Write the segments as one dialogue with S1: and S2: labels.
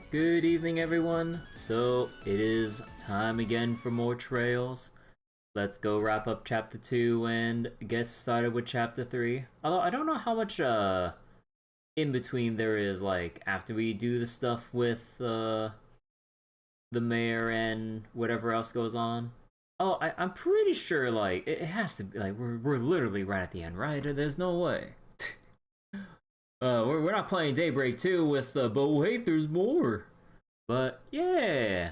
S1: Good evening, everyone. So, it is time again for more trails. Let's go wrap up Chapter 2 and get started with Chapter 3. Although, I don't know how much, in between there is, like, after we do the stuff with, the mayor and whatever else goes on. Oh, I'm pretty sure, like, it has to be, like, we're literally right at the end, right? There's no way. We're not playing Daybreak 2 with, but wait, there's more. But, yeah.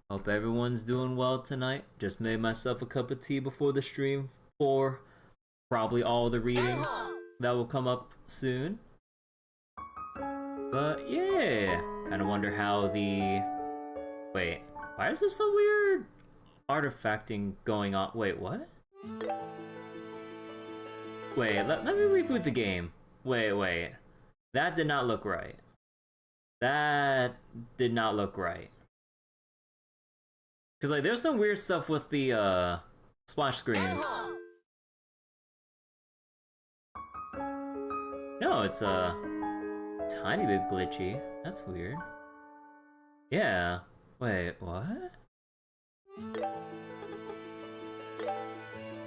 S1: Hope everyone's doing well tonight. Just made myself a cup of tea before the stream for probably all the reading that will come up soon. But, yeah. Kinda wonder how the... Wait, why is there some weird artifacting going on? Wait, what? Wait, let me reboot the game. Wait. That did not look right. That did not look right. Cause like there's some weird stuff with the splash screens. No, it's a tiny bit glitchy. That's weird. Yeah. Wait, what?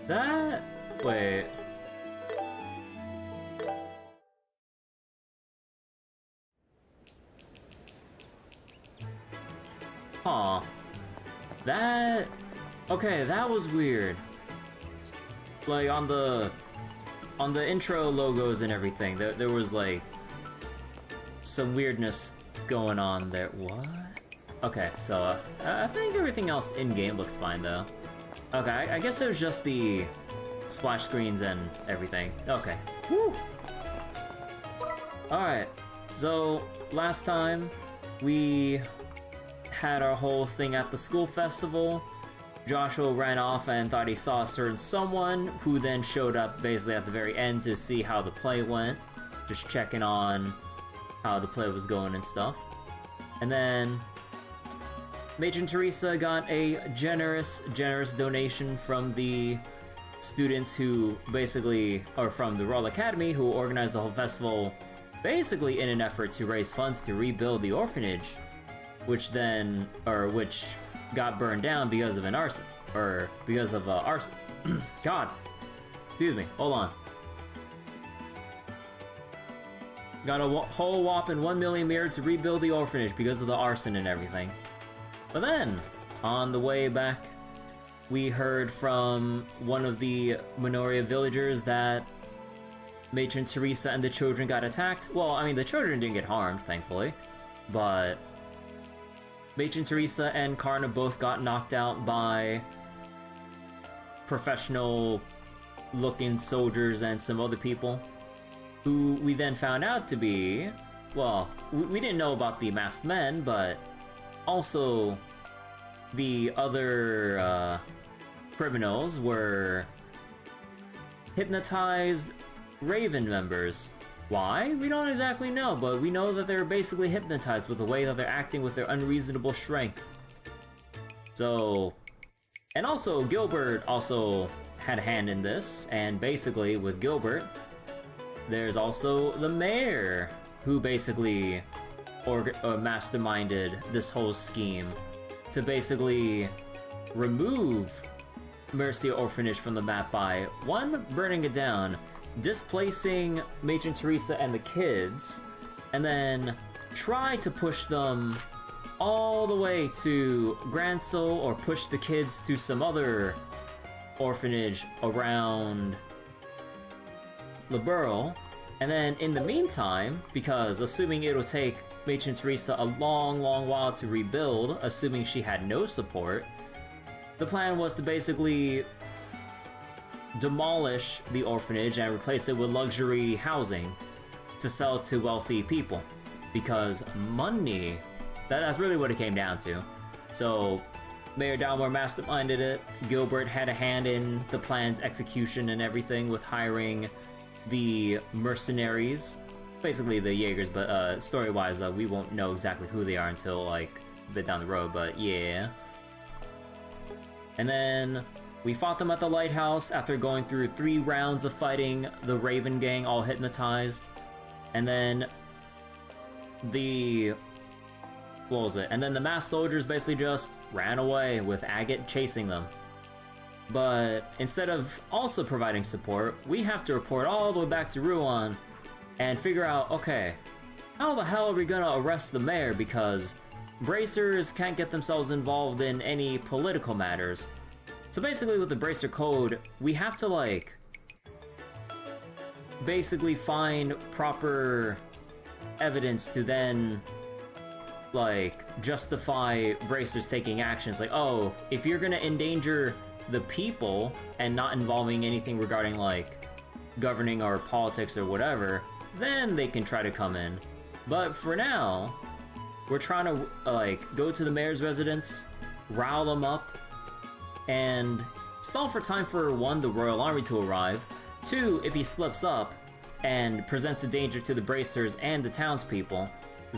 S1: That... Wait. Huh. That... Okay, that was weird. Like, on the intro logos and everything, there was, like, some weirdness going on there. What? Okay, so, I think everything else in-game looks fine, though. Okay, I guess it was just the splash screens and everything. Okay. Woo! Alright, so, last time, we had our whole thing at the school festival. Joshua ran off and thought he saw a certain someone, who then showed up basically at the very end to see how the play went. Just checking on how the play was going and stuff. And then Matron Teresa got a generous donation from the students who basically, or from the Royal Academy, who organized the whole festival, basically in an effort to raise funds to rebuild the orphanage, which got burned down because of arson. God, excuse me, hold on. Got a whole whopping 1 million mirror to rebuild the orphanage because of the arson and everything. But then, on the way back, we heard from one of the Minoria villagers that Matron Teresa and the children got attacked. Well, I mean, the children didn't get harmed, thankfully, but Matron Teresa and Karna both got knocked out by professional-looking soldiers and some other people, who we then found out to be, well, we didn't know about the masked men, but also the other criminals were hypnotized Raven members. Why? We don't exactly know, but we know that they're basically hypnotized with the way that they're acting with their unreasonable strength. So... And also, Gilbert also had a hand in this, and basically, with Gilbert, there's also the mayor, who basically masterminded this whole scheme to basically remove Mercia Orphanage from the map by, one, burning it down, displacing Matron Teresa and the kids, and then try to push them all the way to Gransel, or push the kids to some other orphanage around Liberl. And then in the meantime, because assuming it'll take Matron Teresa a long while to rebuild, assuming she had no support, the plan was to basically demolish the orphanage and replace it with luxury housing to sell to wealthy people, because money, that's really what it came down to. So Mayor Dalmore masterminded it. Gilbert had a hand in the plan's execution and everything, with hiring the mercenaries, basically the Jaegers, but story-wise we won't know exactly who they are until like a bit down the road, but yeah. And then we fought them at the lighthouse after going through 3 rounds of fighting the Raven gang, all hypnotized. And then the what was it? And then the masked soldiers basically just ran away with Agate chasing them. But instead of also providing support, we have to report all the way back to Ruan and figure out, okay, how the hell are we gonna arrest the mayor, because bracers can't get themselves involved in any political matters. So basically with the bracer code, we have to like basically find proper evidence to then like justify bracers taking actions. Like, oh, if you're gonna endanger the people and not involving anything regarding like governing or politics or whatever, then they can try to come in. But for now, we're trying to like go to the mayor's residence, rile them up, and stall for time for 1, the royal army to arrive, 2, if he slips up and presents a danger to the bracers and the townspeople,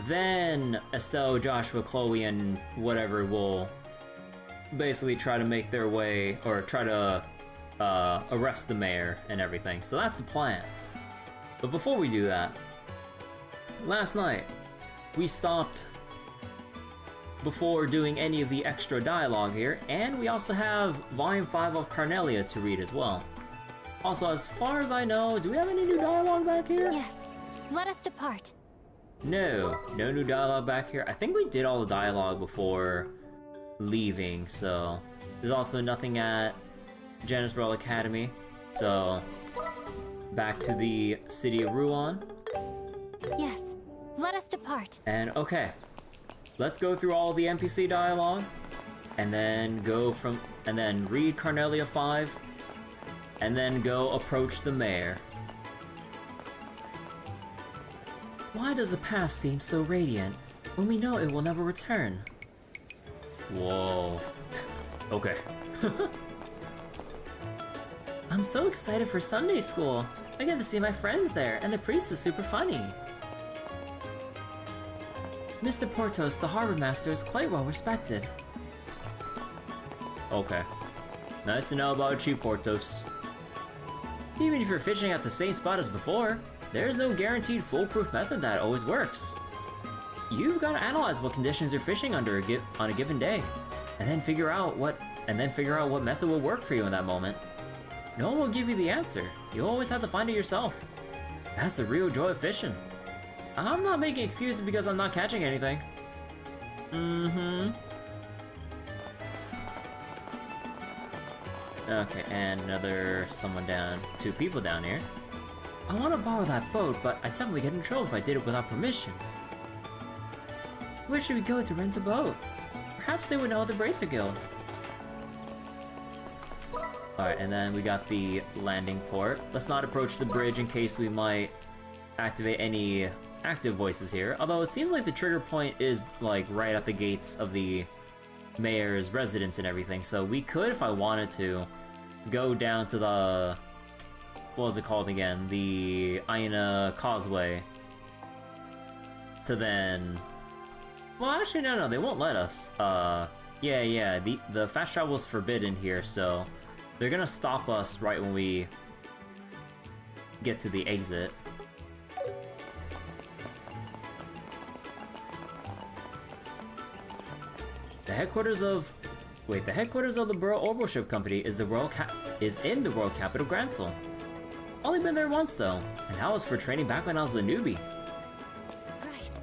S1: then Estelle, Joshua, Kloe, and whatever will basically try to make their way, or try to arrest the mayor and everything. So that's the plan. But before we do that, last night we stopped before doing any of the extra dialogue here, and we also have Volume 5 of Carnelia to read as well. Also, as far as I know, do we have any new dialogue back here?
S2: Yes. Let us depart.
S1: No new dialogue back here. I think we did all the dialogue before leaving, so there's also nothing at Janus Royal Academy. So back to the city of Ruan.
S2: Yes, let us depart.
S1: And okay, let's go through all the NPC dialogue, and then read Carnelia 5, and then go approach the mayor. Why does the past seem so radiant when we know it will never return? Whoa. Okay. I'm so excited for Sunday school. I get to see my friends there, and the priest is super funny. Mr. Portos, the harbor master, is quite well respected. Okay. Nice to know about you, Portos. Even if you're fishing at the same spot as before, there's no guaranteed foolproof method that always works. You've got to analyze what conditions you're fishing under on a given day, and then figure out what method will work for you in that moment. No one will give you the answer. You always have to find it yourself. That's the real joy of fishing. I'm not making excuses because I'm not catching anything. Okay, and two people down here. I want to borrow that boat, but I'd definitely get in trouble if I did it without permission. Where should we go to rent a boat? Perhaps they would know the Bracer Guild. Alright, and then we got the landing port. Let's not approach the bridge in case we might activate any active voices here. Although it seems like the trigger point is like right at the gates of the mayor's residence and everything. So we could, if I wanted to, go down to the... what was it called again? The Aina Causeway. To then... well, actually, no, they won't let us. Yeah, the fast travel is forbidden here, so they're gonna stop us right when we get to the exit. The headquarters of the Borough Orbal Ship Company is in the Royal Capital Gransel. Only been there once though, and that was for training back when I was a newbie.
S2: Right.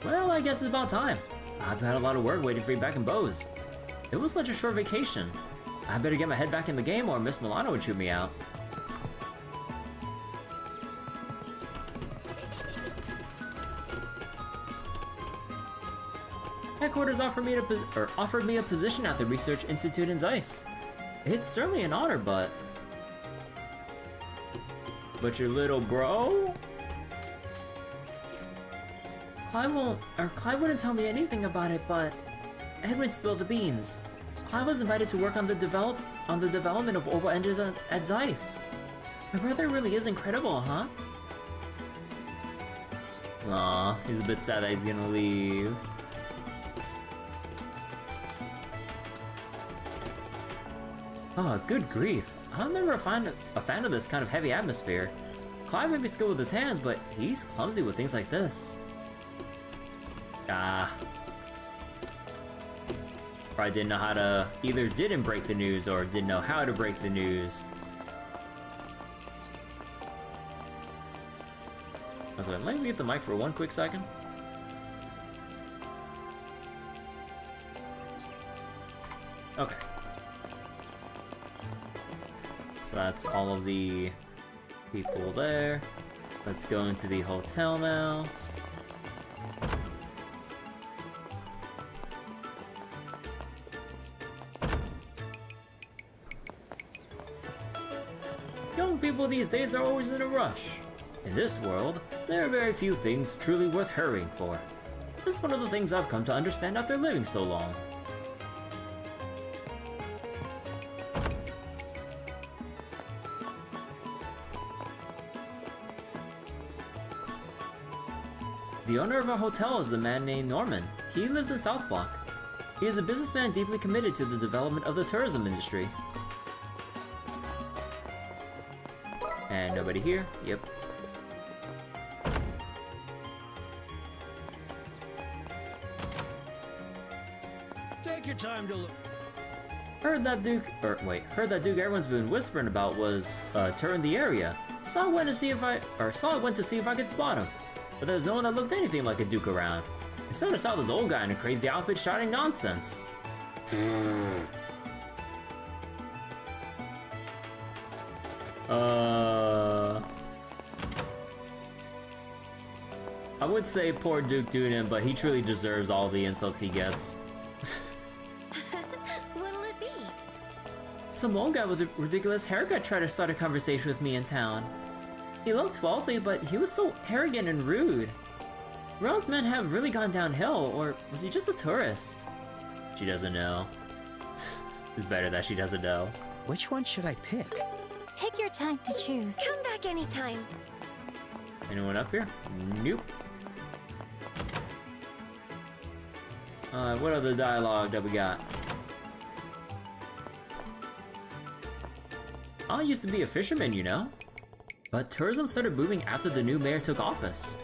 S1: Well, I guess it's about time. I've got a lot of work waiting for me back in Bose. It was such a short vacation. I better get my head back in the game or Miss Milano would chew me out. Headquarters offered me a position at the Research Institute in Zeiss. It's certainly an honor, but your little bro? Clive wouldn't tell me anything about it, but Edwin spilled the beans. Clive was invited to work on the development of Orbal engines at Zeiss. My brother really is incredible, huh? Aw, he's a bit sad that he's gonna leave. Oh, good grief. I'm never a fan of this kind of heavy atmosphere. Clive may be skilled with his hands, but he's clumsy with things like this. Ah. Probably didn't know how to... either didn't break the news or didn't know how to break the news. So let me mute the mic for one quick second. Okay. So that's all of the people there. Let's go into the hotel now. Young people these days are always in a rush. In this world, there are very few things truly worth hurrying for. This is one of the things I've come to understand after living so long. The owner of our hotel is a man named Norman. He lives in South Block. He is a businessman deeply committed to the development of the tourism industry. And nobody here? Yep.
S3: Take your time to look.
S1: Heard that Duke everyone's been whispering about was a tour in the area. So I went to see if I could spot him. But there's no one that looked anything like a Duke around. Instead I saw this old guy in a crazy outfit shouting nonsense. I would say poor Duke Dunan, but he truly deserves all the insults he gets.
S2: What'll it be?
S1: Some old guy with a ridiculous haircut tried to start a conversation with me in town. He looked wealthy, but he was so arrogant and rude. Ruan's men have really gone downhill, or was he just a tourist? She doesn't know. It's better that she doesn't know.
S4: Which one should I pick?
S2: Take your time to choose.
S5: Come back anytime.
S1: Anyone up here? Nope. What other dialogue that we got? I used to be a fisherman, you know? But tourism started booming after the new mayor took office.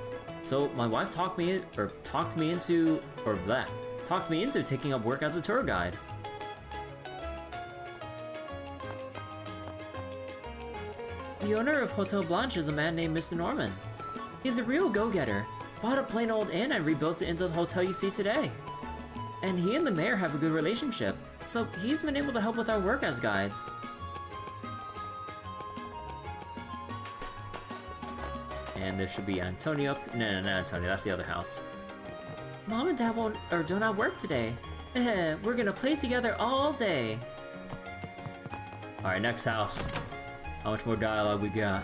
S1: So my wife talked me into taking up work as a tour guide. The owner of Hotel Blanche is a man named Mr. Norman. He's a real go-getter. Bought a plain old inn and rebuilt it into the hotel you see today. And he and the mayor have a good relationship, so he's been able to help with our work as guides. And there should be Antonio up. No, not Antonio, that's the other house. Mom and Dad do not work today. We're gonna play together all day. Alright, next house. How much more dialogue we got?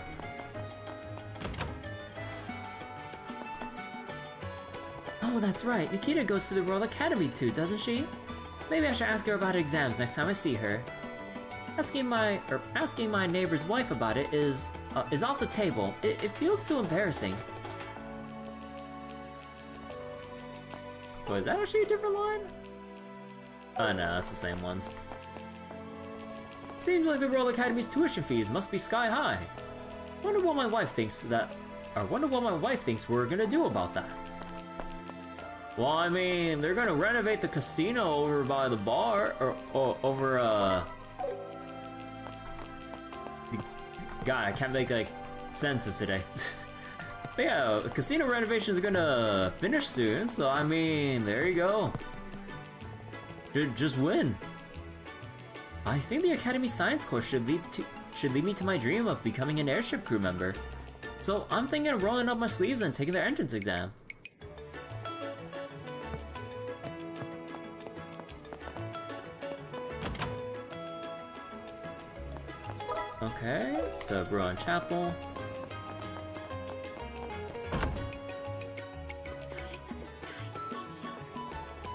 S1: Oh, that's right. Nikita goes to the Royal Academy too, doesn't she? Maybe I should ask her about exams next time I see her. Asking my neighbor's wife about it is off the table. It feels too embarrassing. Oh, is that actually a different line? Oh no, that's the same ones. Seems like the Royal Academy's tuition fees must be sky high. Wonder what my wife thinks we're gonna do about that. Well, I mean, they're gonna renovate the casino over by the bar, or over, God, I can't make, like, sentences today. But yeah, casino renovations are gonna finish soon, so I mean, there you go. Just win. I think the Academy Science course should lead me to my dream of becoming an airship crew member. So I'm thinking of rolling up my sleeves and taking the entrance exam. Okay, so Ruan Chapel.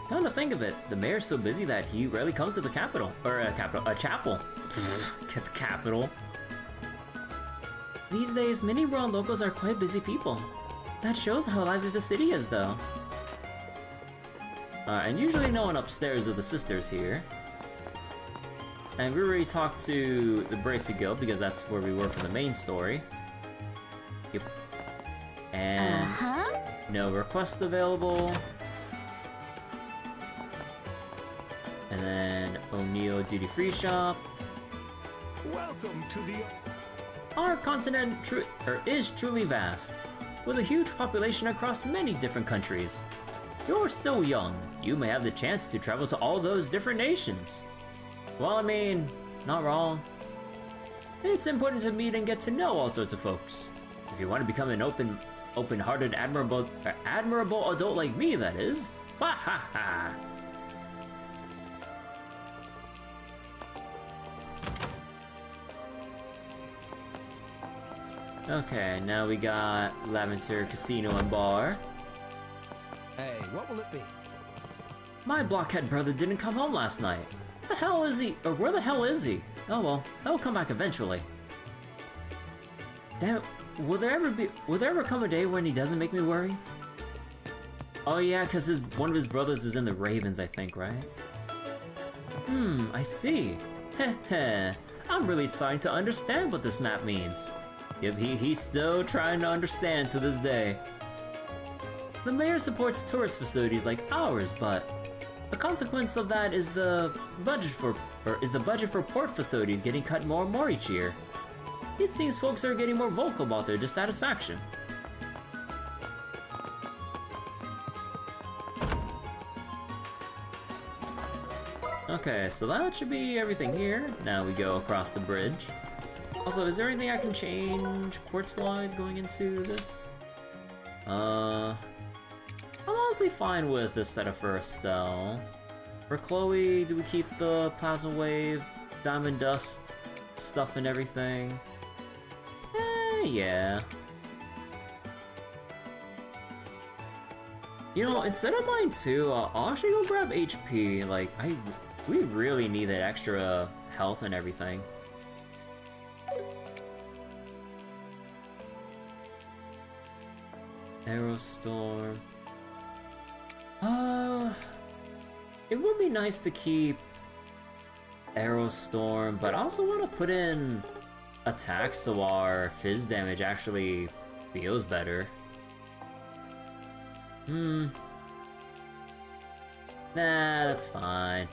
S1: Come to think of it, the mayor's so busy that he rarely comes to the capital. Or a chapel. Get the capital. These days, many Ruan locals are quite busy people. That shows how lively the city is, though. And usually no one upstairs of the sisters here. And we already talked to the Bracy Guild because that's where we were for the main story. Yep. And no requests available. then O'Neill Duty Free Shop.
S3: Welcome to the...
S1: Our continent is truly vast, with a huge population across many different countries. You're still young. You may have the chance to travel to all those different nations. Well, I mean, not wrong. It's important to meet and get to know all sorts of folks. If you want to become an open-hearted, admirable adult like me, that is. Ha ha ha! Okay, now we got Lavender Casino and Bar.
S3: Hey, what will it be?
S1: My blockhead brother didn't come home last night. The hell is he? Or where the hell is he? Oh well, he'll come back eventually. Damn it, will there ever come a day when he doesn't make me worry? Oh yeah, cause one of his brothers is in the Ravens, I think, right? I see. Heh heh. I'm really starting to understand what this map means. Yep, he's still trying to understand to this day. The mayor supports tourist facilities like ours, but the consequence of that is the budget for port facilities getting cut more and more each year. It seems folks are getting more vocal about their dissatisfaction. Okay, so that should be everything here. Now we go across the bridge. Also, is there anything I can change quartz-wise going into this? I'm honestly fine with this setup for Estelle. For Kloe, do we keep the Plasma Wave, Diamond Dust stuff and everything? Yeah. You know, instead of mine too, I'll actually go grab HP. Like, we really need that extra health and everything. Aerostorm. It would be nice to keep Aerostorm, but I also want to put in attacks so our fizz damage actually feels better. Nah, that's fine.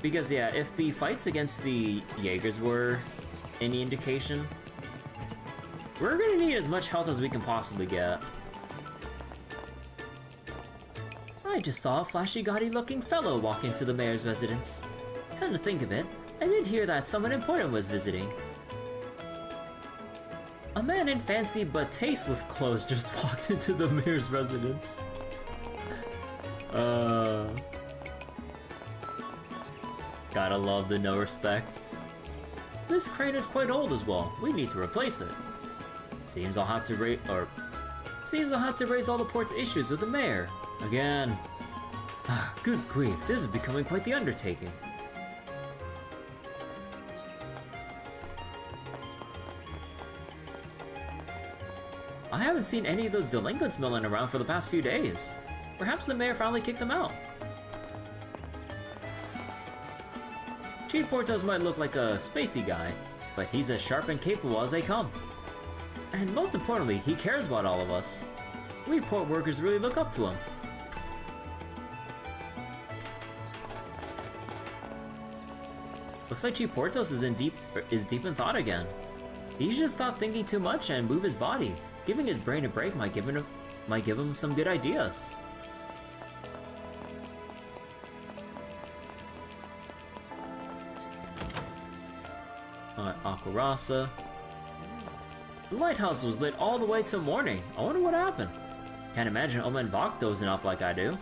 S1: Because yeah, if the fights against the Jaegers were any indication, we're gonna need as much health as we can possibly get. I just saw a flashy, gaudy-looking fellow walk into the mayor's residence. Come to think of it, I did hear that someone important was visiting. A man in fancy but tasteless clothes just walked into the mayor's residence. Gotta love the no respect. This crane is quite old as well. We need to replace it. Seems I'll have to raise all the port's issues with the mayor. Again. Good grief, this is becoming quite the undertaking. I haven't seen any of those delinquents milling around for the past few days. Perhaps the mayor finally kicked them out. Chief Portos might look like a spacey guy, but he's as sharp and capable as they come. And most importantly, he cares about all of us. We port workers really look up to him. Looks like Chief Portos is deep in thought again. He should stop thinking too much and move his body. Giving his brain a break might give him some good ideas. Aquarasa. The lighthouse was lit all the way till morning. I wonder what happened. Can't imagine Oma and Vok dozing off like I do.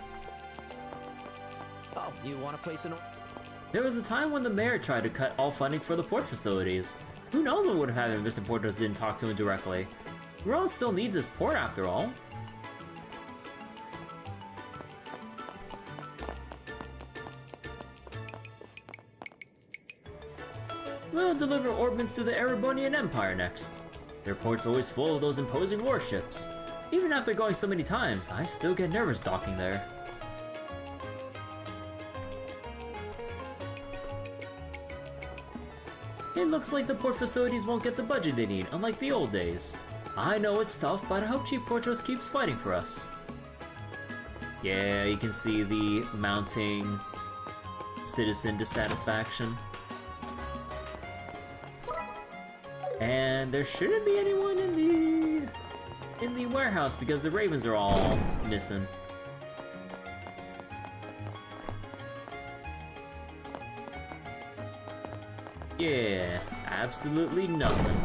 S3: Oh, you want to place an...
S1: There was a time when the mayor tried to cut all funding for the port facilities. Who knows what would have happened if Mr. Portos didn't talk to him directly. Ruan still needs his port after all. We'll deliver ordnance to the Erebonian Empire next. Their port's always full of those imposing warships. Even after going so many times, I still get nervous docking there. It looks like the port facilities won't get the budget they need, unlike the old days. I know it's tough, but I hope Chief Portos keeps fighting for us. Yeah, you can see the mounting citizen dissatisfaction. And there shouldn't be anyone in the warehouse because the ravens are all missing. Yeah, absolutely nothing.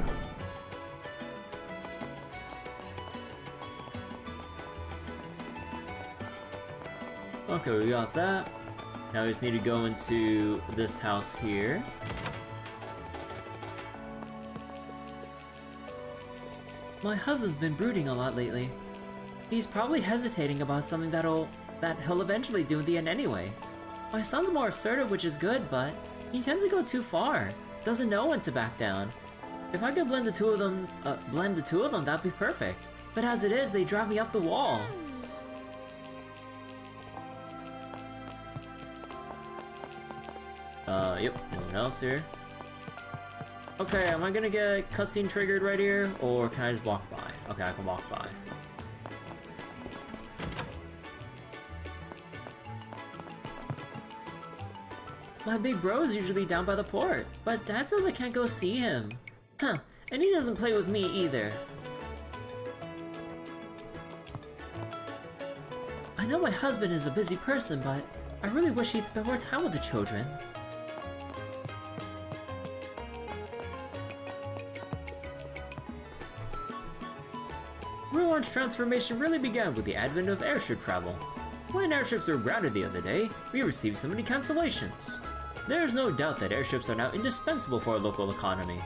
S1: Okay, we got that. Now we just need to go into this house here. My husband's been brooding a lot lately. He's probably hesitating about something that he'll eventually do in the end anyway. My son's more assertive, which is good, but he tends to go too far. Doesn't know when to back down. If I could blend the two of them, that'd be perfect. But as it is, they drive me up the wall. Yep, no one else here. Okay, am I gonna get cutscene triggered right here, or can I just walk by? Okay, I can walk by. My big bro is usually down by the port, but Dad says I can't go see him. Huh, and he doesn't play with me either. I know my husband is a busy person, but I really wish he'd spend more time with the children. Ruan's transformation really began with the advent of airship travel. When airships were grounded the other day, we received so many cancellations. There's no doubt that airships are now indispensable for our local economy.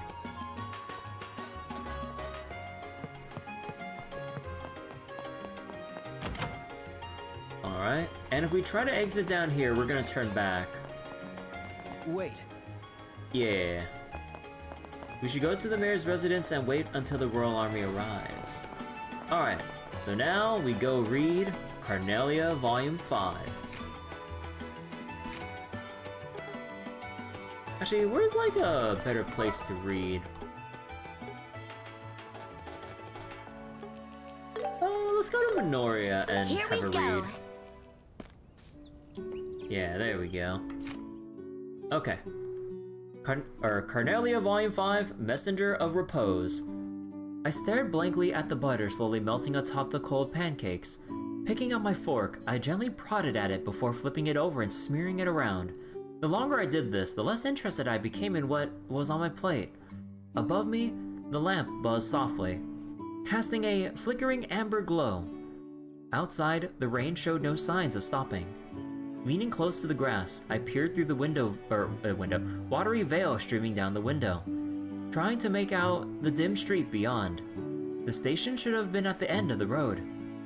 S1: Alright, and if we try to exit down here, we're gonna turn back.
S3: Wait.
S1: Yeah. We should go to the mayor's residence and wait until the royal army arrives. Alright, so now we go read Carnelia Volume 5. Actually, where's like a better place to read? Let's go to Minoria and
S2: Here
S1: have
S2: we
S1: a
S2: go.
S1: read. Yeah, there we go. Okay. Carnelia Volume 5, Messenger of Repose. I stared blankly at the butter slowly melting atop the cold pancakes. Picking up my fork, I gently prodded at it before flipping it over and smearing it around. The longer I did this, the less interested I became in what was on my plate. Above me, the lamp buzzed softly, casting a flickering amber glow. Outside, the rain showed no signs of stopping. Leaning close to the grass, I peered through the watery veil streaming down the window, trying to make out the dim street beyond. The station should have been at the end of the road,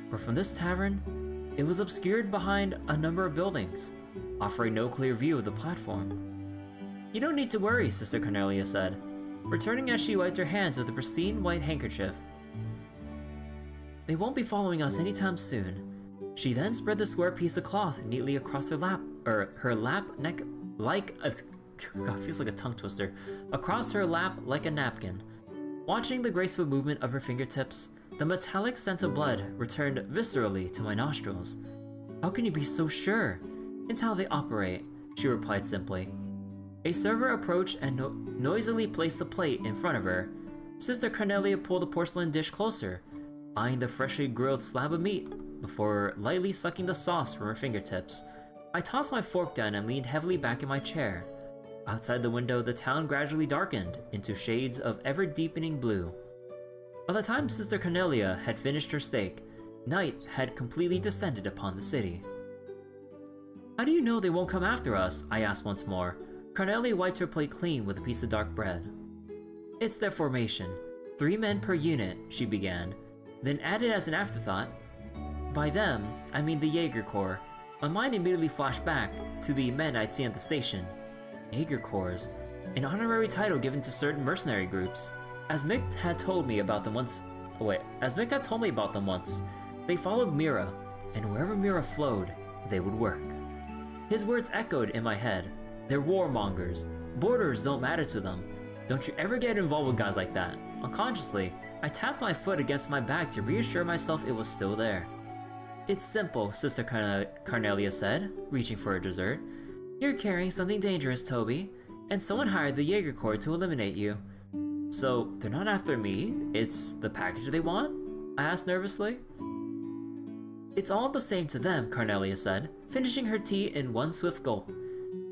S1: but from this tavern, it was obscured behind a number of buildings, offering no clear view of the platform. You don't need to worry, Sister Carnelia said, returning as she wiped her hands with a pristine white handkerchief. They won't be following us anytime soon. She then spread the square piece of cloth neatly across her lap neck like a... God, feels like a tongue twister. Across her lap like a napkin. Watching the graceful movement of her fingertips, the metallic scent of blood returned viscerally to my nostrils. How can you be so sure? It's how they operate, she replied simply. A server approached and noisily placed a plate in front of her. Sister Carnelia pulled the porcelain dish closer, eyeing the freshly grilled slab of meat before lightly sucking the sauce from her fingertips. I tossed my fork down and leaned heavily back in my chair. Outside the window, the town gradually darkened into shades of ever-deepening blue. By the time Sister Carnelia had finished her steak, night had completely descended upon the city. How do you know they won't come after us? I asked once more. Carnelia wiped her plate clean with a piece of dark bread. It's their formation. 3 men per unit, she began, then added as an afterthought, by them, I mean the Jaeger Corps. My mind immediately flashed back to the men I'd seen at the station. Jaeger Corps, an honorary title given to certain mercenary groups. As Mick had told me about them once, they followed Mira, and wherever Mira flowed, they would work. His words echoed in my head. They're warmongers. Borders don't matter to them. Don't you ever get involved with guys like that. Unconsciously, I tapped my foot against my back to reassure myself it was still there. It's simple, Sister Carnelia said, reaching for a dessert. You're carrying something dangerous, Toby, and someone hired the Jaeger Corps to eliminate you. So, they're not after me, it's the package they want? I asked nervously. It's all the same to them, Carnelia said, finishing her tea in one swift gulp.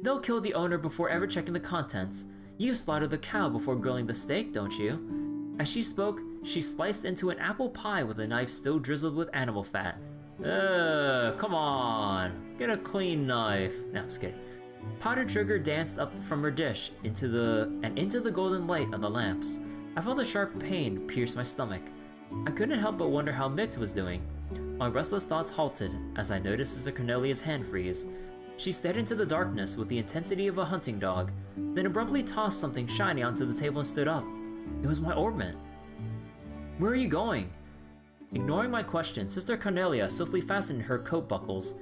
S1: They'll kill the owner before ever checking the contents. You slaughter the cow before grilling the steak, don't you? As she spoke, she sliced into an apple pie with a knife still drizzled with animal fat. Come on, get a clean knife. No, I'm just kidding. Powdered sugar danced up from her dish into the golden light of the lamps. I felt a sharp pain pierce my stomach. I couldn't help but wonder how Mick was doing. My restless thoughts halted as I noticed Sister Carnelia's hand freeze. She stared into the darkness with the intensity of a hunting dog, then abruptly tossed something shiny onto the table and stood up. It was my ornament. Where are you going? Ignoring my question, Sister Carnelia swiftly fastened her coat buckles.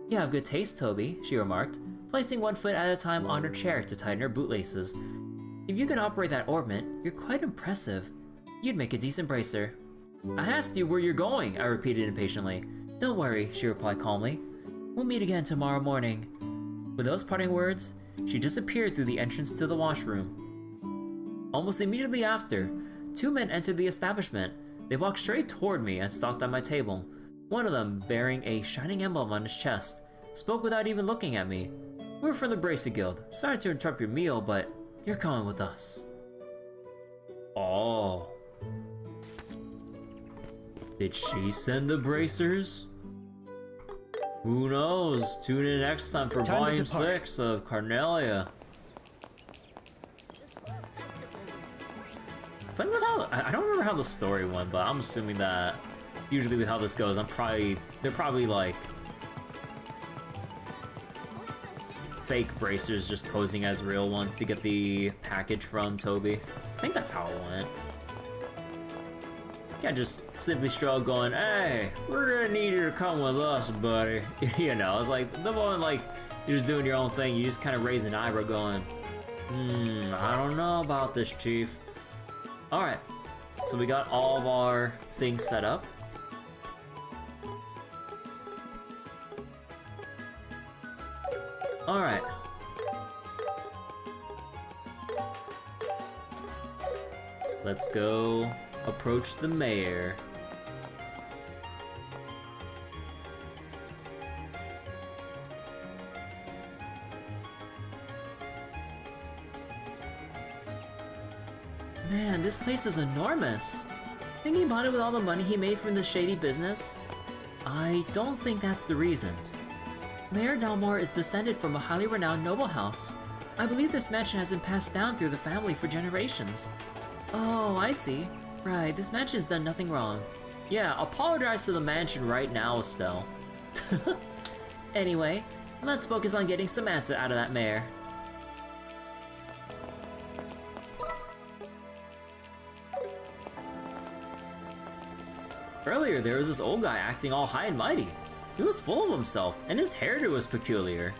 S1: You have good taste, Toby, she remarked, placing one foot at a time on her chair to tighten her bootlaces. If you can operate that ornament, you're quite impressive. You'd make a decent bracer. I asked you where you're going, I repeated impatiently. Don't worry, she replied calmly. We'll meet again tomorrow morning. With those parting words, she disappeared through the entrance to the washroom. Almost immediately after, two men entered the establishment. They walked straight toward me and stalked at my table. One of them, bearing a shining emblem on his chest, spoke without even looking at me. We're from the Bracer Guild. Sorry to interrupt your meal, but you're coming with us. Oh. Did she send the bracers? Who knows? Tune in next time for Volume 6 of Carnelia. I don't remember how the story went, but I'm assuming that usually with how this goes, they're probably like fake bracers just posing as real ones to get the package from Toby. I think that's how it went. Yeah, just simply stroll going, hey, we're gonna need you to come with us, buddy. You know, it's like the moment like you're just doing your own thing, you just kind of raise an eyebrow going, I don't know about this, Chief. Alright, so we got all of our things set up. Alright. Let's go approach the mayor. Man, this place is enormous. Think he bought it with all the money he made from this shady business? I don't think that's the reason. Mayor Dalmore is descended from a highly renowned noble house. I believe this mansion has been passed down through the family for generations. Oh, I see. Right, this mansion's done nothing wrong. Yeah, apologize to the mansion right now, Estelle. Anyway, let's focus on getting some answer out of that mayor. Earlier, there was this old guy acting all high and mighty. He was full of himself, and his hairdo was peculiar.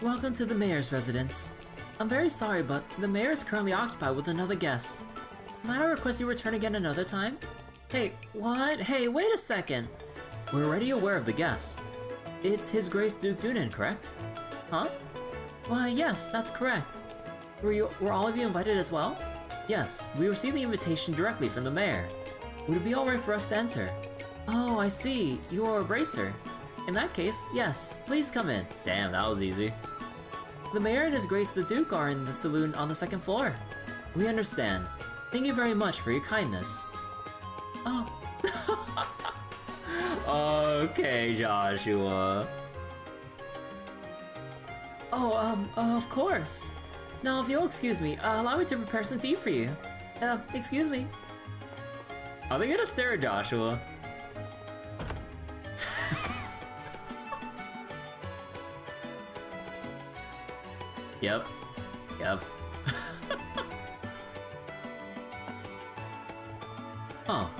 S1: Welcome to the mayor's residence. I'm very sorry, but the mayor is currently occupied with another guest. Might I request you return again another time? Hey, what? Hey, wait a second. We're already aware of the guest. It's His Grace Duke Dunan, correct? Huh? Why, yes, that's correct. Were all of you invited as well? Yes, we received the invitation directly from the mayor. Would it be alright for us to enter? Oh, I see. You are a bracer. In that case, yes, please come in. Damn, that was easy. The mayor and His Grace the Duke are in the saloon on the second floor. We understand. Thank you very much for your kindness. Oh. Okay, Joshua. Oh, of course. Now, if you'll excuse me, allow me to prepare some tea for you. Excuse me. Are they gonna stare at Joshua? Yep. Oh,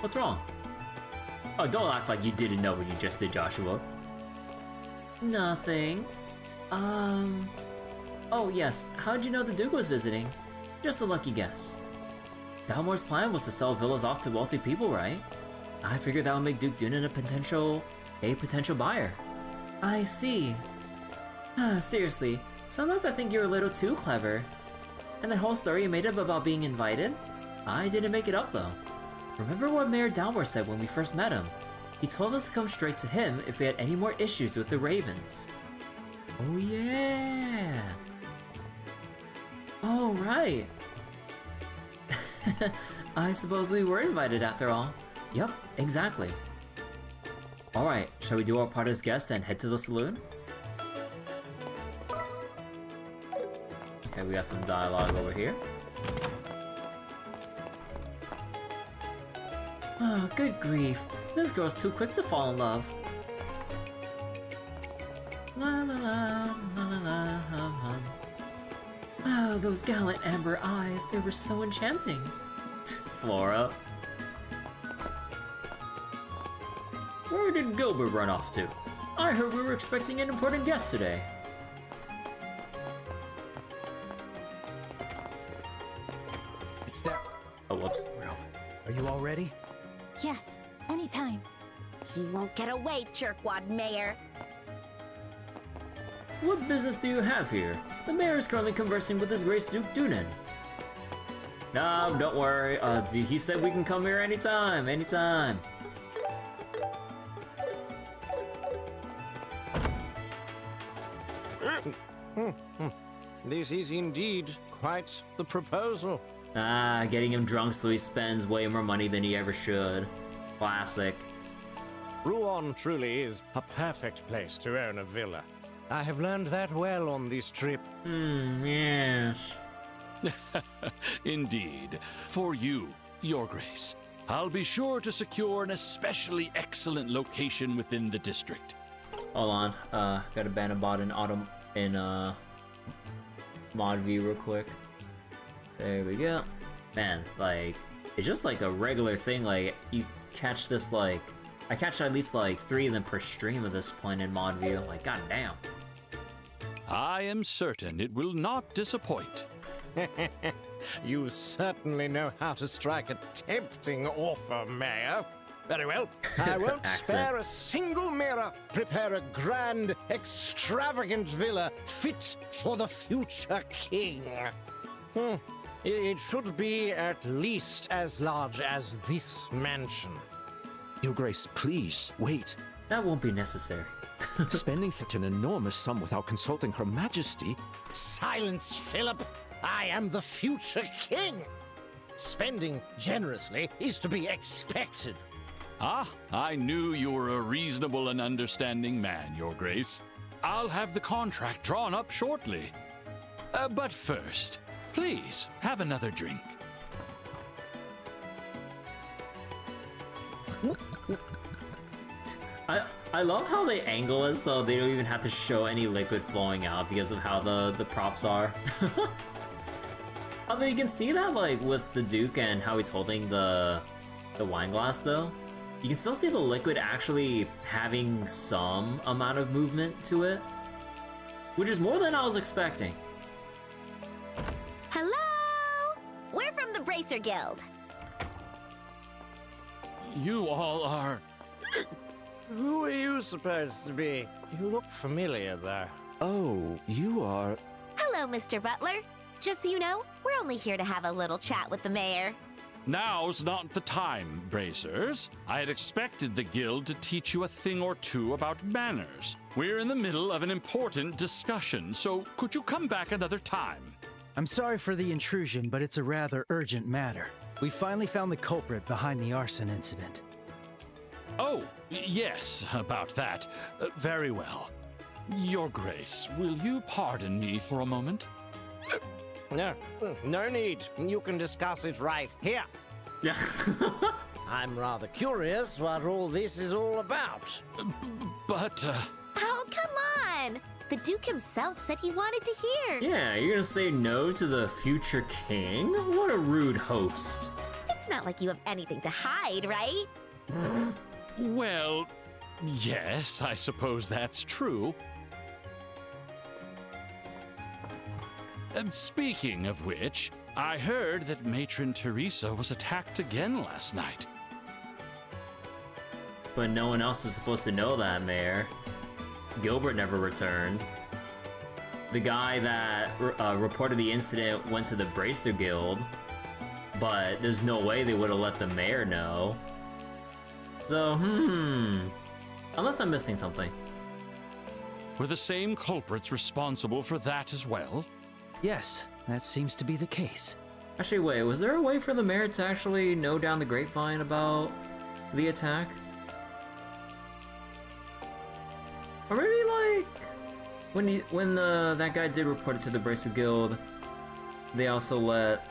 S1: what's wrong? Oh, don't act like you didn't know what you just did, Joshua. Nothing. Oh yes, how'd you know the Duke was visiting? Just a lucky guess. Dalmore's plan was to sell villas off to wealthy people, right? I figured that would make Duke Dunan a potential buyer. I see. Seriously, sometimes I think you're a little too clever. And that whole story you made up about being invited? I didn't make it up though. Remember what Mayor Dalmore said when we first met him? He told us to come straight to him if we had any more issues with the Ravens. Oh yeah! Oh right! I suppose we were invited after all. Yup, exactly. Alright, shall we do our part as guests and head to the saloon? Okay, we got some dialogue over here. Oh, good grief. This girl's too quick to fall in love. La la la, la la la, hum hum. Oh, those gallant amber eyes, they were so enchanting. Flora. Where did Gilbert run off to? I heard we were expecting an important guest today.
S3: It's that.
S1: Oh, whoops.
S3: Well, are you all ready?
S2: Yes, anytime.
S4: He won't get away, jerkwad mayor.
S1: What business do you have here? The mayor is currently conversing with His Grace Duke Dunan. No, don't worry. He said we can come here anytime, anytime.
S5: This is indeed quite the proposal.
S1: Ah, getting him drunk so he spends way more money than he ever should. Classic.
S5: Ruan truly is a perfect place to own a villa. I have learned that well on this trip.
S1: Yes.
S6: Indeed. For you, Your Grace. I'll be sure to secure an especially excellent location within the district.
S1: Hold on. Gotta ban a bot in mod view real quick. There we go. Man, like, it's just like a regular thing. Like, you catch this, like, I catch at least like 3 of them per stream at this point in mod view. Like, goddamn.
S6: I am certain it will not disappoint.
S5: You certainly know how to strike a tempting offer, Mayor. Very well. I won't spare a single mirror. Prepare a grand, extravagant villa fit for the future king. It should be at least as large as this mansion.
S7: Your Grace, please, wait.
S1: That won't be necessary.
S7: Spending such an enormous sum without consulting Her Majesty.
S5: Silence, Philip. I am the future king. Spending generously is to be expected.
S6: Ah, I knew you were a reasonable and understanding man, Your Grace. I'll have the contract drawn up shortly. But first, please have another drink.
S1: I love how they angle it so they don't even have to show any liquid flowing out because of how the props are. Although you can see that like with the Duke and how he's holding the wine glass though. You can still see the liquid actually having some amount of movement to it. Which is more than I was expecting.
S4: Hello? We're from the Bracer Guild.
S6: You all are...
S5: Who are you supposed to be? You look familiar, though.
S7: Oh, you are...
S4: Hello, Mr. Butler. Just so you know, we're only here to have a little chat with the mayor.
S6: Now's not the time, Bracers. I had expected the guild to teach you a thing or two about manners. We're in the middle of an important discussion, so could you come back another time?
S3: I'm sorry for the intrusion, but it's a rather urgent matter. We finally found the culprit behind the arson incident.
S6: Oh, yes, about that. Very well. Your Grace, will you pardon me for a moment?
S5: No need. You can discuss it right here.
S1: Yeah.
S5: I'm rather curious what all this is all about.
S6: But,
S4: Oh, come on! The Duke himself said he wanted to hear.
S1: Yeah, you're gonna say no to the future king? What a rude host.
S4: It's not like you have anything to hide, right?
S6: well, Yes, I suppose that's true. Speaking of which, I heard that Matron Teresa was attacked again last night.
S1: But no one else is supposed to know that, Mayor. Gilbert never returned. The guy that reported the incident went to the Bracer Guild, but there's no way they would have let the mayor know. So, unless I'm missing something.
S6: Were the same culprits responsible for that as well?
S3: Yes, that seems to be the case.
S1: Actually, wait, was there a way for the mayor to actually know down the grapevine about the attack? Or maybe like when that guy did report it to the Bracer Guild, they also let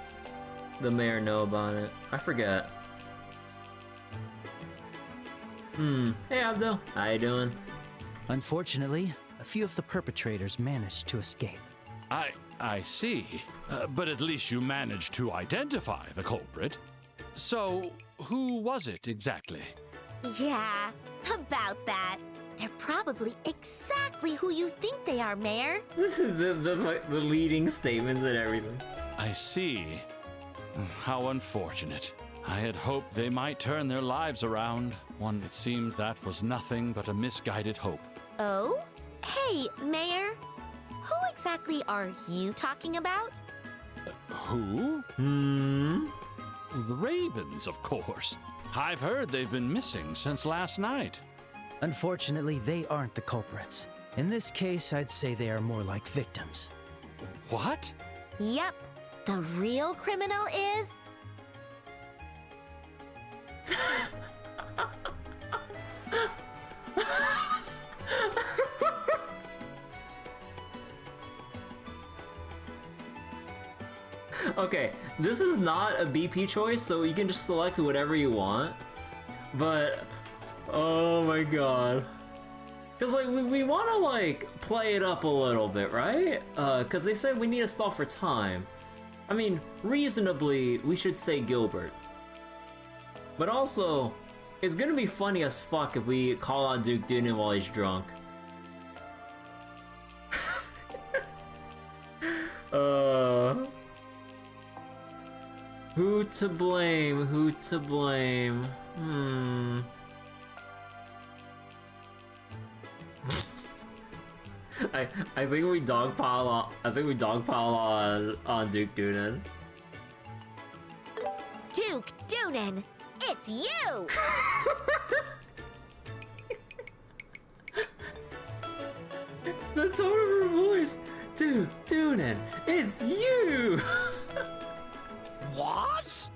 S1: the mayor know about it. I forget. Hey Abdo, how you doing?
S3: Unfortunately, a few of the perpetrators managed to escape.
S6: I see. But at least you managed to identify the culprit. So, who was it exactly?
S4: Yeah, about that. They're probably exactly who you think they are, Mayor.
S1: the leading statements and everything.
S6: I see. How unfortunate. I had hoped they might turn their lives around. It seems that was nothing but a misguided hope.
S4: Oh? Hey, Mayor. Who exactly are you talking about?
S6: Who? The Ravens, of course. I've heard they've been missing since last night.
S3: Unfortunately, they aren't the culprits. In this case, I'd say they are more like victims.
S6: What?
S4: Yep. The real criminal is...
S1: Okay, this is not a BP choice, so you can just select whatever you want. But, oh my god. Because, like, we want to, like, play it up a little bit, right? Because they said we need to stall for time. I mean, reasonably, we should say Gilbert. But also, it's gonna be funny as fuck if we call on Duke Dunan while he's drunk. Who to blame? Who to blame? I think we dogpile on. I think we dogpile on Duke Dunan.
S4: Duke Dunan, it's you!
S1: The tone of her voice, Duke Dunan, it's you.
S7: What?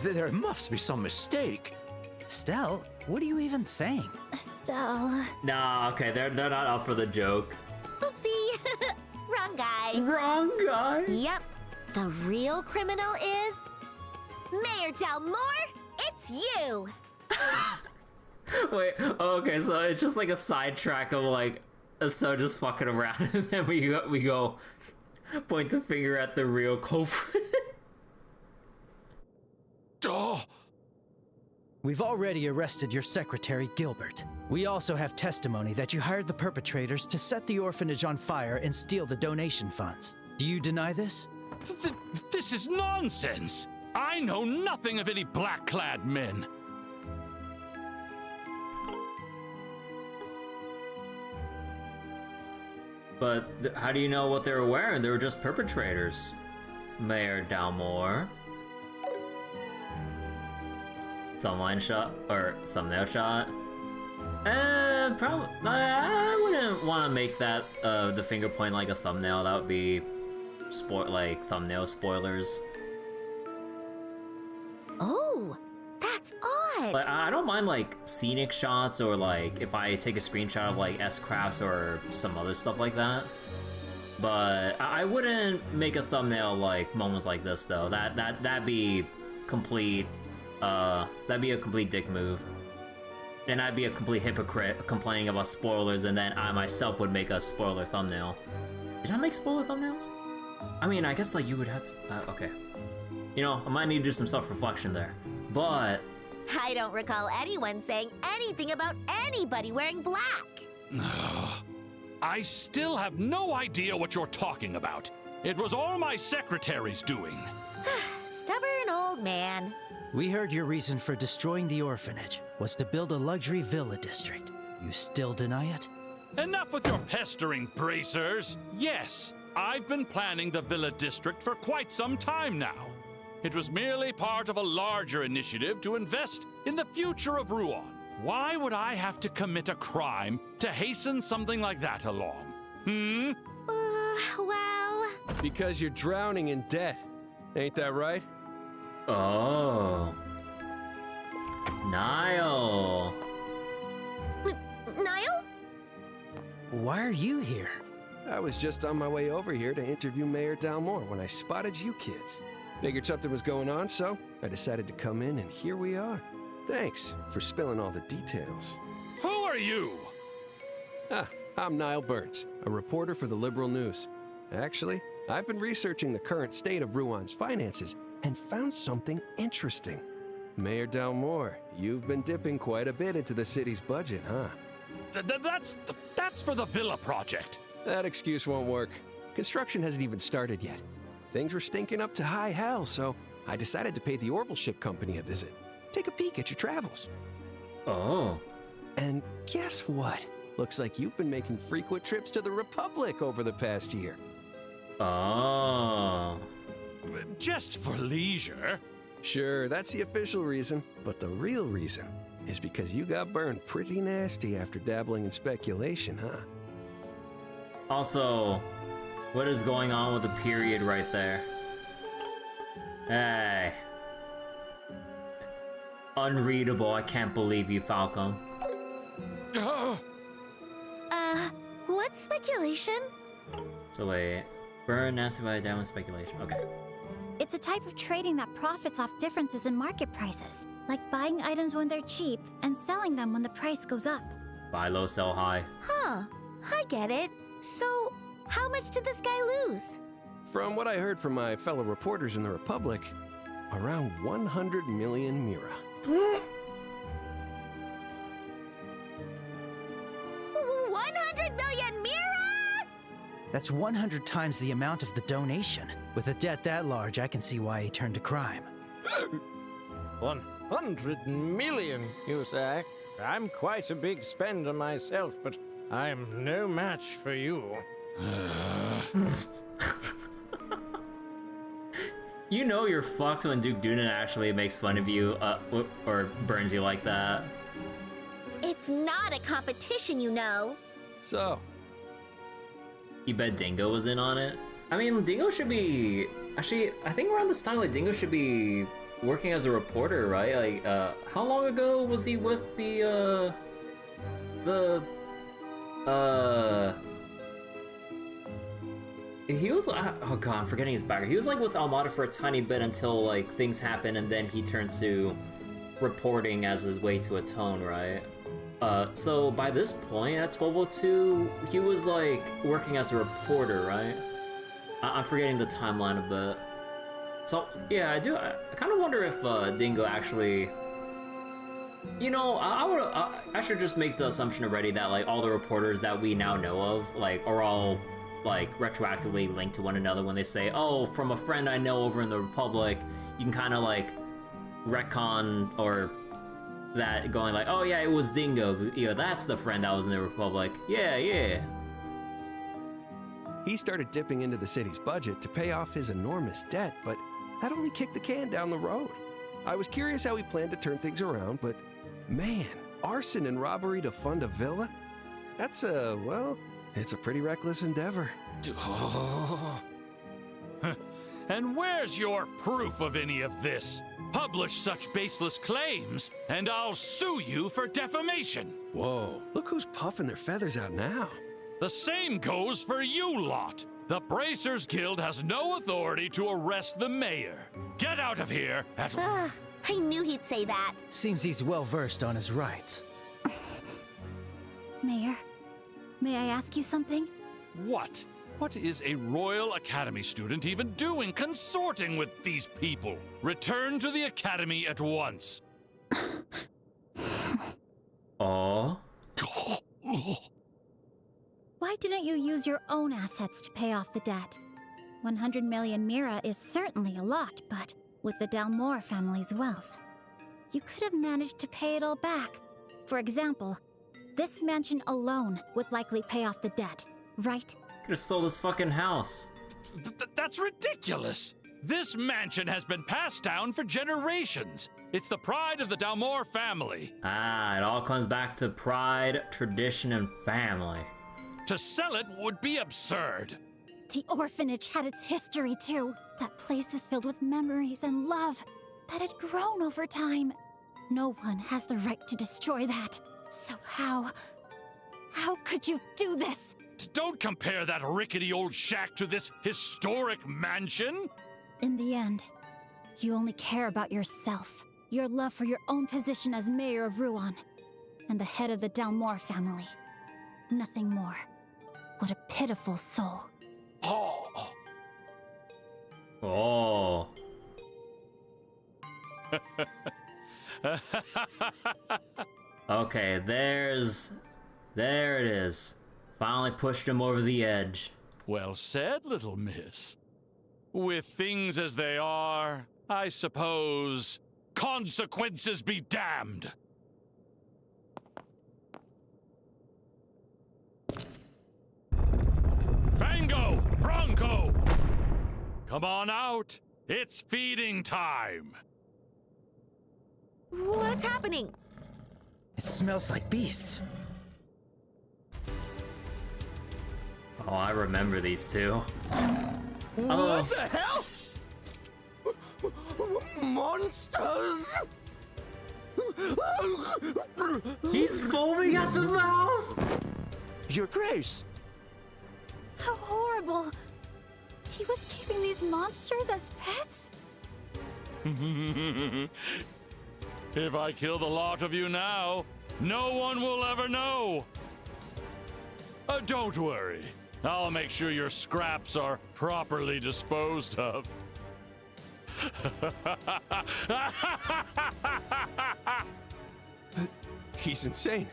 S7: There must be some mistake.
S3: Stell, what are you even saying?
S2: Estelle.
S1: Nah, okay, they're not up for the joke.
S4: Oopsie! Wrong guy.
S1: Wrong guy.
S4: Yep. The real criminal is... Mayor Dalmore, it's you!
S1: Wait, okay, so it's just like a sidetrack of like so just fucking around, and then we go point the finger at the real culprit.
S6: Oh!
S3: We've already arrested your secretary, Gilbert. We also have testimony that you hired the perpetrators to set the orphanage on fire and steal the donation funds. Do you deny this?
S6: This is nonsense! I know nothing of any black-clad men.
S1: But how do you know what they were wearing? They were just perpetrators. Mayor Dalmore. Thumbline shot or thumbnail shot. Probably. I wouldn't want to make that the finger point like a thumbnail. That would be like thumbnail spoilers.
S4: Oh, that's odd.
S1: Like I don't mind like scenic shots or like if I take a screenshot of like S-Crafts or some other stuff like that. But I wouldn't make a thumbnail like moments like this though. That'd be complete. That'd be a complete dick move. And I'd be a complete hypocrite complaining about spoilers, and then I myself would make a spoiler thumbnail. Did I make spoiler thumbnails? I mean, I guess like you would have to, okay. You know, I might need to do some self-reflection there. But
S4: I don't recall anyone saying anything about anybody wearing black.
S6: I still have no idea what you're talking about. It was all my secretary's doing.
S4: Stubborn old man.
S3: We heard your reason for destroying the orphanage was to build a luxury villa district. You still deny it?
S6: Enough with your pestering, bracers. Yes, I've been planning the villa district for quite some time now. It was merely part of a larger initiative to invest in the future of Ruan. Why would I have to commit a crime to hasten something like that along?
S4: Well...
S8: Because you're drowning in debt. Ain't that right?
S1: Oh. Niall.
S4: Niall?
S3: Why are you here?
S8: I was just on my way over here to interview Mayor Dalmore when I spotted you kids. Figured something was going on, so I decided to come in, and here we are. Thanks for spilling all the details.
S6: Who are you?
S8: I'm Niall Burns, a reporter for the Liberl News. Actually, I've been researching the current state of Ruan's finances and found something interesting. Mayor Dalmore, you've been dipping quite a bit into the city's budget, huh?
S6: That's for the villa project.
S8: That excuse won't work. Construction hasn't even started yet. Things were stinking up to high hell, so I decided to pay the Orbal ship company a visit. Take a peek at your travels.
S1: Oh.
S8: And guess what? Looks like you've been making frequent trips to the Republic over the past year.
S1: Oh.
S6: Just for leisure.
S8: Sure, that's the official reason, but the real reason is because you got burned pretty nasty after dabbling in speculation, huh?
S1: Also, what is going on with the period right there? Hey. Unreadable, I can't believe you, Falcom.
S4: What speculation?
S1: So wait, burn nasty by down speculation, okay.
S2: It's a type of trading that profits off differences in market prices, like buying items when they're cheap and selling them when the price goes up.
S1: Buy low, sell high.
S4: Huh, I get it. So, how much did this guy lose?
S8: From what I heard from my fellow reporters in the Republic, around 100 million mira.
S4: 100 million mira?
S3: That's 100 times the amount of the donation. With a debt that large, I can see why he turned to crime.
S5: 100 million, you say? I'm quite a big spender myself, but I'm no match for you.
S1: You know you're fucked when Duke Dunan actually makes fun of you, or burns you like that.
S4: It's not a competition, you know.
S8: So,
S1: You bet Dingo was in on it? I mean, Dingo should be... Actually, I think around this time, like, Dingo should be working as a reporter, right? Like, how long ago was he with the he was, oh god, I'm forgetting his background. He was like with Almada for a tiny bit until like things happened, and then he turned to reporting as his way to atone, right? So by this point at 1202, he was like working as a reporter, right? I'm forgetting the timeline a bit. So yeah, I kind of wonder if Dingo actually, you know, I should just make the assumption already that like all the reporters that we now know of like are all like retroactively linked to one another when they say, oh, from a friend I know over in the Republic. You can kind of like retcon or that going like, oh yeah, it was Dingo, you know, that's the friend that was in the Republic. Yeah.
S8: he started dipping into the city's budget to pay off his enormous debt, but that only kicked the can down the road. I was curious how he planned to turn things around, but man, arson and robbery to fund a villa? That's well, it's a pretty reckless endeavor.
S6: And where's your proof of any of this? Publish such baseless claims, and I'll sue you for defamation.
S8: Whoa, look who's puffing their feathers out now.
S6: The same goes for you lot. The Bracers Guild has no authority to arrest the mayor. Get out of here at...
S4: I knew he'd say that.
S3: Seems he's well versed on his rights.
S2: Mayor, may I ask you something?
S6: What? What is a Royal Academy student even doing consorting with these people? Return to the Academy at once.
S1: Oh.
S2: Why didn't you use your own assets to pay off the debt? 100 million Mira is certainly a lot, but with the Dalmor family's wealth, you could have managed to pay it all back. For example, this mansion alone would likely pay off the debt, right?
S1: Could have stole this fucking house.
S6: That's ridiculous! This mansion has been passed down for generations. It's the pride of the Dalmor family.
S1: Ah, it all comes back to pride, tradition, and family.
S6: To sell it would be absurd.
S2: The orphanage had its history too. That place is filled with memories and love that had grown over time. No one has the right to destroy that. So how could you do this?
S6: Don't compare that rickety old shack to this historic mansion.
S2: In the end, you only care about yourself, your love for your own position as mayor of Ruan, and the head of the Dalmor family. Nothing more. What a pitiful soul.
S6: Oh.
S1: Oh. Okay, there it is. Finally pushed him over the edge.
S6: Well said, little miss. With things as they are, I suppose consequences be damned. Fango! Bronco! Come on out. It's feeding time.
S4: What's happening?
S3: It smells like beasts.
S1: Oh, I remember these two.
S5: What the hell? Monsters!
S1: He's foaming at the mouth!
S7: Your Grace!
S2: How horrible! He was keeping these monsters as pets?
S6: If I kill the lot of you now, no one will ever know. Don't worry. I'll make sure your scraps are properly disposed of.
S8: He's insane.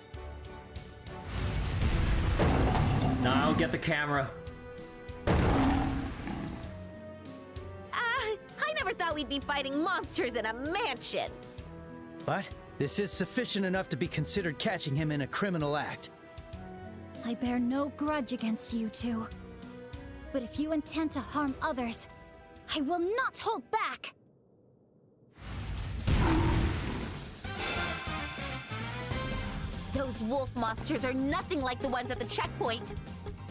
S1: Now I'll get the camera.
S4: I never thought we'd be fighting monsters in a mansion.
S3: But this is sufficient enough to be considered catching him in a criminal act.
S2: I bear no grudge against you two. But if you intend to harm others, I will not hold back!
S4: Those wolf monsters are nothing like the ones at the checkpoint.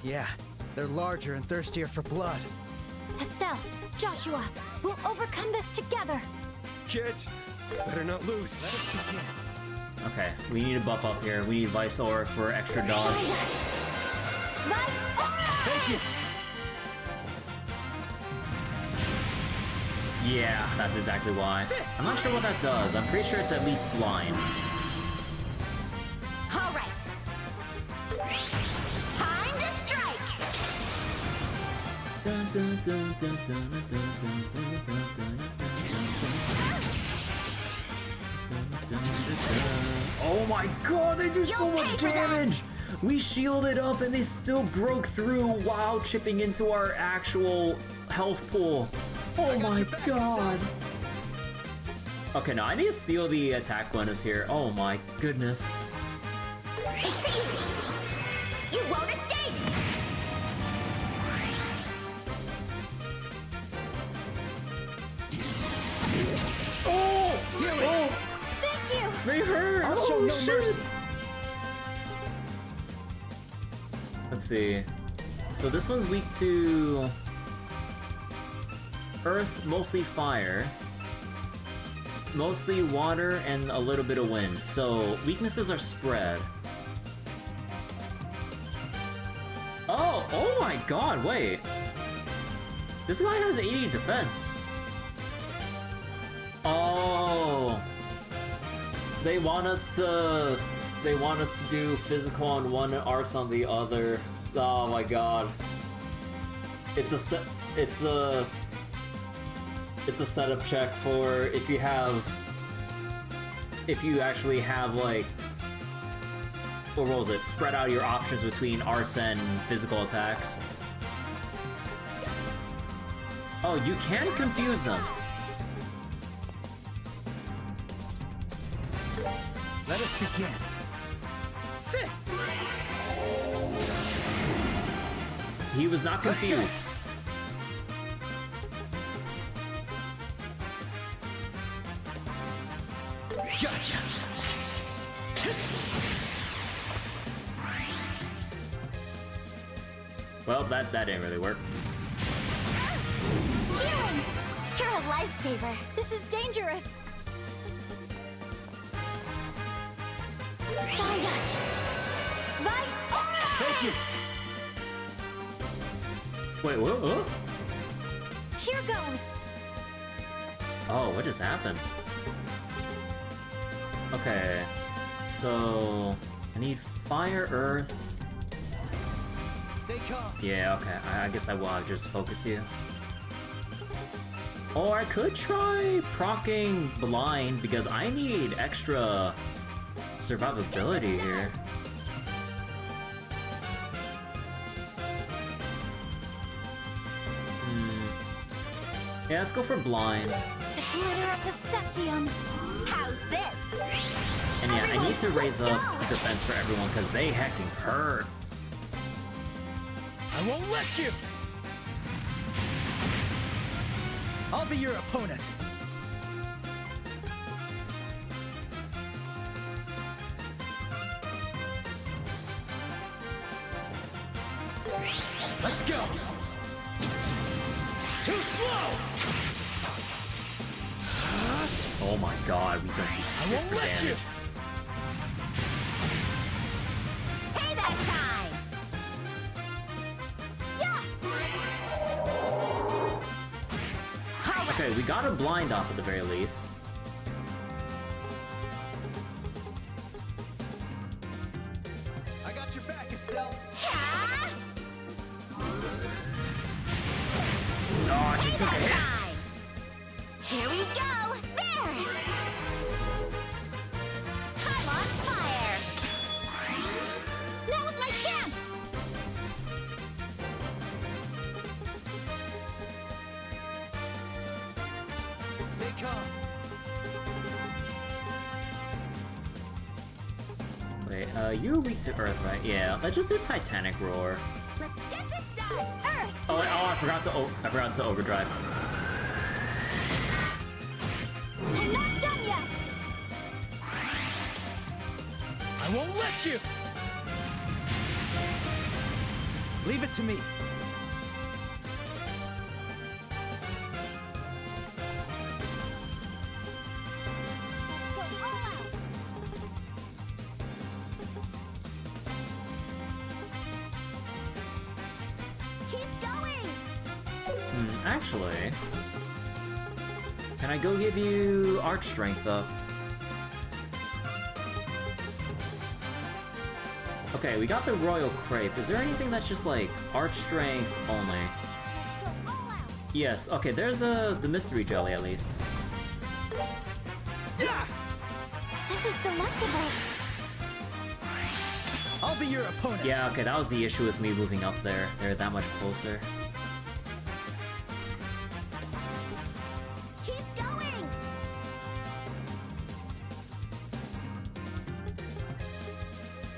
S3: Yeah, they're larger and thirstier for blood.
S2: Estelle, Joshua, we'll overcome this together!
S8: Kids, better not lose.
S1: Okay, we need a buff up here. We need Vice Aura for extra dodge.
S2: Vice!
S3: Thank you!
S1: Yeah, that's exactly why. I'm not sure what that does. I'm pretty sure it's at least blind.
S4: All right. Time to strike!
S1: Oh my god, they do so
S4: You'll
S1: much
S4: pay for that.
S1: damage! We shielded up and they still broke through while chipping into our actual health pool. Oh my god. Okay, now I need to steal the attack bonus here. Oh my goodness.
S4: I see you! You won't escape!
S1: Oh! Oh!
S2: Thank you!
S1: They hurt!
S3: I'll show
S1: Oh,
S3: no
S1: shit.
S3: mercy!
S1: Let's see. So this one's weak to earth, mostly fire, mostly water, and a little bit of wind. So weaknesses are spread. Oh my god, wait. This guy has 80 defense. Oh. They want us to do physical on one, arts on the other. Oh my god. It's a setup check for if you actually have like or what was it? Spread out your options between arts and physical attacks. Oh, you can confuse them.
S3: Let us begin. Sit!
S1: He was not confused.
S3: Gotcha!
S1: Well, that didn't really work.
S4: Healing! You're a lifesaver.
S2: This is dangerous.
S4: Find us!
S2: Vice!
S3: Thank you!
S1: Wait, what?
S2: Here goes.
S1: Oh, what just happened? Okay, so I need fire, earth.
S3: Stay calm.
S1: Yeah, okay. I guess I will have just focus you. Or I could try procking blind because I need extra survivability here. Yeah, let's go for blind.
S2: The glitter of the septium.
S4: How's this?
S1: And yeah, I need to raise up defense for everyone because they hecking hurt.
S3: I won't let you! I'll be your opponent. Let's go! Too slow!
S1: Oh my god, we don't do
S3: I
S1: shit
S3: won't
S1: for
S3: let you!
S1: damage.
S4: Payback time! Yeah!
S1: Okay, we got a blind off at the very least.
S3: I got your back, Estelle.
S4: Yeah!
S1: Oh, she took a
S4: Payback
S1: hit.
S4: time! Here we go! There! I'm on fire!
S2: Now's my chance.
S3: Stay calm.
S1: Wait, you're weak to earth, right? Yeah, let's just do Titanic Roar.
S4: Let's get this done! Earth!
S1: Oh, I forgot to overdrive.
S2: I'm not done yet.
S3: I won't let you! Leave it to me.
S2: Let's go all out.
S4: Keep going!
S1: Actually, can I go give you Arch Strength up? Okay, we got the Royal Crepe. Is there anything that's just like Arch Strength only?
S2: Let's go all out.
S1: Yes, okay, there's the Mystery Jelly at least.
S3: Yeah!
S2: This is delectable.
S3: I'll be your opponent.
S1: Yeah, okay, that was the issue with me moving up there. They're that much closer.
S4: Keep going!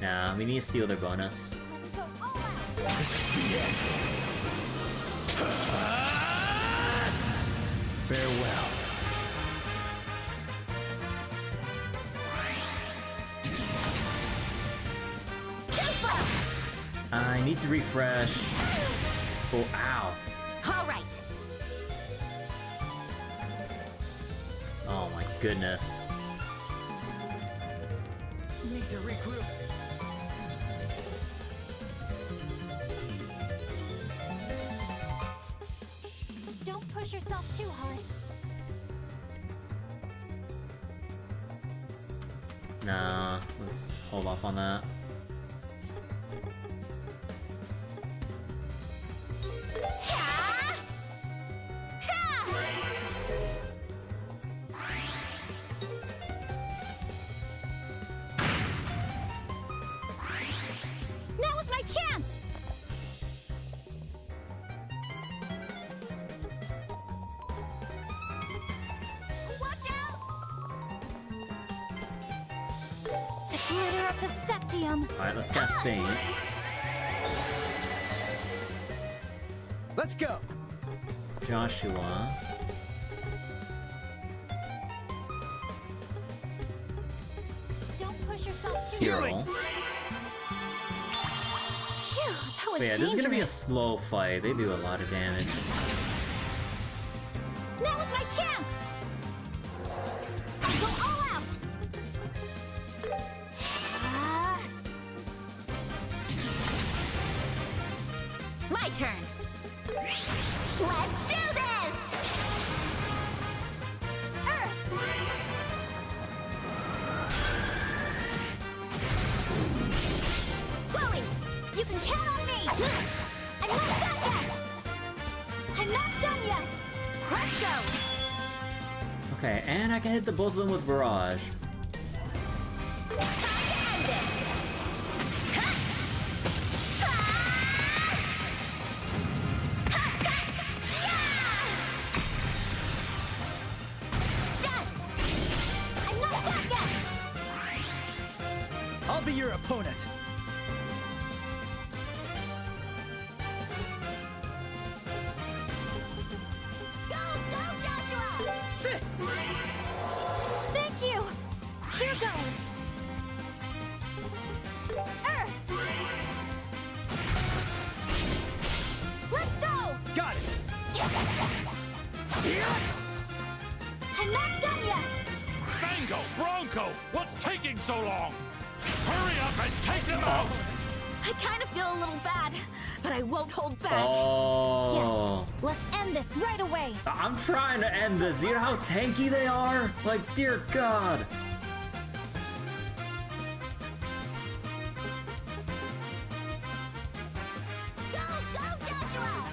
S1: Nah, we need to steal their bonus.
S2: Let's go all out.
S3: Farewell.
S1: I need to refresh. Oh, ow.
S4: All right.
S1: Oh my goodness.
S3: Need to regroup.
S2: Don't push yourself too hard.
S1: Nah, let's hold off on that.
S2: glitter of the septium.
S1: Alright, let's cast Saint.
S3: Let's go.
S1: Joshua.
S2: Don't push yourself too
S1: Tyrell.
S2: Phew, that was
S1: But yeah, this is gonna be a
S2: dangerous.
S1: slow fight. They do a lot of damage.
S2: Now's my chance! I'll go all out! Ah,
S4: My turn. Let's do this!
S2: Kloe, you can count on me! I'm not done yet! I'm not done yet!
S4: Let's go!
S1: Okay, and I can hit the both of them with Barrage.
S4: Time to end this! Ha! Ha! Ha! Ta! Yeah! Done!
S2: I'm not done yet!
S3: I'll be your opponent.
S4: Go, go, Joshua!
S3: Sit.
S2: Thank you! Here goes! Let's go!
S3: Got it.
S2: I'm not done yet!
S6: Fango! Bronco! What's taking so long? Hurry up and take them out!
S4: I kind of feel a little bad, but I won't hold back.
S1: Oh.
S2: Yes! Let's end this right away!
S1: I'm trying to end this. Do you know how tanky they are? Like, dear God.
S4: Go, go, Joshua!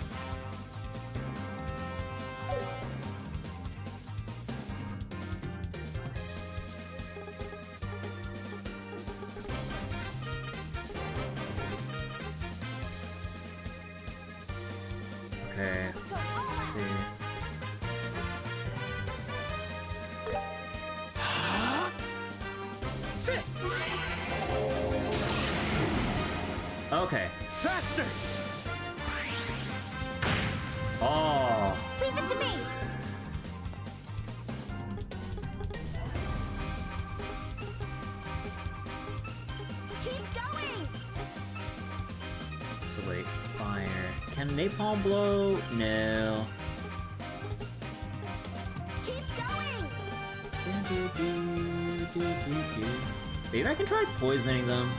S1: Okay, let's see.
S3: Sit.
S1: Okay.
S3: Faster.
S1: Oh.
S2: Leave it to me!
S4: Keep going!
S1: So wait, fire. Can napalm blow? No.
S4: Keep going!
S1: Maybe I can try poisoning them.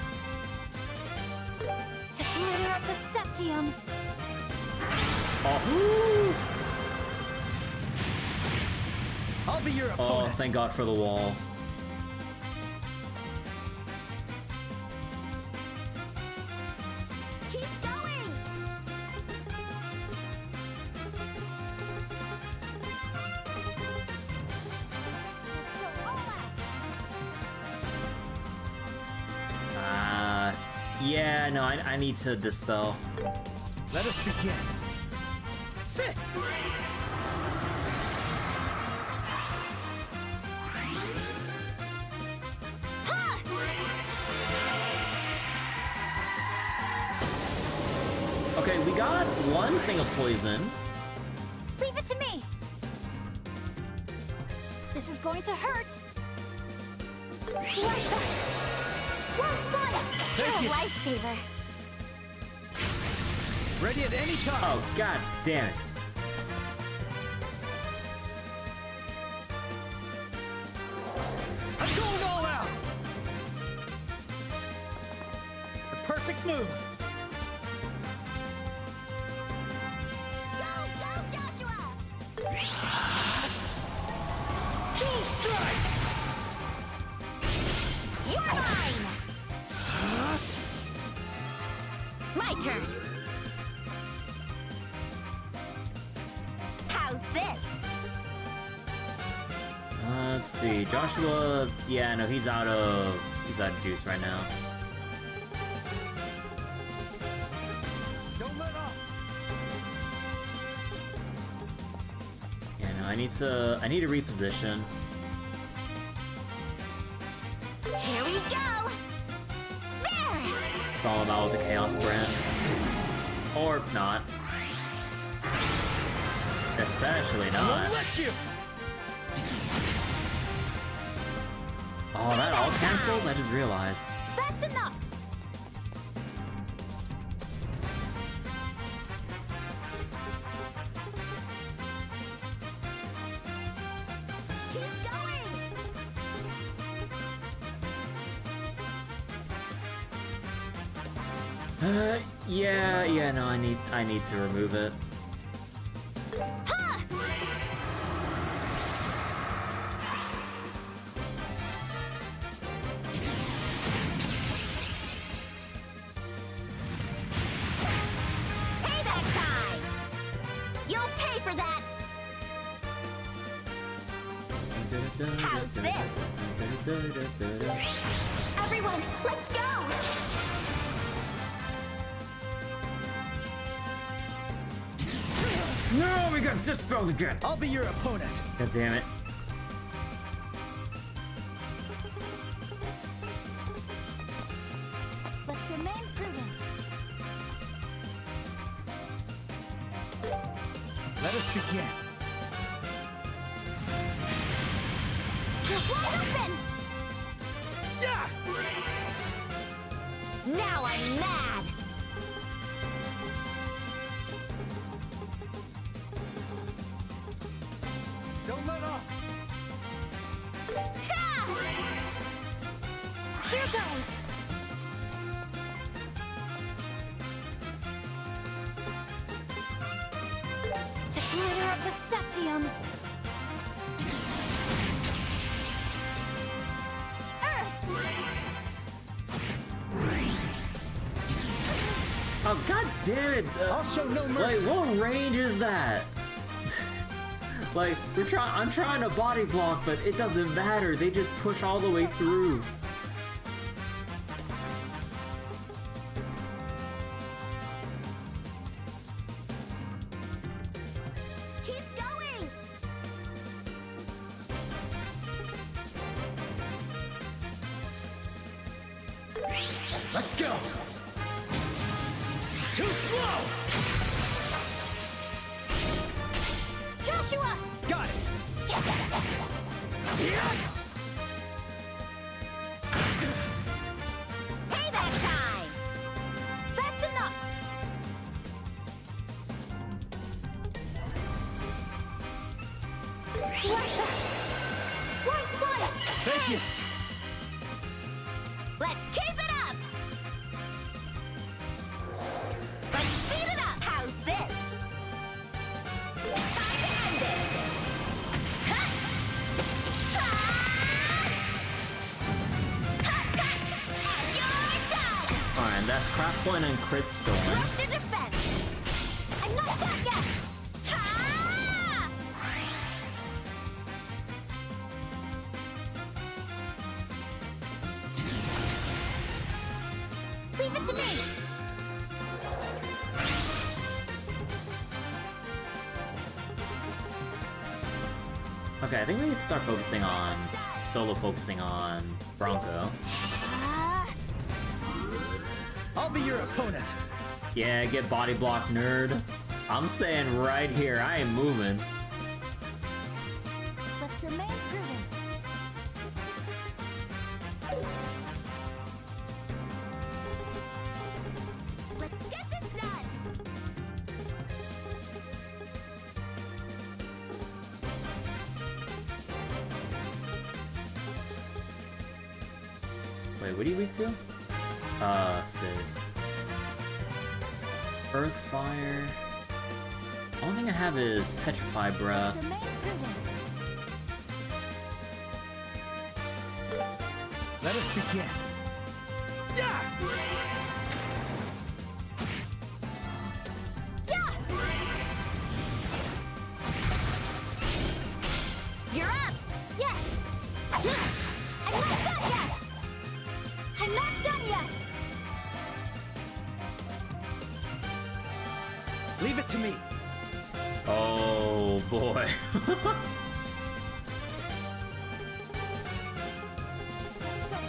S2: The glitter of the septium.
S1: Oh.
S3: I'll be your
S1: Oh,
S3: opponent.
S1: thank God for the wall.
S4: Keep going!
S2: Let's go all out!
S1: Yeah, no, I need to dispel.
S3: Let us begin. Sit.
S1: Okay, we got one thing of poison.
S2: Leave it to me! This is going to hurt! Bless us! We're right!
S3: Thank you.
S2: A lifesaver!
S3: Ready at any time.
S1: Oh, God damn it.
S3: I'm going all out. The perfect move.
S4: Go, go, Joshua!
S3: Full strike.
S4: You're mine! My turn! How's this?
S1: Let's see, Joshua. Yeah, no, he's out of juice right now.
S3: Don't let off.
S1: Yeah, no, I need to reposition.
S4: Here we go!
S1: stall him out with the Chaos Brand. Or not. Especially not. Oh, that all cancels? I just realized.
S2: That's enough!
S4: Keep going!
S1: Yeah, no, I need to remove it.
S4: Payback time! You'll pay for that! How's this? Everyone, let's go!
S1: No, we got dispelled again!
S3: I'll be your opponent.
S1: God damn it.
S2: Let's remain prudent.
S3: Let us begin.
S2: You're wide open!
S4: Now I'm mad!
S3: Don't let off.
S2: Here goes! The glitter of the Septium!
S1: Oh, god damn it!
S3: I'll show no
S1: Like,
S3: mercy.
S1: what range is that? Like, I'm trying to body block, but it doesn't matter. They just push all the way through.
S4: Keep going!
S3: Let's go. Too slow.
S2: Joshua!
S3: Got it.
S4: Payback time!
S2: That's enough! Bless us! White light!
S3: Thank you.
S4: Let's keep it up! Let's speed it up! How's this? Time to end this! Ha! Ha! Hot touch! And you're done!
S1: Alright, that's craft point and crit stolen.
S4: Drop the defense!
S2: I'm not done yet!
S4: Ha!
S2: Leave it to me!
S1: Okay, I think we need to start focusing on focusing on Bronco.
S3: I'll be your opponent.
S1: Yeah, get body block, nerd. I'm staying right here. I ain't moving.
S2: Let's remain prudent.
S4: Let's get this done!
S1: Wait, what are you weak to? Fizz. Earth, fire. Only thing I have is petrify breath.
S2: Let's remain prudent.
S3: Let us begin.
S2: Yeah!
S4: You're up!
S2: Yes! I'm not done yet! I'm not done yet!
S3: Leave it to me.
S1: Oh boy.
S2: Let's go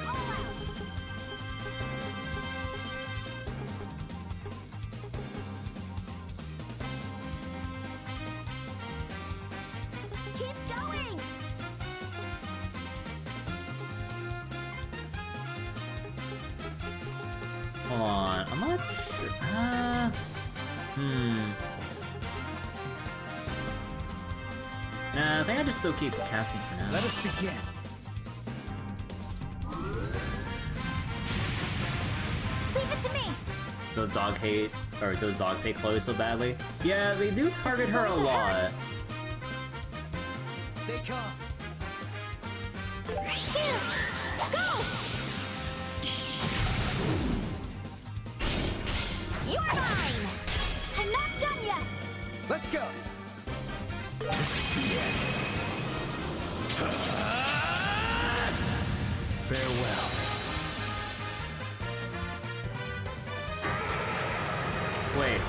S2: all out!
S1: Hold on, I'm not sure. Nah, I think I just still keep casting for now.
S3: Let us begin.
S2: Leave it to me.
S1: Those dogs hate Kloe so badly. Yeah, they do target her a lot.
S3: Stay calm.
S2: Here, go! You're mine! I'm not done yet!
S3: Let's go. This is the end. Farewell.
S1: Wait.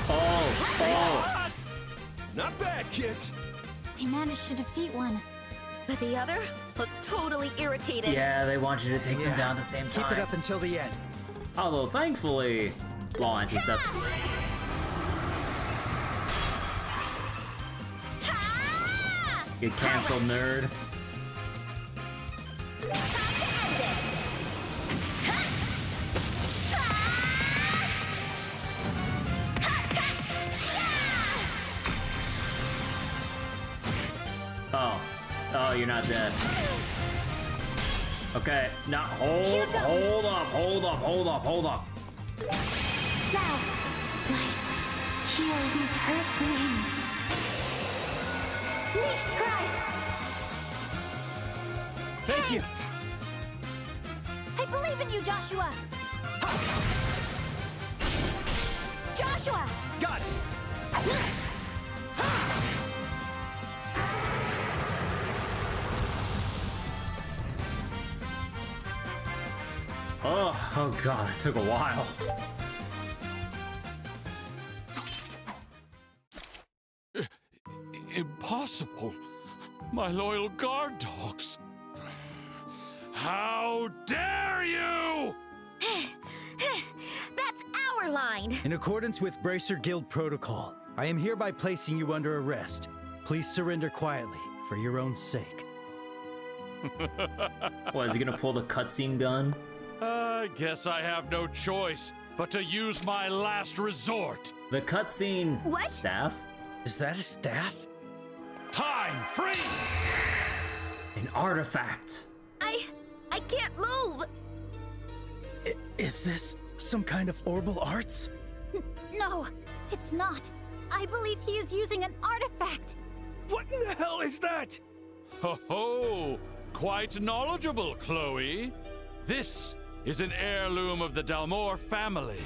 S1: Oh.
S8: Not bad, kids.
S2: We managed to defeat one.
S4: But the other looks totally irritated.
S1: Yeah, they want you to take them down at the same time.
S3: Keep it up until the end.
S1: Although, thankfully, Law Anti-Sept. Get canceled, nerd. Oh, you're not dead. Okay, now hold up.
S2: Now, light, heal these hurt wings. Nicht Christ!
S3: Thank you.
S2: I believe in you, Joshua! Joshua!
S3: Got it.
S1: Oh god, it took a while.
S6: Impossible. My loyal guard dogs. How dare you!
S4: That's our line.
S3: In accordance with Bracer Guild protocol, I am hereby placing you under arrest. Please surrender quietly, for your own sake.
S1: What, is he gonna pull the cutscene gun?
S6: I guess I have no choice but to use my last resort.
S1: The cutscene
S4: What?
S1: staff?
S3: Is that a staff?
S6: Time freeze!
S1: An artifact.
S4: I can't move.
S3: Is this some kind of Orbal arts?
S2: No, it's not. I believe he is using an artifact.
S8: What in the hell is that?
S6: Ho ho! Quite knowledgeable, Kloe. This is an heirloom of the Dalmor family,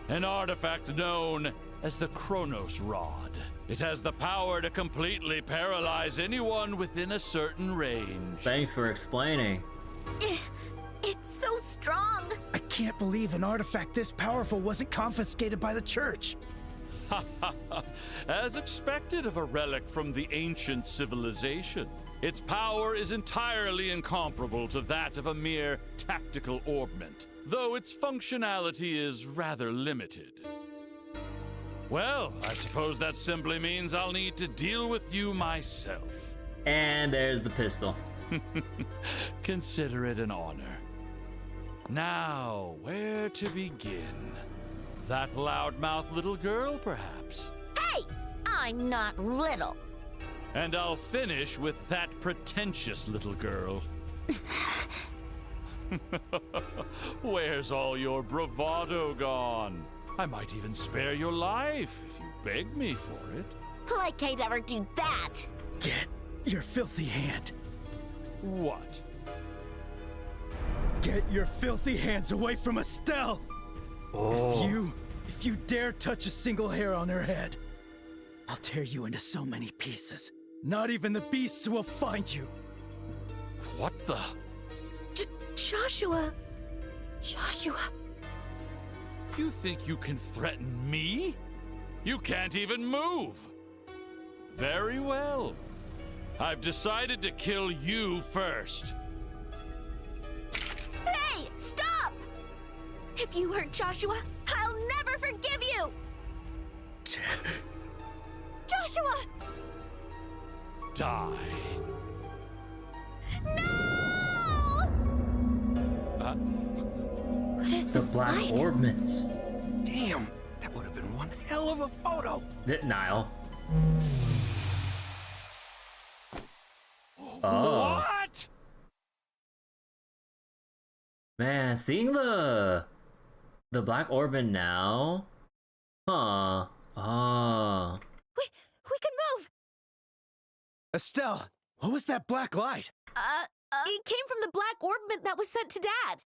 S6: an artifact known as the Chronos Rod. It has the power to completely paralyze anyone within a certain range.
S1: Thanks for explaining.
S4: It's so strong.
S3: I can't believe an artifact this powerful wasn't confiscated by the church.
S6: As expected of a relic from the ancient civilization, its power is entirely incomparable to that of a mere tactical orbment, though its functionality is rather limited. Well, I suppose that simply means I'll need to deal with you myself.
S1: And there's the pistol.
S6: Consider it an honor. Now, where to begin? That loudmouth little girl, perhaps?
S4: Hey, I'm not little.
S6: And I'll finish with that pretentious little girl. Where's all your bravado gone? I might even spare your life if you beg me for it.
S4: Like I'd ever do that.
S3: Get your filthy hand.
S6: What?
S3: Get your filthy hands away from Estelle!
S1: Oh.
S3: If you dare touch a single hair on her head, I'll tear you into so many pieces. Not even the beasts will find you.
S6: What the?
S4: Joshua.
S2: Joshua.
S6: You think you can threaten me? You can't even move. Very well. I've decided to kill you first.
S4: Hey, stop! If you hurt Joshua, I'll never forgive you! Joshua!
S6: Die.
S4: No!
S2: What is
S1: The
S4: this
S1: Black
S4: light?
S1: Orbment.
S8: Damn, that would have been one hell of a photo.
S1: Niall. Oh.
S6: What?
S1: Man, seeing the Black Orbit now. Huh. Ah.
S4: We can move!
S3: Estelle, what was that black light?
S4: It came from the black orbment that was sent to Dad.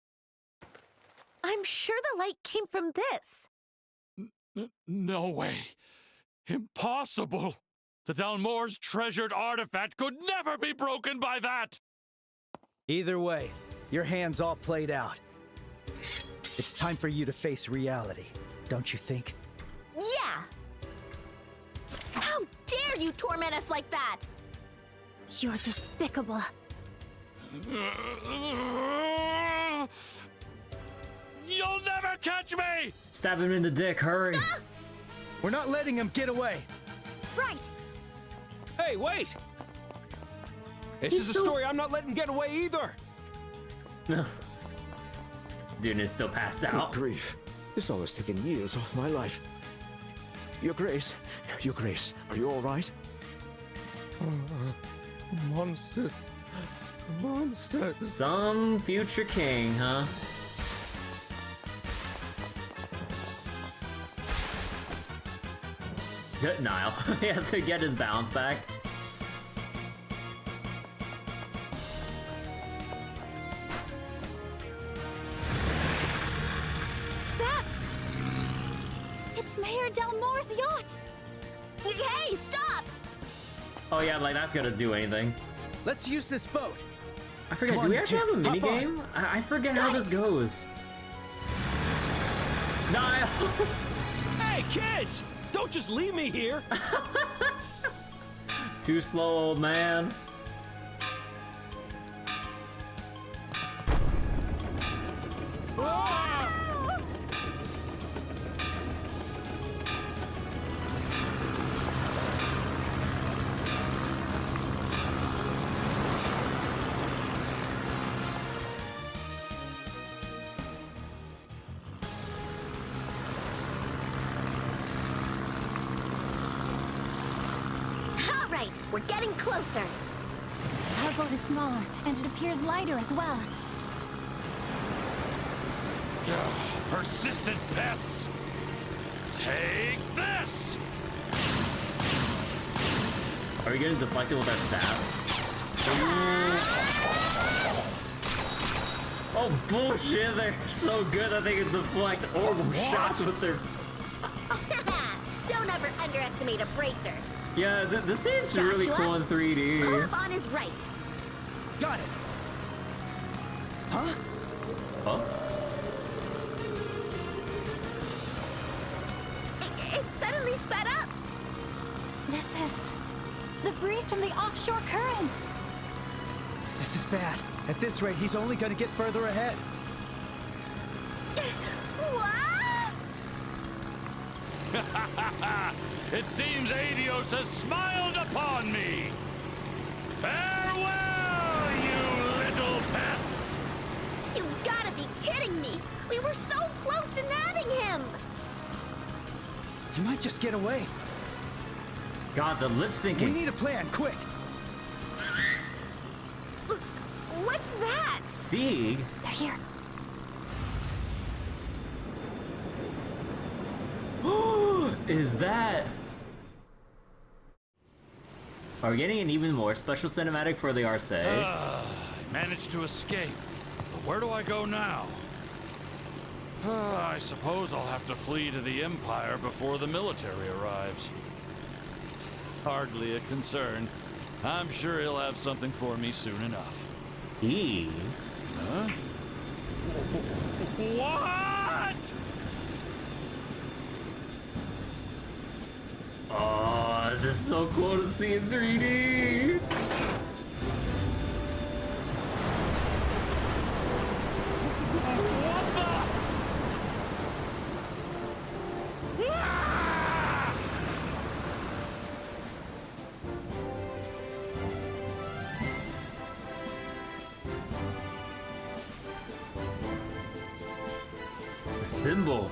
S4: I'm sure the light came from this.
S6: No way. Impossible. The Dalmore's treasured artifact could never be broken by that.
S3: Either way, your hand's all played out. It's time for you to face reality, don't you think?
S4: Yeah! How dare you torment us like that?
S2: You're despicable.
S6: You'll never catch me!
S1: Stab him in the dick, hurry.
S3: We're not letting him get away.
S2: Right.
S8: Hey, wait! This
S1: He's
S8: is a
S1: still-
S8: story I'm not letting get away either.
S1: No. Dude is still passed
S7: Good
S1: out.
S7: grief. This all has taken years off my life. Your Grace, are you all right?
S8: Monsters. Monsters.
S1: Some future king, huh? Good, Niall. He has to get his balance back.
S2: It's Mayor Dalmore's yacht.
S4: Hey, stop!
S1: Oh yeah, like that's gonna do anything.
S3: Let's use this boat.
S1: I forget,
S3: Come
S1: do
S3: on,
S1: we actually
S3: you
S1: have a
S3: two,
S1: mini
S3: hop on.
S1: game? I forget how this goes. Niall!
S8: Hey, kids! Don't just leave me here.
S1: Too slow, old man.
S4: All right, we're getting closer.
S2: Our boat is smaller, and it appears lighter as well.
S6: Persistent pests! Take this!
S1: Are we getting deflected with our staff? Oh bullshit, they're so good that they can deflect orbital shots with their...
S4: Don't ever underestimate a bracer.
S1: Yeah, this seems really
S4: Joshua?
S1: cool in
S4: Pull
S1: 3D.
S4: up on his right.
S3: Got it. Huh?
S1: Huh?
S4: It suddenly sped up.
S2: This is the breeze from the offshore current.
S3: This is bad. At this rate, he's only gonna get further ahead.
S4: What?
S6: It seems Adios has smiled upon me! Farewell, you little pests!
S4: You've gotta be kidding me. We were so close to nabbing him.
S3: He might just get away.
S1: God, the lip
S3: We
S1: syncing.
S3: need a plan, quick.
S4: What's that?
S1: Sieg?
S2: They're here.
S1: Is that... Are we getting an even more special cinematic for the Arce?
S6: I managed to escape. But where do I go now? I suppose I'll have to flee to the Empire before the military arrives. Hardly a concern. I'm sure he'll have something for me soon enough.
S1: Sieg?
S6: Huh? What?
S1: Oh, this is so cool to see in 3D.
S6: What the? Ah!
S1: The symbol.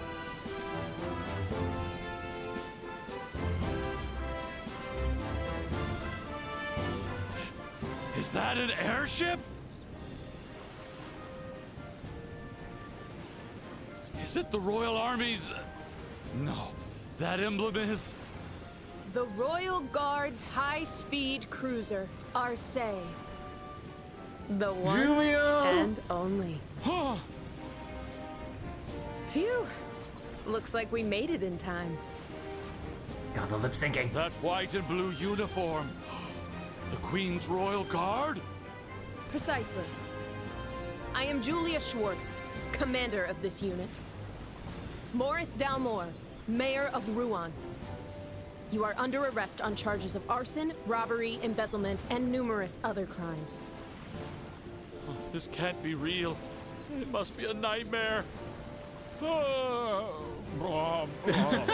S6: Is that an airship? Is it the Royal Army's... No, that emblem is...
S9: The Royal Guard's high-speed cruiser, Arce. The one
S1: Julio!
S9: and only. Phew. Looks like we made it in time.
S1: Got the lip syncing.
S6: That white and blue uniform. The Queen's Royal Guard?
S9: Precisely. I am Julia Schwartz, commander of this unit. Morris Dalmore, mayor of Ruan. You are under arrest on charges of arson, robbery, embezzlement, and numerous other crimes.
S6: Oh, this can't be real. It must be a nightmare. Oh.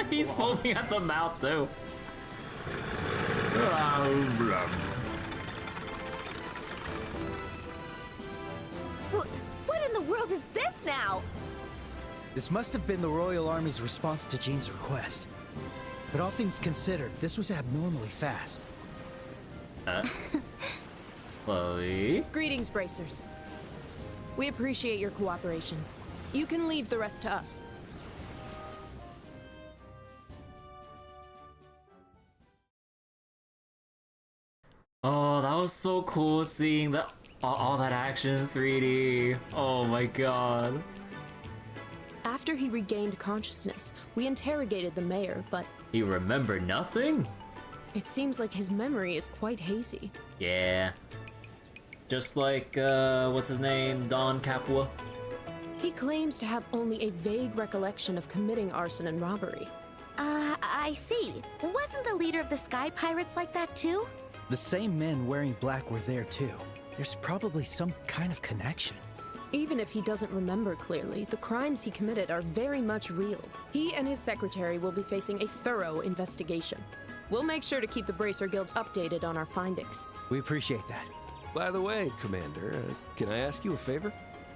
S1: He's foaming at the mouth too.
S4: What in the world is this now?
S3: This must have been the Royal Army's response to Jean's request. But all things considered, this was abnormally fast.
S1: Chloe?
S9: Greetings, Bracers. We appreciate your cooperation. You can leave the rest to us.
S1: Oh, that was so cool seeing that all that action in 3D. Oh my god.
S9: After he regained consciousness, we interrogated the mayor, but
S1: He remembered nothing?
S9: it seems like his memory is quite hazy.
S1: Yeah. Just like, what's his name? Don Capua?
S9: He claims to have only a vague recollection of committing arson and robbery.
S4: I see. Wasn't the leader of the Sky Pirates like that too?
S3: The same men wearing black were there too. There's probably some kind of connection.
S9: Even if he doesn't remember clearly, the crimes he committed are very much real. He and his secretary will be facing a thorough investigation. We'll make sure to keep the Bracer Guild updated on our findings.
S3: We appreciate that.
S8: By the way, Commander, can I ask you a favor?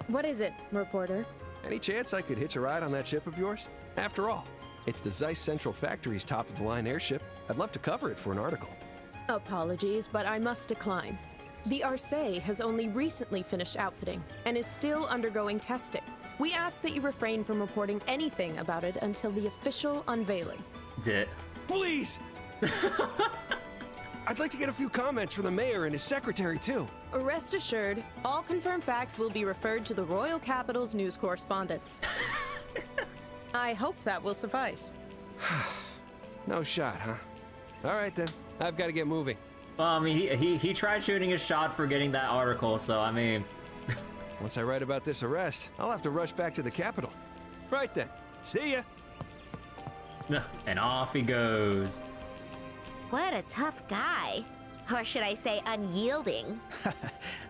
S9: What is it, reporter?
S8: Any chance I could hitch a ride on that ship of yours? After all, it's the Zeiss Central Factory's top-of-the-line airship. I'd love to cover it for an article.
S9: Apologies, but I must decline. The Arce has only recently finished outfitting and is still undergoing testing. We ask that you refrain from reporting anything about it until the official unveiling.
S8: Please! I'd like to get a few comments from the mayor and his secretary, too.
S9: Rest assured, all confirmed facts will be referred to the Royal Capital's news correspondents. I hope that will suffice.
S8: No shot, huh? All right, then. I've got to get moving.
S1: Well, I mean, he tried shooting his shot for getting that article, so I mean...
S8: Once I write about this arrest, I'll have to rush back to the capital. Right then. See ya!
S1: And off he goes.
S4: What a tough guy. Or should I say unyielding?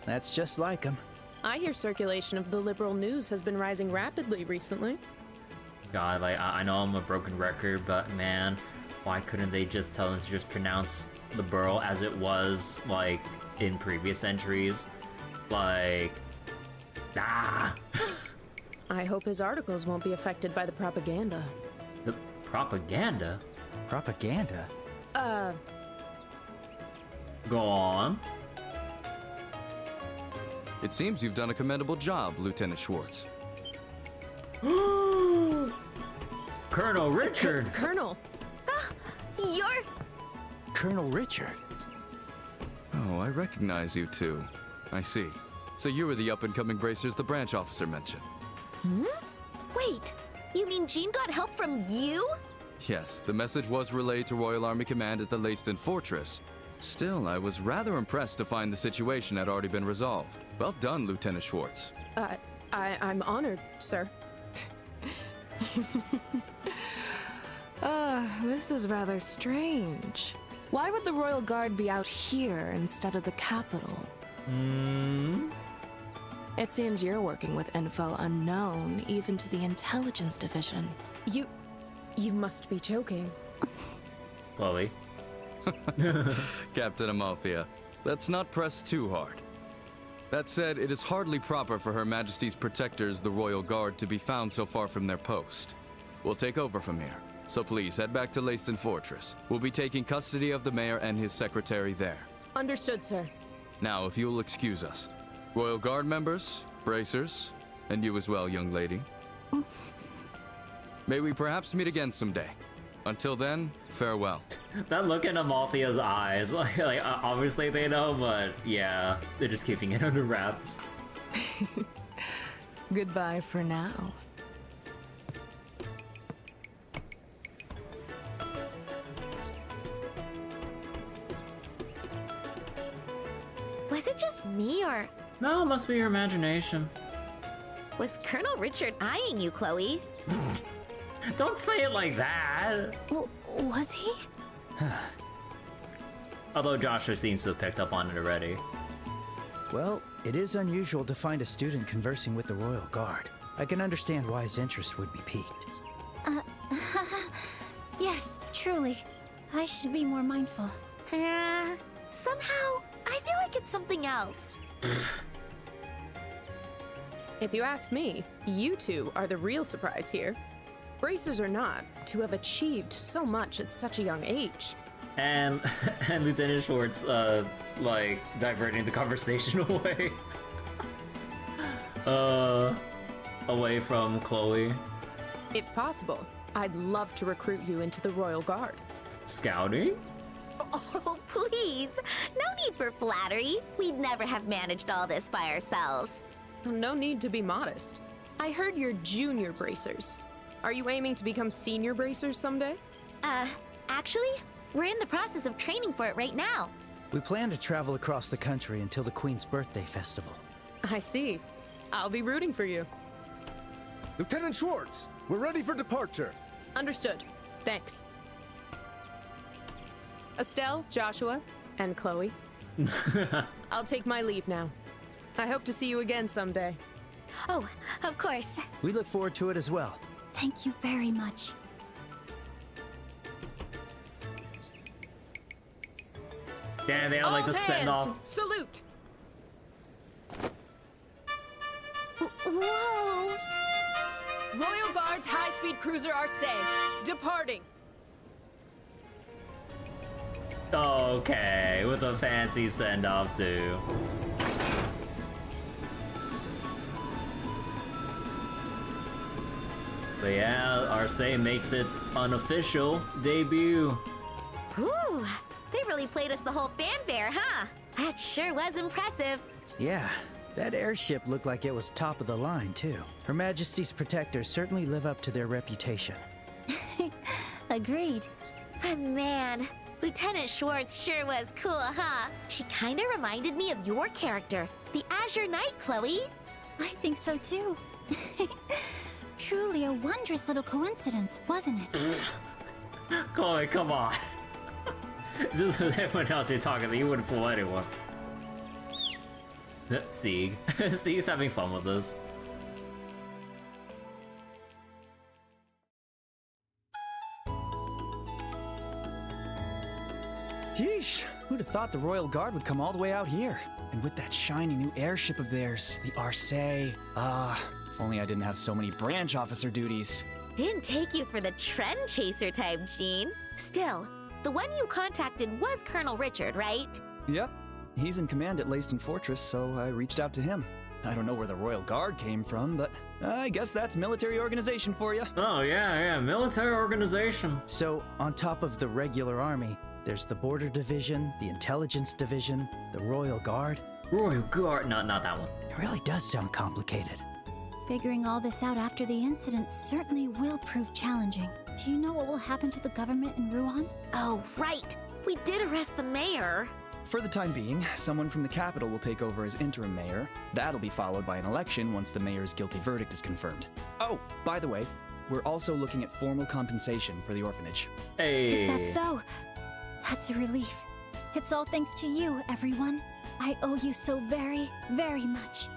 S3: That's just like him.
S9: I hear circulation of the liberal news has been rising rapidly recently.
S1: God, like, I know I'm a broken record, but man, why couldn't they just tell us to just pronounce the borough as it was, like, in previous entries? Like, ah!
S9: I hope his articles won't be affected by the propaganda.
S1: The propaganda?
S3: Propaganda?
S1: Go on.
S10: It seems you've done a commendable job, Lieutenant Schwartz.
S1: Colonel Richard!
S9: Colonel!
S4: You're...
S3: Colonel Richard.
S10: Oh, I recognize you two. I see. So you were the up-and-coming bracers the branch officer mentioned.
S4: Wait, you mean Jean got help from you?
S10: Yes, the message was relayed to Royal Army Command at the Limestone Fortress. Still, I was rather impressed to find the situation had already been resolved. Well done, Lieutenant Schwartz.
S9: I'm honored, sir. This is rather strange. Why would the Royal Guard be out here instead of the capital? It seems you're working with info unknown, even to the intelligence division. You must be joking.
S1: Chloe.
S10: Captain Amalthea, let's not press too hard. That said, it is hardly proper for Her Majesty's protectors, the Royal Guard, to be found so far from their post. We'll take over from here, so please head back to Limestone Fortress. We'll be taking custody of the mayor and his secretary there.
S9: Understood, sir.
S10: Now, if you'll excuse us. Royal Guard members, bracers, and you as well, young lady. May we perhaps meet again someday. Until then, farewell.
S1: That look in Amalthea's eyes, like obviously they know, but yeah, they're just keeping it under wraps.
S11: Goodbye for now.
S4: Was it just me, or
S1: No, it must be your imagination.
S4: was Colonel Richard eyeing you, Kloe?
S1: Don't say it like that.
S2: Was he?
S1: Although Joshua seems to have picked up on it already.
S3: Well, it is unusual to find a student conversing with the Royal Guard. I can understand why his interest would be piqued.
S2: Yes, truly. I should be more mindful.
S4: Somehow, I feel like it's something else.
S9: If you ask me, you two are the real surprise here. Bracers or not, to have achieved so much at such a young age.
S1: And Lieutenant Schwartz, like, diverting the conversation away. Away from Kloe.
S9: If possible, I'd love to recruit you into the Royal Guard.
S1: Scouting?
S4: Oh, please. No need for flattery. We'd never have managed all this by ourselves.
S9: No need to be modest. I heard you're junior bracers. Are you aiming to become senior bracers someday?
S4: Actually, we're in the process of training for it right now.
S3: We plan to travel across the country until the Queen's birthday festival.
S9: I see. I'll be rooting for you.
S7: Lieutenant Schwartz, we're ready for departure.
S9: Understood. Thanks. Estelle, Joshua, and Kloe. I'll take my leave now. I hope to see you again someday.
S4: Oh, of course.
S3: We look forward to it as well.
S2: Thank you very much.
S1: Damn, they all like the send off.
S9: Salute!
S4: Whoa!
S9: Royal Guard's high-speed cruiser Arcee, departing.
S1: Okay, with a fancy send off too. But yeah, Arcee makes its unofficial debut.
S4: Whew! They really played us the whole fanfare, huh? That sure was impressive.
S3: Yeah, that airship looked like it was top of the line, too. Her Majesty's protectors certainly live up to their reputation.
S2: Agreed.
S4: But man, Lieutenant Schwartz sure was cool, huh? She kinda reminded me of your character, the Azure Knight, Kloe.
S2: I think so too. Truly a wondrous little coincidence, wasn't it?
S1: Kloe, come on. This is everyone else you're talking to, you wouldn't fool anyone. Sieg. Sieg's having fun with this.
S12: Yeesh, who'd have thought the Royal Guard would come all the way out here? And with that shiny new airship of theirs, the Arcee. If only I didn't have so many branch officer duties.
S4: Didn't take you for the trend chaser type, Jean. Still, the one you contacted was Colonel Richard, right?
S12: Yep, he's in command at Limestone Fortress, so I reached out to him. I don't know where the Royal Guard came from, but I guess that's military organization for you.
S1: Oh yeah, military organization.
S3: So, on top of the regular army, there's the Border Division, the Intelligence Division, the Royal Guard.
S1: Royal Guard, not that one.
S3: It really does sound complicated.
S2: Figuring all this out after the incident certainly will prove challenging. Do you know what will happen to the government in Ruan?
S4: Oh, right. We did arrest the mayor.
S12: For the time being, someone from the capital will take over as interim mayor. That'll be followed by an election once the mayor's guilty verdict is confirmed. Oh, by the way, we're also looking at formal compensation for the orphanage.
S1: Hey.
S2: Is that so? That's a relief. It's all thanks to you, everyone. I owe you so very, very much.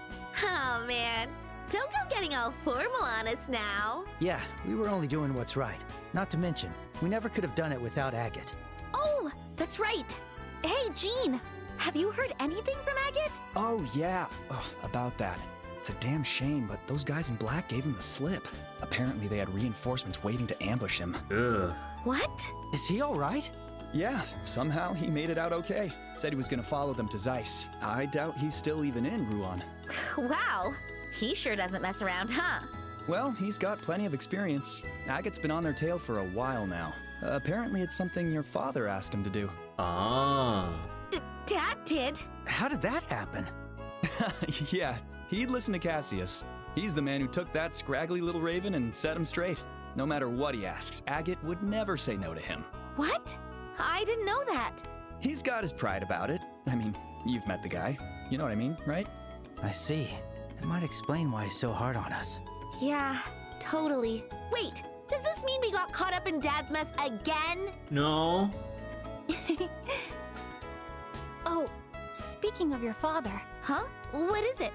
S4: Oh, man. Don't go getting all formal on us now.
S3: Yeah, we were only doing what's right. Not to mention, we never could have done it without Agate.
S4: Oh, that's right. Hey, Jean. Have you heard anything from Agate?
S12: Oh, yeah. Ugh, about that. It's a damn shame, but those guys in black gave him the slip. Apparently they had reinforcements waiting to ambush him.
S1: Ugh.
S4: What?
S3: Is he all right?
S12: Yeah, somehow he made it out okay. Said he was gonna follow them to Zeiss. I doubt he's still even in Ruan.
S4: Wow. He sure doesn't mess around, huh?
S12: Well, he's got plenty of experience. Agate's been on their tail for a while now. Apparently it's something your father asked him to do.
S1: Ah.
S4: Dad did.
S3: How did that happen?
S12: Yeah, he'd listen to Cassius. He's the man who took that scraggly little raven and set him straight. No matter what he asks, Agate would never say no to him.
S4: What? I didn't know that.
S12: He's got his pride about it. I mean, you've met the guy. You know what I mean, right?
S3: I see. It might explain why he's so hard on us.
S4: Yeah, totally. Wait, does this mean we got caught up in Dad's mess again?
S1: No.
S2: Oh, speaking of your father.
S4: Huh? What is it?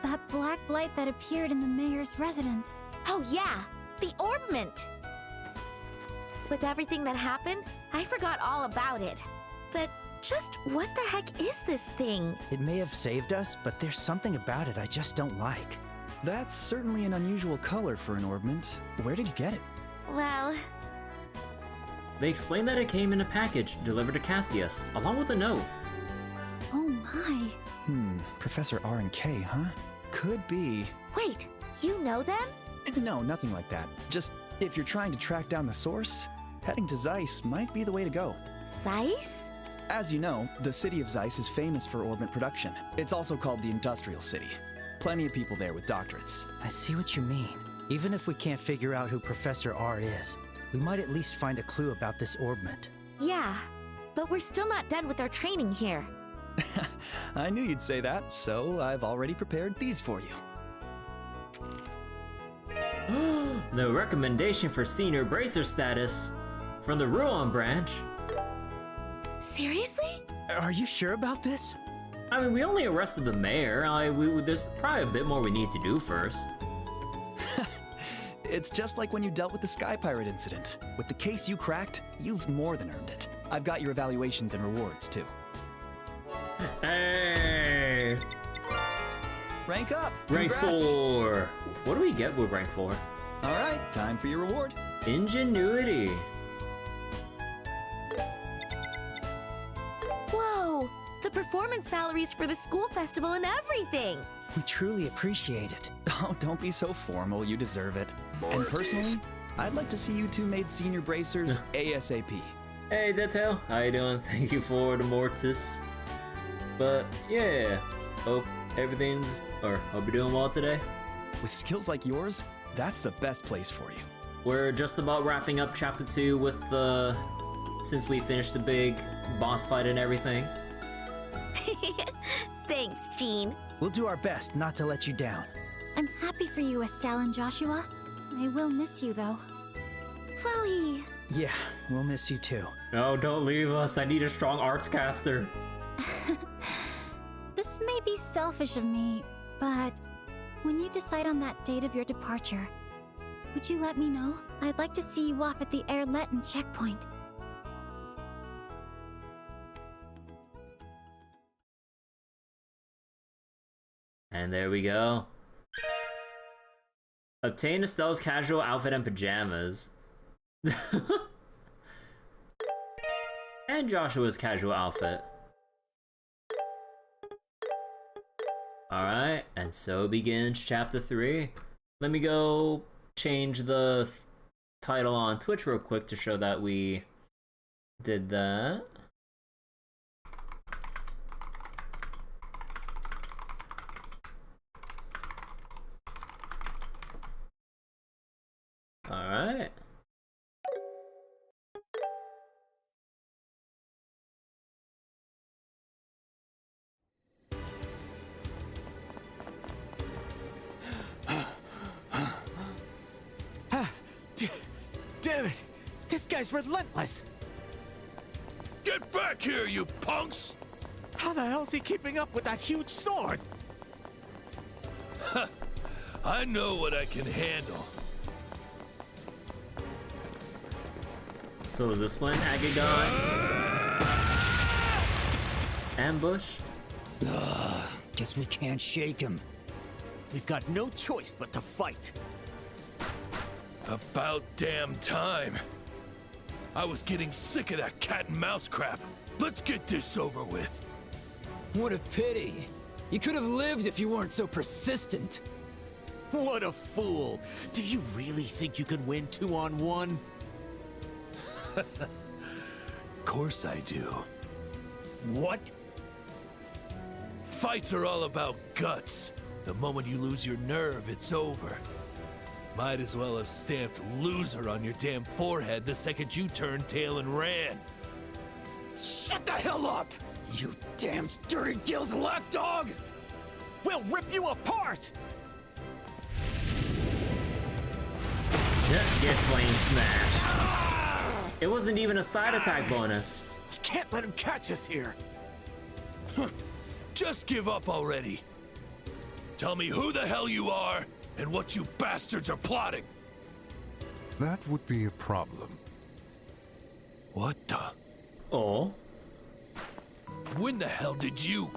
S2: That black blight that appeared in the mayor's residence.
S4: Oh yeah, the orbment. With everything that happened, I forgot all about it. But just what the heck is this thing?
S3: It may have saved us, but there's something about it I just don't like.
S12: That's certainly an unusual color for an orbment. Where did you get it?
S4: Well,
S1: They explained that it came in a package delivered to Cassius, along with a note.
S2: Oh my.
S12: Professor R and K, huh? Could be.
S4: wait, you know them?
S12: No, nothing like that. Just, if you're trying to track down the source, heading to Zeiss might be the way to go.
S4: Zeiss?
S12: As you know, the city of Zeiss is famous for orbment production. It's also called the Industrial City. Plenty of people there with doctorates.
S3: I see what you mean. Even if we can't figure out who Professor R is, we might at least find a clue about this orbment.
S4: Yeah, but we're still not done with our training here.
S12: I knew you'd say that, so I've already prepared these for you.
S1: The recommendation for senior bracer status from the Ruan branch.
S4: Seriously?
S3: Are you sure about this?
S1: I mean, we only arrested the mayor. There's probably a bit more we need to do first.
S12: It's just like when you dealt with the Sky Pirate incident. With the case you cracked, you've more than earned it. I've got your evaluations and rewards, too.
S1: Hey!
S12: Rank up!
S1: Rank
S12: Congrats.
S1: 4. What do we get with rank 4?
S12: All right, time for your reward.
S1: Ingenuity.
S4: Whoa, the performance salaries for the school festival and everything.
S3: We truly appreciate it.
S12: Oh, don't be so formal. You deserve it. And personally, I'd like to see you two made senior bracers ASAP.
S1: Hey, Detail. How you doing? Thank you for the mortis. But yeah, hope you're doing well today.
S12: With skills like yours, that's the best place for you.
S1: We're just about wrapping up chapter 2 with since we finished the big boss fight and everything.
S4: Thanks, Jean.
S3: We'll do our best not to let you down.
S2: I'm happy for you, Estelle and Joshua. I will miss you, though.
S4: Chloe.
S3: Yeah, we'll miss you too.
S1: No, don't leave us. I need a strong arts caster.
S2: This may be selfish of me, but when you decide on that date of your departure, would you let me know? I'd like to see you off at the Air-Letten checkpoint.
S1: And there we go. Obtain Estelle's casual outfit and pajamas. And Joshua's casual outfit. Alright, and so begins chapter 3. Let me go change the title on Twitch real quick to show that we did that. Alright.
S7: Damn it! This guy's relentless!
S11: Get back here, you punks!
S7: How the hell's he keeping up with that huge sword?
S11: I know what I can handle.
S1: So is this when Agate got Ambush?
S13: Guess we can't shake him. We've got no choice but to fight.
S11: About damn time. I was getting sick of that cat and mouse crap. Let's get this over with.
S13: What a pity. You could have lived if you weren't so persistent. What a fool. Do you really think you can win 2-on-1?
S11: Course I do.
S13: What?
S11: Fights are all about guts. The moment you lose your nerve, it's over. Might as well have stamped loser on your damn forehead the second you turned tail and ran.
S13: Shut the hell up! You damn dirty guild lapdog! We'll rip you apart!
S1: Get flame smash. It wasn't even a side attack bonus.
S13: You can't let him catch us here.
S11: Just give up already. Tell me who the hell you are and what you bastards are plotting.
S14: That would be a problem.
S11: What the?
S1: Oh?
S11: When the hell did you?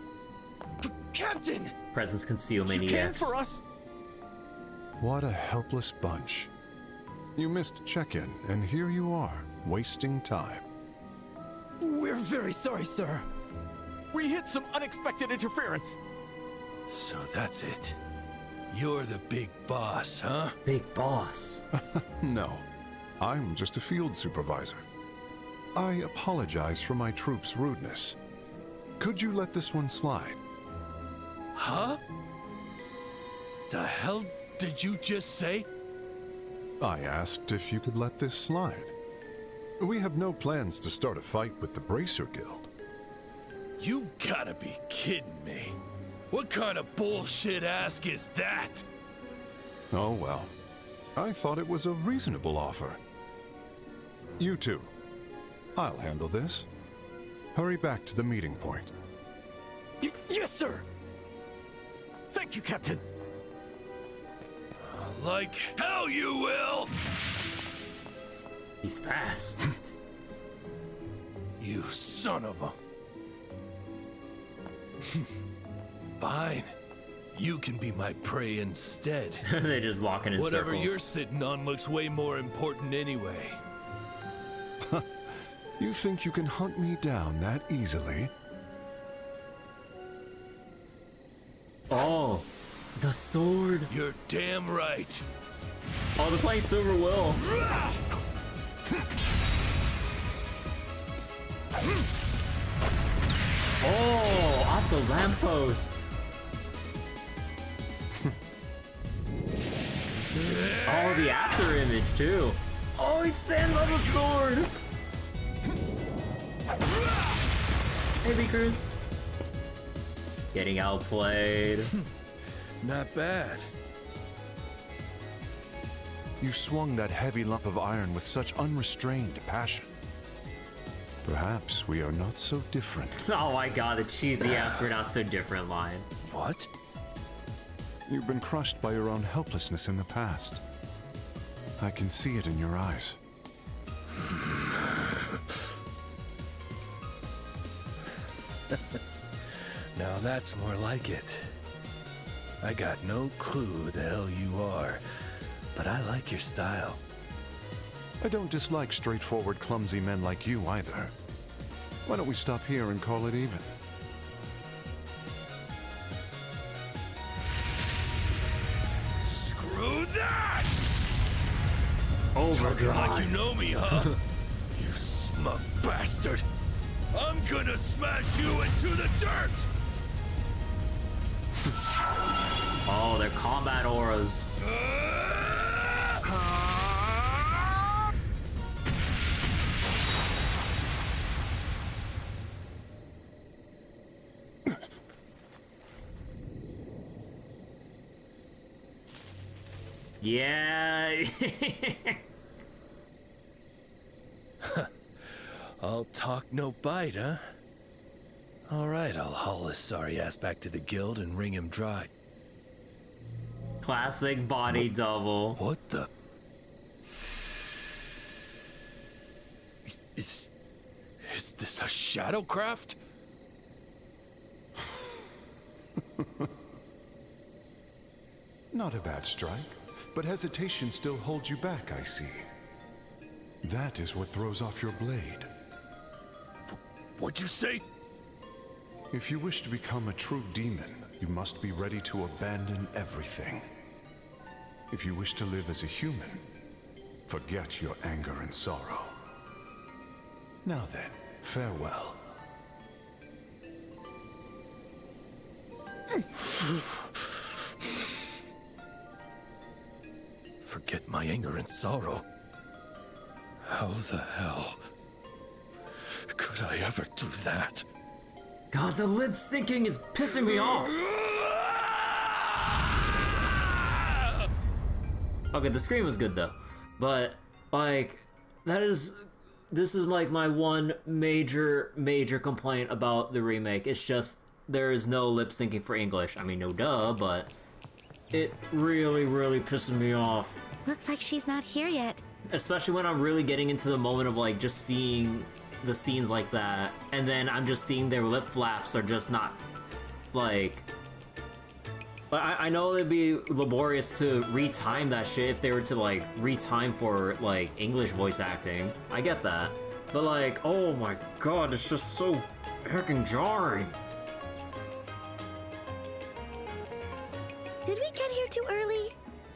S13: Captain!
S1: Presence concealment
S13: You came
S1: EX.
S13: for us?
S14: What a helpless bunch. You missed check-in, and here you are, wasting time.
S13: We're very sorry, sir. We hit some unexpected interference.
S11: So that's it. You're the big boss, huh?
S1: Big boss.
S14: No, I'm just a field supervisor. I apologize for my troops' rudeness. Could you let this one slide?
S11: Huh? The hell did you just say?
S14: I asked if you could let this slide. We have no plans to start a fight with the Bracer Guild.
S11: You've gotta be kidding me. What kind of bullshit ask is that?
S14: Oh well, I thought it was a reasonable offer. You two, I'll handle this. Hurry back to the meeting point.
S13: Yes, sir! Thank you, Captain!
S11: Like hell you will!
S1: He's fast.
S11: You son of a... Fine. You can be my prey instead.
S1: They're just walking in
S11: Whatever
S1: circles.
S11: you're sitting on looks way more important anyway.
S14: You think you can hunt me down that easily?
S1: Oh, the sword.
S11: You're damn right.
S1: Oh, they're playing Silver Will. Oh, off the lamppost. Oh, the after image too. Oh, he stands on the sword. Hey, Beakers. Getting outplayed.
S11: Not bad.
S14: You swung that heavy lump of iron with such unrestrained passion. Perhaps we are not so different.
S1: Oh my god, the cheesy ass "we're not so different" line.
S11: What?
S14: You've been crushed by your own helplessness in the past. I can see it in your eyes.
S11: Now that's more like it. I got no clue who the hell you are, but I like your style.
S14: I don't dislike straightforward, clumsy men like you either. Why don't we stop here and call it even?
S11: Screw that!
S1: Overdrive.
S11: Talking like you know me, huh? You smug bastard! I'm gonna smash you into the dirt!
S1: Oh, they're combat auras. Yeah.
S11: I'll talk, no bite, huh? Alright, I'll haul his sorry ass back to the guild and wring him dry.
S1: Classic body double.
S11: What the? Is this a shadowcraft?
S14: Not a bad strike, but hesitation still holds you back, I see. That is what throws off your blade.
S11: What'd you say?
S14: If you wish to become a true demon, you must be ready to abandon everything. If you wish to live as a human, forget your anger and sorrow. Now then, farewell.
S11: Forget my anger and sorrow. How the hell could I ever do that?
S1: God, the lip syncing is pissing me off. Okay, the scream was good though, but like this is like my one major complaint about the remake. It's just there is no lip syncing for English. I mean, no duh, but it really pisses me off.
S4: Looks like she's not here yet.
S1: Especially when I'm really getting into the moment of like just seeing the scenes like that, and then I'm just seeing their lip flaps are just not like. But I know it'd be laborious to retime that shit if they were to like retime for like English voice acting. I get that, but like, oh my god, it's just so heckin' jarring.
S4: Did we get here too early?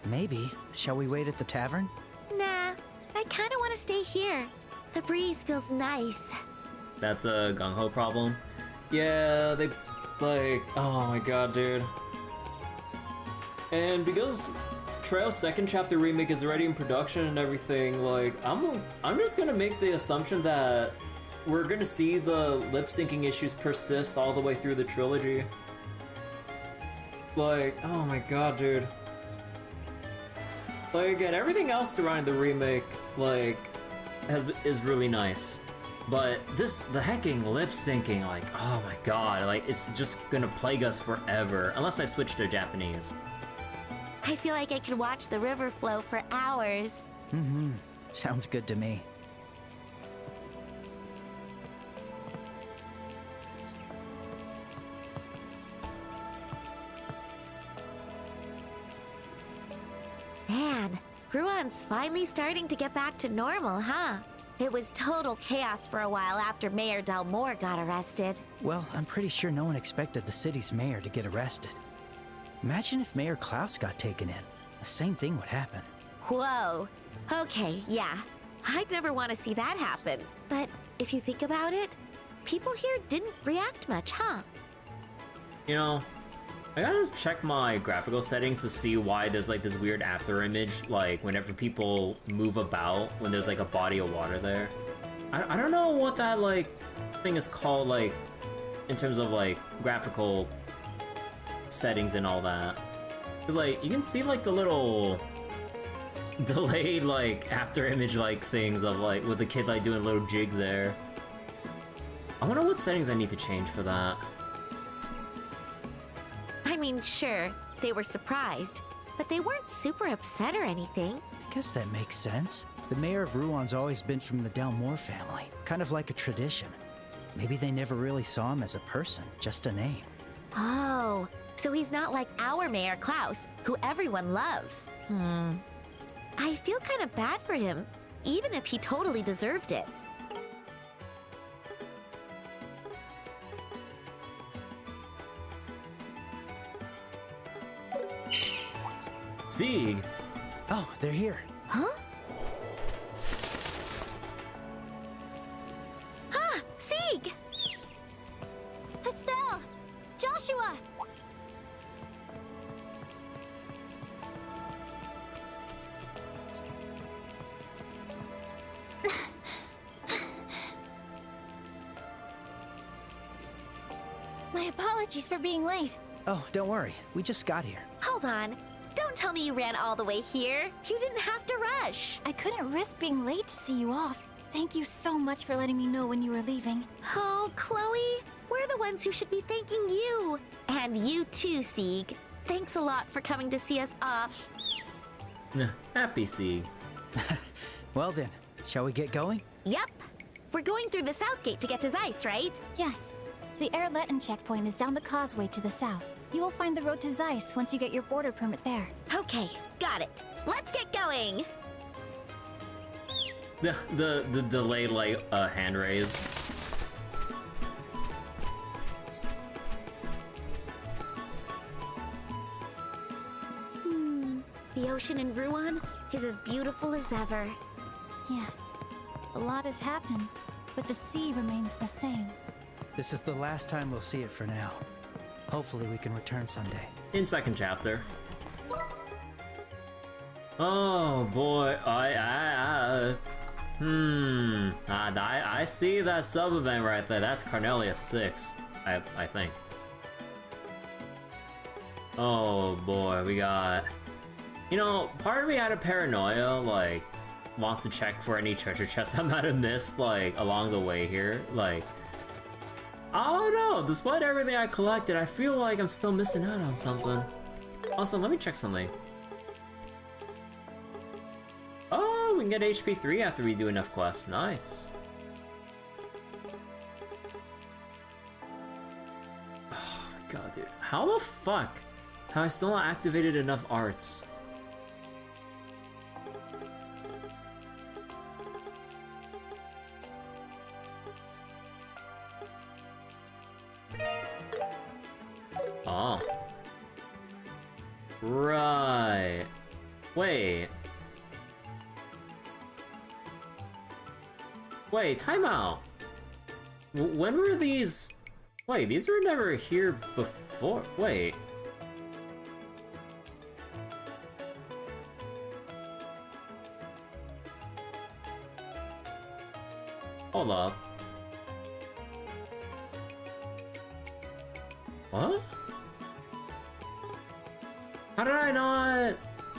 S3: Maybe. Shall we wait at the tavern?
S4: Nah, I kind of want to stay here. The breeze feels nice.
S1: That's a gung-ho problem. Yeah, they like, oh my god, dude. And because Trail's second chapter remake is already in production and everything, like, I'm just gonna make the assumption that we're gonna see the lip syncing issues persist all the way through the trilogy. Like, oh my god, dude. Like, again, everything else surrounding the remake, like, is really nice. But the hecking lip syncing, like, oh my god, like, it's just gonna plague us forever, unless I switch to Japanese.
S4: I feel like I could watch the river flow for hours.
S3: Mm-hmm. Sounds good to me.
S4: Man, Ruan's finally starting to get back to normal, huh? It was total chaos for a while after Mayor Dalmore got arrested.
S3: Well, I'm pretty sure no one expected the city's mayor to get arrested. Imagine if Mayor Klaus got taken in. The same thing would happen.
S4: Whoa. Okay, yeah. I'd never want to see that happen. But if you think about it, people here didn't react much, huh?
S1: You know, I gotta check my graphical settings to see why there's like this weird after image, like whenever people move about, when there's like a body of water there. I don't know what that like thing is called, like in terms of like graphical settings and all that. Cause like you can see like the little delayed like after image like things of like with the kid like doing a little jig there. I wonder what settings I need to change for that.
S4: I mean, sure, they were surprised, but they weren't super upset or anything.
S3: I guess that makes sense. The mayor of Ruan's always been from the Dalmore family, kind of like a tradition. Maybe they never really saw him as a person, just a name.
S4: Oh, so he's not like our Mayor Klaus, who everyone loves. I feel kind of bad for him, even if he totally deserved it.
S1: Sieg!
S3: Oh, they're here.
S4: Huh? Ah, Sieg!
S2: Estelle! Joshua! My apologies for being late.
S3: Oh, don't worry. We just got here.
S4: Hold on. Don't tell me you ran all the way here. You didn't have to rush.
S2: I couldn't risk being late to see you off. Thank you so much for letting me know when you were leaving.
S4: Oh, Kloe, we're the ones who should be thanking you. And you too, Sieg. Thanks a lot for coming to see us off.
S1: Happy Sieg.
S3: Well then, shall we get going?
S4: Yep. We're going through the south gate to get to Zeiss, right?
S2: Yes. The Air-Letten checkpoint is down the causeway to the south. You will find the road to Zeiss once you get your border permit there.
S4: Okay, got it. Let's get going.
S1: The delayed like hand raise.
S4: The ocean in Ruan is as beautiful as ever.
S2: Yes, a lot has happened, but the sea remains the same.
S3: This is the last time we'll see it for now. Hopefully we can return someday.
S1: In second chapter. Oh boy, I see that sub event right there. That's Carnelia 6, I think. Oh boy, we got... You know, part of me out of paranoia, like, wants to check for any treasure chests I might have missed, like, along the way here. Like, I don't know, despite everything I collected, I feel like I'm still missing out on something. Also, let me check something. Oh, we can get HP 3 after we do enough quests. Nice. Oh my god, dude. How the fuck have I still not activated enough arts? Oh. Right. Wait. Wait, time out. When were these... Wait, these were never here before. Wait. Hold up. What? How did I not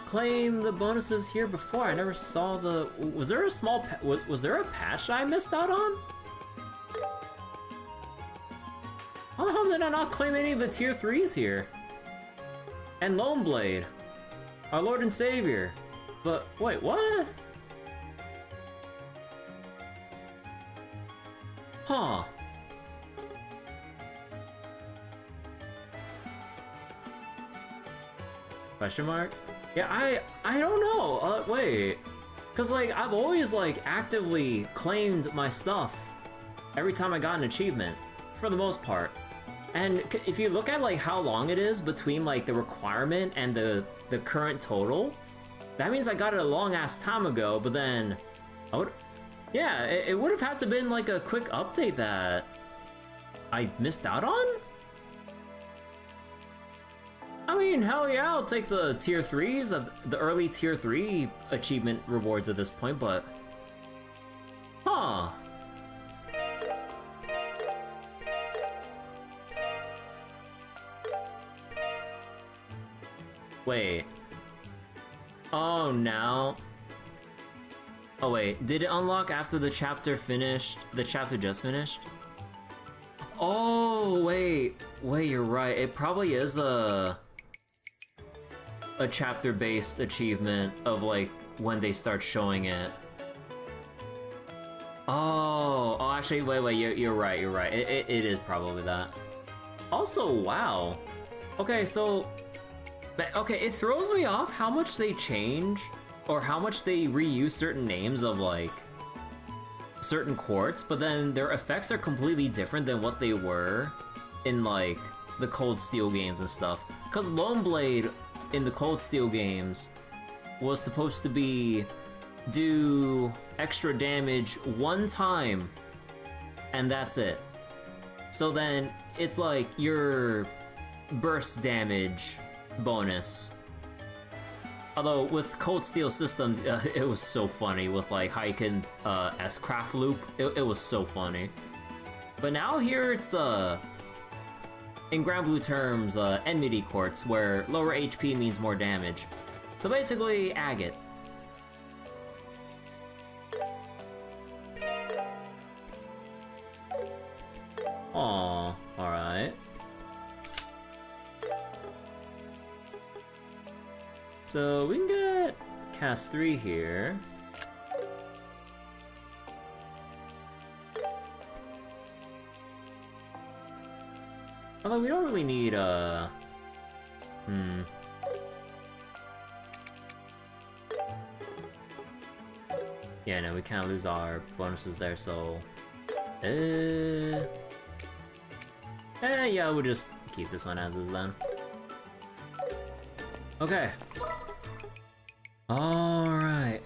S1: claim the bonuses here before? I never saw the... Was there a small... Was there a patch that I missed out on? How the hell did I not claim any of the tier 3s here? And Lone Blade, our Lord and Savior. But wait, what? Huh. Question mark? Yeah, I don't know. Wait. Cause like I've always like actively claimed my stuff every time I got an achievement, for the most part. And if you look at like how long it is between like the requirement and the current total, that means I got it a long ass time ago. But then, yeah, it would have had to been like a quick update that I missed out on. I mean, hell yeah, I'll take the tier 3s, the early tier 3 achievement rewards at this point, but... Huh. Wait. Oh, now... Oh wait, did it unlock after the chapter finished? The chapter just finished? Oh, wait, you're right. It probably is a chapter-based achievement of like when they start showing it. Oh, actually, wait, you're right. It is probably that. Also, wow. Okay, so, okay, it throws me off how much they change or how much they reuse certain names of like certain quartz, but then their effects are completely different than what they were in like the Cold Steel games and stuff. Cause Lone Blade in the Cold Steel games was supposed to be do extra damage one time and that's it. So then it's like your burst damage bonus. Although with Cold Steel systems, it was so funny with like how you can S-Craft loop. It was so funny. But now here it's in Grand Blue terms, enmity quartz, where lower HP means more damage. So basically, Agate. Aww, alright. So we can get cast 3 here. Although we don't really need Yeah, no, we can't lose our bonuses there, so... yeah, we'll just keep this one as is then. Okay. Alright.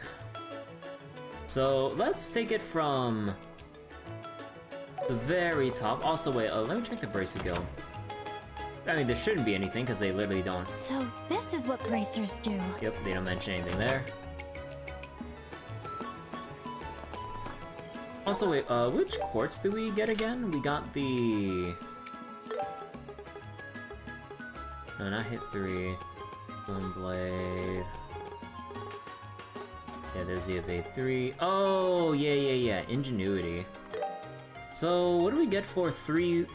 S1: So, let's take it from the very top. Also, wait, let me check the Bracer Guild. I mean, there shouldn't be anything, because they literally don't.
S2: So, this is what bracers do.
S1: Yep, they don't mention anything there. Also, wait, which quartz did we get again? We got the... No, not hit 3. One blade. Yeah, there's the evade 3. Oh, yeah. Ingenuity. So, what do we get for 3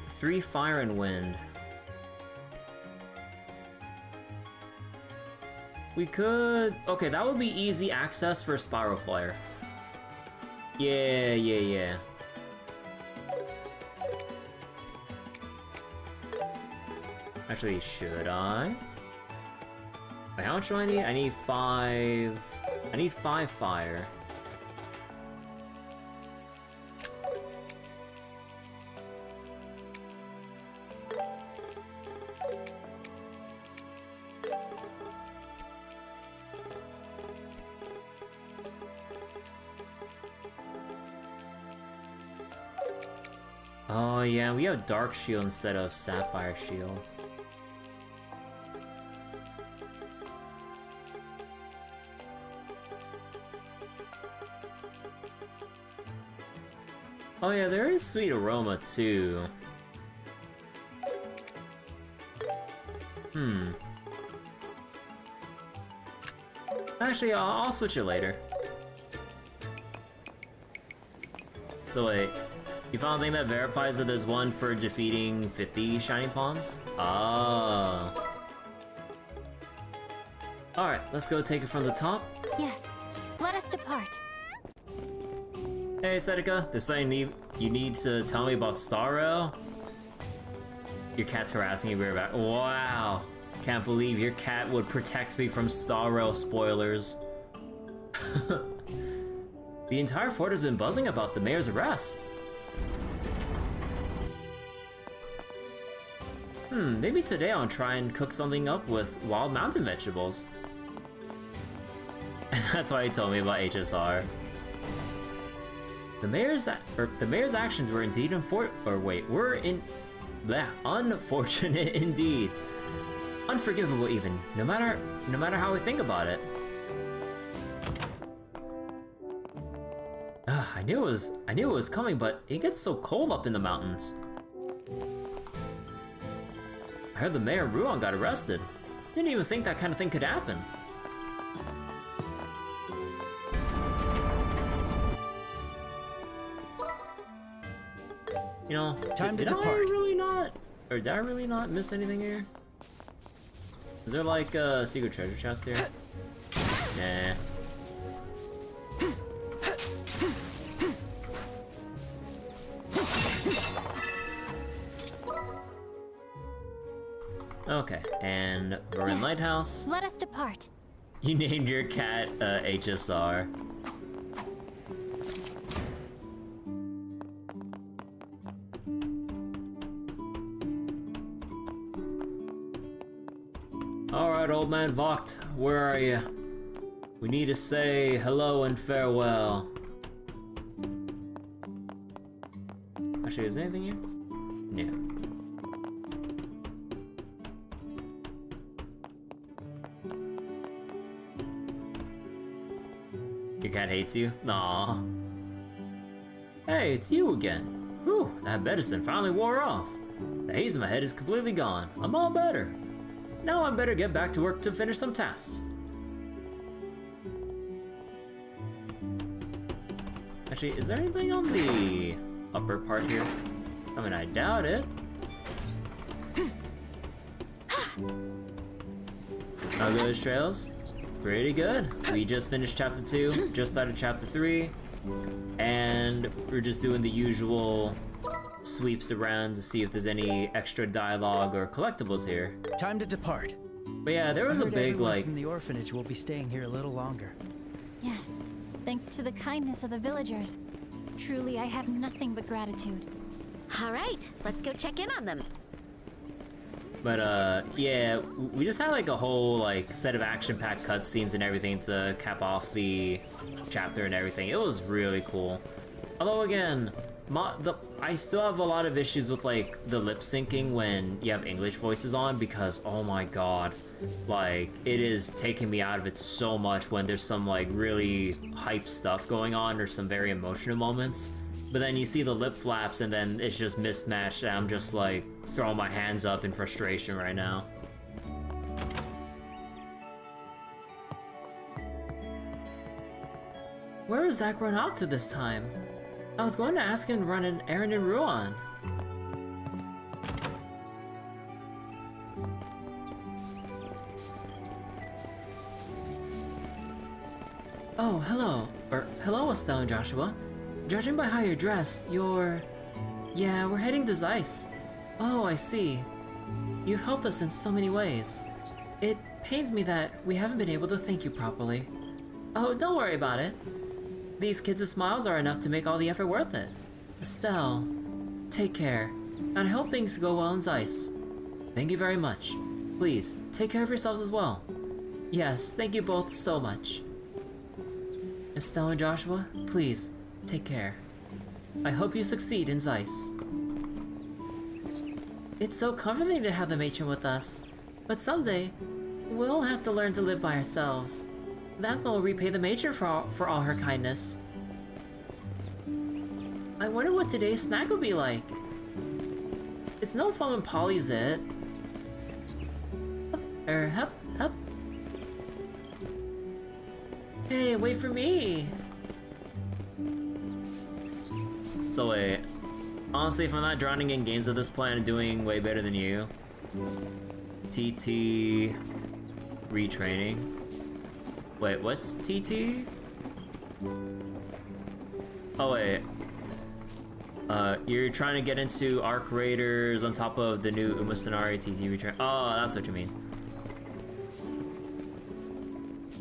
S1: fire and wind? We could... Okay, that would be easy access for Spiral Flare. Yeah. Actually, should I? Wait, how much do I need? I need 5... I need 5 fire. Oh yeah, we have Dark Shield instead of Sapphire Shield. Oh yeah, there is Sweet Aroma too. Actually, I'll switch it later. So wait, you found a thing that verifies that there's one for defeating 50 Shining Palms? Oh. Alright, let's go take it from the top.
S2: Yes, let us depart.
S1: Hey, Seneca, there's something you need to tell me about Star Rail? Your cat's harassing you, back. Wow. Can't believe your cat would protect me from Star Rail spoilers. The entire fort has been buzzing about the mayor's arrest. Maybe today I'll try and cook something up with wild mountain vegetables. And that's why he told me about HSR. The mayor's actions were indeed unfortunate indeed. Unforgivable even, no matter how we think about it. I knew it was coming, but it gets so cold up in the mountains. I heard the mayor of Ruan got arrested. Didn't even think that kind of thing could happen. You know,
S3: Time to
S1: did
S3: depart.
S1: Did I really not miss anything here? Is there like a secret treasure chest here? Nah. Okay, and we're in Lighthouse.
S2: Let us depart.
S1: You named your cat HSR. Alright, old man Vogt, where are you? We need to say hello and farewell. Actually, is there anything here? Yeah. Your cat hates you? Aww. Hey, it's you again. Whew, that medicine finally wore off. The haze in my head is completely gone. I'm all better. Now I better get back to work to finish some tasks. Actually, is there anything on the upper part here? I mean, I doubt it. How good is Trails? Pretty good. We just finished chapter 2, just started chapter 3, and we're just doing the usual sweeps around to see if there's any extra dialogue or collectibles here.
S3: Time to depart.
S1: But yeah, there was a big
S3: everyone
S1: like.
S3: from the orphanage will be staying here a little longer.
S2: Yes, thanks to the kindness of the villagers. Truly, I have nothing but gratitude.
S4: All right, let's go check in on them.
S1: But yeah, we just had like a whole like set of action-packed cutscenes and everything to cap off the chapter and everything. It was really cool. Although again, I still have a lot of issues with like the lip syncing when you have English voices on, because oh my god, like it is taking me out of it so much when there's some like really hype stuff going on or some very emotional moments. But then you see the lip flaps and then it's just mismatched and I'm just like throwing my hands up in frustration right now. Where is Zach run off to this time? I was going to ask him to run an errand in Ruan. Oh, hello. Hello, Estelle and Joshua. Judging by how you're dressed, you're... Yeah, we're heading to Zeiss. Oh, I see. You've helped us in so many ways. It pains me that we haven't been able to thank you properly. Oh, don't worry about it. These kids' smiles are enough to make all the effort worth it. Estelle, take care, and I hope things go well in Zeiss. Thank you very much. Please, take care of yourselves as well. Yes, thank you both so much. Estelle and Joshua, please, take care. I hope you succeed in Zeiss. It's so comforting to have the matron with us, but someday, we'll have to learn to live by ourselves. That's when we'll repay the matron for all her kindness. I wonder what today's snack will be like. It's no fun when Polly's it. Hup. Hey, wait for me! So wait, honestly, if I'm not drowning in games at this point, I'm doing way better than you. TT... retraining. Wait, what's TT? Oh wait. You're trying to get into Arc Raiders on top of the new Umasanari TT retrain. Oh, that's what you mean.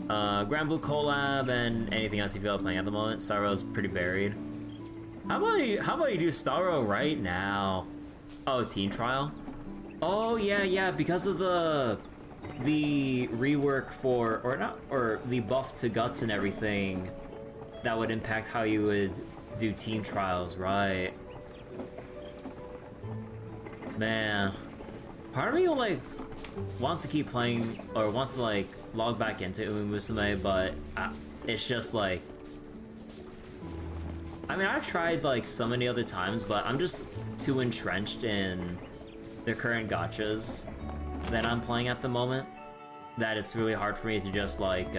S1: Grand Blue collab and anything else you feel like playing at the moment. Starrow's pretty buried. How about you do Starrow right now? Oh, Teen Trial? Oh yeah, because of the rework for, or the buff to guts and everything, that would impact how you would do team trials, right? Man, part of me like wants to keep playing or wants to like log back into Umumusume, but it's just like, I mean, I've tried like so many other times, but I'm just too entrenched in the current gachas that I'm playing at the moment that it's really hard for me to just like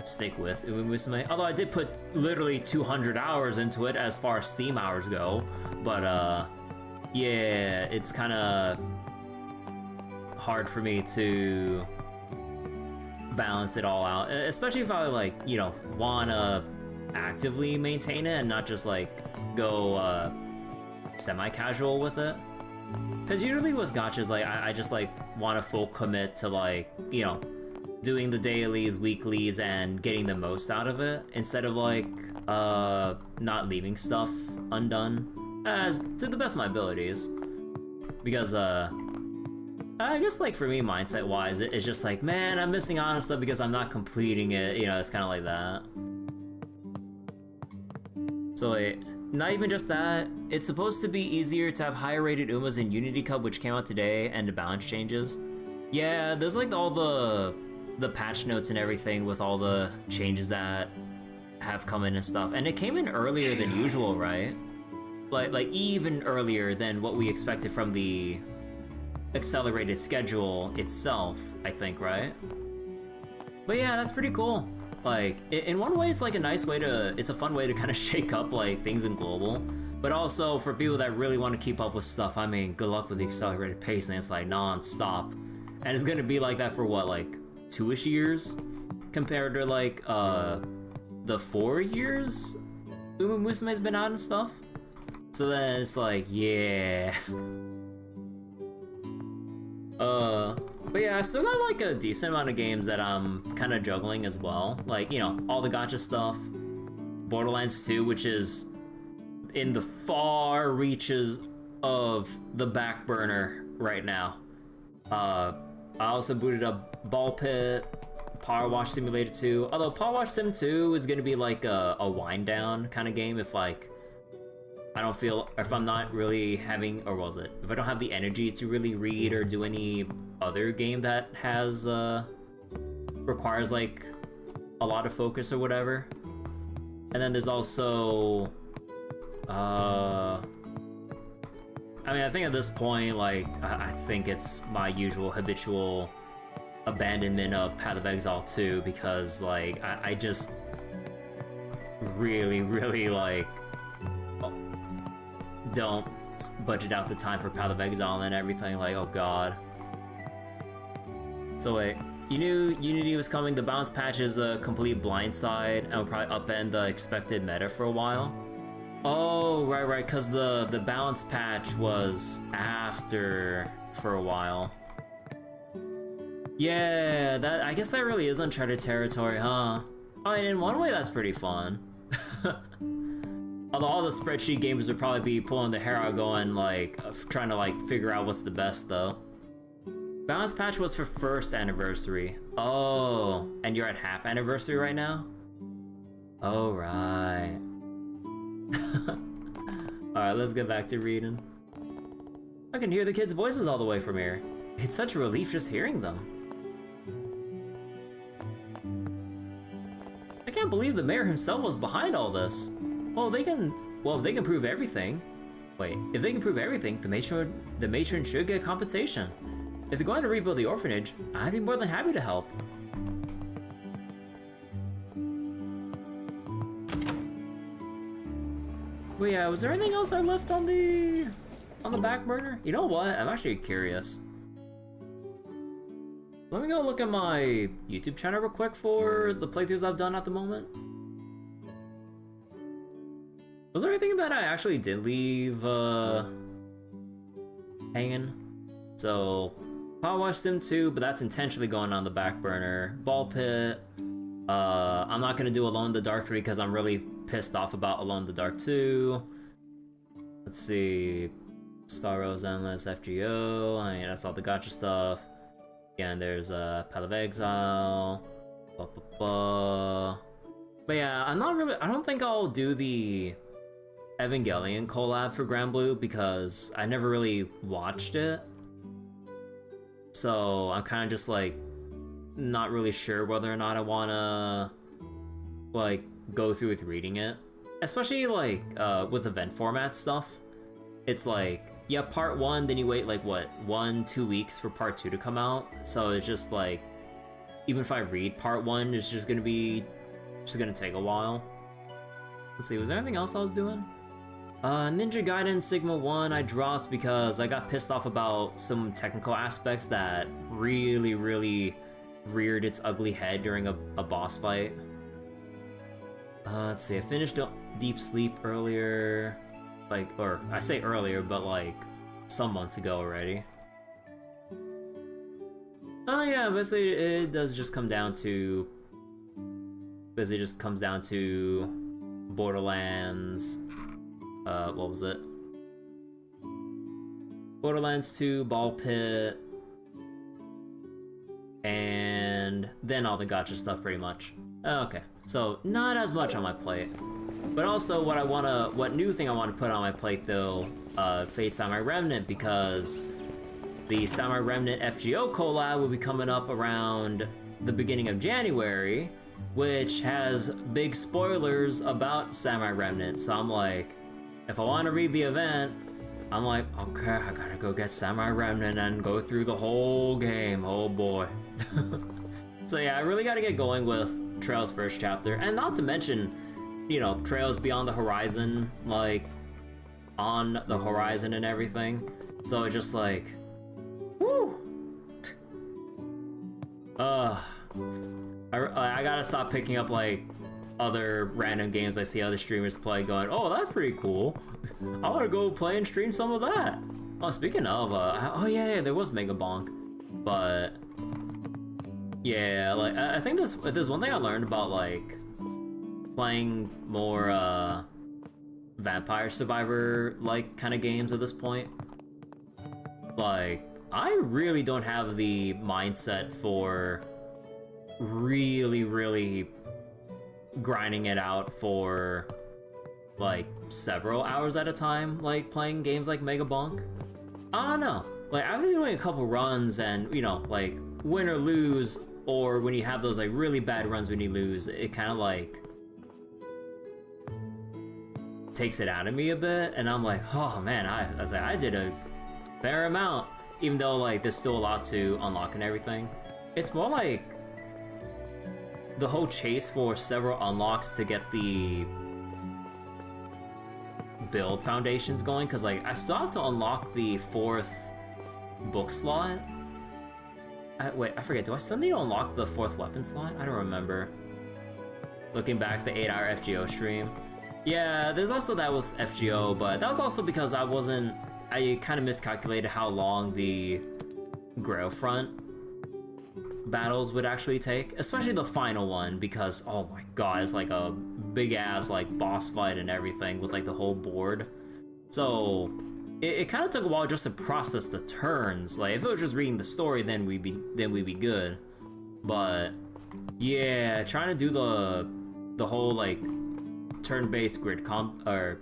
S1: stick with Umumusume. Although I did put literally 200 hours into it as far as Steam hours go, but yeah, it's kind of hard for me to balance it all out, especially if I like, you know, wanna actively maintain it and not just like go semi-casual with it. Because usually with gachas, like I just like want to full commit to like, you know, doing the dailies, weeklies, and getting the most out of it instead of like not leaving stuff undone as to the best of my abilities. Because I guess like for me, mindset wise, it's just like, man, I'm missing out on stuff because I'm not completing it. You know, it's kind of like that. So wait, not even just that, it's supposed to be easier to have higher rated Umas in Unity Cup, which came out today, and the balance changes. Yeah, there's like all the patch notes and everything with all the changes that have come in and stuff, and it came in earlier than usual, right? Like even earlier than what we expected from the accelerated schedule itself, I think, right? But yeah, that's pretty cool. Like, in one way, it's like a nice way to, it's a fun way to kind of shake up like things in global, but also for people that really want to keep up with stuff, I mean, good luck with the accelerated pace, and it's like non-stop. And it's gonna be like that for what, like 2-ish years? Compared to like, the 4 years Umumusume's been out and stuff? So then it's like, yeah. But yeah, I still got like a decent amount of games that I'm kind of juggling as well. Like, you know, all the gacha stuff. Borderlands 2, which is in the far reaches of the back burner right now. I also booted up Ball Pit, Power Wash Simulator 2. Although Power Wash Sim 2 is gonna be like a wind down kind of game if like I don't feel, if I'm not really having, or was it? If I don't have the energy to really read or do any other game that has, requires like a lot of focus or whatever. And then there's also, I mean, I think at this point, like, I think it's my usual habitual abandonment of Path of Exile 2 because, like, I just really, like, don't budget out the time for Path of Exile and everything, like, oh god. So wait, you knew Unity was coming, the balance patch is a complete blindside and will probably upend the expected meta for a while? Oh, right, because the balance patch was after for a while. Yeah, that, I guess that really is uncharted territory, huh? I mean, in one way that's pretty fun. Although all the spreadsheet gamers would probably be pulling their hair out going, like, trying to, like, figure out what's the best, though. Balance patch was for 1st anniversary. Oh, and you're at half anniversary right now? Oh, right. Alright, let's get back to reading. I can hear the kids' voices all the way from here. It's such a relief just hearing them. I can't believe the mayor himself was behind all this. Well, if they can prove everything. Wait, if they can prove everything, the matron should get compensation. If they're going to rebuild the orphanage, I'd be more than happy to help. Well, yeah, was there anything else I left on the back burner? You know what? I'm actually curious. Let me go look at my YouTube channel real quick for the playthroughs I've done at the moment. Was there anything that I actually did leave hanging? So, Power Wash Sim 2, but that's intentionally going on the back burner. Ball Pit. I'm not gonna do Alone in the Dark 3 because I'm really pissed off about Alone in the Dark 2. Let's see. Star Rose Endless, FGO. I mean, that's all the gacha stuff. Again, there's Path of Exile. But yeah, I don't think I'll do the Evangelion collab for Granblue because I never really watched it. So I'm kind of just like not really sure whether or not I wanna like go through with reading it. Especially like with event format stuff. It's like, yeah, part 1, then you wait like what, 1-2 weeks for part 2 to come out. So it's just like, even if I read part 1, it's just gonna take a while. Let's see, was there anything else I was doing? Ninja Gaiden Sigma 1 I dropped because I got pissed off about some technical aspects that really reared its ugly head during a boss fight. Let's see, I finished Deep Sleep earlier, like, or I say earlier, but like some months ago already. Oh yeah, basically it does just come down to, Borderlands, what was it? Borderlands 2, Ball Pit, and then all the gacha stuff pretty much. Okay, so not as much on my plate. But also what new thing I want to put on my plate though, Fate Samurai Remnant, because the Samurai Remnant FGO collab will be coming up around the beginning of January, which has big spoilers about Samurai Remnant. So I'm like, if I want to read the event, I'm like, okay, I gotta go get Samurai Remnant and go through the whole game. Oh boy. So yeah, I really gotta get going with Trails first chapter, and not to mention, you know, Trails Beyond the Horizon, like, on the horizon and everything. So it's just like, woo! I gotta stop picking up, like, other random games I see other streamers play going, oh, that's pretty cool. I wanna go play and stream some of that. Oh, speaking of, oh yeah, there was Mega Bonk. But Yeah, like I think there's one thing I learned about like playing more Vampire Survivor like kind of games at this point. Like I really don't have the mindset for really grinding it out for like several hours at a time, like playing games like Mega Bonk. I don't know. Like after doing a couple runs and, you know, like win or lose, or when you have those like really bad runs when you lose, it kind of like takes it out of me a bit, and I'm like, oh man, I did a fair amount, even though like there's still a lot to unlock and everything. It's more like the whole chase for several unlocks to get the build foundations going, because like I still have to unlock the 4th book slot. Wait, I forget, do I still need to unlock the 4th weapon slot? I don't remember. Looking back, the 8-hour FGO stream. Yeah, there's also that with FGO, but that was also because I kind of miscalculated how long the Grail Front battles would actually take, especially the final one, because oh my god, it's like a big ass like boss fight and everything with like the whole board. So it kind of took a while just to process the turns. Like if it was just reading the story, then we'd be good. But yeah, trying to do the whole like turn-based grid comp or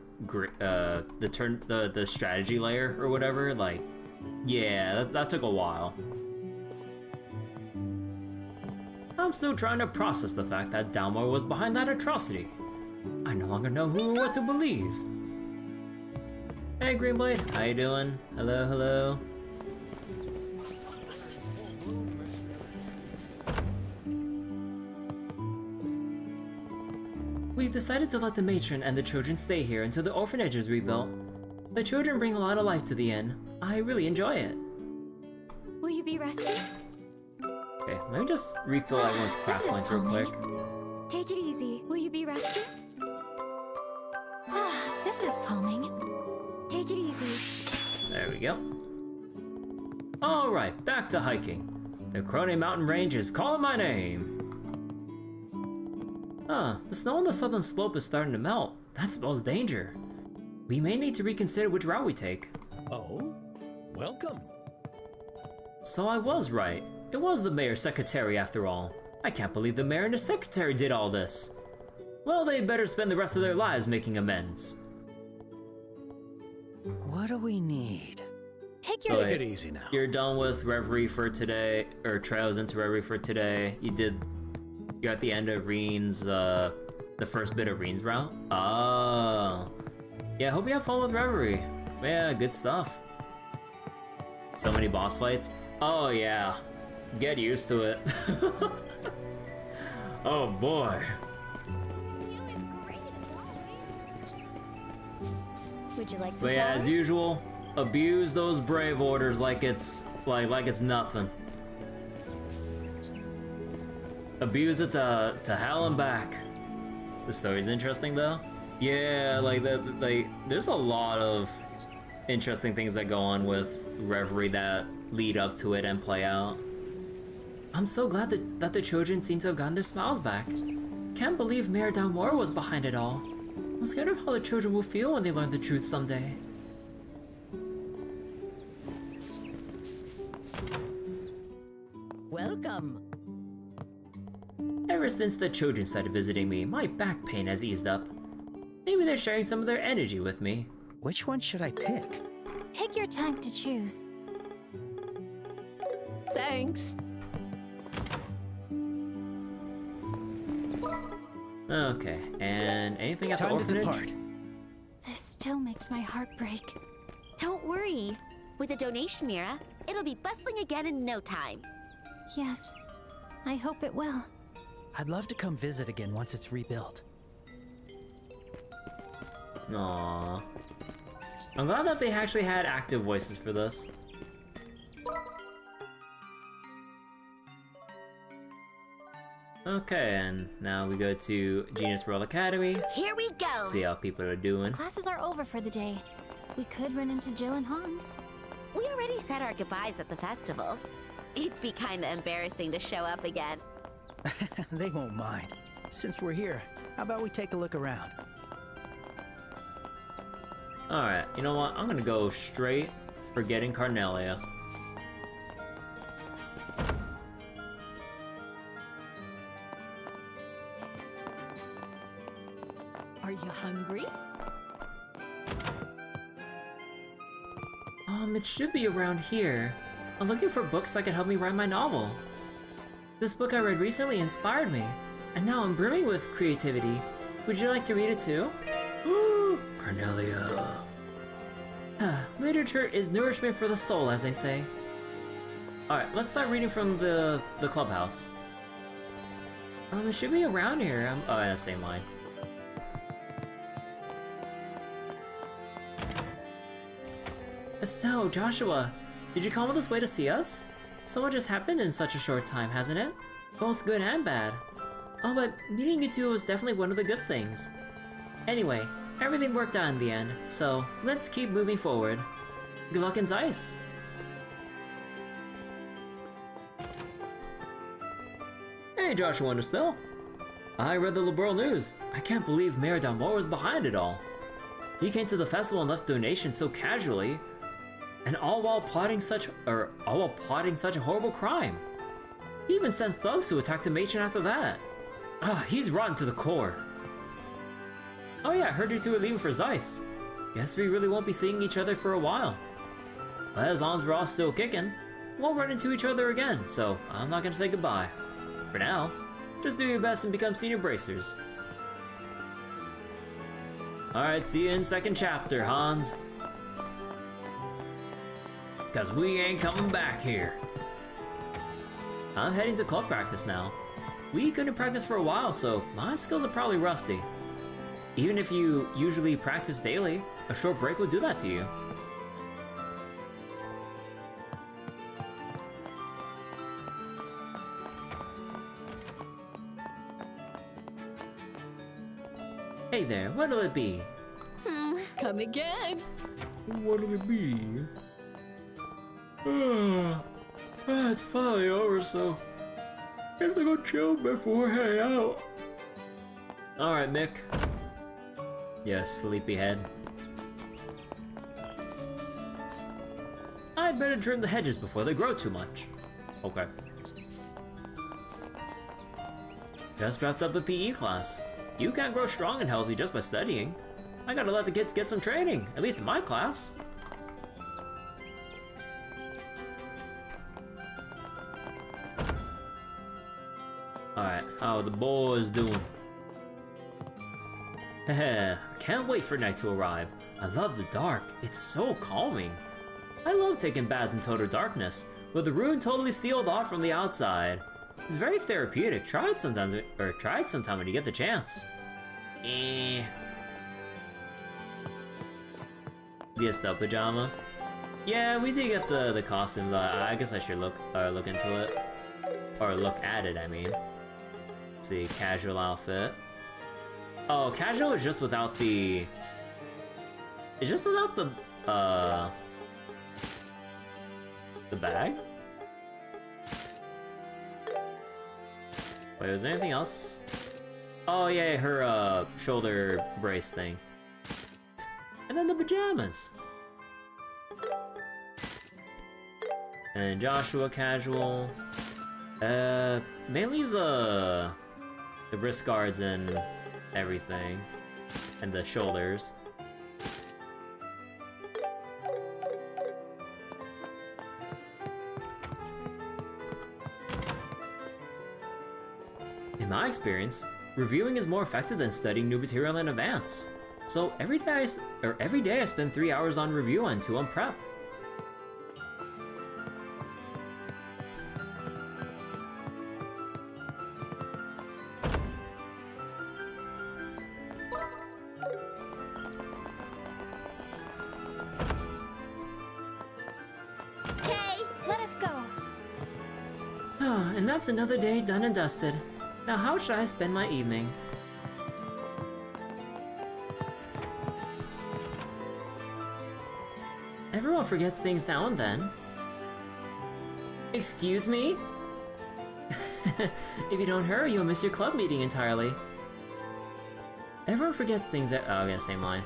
S1: the strategy layer or whatever, like yeah, that took a while. I'm still trying to process the fact that Dalmor was behind that atrocity. I no longer know who or what to believe. Hey Greenblade, how you doing? Hello, hello. We've decided to let the matron and the children stay here until the orphanage is rebuilt. The children bring a lot of life to the inn. I really enjoy it.
S2: Will you be resting?
S1: Okay, let me just refill everyone's craft points real quick.
S2: Take it easy. Will you be resting? Ah, this is calming. Take it easy.
S1: There we go. Alright, back to hiking. The Crone Mountain Range is calling my name. The snow on the southern slope is starting to melt. That spells danger. We may need to reconsider which route we take.
S11: Oh? Welcome.
S1: So I was right. It was the mayor's secretary after all. I can't believe the mayor and his secretary did all this. Well, they better spend the rest of their lives making amends.
S3: What do we need?
S2: Take
S3: it easy now.
S1: You're done with Reverie for today, or Trails into Reverie for today. You're at the end of Reen's, the first bit of Reen's route. Oh. Yeah, hope you have fun with Reverie. Yeah, good stuff. So many boss fights. Oh yeah. Get used to it. Oh boy.
S2: Would you like some
S1: But yeah,
S2: flowers?
S1: as usual, abuse those brave orders like it's nothing. Abuse it to hell and back. The story's interesting though. Yeah, like there's a lot of interesting things that go on with Reverie that lead up to it and play out. I'm so glad that the children seem to have gotten their smiles back. Can't believe Mayor Dalmor was behind it all. I'm scared of how the children will feel when they learn the truth someday.
S15: Welcome.
S1: Ever since the children started visiting me, my back pain has eased up. Maybe they're sharing some of their energy with me.
S3: Which one should I pick?
S2: Take your time to choose.
S15: Thanks.
S1: Okay, and anything at the orphanage?
S3: Time to depart.
S2: This still makes my heart break.
S4: Don't worry. With a donation, Mira, it'll be bustling again in no time.
S2: Yes, I hope it will.
S3: I'd love to come visit again once it's rebuilt.
S1: Aww. I'm glad that they actually had active voices for this. Okay, and now we go to Genius World Academy.
S4: Here we go!
S1: See how people are doing.
S2: Classes are over for the day. We could run into Jill and Hans.
S4: We already said our goodbyes at the festival. It'd be kinda embarrassing to show up again.
S3: They won't mind. Since we're here, how about we take a look around?
S1: Alright, you know what? I'm gonna go straight for getting Carnelia.
S15: Are you hungry?
S1: It should be around here. I'm looking for books that can help me write my novel. This book I read recently inspired me, and now I'm brimming with creativity. Would you like to read it too? Carnelia. Literature is nourishment for the soul, as they say. Alright, let's start reading from the clubhouse. It should be around here. Oh, yeah, same line. Estelle, Joshua, did you come all this way to see us? So much has happened in such a short time, hasn't it? Both good and bad. Oh, but meeting you two was definitely one of the good things. Anyway, everything worked out in the end, so let's keep moving forward. Good luck in Zeiss. Hey, Joshua and Estelle. I read the Liberl news. I can't believe Mayor Dalmor was behind it all. He came to the festival and left donations so casually, and all while plotting such a horrible crime. He even sent thugs to attack the matron after that. He's rotten to the core. Oh yeah, I heard you two are leaving for Zeiss. Guess we really won't be seeing each other for a while. But as long as we're all still kicking, we'll run into each other again, so I'm not gonna say goodbye. For now, just do your best and become senior bracers. Alright, see you in second chapter, Hans. Cause we ain't coming back here. I'm heading to club practice now. We couldn't practice for a while, so my skills are probably rusty. Even if you usually practice daily, a short break will do that to you. Hey there, what'll it be?
S15: Come again.
S1: What'll it be? It's finally over, so guess I'll go chill before heading out. Alright, Mick. Yeah, sleepyhead. I'd better trim the hedges before they grow too much. Okay. Just wrapped up a PE class. You can't grow strong and healthy just by studying. I gotta let the kids get some training, at least in my class. Alright, how are the boys doing? Heh, can't wait for night to arrive. I love the dark, it's so calming. I love taking baths in total darkness, with the room totally sealed off from the outside. It's very therapeutic. Try it sometime when you get the chance. The Estelle pajama. Yeah, we did get the costumes. I guess I should look into it, or look at it. I mean, let's see, casual outfit. Oh, casual is just without the. It's just without the bag. Wait, was there anything else? Oh yeah, her shoulder brace thing. And then the pajamas. And then Joshua casual. Mainly the wrist guards and everything. And the shoulders. In my experience, reviewing is more effective than studying new material in advance. So every day I spend 3 hours on review and 2 on prep.
S2: Okay, let us go.
S1: And that's another day done and dusted. Now how should I spend my evening? Everyone forgets things now and then. Excuse me? If you don't hurry, you'll miss your club meeting entirely. Everyone forgets things that— oh, okay, same line.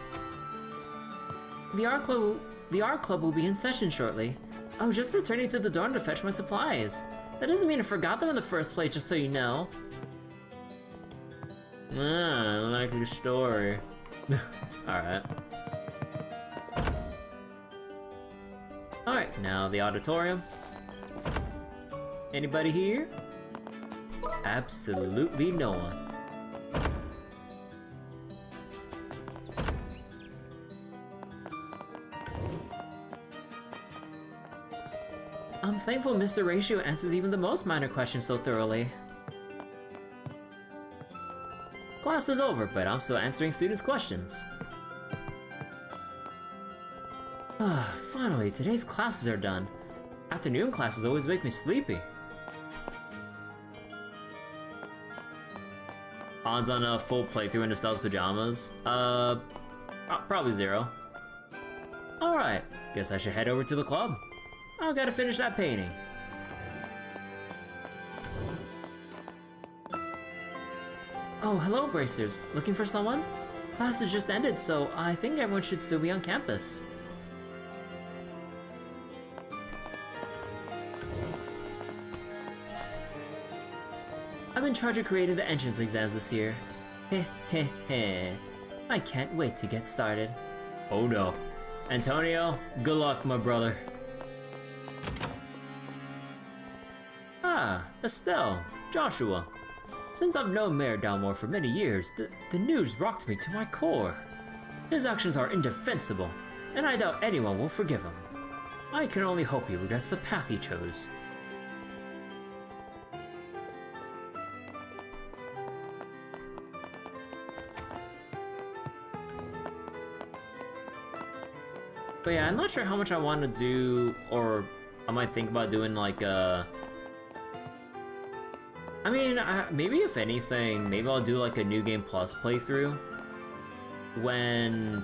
S1: The art club will be in session shortly. I was just returning to the dorm to fetch my supplies. That doesn't mean I forgot them in the first place, just so you know. I like your story. Alright. Alright, now the auditorium. Anybody here? Absolutely no one. I'm thankful Mr. Ratio answers even the most minor questions so thoroughly. Class is over, but I'm still answering students' questions. Finally, today's classes are done. Afternoon classes always make me sleepy. Odds on a full playthrough in Estelle's pajamas? Probably 0. Alright, guess I should head over to the club. I've gotta finish that painting. Oh, hello, Bracers. Looking for someone? Class has just ended, so I think everyone should still be on campus. I'm in charge of creating the entrance exams this year. Heh heh heh. I can't wait to get started. Oh no. Antonio, good luck, my brother. Ah, Estelle, Joshua. Since I've known Mayor Dalmore for many years, the news rocked me to my core. His actions are indefensible, and I doubt anyone will forgive him. I can only hope he regrets the path he chose. But yeah, I'm not sure how much I want to do, or I might think about doing like a... I mean, maybe if anything, maybe I'll do like a New Game Plus playthrough when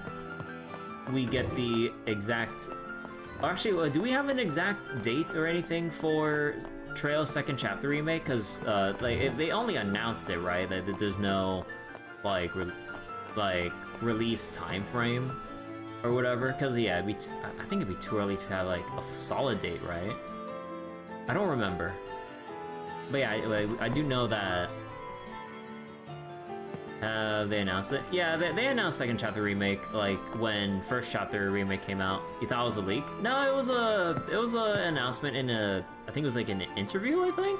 S1: we get the exact... Actually, do we have an exact date or anything for Trail's second chapter remake? Because they only announced it, right? That there's no like release time frame or whatever. Because yeah, I think it'd be too early to have like a solid date, right? I don't remember. But yeah, I do know that they announced it. Yeah, they announced second chapter remake like when first chapter remake came out. You thought it was a leak? No, it was a announcement in a, I think it was like an interview, I think.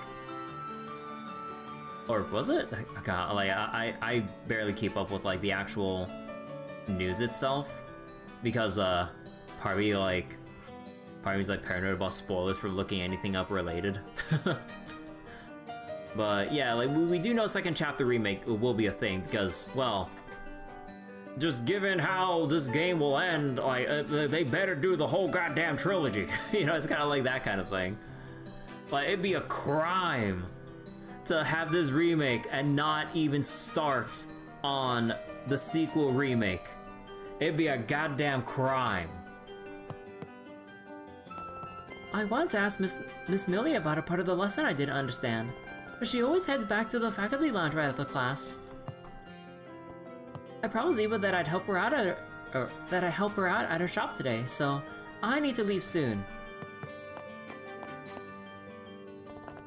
S1: Or was it? God, like I barely keep up with like the actual news itself because part of me's like paranoid about spoilers for looking anything up related. But yeah, like we do know second chapter remake will be a thing because, well, just given how this game will end, like they better do the whole goddamn trilogy. You know, it's kind of like that kind of thing. Like it'd be a crime to have this remake and not even start on the sequel remake. It'd be a goddamn crime. I wanted to ask Miss Millie about a part of the lesson I didn't understand. But she always heads back to the faculty lounge right after class. I promised Eva that I'd help her out at her shop today, so I need to leave soon.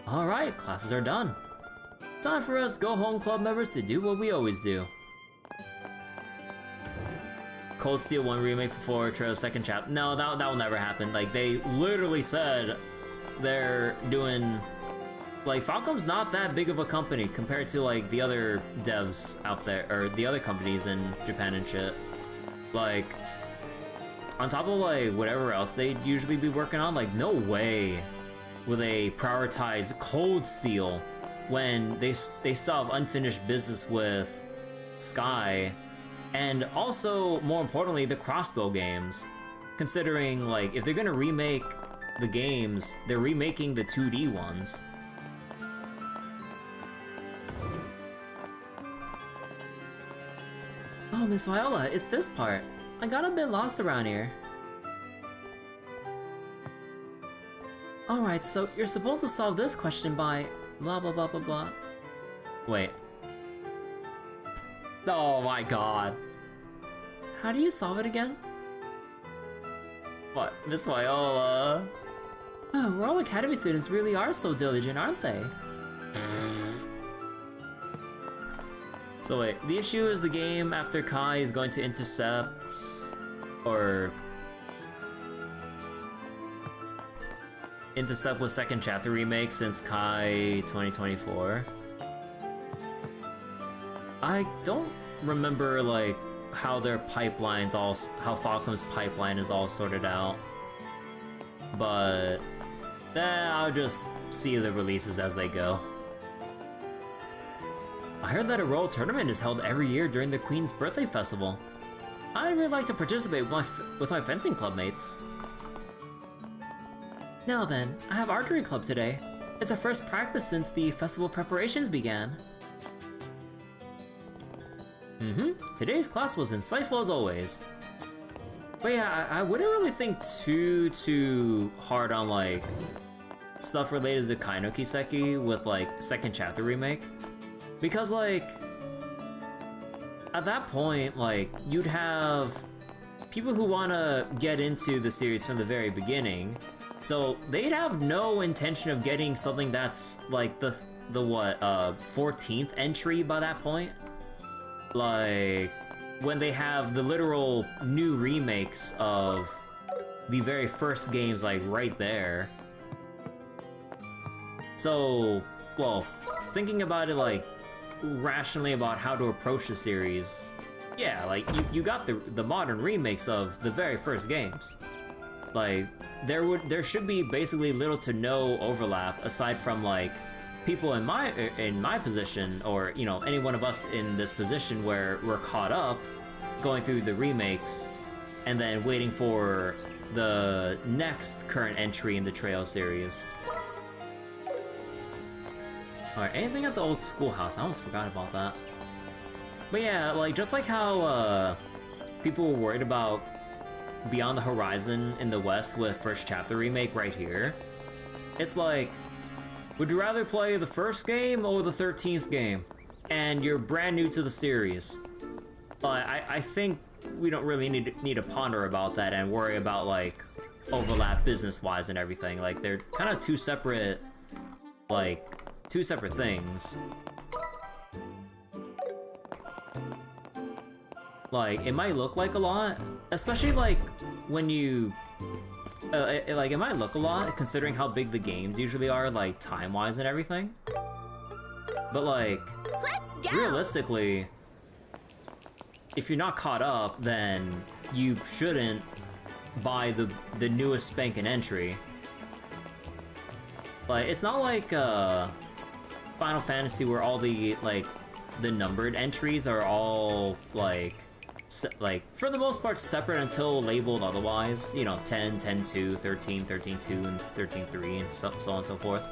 S1: Alright, classes are done. Time for us Go Home Club members to do what we always do. Cold Steel 1 remake before Trail's second chapter. No, that will never happen. Like, they literally said they're doing... Like, Falcom's not that big of a company compared to, like, the other devs out there, or the other companies in Japan and shit. Like, on top of, like, whatever else they'd usually be working on, like, no way will they prioritize Cold Steel when they still have unfinished business with Sky, and also, more importantly, the Crossbow games. Considering, like, if they're gonna remake the games, they're remaking the 2D ones. Oh, Miss Viola, it's this part. I got a bit lost around here. Alright, so you're supposed to solve this question by blah blah blah blah blah. Wait. Oh my god. How do you solve it again? What, Miss Viola? Oh, Royal Academy students really are so diligent, aren't they? So wait, the issue is the game after Kai is going to intercept, or intercept with second chapter remake since Kai 2024. I don't remember like how their pipelines all, how Falcom's pipeline is all sorted out, but I'll just see the releases as they go. I heard that a Royal Tournament is held every year during the Queen's Birthday Festival. I'd really like to participate with my fencing club mates. Now then, I have archery club today. It's our first practice since the festival preparations began. Today's class was insightful as always. But yeah, I wouldn't really think too hard on like stuff related to Kai no Kiseki with like second chapter remake. Because like at that point, like you'd have people who wanna get into the series from the very beginning. So they'd have no intention of getting something that's like the what 14th entry by that point. Like when they have the literal new remakes of the very first games like right there. So, well, thinking about it like rationally about how to approach the series, yeah, like you got the modern remakes of the very first games. Like there should be basically little to no overlap aside from like people in my position, or you know, any one of us in this position where we're caught up going through the remakes and then waiting for the next current entry in the Trail series. Alright, anything at the old schoolhouse? I almost forgot about that. But yeah, like just like how people were worried about Beyond the Horizon in the West with first chapter remake right here, it's like, would you rather play the first game or the 13th game? And you're brand new to the series. But I think we don't really need to ponder about that and worry about like overlap business-wise and everything. Like they're kind of two separate things. Like it might look like a lot, especially like when you it might look a lot considering how big the games usually are, like time-wise and everything. But like, realistically, if you're not caught up, then you shouldn't buy the newest spanking entry. Like, it's not like Final Fantasy where all the like the numbered entries are all like for the most part separate until labeled otherwise, you know, 10, 10-2, 13, 13-2, and 13-3, and so on and so forth.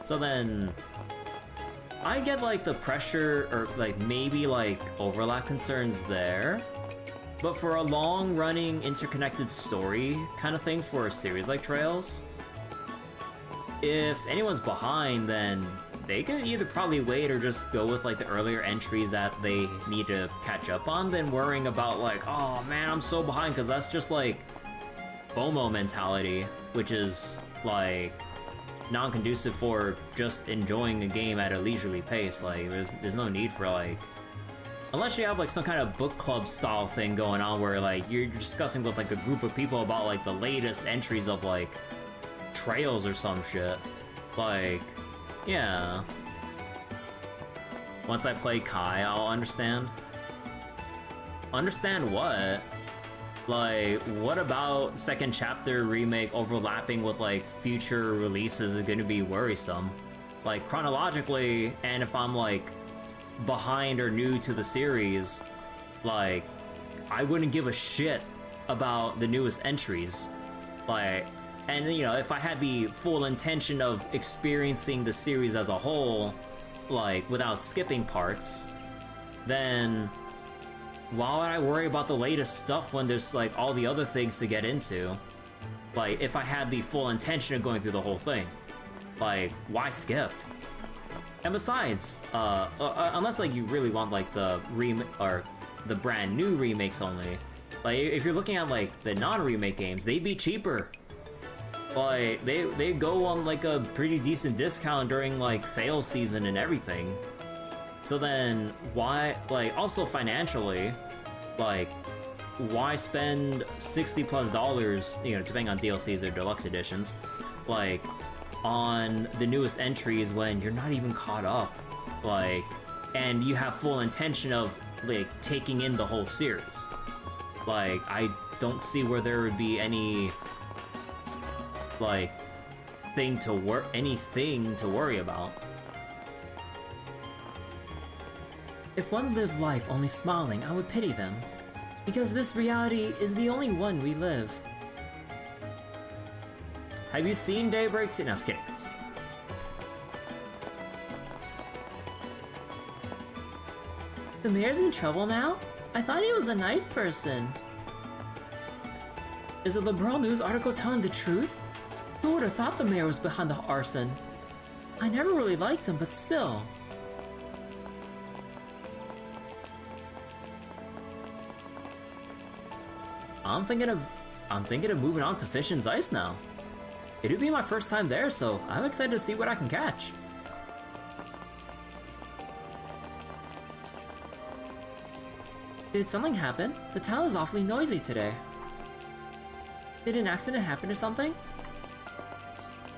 S1: So then, I get like the pressure, or like maybe like overlap concerns there, but for a long-running interconnected story kind of thing for a series like Trails, if anyone's behind, then they can either probably wait or just go with like the earlier entries that they need to catch up on than worrying about like, oh man, I'm so behind, because that's just like FOMO mentality, which is like non-conducive for just enjoying a game at a leisurely pace. Like there's no need for like, unless you have like some kind of book club style thing going on where like you're discussing with like a group of people about like the latest entries of like Trails or some shit. Like, yeah. Once I play Kai, I'll understand. Understand what? Like, what about second chapter remake overlapping with like future releases is gonna be worrisome? Like chronologically, and if I'm like behind or new to the series, like I wouldn't give a shit about the newest entries. Like, and you know, if I had the full intention of experiencing the series as a whole, like without skipping parts, then why would I worry about the latest stuff when there's like all the other things to get into? Like, if I had the full intention of going through the whole thing. Like, why skip? And besides, unless like you really want like the brand new remakes only, like if you're looking at like the non-remake games, they'd be cheaper. Like they go on like a pretty decent discount during like sales season and everything. So then why, like, also financially, like, why spend $60+, you know, depending on DLCs or deluxe editions, like, on the newest entries when you're not even caught up, like, and you have full intention of, like, taking in the whole series. Like, I don't see where there would be any, like, anything to worry about. If one lived life only smiling, I would pity them, because this reality is the only one we live. Have you seen Daybreak 2? No, I'm just kidding. The mayor's in trouble now? I thought he was a nice person. Is the Liberl news article telling the truth? Who would have thought the mayor was behind the arson? I never really liked him, but still. I'm thinking of moving on to Fish and Zeiss now. It'd be my first time there, so I'm excited to see what I can catch. Did something happen? The town is awfully noisy today. Did an accident happen or something?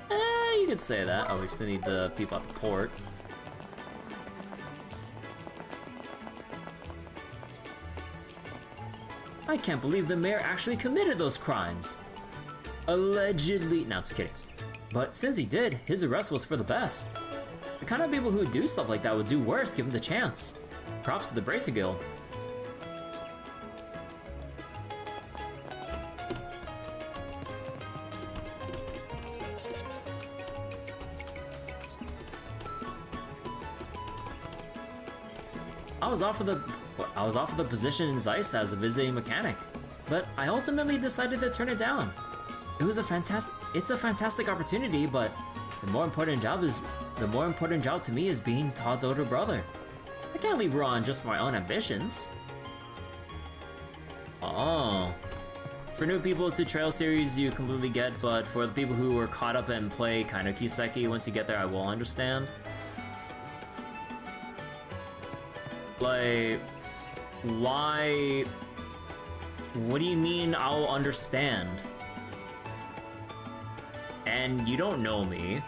S1: You could say that. Oh, we still need the people at the port. I can't believe the mayor actually committed those crimes. Allegedly. No, I'm just kidding. But since he did, his arrest was for the best. The kind of people who would do stuff like that would do worse given the chance. Props to the Bracer Guild. I was offered the position in Zeiss as a visiting mechanic, but I ultimately decided to turn it down. It's a fantastic opportunity, but the more important job to me is being Todd's older brother. I can't leave Ruan just for my own ambitions. Oh. For new people to Trail series, you completely get, but for the people who were caught up and play kind of Kiseki, once you get there, I will understand. Like, why? What do you mean I'll understand? And you don't know me.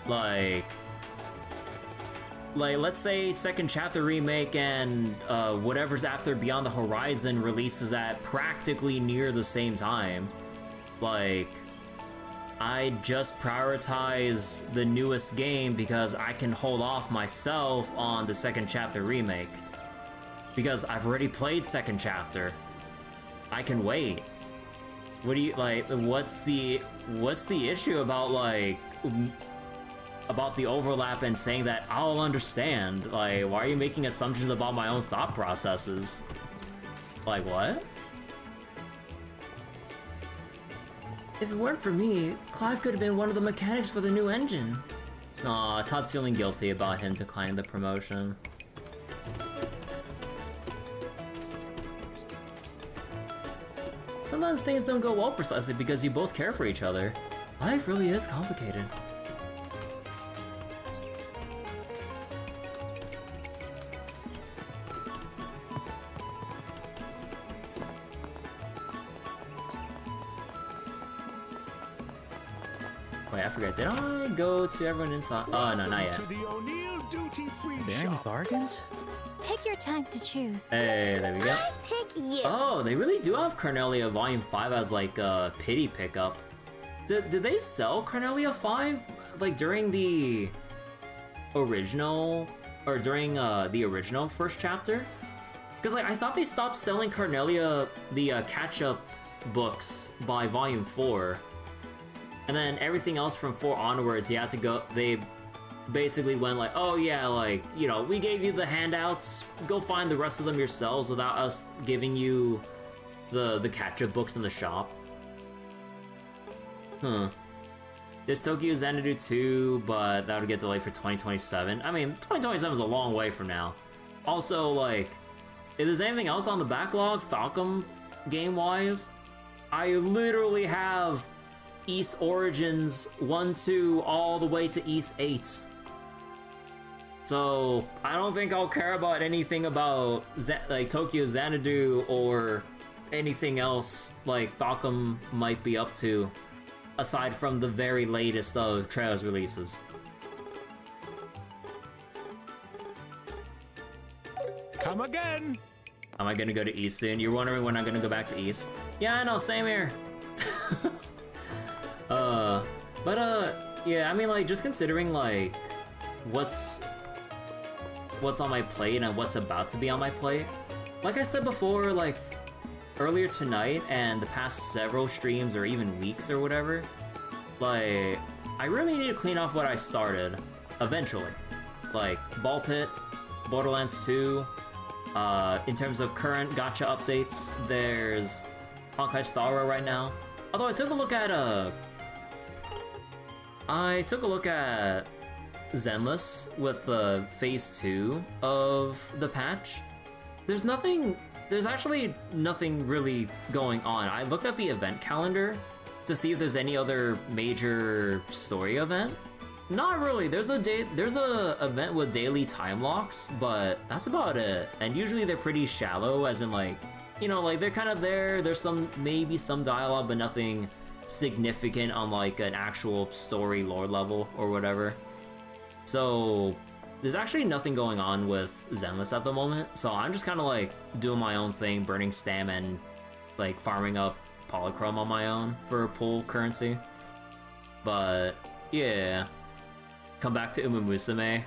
S1: Like let's say second chapter remake and whatever's after Beyond the Horizon releases at practically near the same time. Like, I just prioritize the newest game because I can hold off myself on the second chapter remake. Because I've already played second chapter. I can wait. What do you, like, what's the issue about, like, about the overlap and saying that I'll understand? Like, why are you making assumptions about my own thought processes? Like, what? If it weren't for me, Clive could have been one of the mechanics for the new engine. Aw, Todd's feeling guilty about him declining the promotion. Sometimes things don't go well precisely because you both care for each other. Life really is complicated. Wait, I forgot. Did I go to everyone inside? Oh, no, not yet.
S3: Are there any bargains?
S2: Take your time to choose.
S1: Hey, there we go.
S4: Pick you.
S1: Oh, they really do have Carnelia Volume 5 as like a pity pickup. Did they sell Carnelia 5 like during the original, or during the original first chapter? Because like I thought they stopped selling Carnelia the catch-up books by Volume 4, and then everything else from 4 onwards you had to go. They basically went like, oh yeah, like, you know, we gave you the handouts, go find the rest of them yourselves without us giving you the catch-up books in the shop. There's Tokyo Xanadu 2, but that would get delayed for 2027. I mean, 2027 is a long way from now. Also, like, if there's anything else on the backlog, Falcom game-wise, I literally have East Origins 1, 2, all the way to East 8. So, I don't think I'll care about anything about, like, Tokyo Xanadu or anything else, like, Falcom might be up to, aside from the very latest of Trails releases.
S11: Come again!
S1: Am I gonna go to East soon? You're wondering when I'm gonna go back to East? Yeah, I know, same here. Yeah, I mean, like, just considering, like, what's on my plate and what's about to be on my plate. Like I said before, like, earlier tonight and the past several streams or even weeks or whatever, like, I really need to clean off what I started, eventually. Like, Ball Pit, Borderlands 2, in terms of current gacha updates, there's Honkai Star Rail right now. Although I took a look at Zenless with the Phase 2 of the patch. There's actually nothing really going on. I looked at the event calendar to see if there's any other major story event. Not really. There's a event with daily time locks, but that's about it. And usually they're pretty shallow, as in, like, you know, like, they're kind of there. There's maybe some dialogue, but nothing significant on, like, an actual story lore level or whatever. So there's actually nothing going on with Zenless at the moment. So I'm just kind of, like, doing my own thing, burning stam and, like, farming up polychrome on my own for pull currency. But yeah, come back to Uma Musume.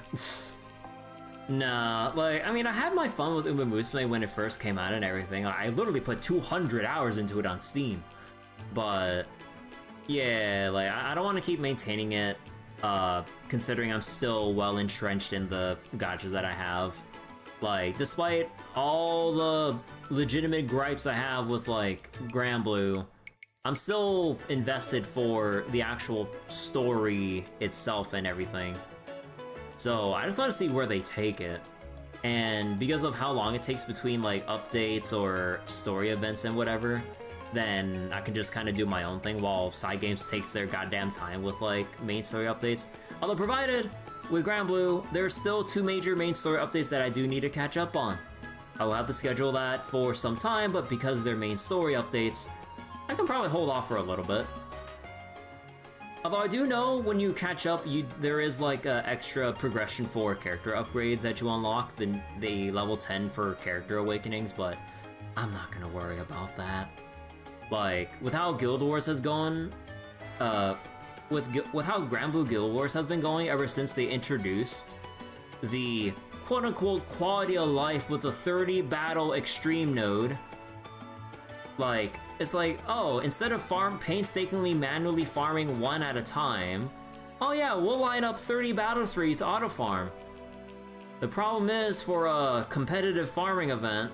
S1: Nah, like, I mean, I had my fun with Uma Musume when it first came out and everything. I literally put 200 hours into it on Steam. But yeah, like, I don't want to keep maintaining it, considering I'm still well entrenched in the gachas that I have. Like, despite all the legitimate gripes I have with, like, Granblue, I'm still invested for the actual story itself and everything. So I just want to see where they take it. And because of how long it takes between, like, updates or story events and whatever, then I can just kind of do my own thing while side games takes their goddamn time with, like, main story updates. Although provided, with Granblue, there's still 2 major main story updates that I do need to catch up on. I will have to schedule that for some time, but because they're main story updates, I can probably hold off for a little bit. Although I do know when you catch up, there is, like, extra progression for character upgrades that you unlock, the level 10 for character awakenings, but I'm not gonna worry about that. Like, with how Guild Wars has gone, with how Granblue Guild Wars has been going ever since they introduced the quote-unquote quality of life with the 30 battle extreme node, like, it's like, oh, instead of painstakingly manually farming 1 at a time, oh yeah, we'll line up 30 battles for you to auto-farm. The problem is, for a competitive farming event,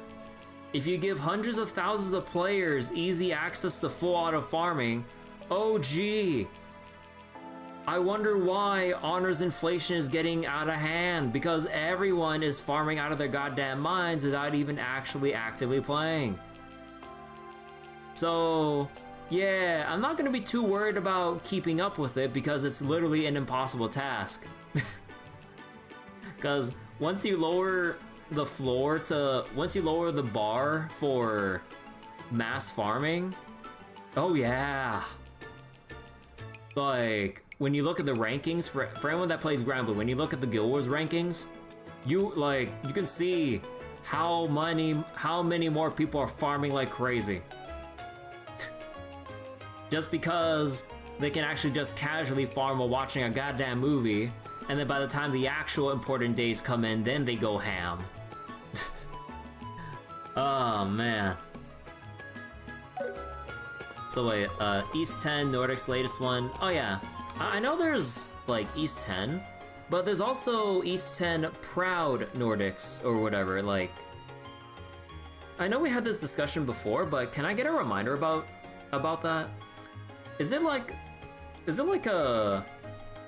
S1: if you give hundreds of thousands of players easy access to full auto-farming, oh gee, I wonder why honors inflation is getting out of hand, because everyone is farming out of their goddamn minds without even actually actively playing. So, yeah, I'm not gonna be too worried about keeping up with it because it's literally an impossible task. Because once you lower the bar for mass farming, oh yeah. Like, when you look at the rankings, for anyone that plays Granblue, when you look at the Guild Wars rankings, you can see how many more people are farming like crazy. Just because they can actually just casually farm while watching a goddamn movie, and then by the time the actual important days come in, then they go ham. Oh man. So wait, East 10, Nordic's latest one. Oh yeah, I know there's, like, East 10, but there's also East 10 Proud Nordics or whatever. Like, I know we had this discussion before, but can I get a reminder about that? Is it like Is it like a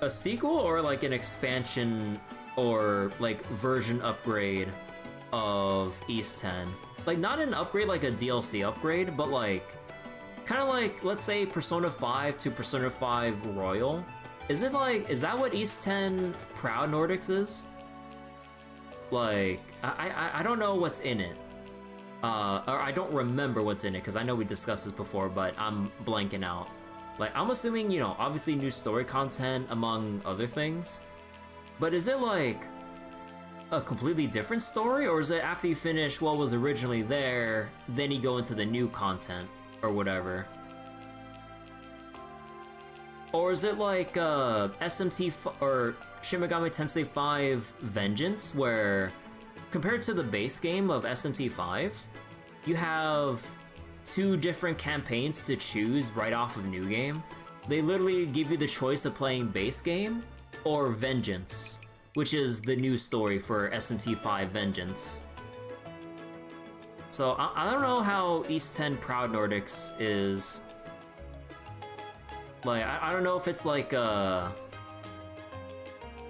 S1: sequel or like an expansion or like version upgrade of East 10? Like not an upgrade like a DLC upgrade, but like kind of like, let's say Persona 5 to Persona 5 Royal. Is that what East 10 Proud Nordics is? Like, I don't know what's in it. Or I don't remember what's in it, because I know we discussed this before, but I'm blanking out. Like, I'm assuming, you know, obviously new story content among other things. But is it like a completely different story, or is it after you finish what was originally there, then you go into the new content, or whatever? Or is it like SMT or Shin Megami Tensei 5 Vengeance, where compared to the base game of SMT 5, you have 2 different campaigns to choose right off of New Game? They literally give you the choice of playing base game or Vengeance, which is the new story for SMT 5 Vengeance. So I don't know how East 10 Proud Nordics is. Like, I don't know if it's like a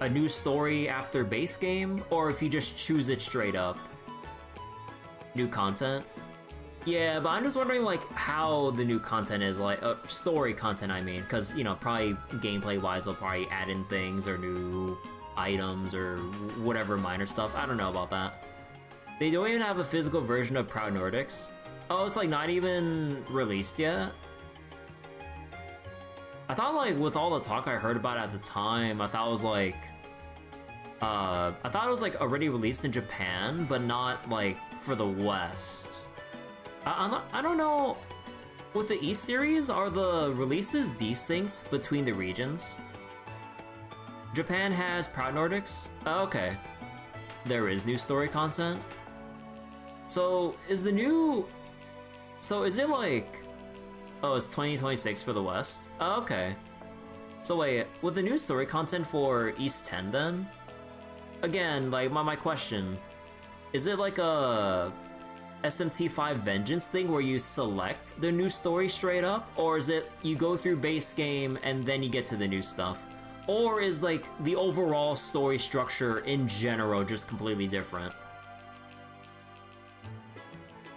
S1: new story after base game, or if you just choose it straight up. New content? Yeah, but I'm just wondering like how the new content is, like story content I mean, because you know, probably gameplay wise they'll probably add in things or new items or whatever minor stuff. I don't know about that. They don't even have a physical version of Proud Nordics. Oh, it's like not even released yet? I thought like with all the talk I heard about it at the time, I thought it was like already released in Japan, but not like for the West. I don't know. With the East series, are the releases desynced between the regions? Japan has Proud Nordics? Oh, okay. There is new story content. So is it like, oh, it's 2026 for the West? Oh, okay. So wait, with the new story content for East 10 then? Again, like my question, is it like a SMT5 Vengeance thing where you select the new story straight up? Or is it you go through base game and then you get to the new stuff? Or is like the overall story structure in general just completely different?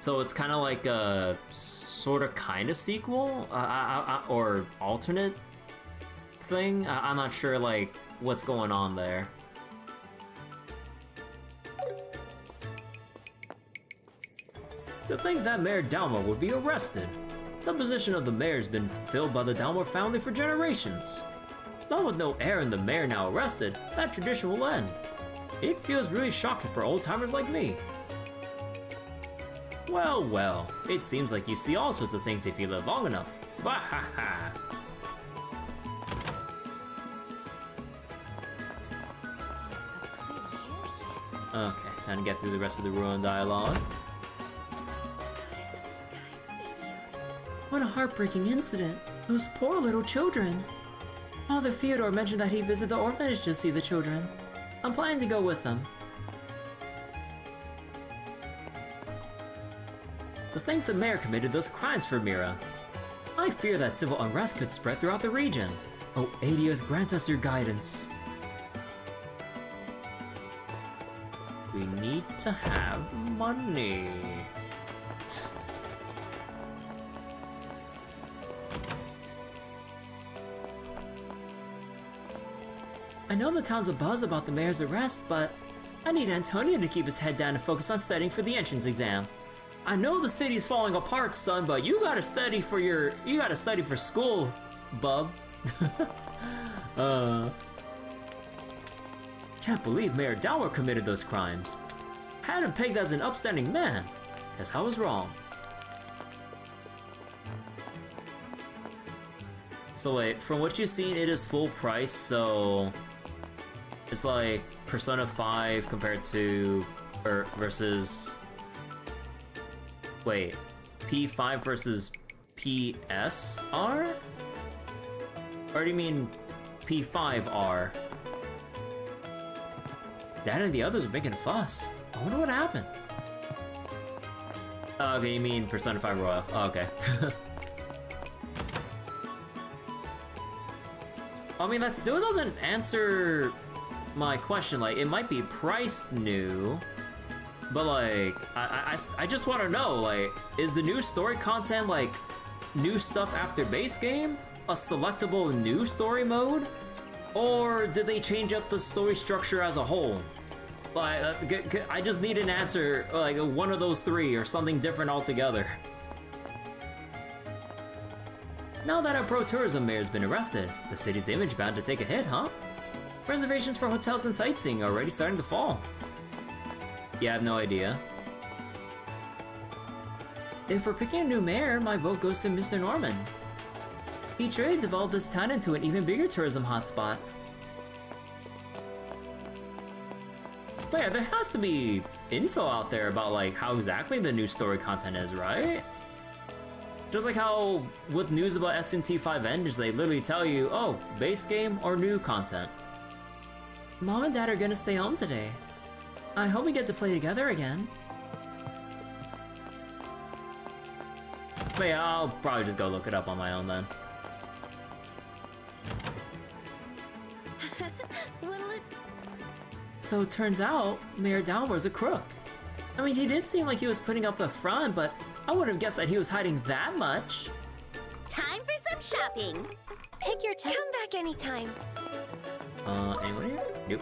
S1: So it's kind of like a sort of kind of sequel or alternate thing? I'm not sure like what's going on there. To think that Mayor Dalmor would be arrested. The position of the mayor has been filled by the Dalmor family for generations. Not with no heir and the mayor now arrested, that tradition will end. It feels really shocking for old-timers like me. Well, well, it seems like you see all sorts of things if you live long enough. Wahaha! Okay, time to get through the rest of the Ruan dialogue.
S16: What a heartbreaking incident. Those poor little children. Father Theodore mentioned that he visited the orphanage to see the children. I'm planning to go with them.
S1: To think the mayor committed those crimes for Mira. I fear that civil unrest could spread throughout the region. Oh, Adios, grant us your guidance. We need to have money.
S16: I know the town's abuzz about the mayor's arrest, but I need Antonio to keep his head down and focus on studying for the entrance exam. I know the city's falling apart, son, but you gotta study for school, bub.
S1: Can't believe Mayor Dalmor committed those crimes. Had him pegged as an upstanding man. Guess I was wrong. So wait, from what you've seen, it is full price, so it's like Persona 5 compared to, or versus, wait, P5 versus PSR? Or do you mean P5R? Dad and the others are making a fuss. I wonder what happened. Oh, okay, you mean Persona 5 Royal. Oh, okay. I mean, that still doesn't answer my question. Like, it might be priced new, but like, I just want to know, like, is the new story content like new stuff after base game, a selectable new story mode, or did they change up the story structure as a whole? Like, I just need an answer, like one of those three or something different altogether. Now that our pro-tourism mayor's been arrested, the city's image bound to take a hit, huh? Reservations for hotels and sightseeing are already starting to fall. Yeah, I have no idea. If we're picking a new mayor, my vote goes to Mr. Norman. He truly developed this town into an even bigger tourism hotspot. But yeah, there has to be info out there about like how exactly the new story content is, right? Just like how with news about SMT5 Engines, they literally tell you, oh, base game or new content. Mom and Dad are gonna stay home today. I hope we get to play together again. But yeah, I'll probably just go look it up on my own then. So it turns out, Mayor Dalmore's a crook. I mean, he did seem like he was putting up a front, but I wouldn't have guessed that he was hiding that much.
S4: Time for some shopping.
S17: Take your time. Come back anytime.
S1: Anyone here? Nope.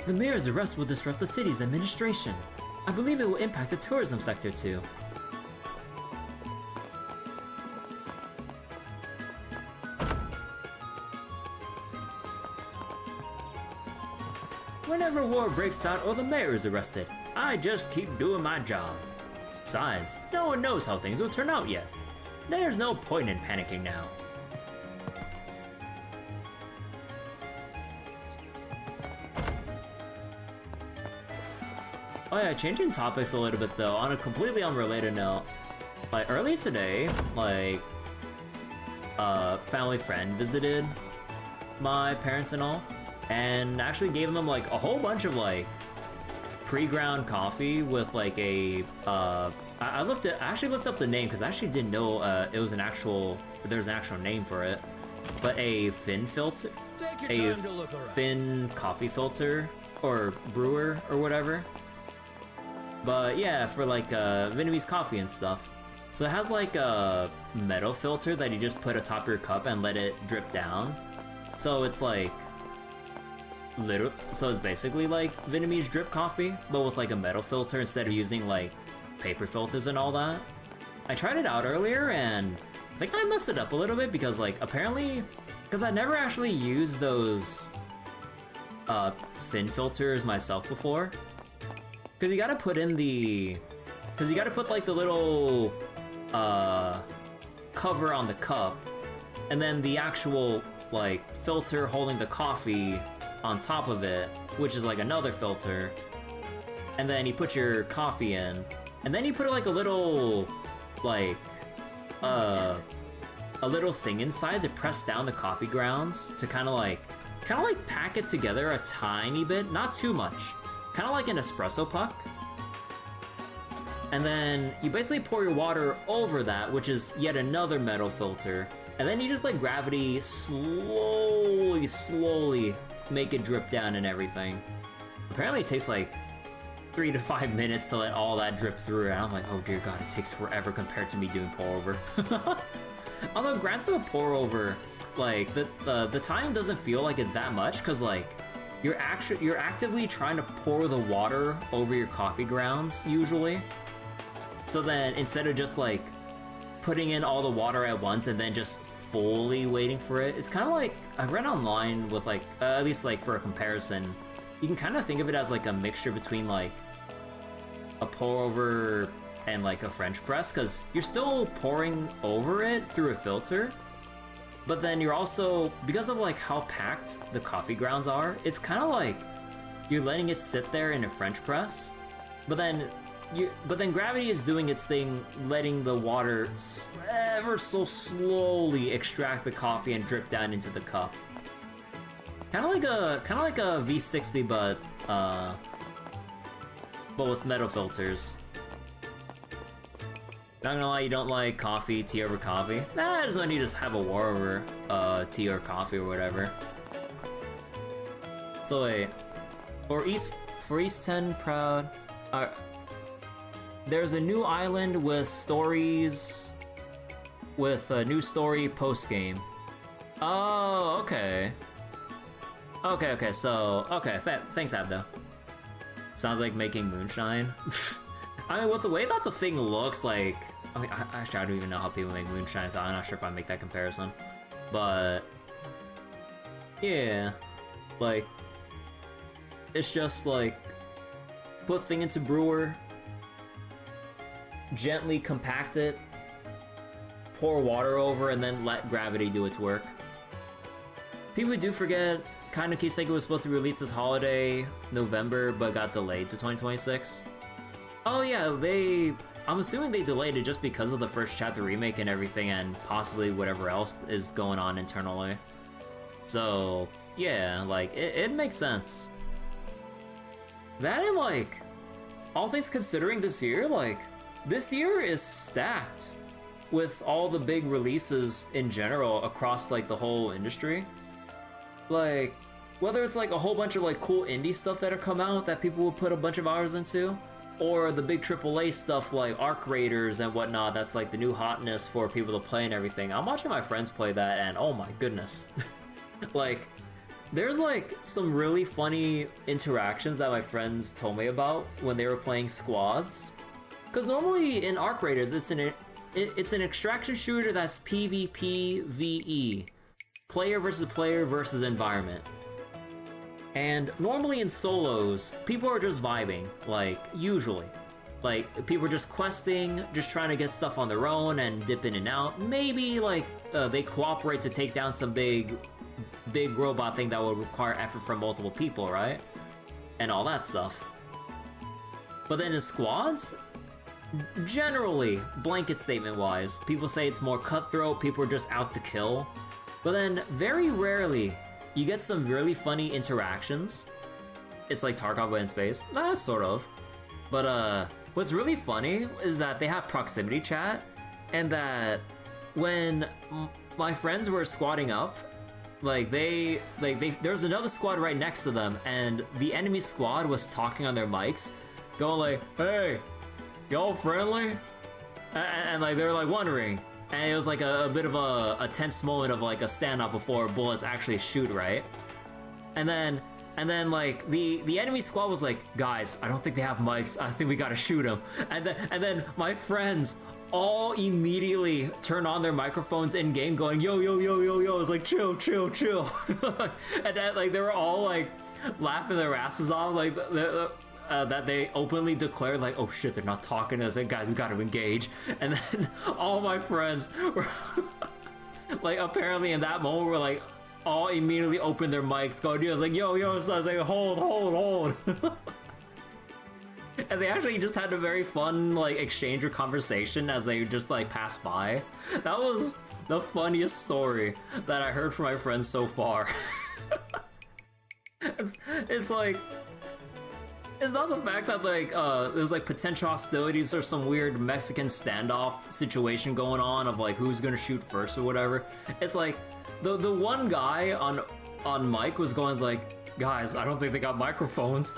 S1: The mayor's arrest will disrupt the city's administration. I believe it will impact the tourism sector too. Whenever war breaks out or the mayor is arrested, I just keep doing my job. Besides, no one knows how things will turn out yet. There's no point in panicking now. Oh yeah, changing topics a little bit though, on a completely unrelated note. Like earlier today, like, family friend visited my parents and all, and actually gave them like a whole bunch of like pre-ground coffee with like a I actually looked up the name because I actually didn't know it was there's an actual name for it, but a Phin filter, Phin coffee filter or brewer or whatever. But yeah, for like Vietnamese coffee and stuff. So it has like a metal filter that you just put atop your cup and let it drip down. So it's like so it's basically like Vietnamese drip coffee, but with like a metal filter instead of using like paper filters and all that. I tried it out earlier and I think I messed it up a little bit because like apparently, because I never actually used those Phin filters myself before. Because you gotta put in like the little cover on the cup, and then the actual like filter holding the coffee on top of it, which is like another filter, and then you put your coffee in, and then you put like a little like a little thing inside to press down the coffee grounds to kind of like pack it together a tiny bit, not too much. Kind of like an espresso puck. And then you basically pour your water over that, which is yet another metal filter. And then you just let gravity slowly make it drip down and everything. Apparently it takes like 3 to 5 minutes to let all that drip through. And I'm like, oh dear God, it takes forever compared to me doing pour over. Although granted with pour over, like the time doesn't feel like it's that much, because like you're actively trying to pour the water over your coffee grounds usually. So then instead of just like putting in all the water at once and then just fully waiting for it, it's kind of like I read online with like at least like for a comparison, you can kind of think of it as like a mixture between like a pour over and like a French press, because you're still pouring over it through a filter. But then you're also, because of like how packed the coffee grounds are, it's kind of like you're letting it sit there in a French press. But then gravity is doing its thing, letting the water ever so slowly extract the coffee and drip down into the cup. Kind of like a V60, but with metal filters. Not gonna lie, you don't like coffee, tea over coffee? Nah, there's no need to just have a war over tea or coffee or whatever. So wait, for East 10 Proud, there's a new island with stories, with a new story post-game. Oh, okay. Okay, so, thanks, Abdo. Sounds like making moonshine. I mean, with the way that the thing looks like, I mean, actually, I don't even know how people make moonshine, so I'm not sure if I make that comparison. But, yeah, like, it's just like, put thing into brewer, gently compact it, pour water over, and then let gravity do its work. People do forget, Kind of Kiseki was supposed to be released this holiday, November, but got delayed to 2026. Oh yeah, I'm assuming they delayed it just because of the first chapter remake and everything, and possibly whatever else is going on internally. So, yeah, like, it makes sense. That and, like, all things considering this year, like, this year is stacked with all the big releases in general across, like, the whole industry. Like, whether it's, like, a whole bunch of, like, cool indie stuff that have come out that people will put a bunch of hours into, or the big AAA stuff like Arc Raiders and whatnot, that's, like, the new hotness for people to play and everything. I'm watching my friends play that, and oh my goodness. Like, there's, like, some really funny interactions that my friends told me about when they were playing squads. Because normally in Arc Raiders, it's an extraction shooter that's PvPvE. Player versus environment. And normally in solos, people are just vibing, like, usually. Like, people are just questing, just trying to get stuff on their own and dip in and out. Maybe, like, they cooperate to take down some big robot thing that would require effort from multiple people, right? And all that stuff. But then in squads, generally, blanket statement-wise, people say it's more cutthroat, people are just out to kill. But then, very rarely, you get some really funny interactions. It's like Tarkov in space. Sort of. But, what's really funny is that they have proximity chat, and that when my friends were squatting up, like, there's another squad right next to them, and the enemy squad was talking on their mics, going like, hey, y'all friendly? And like, they were like wondering. And it was like a bit of a tense moment of like a standoff before bullets actually shoot, right? And then like the enemy squad was like, guys, I don't think they have mics. I think we gotta shoot them. And then my friends all immediately turn on their microphones in game, going yo yo yo yo yo. It's like chill. And then like they were all like laughing their asses off, like that they openly declared like, oh shit, they're not talking to us, like, guys, we gotta engage. And then all my friends were like, apparently in that moment were like all immediately opened their mics, going, I was like, yo, so I was like, hold. And they actually just had a very fun like exchange or conversation as they just like passed by. That was the funniest story that I heard from my friends so far. It's like, it's not the fact that like there's like potential hostilities or some weird Mexican standoff situation going on of like who's gonna shoot first or whatever. It's like the one guy on mic was going like, guys, I don't think they got microphones.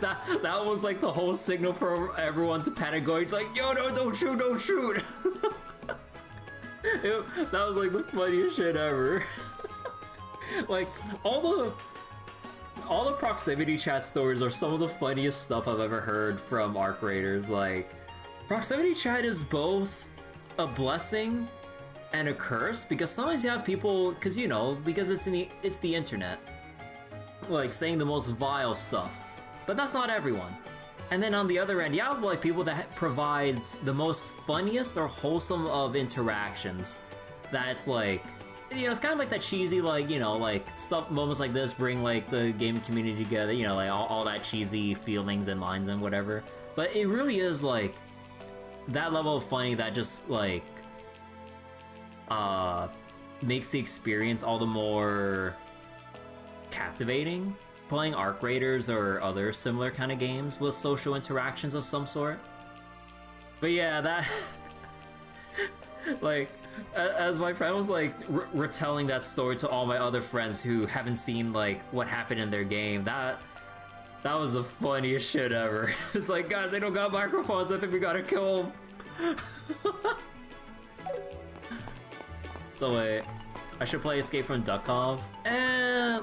S1: that was like the whole signal for everyone to panic, going, it's like, yo, no, don't shoot. That was like the funniest shit ever. Like all the proximity chat stories are some of the funniest stuff I've ever heard from Arc Raiders. Like, proximity chat is both a blessing and a curse, because sometimes you have people, because it's the internet, like saying the most vile stuff, but that's not everyone. And then on the other end, you have like people that provides the most funniest or wholesome of interactions. That's like, it's kind of like that cheesy, like, like stuff, moments like this bring like the gaming community together, like all that cheesy feelings and lines and whatever. But it really is like that level of funny that just like makes the experience all the more captivating, playing Arc Raiders or other similar kind of games with social interactions of some sort. But yeah, that like as my friend was like retelling that story to all my other friends who haven't seen like what happened in their game, that was the funniest shit ever. It's like, guys, they don't got microphones, I think we gotta kill them. So wait, I should play Escape from Duckov.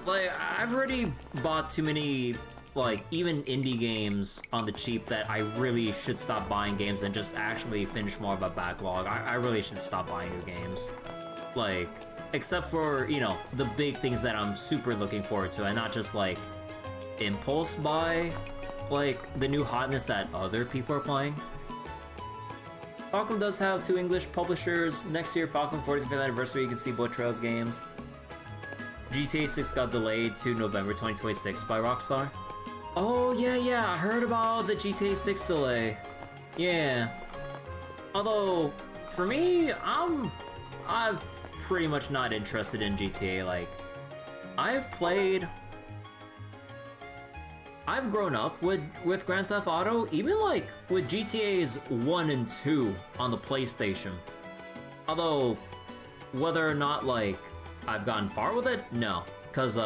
S1: Like, I've already bought too many, like, even indie games on the cheap that I really should stop buying games and just actually finish more of a backlog. I really should stop buying new games. Like, except for, you know, the big things that I'm super looking forward to, and not just, like, impulse buy, like, the new hotness that other people are playing. Falcom does have 2 English publishers. Next year, Falcom 45th anniversary, you can see both Trails games. GTA 6 got delayed to November 2026 by Rockstar. Oh, yeah, I heard about the GTA 6 delay. Yeah. Although, for me, I'm pretty much not interested in GTA. Like, I've grown up with Grand Theft Auto, even like with GTA's 1 and 2 on the PlayStation. Although, whether or not like I've gotten far with it, no. Cause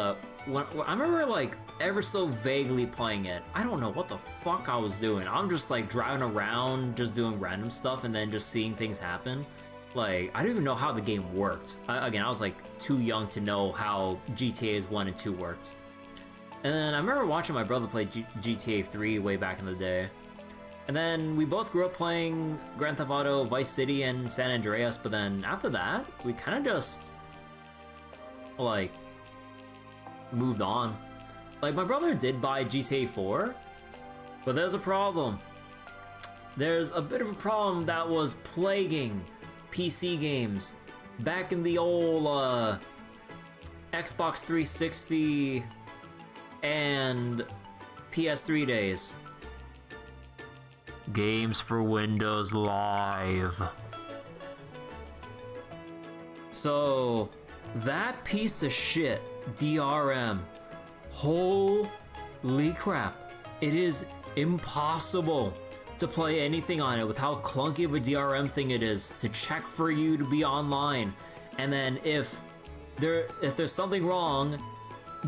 S1: when I remember like ever so vaguely playing it, I don't know what the fuck I was doing. I'm just like driving around, just doing random stuff and then just seeing things happen. Like, I don't even know how the game worked. Again, I was like too young to know how GTA's 1 and 2 worked. And then I remember watching my brother play GTA 3 way back in the day. And then we both grew up playing Grand Theft Auto, Vice City, and San Andreas, but then after that, we kind of just, like, moved on. Like, my brother did buy GTA 4, but there's a problem. There's a bit of a problem that was plaguing PC games back in the old, Xbox 360 and PS3 days. Games for Windows Live. So, that piece of shit, DRM, holy crap, it is impossible to play anything on it with how clunky of a DRM thing it is to check for you to be online. And then if there's something wrong,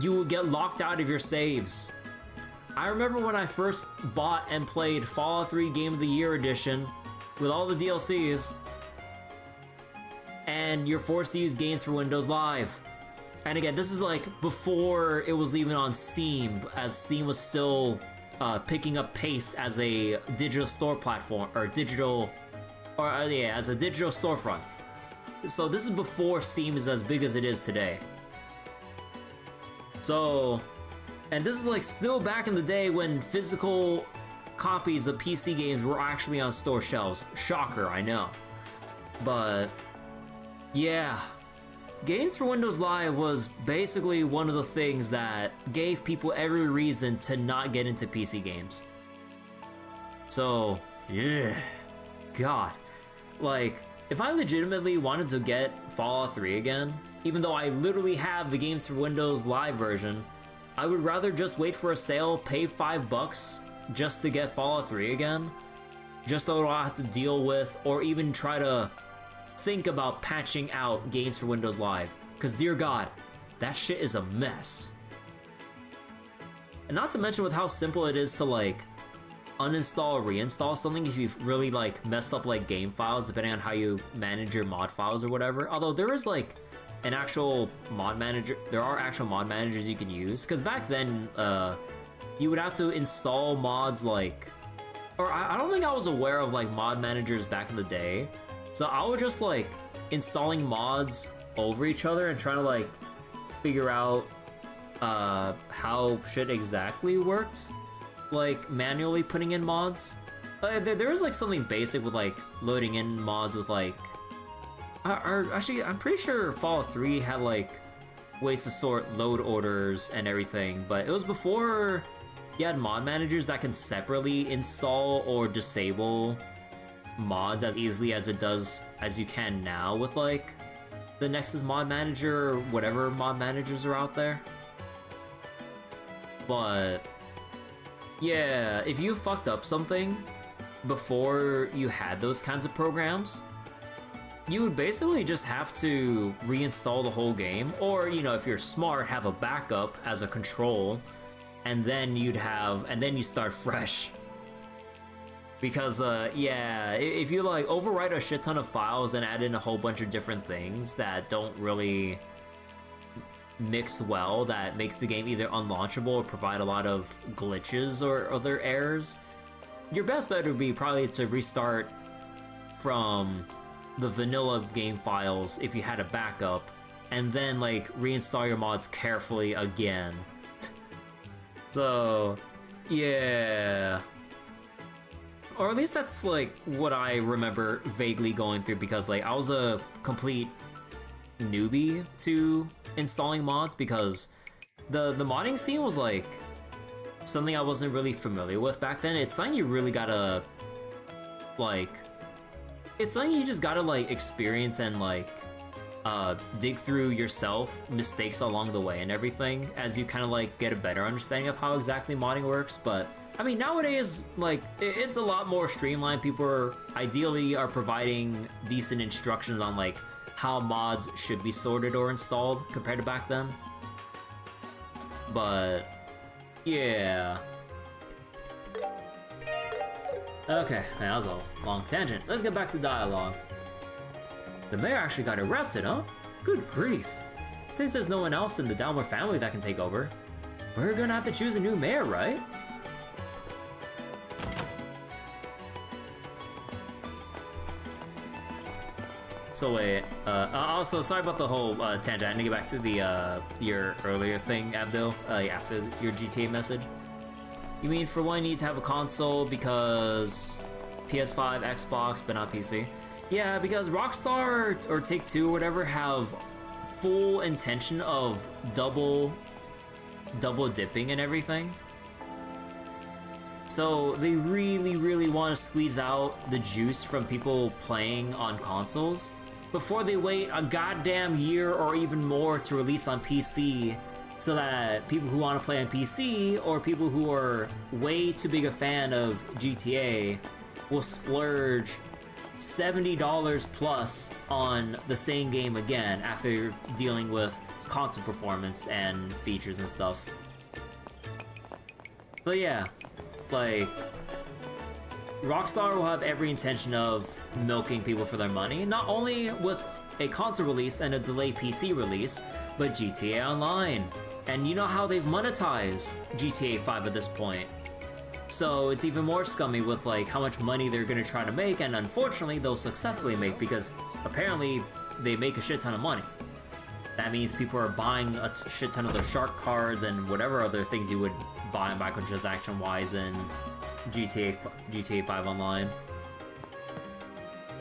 S1: you will get locked out of your saves. I remember when I first bought and played Fallout 3 Game of the Year Edition with all the DLCs, and you're forced to use Games for Windows Live. And again, this is like before it was even on Steam, as Steam was still picking up pace as a digital store platform, or as a digital storefront. So this is before Steam is as big as it is today. So, and this is like still back in the day when physical copies of PC games were actually on store shelves. Shocker, I know. But, yeah. Games for Windows Live was basically one of the things that gave people every reason to not get into PC games. So, yeah. God. Like, if I legitimately wanted to get Fallout 3 again, even though I literally have the Games for Windows Live version, I would rather just wait for a sale, pay $5 just to get Fallout 3 again, just so I don't have to deal with or even try to think about patching out Games for Windows Live. Because dear God, that shit is a mess. And not to mention with how simple it is to like uninstall or reinstall something if you've really like messed up like game files, depending on how you manage your mod files or whatever. Although there is like an actual mod manager, there are actual mod managers you can use, because back then you would have to install mods like, or I don't think I was aware of like mod managers back in the day, so I was just like installing mods over each other and trying to like figure out how shit exactly worked, like manually putting in mods. There is like something basic with like loading in mods with like, actually I'm pretty sure Fallout 3 had like ways to sort load orders and everything, but it was before you had mod managers that can separately install or disable mods as easily as you can now with like the Nexus mod manager or whatever mod managers are out there. but yeah, if you fucked up something before you had those kinds of programs, you would basically just have to reinstall the whole game, or, you know, if you're smart, have a backup as a control, and then you start fresh. Because, yeah, if you, like, overwrite a shit ton of files and add in a whole bunch of different things that don't really mix well, that makes the game either unlaunchable or provide a lot of glitches or other errors, your best bet would be probably to restart from the vanilla game files if you had a backup, and then, like, reinstall your mods carefully again. So, yeah. Or at least that's, like, what I remember vaguely going through, because, like, I was a complete newbie to installing mods, because the modding scene was, like, something I wasn't really familiar with back then. It's something you really gotta, like, it's something you just gotta, like, experience and, like, dig through yourself, mistakes along the way and everything, as you kind of, like, get a better understanding of how exactly modding works. But I mean, nowadays, like, it's a lot more streamlined. People are ideally providing decent instructions on, like, how mods should be sorted or installed compared to back then. But yeah. Okay, that was a long tangent. Let's get back to dialogue. The mayor actually got arrested, huh? Good grief. Since there's no one else in the Dalmor family that can take over, we're gonna have to choose a new mayor, right? So wait, also sorry about the whole tangent. I need to get back to the your earlier thing, Abdul, after your GTA message. You mean for one you need to have a console because PS5, Xbox, but not PC? Yeah, because Rockstar or Take-Two or whatever have full intention of double dipping and everything. So they really want to squeeze out the juice from people playing on consoles before they wait a goddamn year or even more to release on PC, so that people who want to play on PC or people who are way too big a fan of GTA will splurge $70 plus on the same game again after dealing with console performance and features and stuff. So yeah, like, Rockstar will have every intention of milking people for their money, not only with a console release and a delayed PC release, but GTA Online. And you know how they've monetized GTA 5 at this point. So it's even more scummy with, like, how much money they're gonna try to make, and unfortunately they'll successfully make, because apparently they make a shit ton of money. That means people are buying a shit ton of their shark cards and whatever other things you would buy microtransaction wise in GTA 5 Online.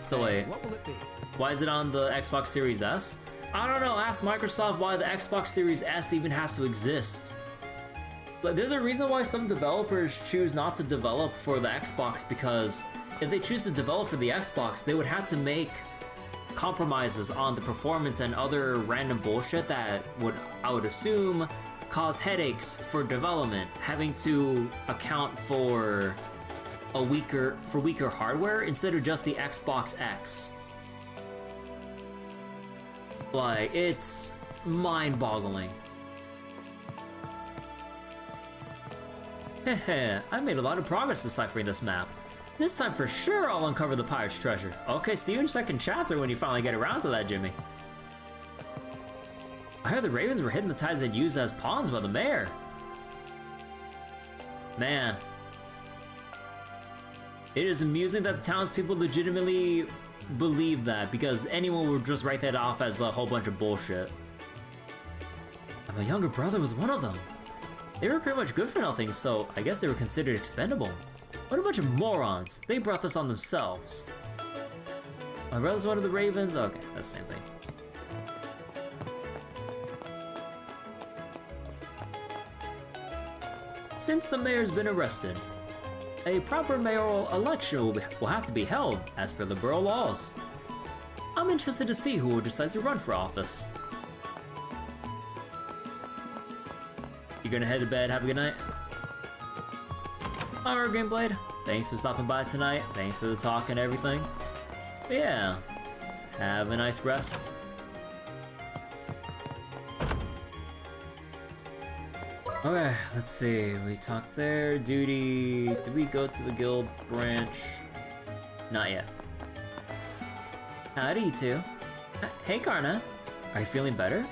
S1: So wait,
S3: what will it be?
S1: Why is it on the Xbox Series S? I don't know, ask Microsoft why the Xbox Series S even has to exist. But there's a reason why some developers choose not to develop for the Xbox, because if they choose to develop for the Xbox, they would have to make compromises on the performance and other random bullshit that would, I would assume, cause headaches for development, having to account for weaker hardware instead of just the Xbox X. Like, it's mind-boggling. Heh, I made a lot of progress deciphering this map. This time for sure I'll uncover the pirate's treasure. Okay, see you in second chapter when you finally get around to that, Jimmy. I heard the ravens were hypnotized and used as pawns by the mayor. Man. It is amusing that the townspeople legitimately believe that, because anyone would just write that off as a whole bunch of bullshit. And my younger brother was one of them. They were pretty much good for nothing, so I guess they were considered expendable. What a bunch of morons. They brought this on themselves. My brother's one of the ravens? Okay, that's the same thing. Since the mayor's been arrested, a proper mayoral election will have to be held as per the borough laws. I'm interested to see who will decide to run for office. You
S16: you're gonna head to bed. Have a good night. Alright, Gameblade. Thanks for stopping by tonight. Thanks for the talk and everything. But yeah, have a nice rest. Okay, let's see. We talked there. Duty. Did we go to the guild branch? Not yet. Howdy, you two. Hey, Karna. Are you feeling better?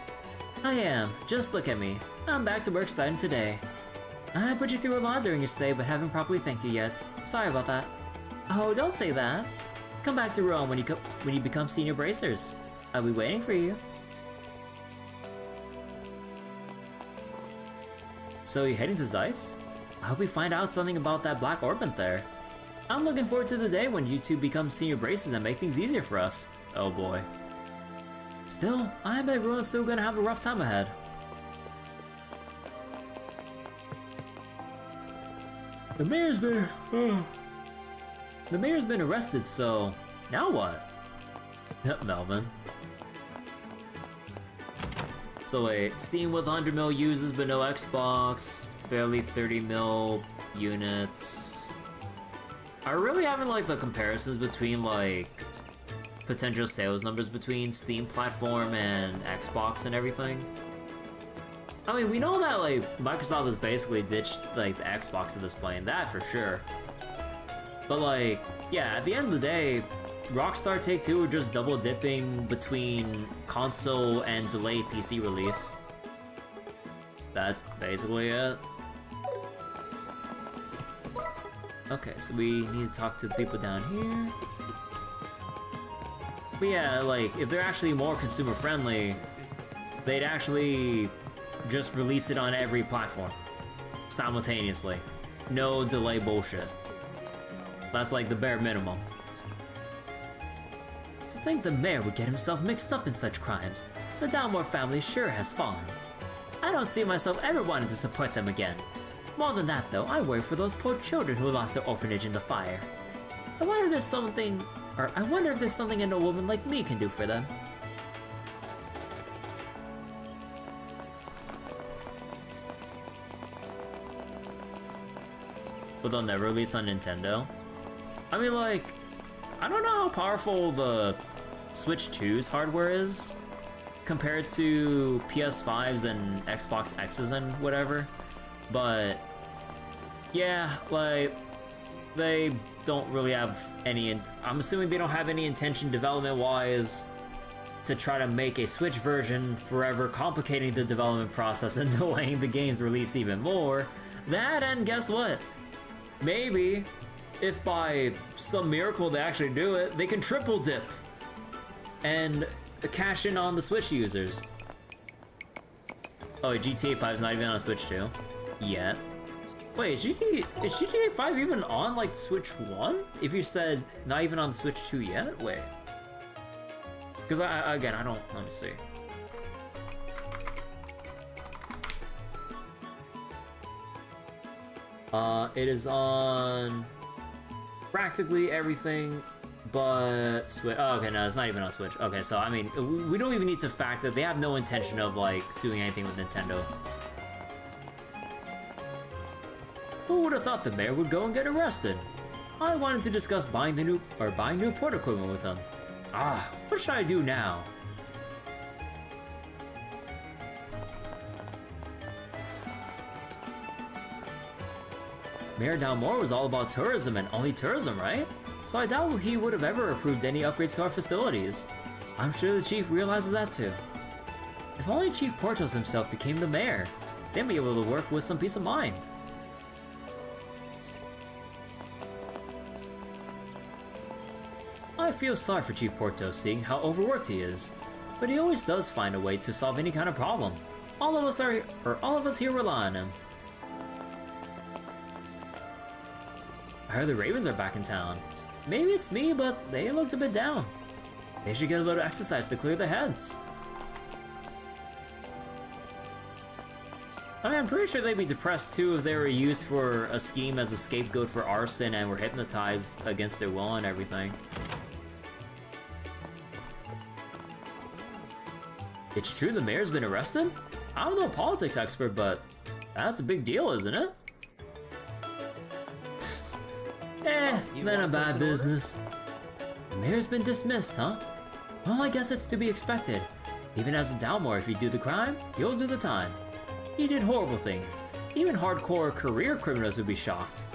S16: I am. Just look at me. I'm back to work starting today. I put you through a lot during your stay, but haven't properly thanked you yet. Sorry about that. Oh, don't say that. Come back to Rome when you become senior bracers. I'll be waiting for you. So you're heading to Zeiss? I hope we find out something about that black orbment there. I'm looking forward to the day when you two become senior bracers and make things easier for us. Oh boy. Still, I bet everyone's still gonna have a rough time ahead. The mayor's been arrested, so now what? Melvin. So wait, Steam with 100 mil users but no Xbox, barely 30 mil units. Are we really having like the comparisons between like potential sales numbers between Steam platform and Xbox and everything? I mean, we know that like Microsoft has basically ditched like the Xbox at this point, that for sure. But like, yeah, at the end of the day, Rockstar Take-Two are just double dipping between console and delayed PC release. That's basically it. Okay, so we need to talk to the people down here. But yeah, like, if they're actually more consumer friendly, they'd actually just release it on every platform simultaneously. No delay bullshit. That's like the bare minimum. To think the mayor would get himself mixed up in such crimes, the Dalmore family sure has fallen. I don't see myself ever wanting to support them again. More than that though, I worry for those poor children who lost their orphanage in the fire. I wonder if there's something a woman like me can do for them. But they'll never release on Nintendo? I mean, like, I don't know how powerful the Switch 2's hardware is compared to PS5's and Xbox X's and whatever, but yeah, like, they don't really have any, I'm assuming they don't have any intention development-wise to try to make a Switch version, forever complicating the development process and delaying the game's release even more. That, and guess what? Maybe, if by some miracle they actually do it, they can triple dip and cash in on the Switch users. Oh, GTA 5 is not even on Switch 2 yet. Wait, is GTA 5 even on like Switch 1? If you said not even on Switch 2 yet? Wait. Because again, I don't, let me see. It is on practically everything but Switch. Oh, okay, no, it's not even on Switch. Okay, so I mean, we don't even need to factor. They have no intention of like doing anything with Nintendo. Who would have thought the mayor would go and get arrested? I wanted to discuss buying new port equipment with him. Ah, what should I do now? Mayor Dalmore was all about tourism and only tourism, right? So I doubt he would have ever approved any upgrades to our facilities. I'm sure the chief realizes that too. If only Chief Portos himself became the mayor, they'd be able to work with some peace of mind. I feel sorry for Chief Portos seeing how overworked he is, but he always does find a way to solve any kind of problem. All of us here rely on him. I heard the Ravens are back in town. Maybe it's me, but they looked a bit down. They should get a little exercise to clear their heads. I mean, I'm pretty sure they'd be depressed too if they were used for a scheme as a scapegoat for arson and were hypnotized against their will and everything. It's true the mayor's been arrested? I'm no politics expert, but That's a big deal, isn't it? Then a bad business. The mayor's been dismissed, huh? Well, I guess it's to be expected. Even as a Dalmore, if you do the crime, you'll do the time. He did horrible things. Even hardcore career criminals would be shocked.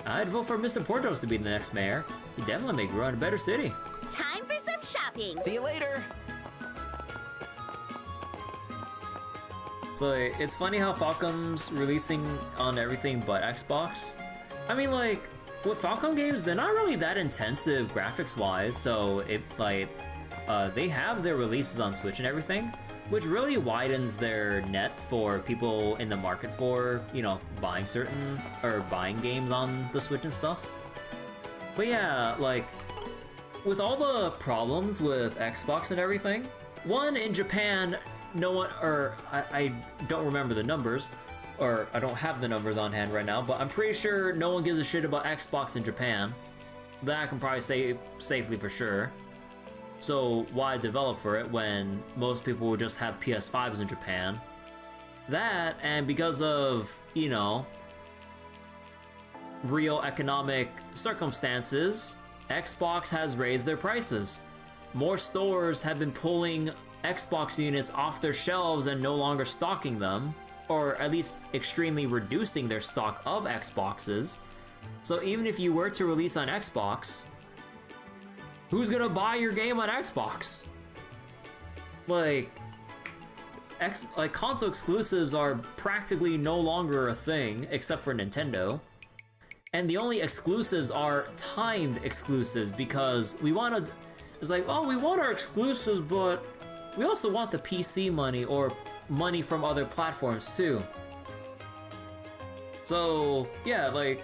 S16: I'd vote for Mr. Portos to be the next mayor. He'd definitely make Ruan a better city.
S4: Time for some shopping.
S12: See you later.
S16: So it's funny how Falcom's releasing on everything but Xbox. I mean, like, with Falcom games, they're not really that intensive graphics-wise, so they have their releases on Switch and everything, which really widens their net for people in the market for, you know, buying games on the Switch and stuff. But yeah, like, with all the problems with Xbox and everything, one, in Japan, no one, or I don't remember the numbers, or I don't have the numbers on hand right now, but I'm pretty sure no one gives a shit about Xbox in Japan. That I can probably say safely for sure. So why develop for it when most people will just have PS5s in Japan? That, and because of, you know, real economic circumstances, Xbox has raised their prices. More stores have been pulling Xbox units off their shelves and no longer stocking them, or at least extremely reducing their stock of Xboxes. So even if you were to release on Xbox, who's gonna buy your game on Xbox? Like console exclusives are practically no longer a thing, except for Nintendo. And the only exclusives are timed exclusives because we want to... It's like, oh, we want our exclusives, but we also want the PC money or money from other platforms too. So, yeah, like,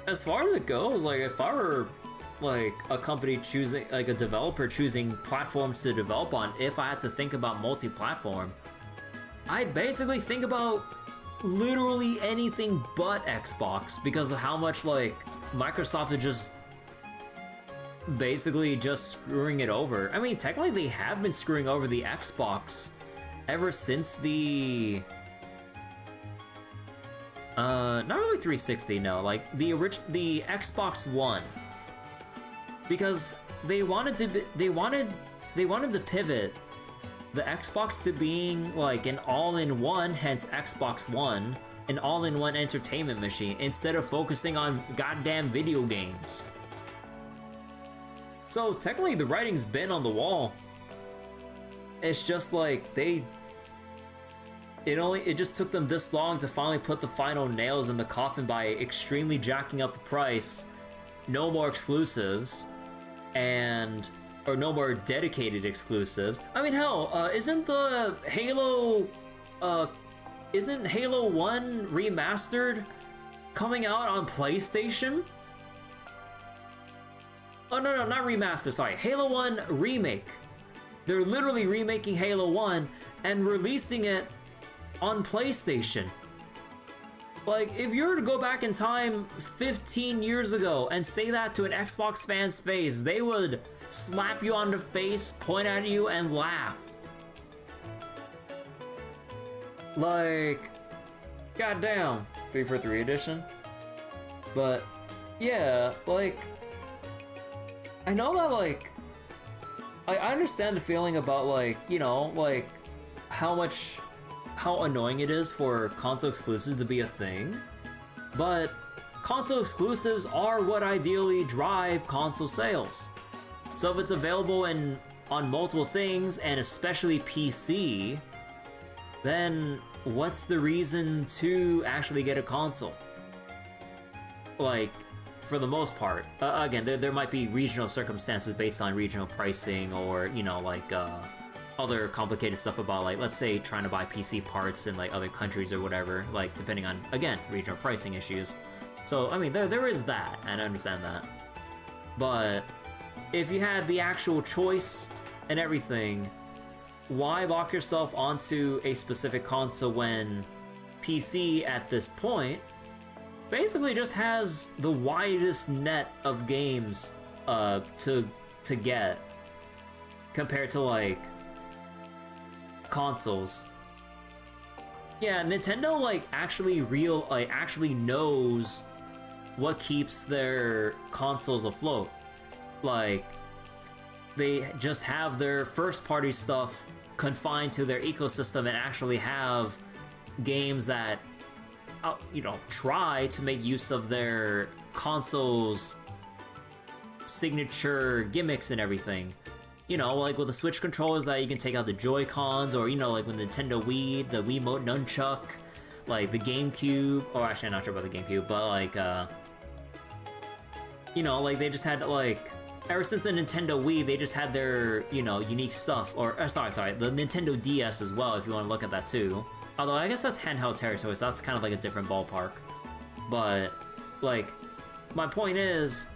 S16: as far as it goes, like, if I were, like, a company choosing, like, a developer choosing platforms to develop on, if I had to think about multi-platform, I'd basically think about literally anything but Xbox because of how much, like, Microsoft is just basically just screwing it over. I mean, technically they have been screwing over the Xbox ever since the not really 360, no, like the Xbox One, because they wanted to pivot the Xbox to being like an all-in-one, hence Xbox One, an all-in-one entertainment machine instead of focusing on goddamn video games. So technically the writing's been on the wall. It's just like it just took them this long to finally put the final nails in the coffin by extremely jacking up the price. No more exclusives, or no more dedicated exclusives. I mean, hell, isn't Halo 1 remastered coming out on PlayStation? Oh, no, not remaster, sorry. Halo 1 Remake. They're literally remaking Halo 1 and releasing it on PlayStation. Like, if you were to go back in time 15 years ago and say that to an Xbox fan's face, they would slap you on the face, point at you, and laugh. Like, goddamn. 3 for 3 edition. But, yeah, like, I know that, like, I understand the feeling about, like, you know, like, how annoying it is for console exclusives to be a thing, but console exclusives are what ideally drive console sales. So if it's available on multiple things, and especially PC, then what's the reason to actually get a console? Like, for the most part. Again, there might be regional circumstances based on regional pricing, or, you know, like, other complicated stuff about, like, let's say trying to buy PC parts in, like, other countries or whatever, like, depending on, again, regional pricing issues. So, I mean, there is that, and I understand that. But if you had the actual choice and everything, why lock yourself onto a specific console when PC at this point basically just has the widest net of games to get compared to, like, consoles?
S1: Yeah, Nintendo like actually knows what keeps their consoles afloat. Like, they just have their first-party stuff confined to their ecosystem and actually have games that, you know, try to make use of their consoles' signature gimmicks and everything. You know, like with the Switch controllers that you can take out the Joy-Cons, or, you know, like with the Nintendo Wii, the Wiimote Nunchuck, like the GameCube, or actually I'm not sure about the GameCube, but like, you know, like they just had like, ever since the Nintendo Wii, they just had their, you know, unique stuff, or sorry, the Nintendo DS as well, if you want to look at that too. Although I guess that's handheld territory, so that's kind of like a different ballpark. But, like, my point is,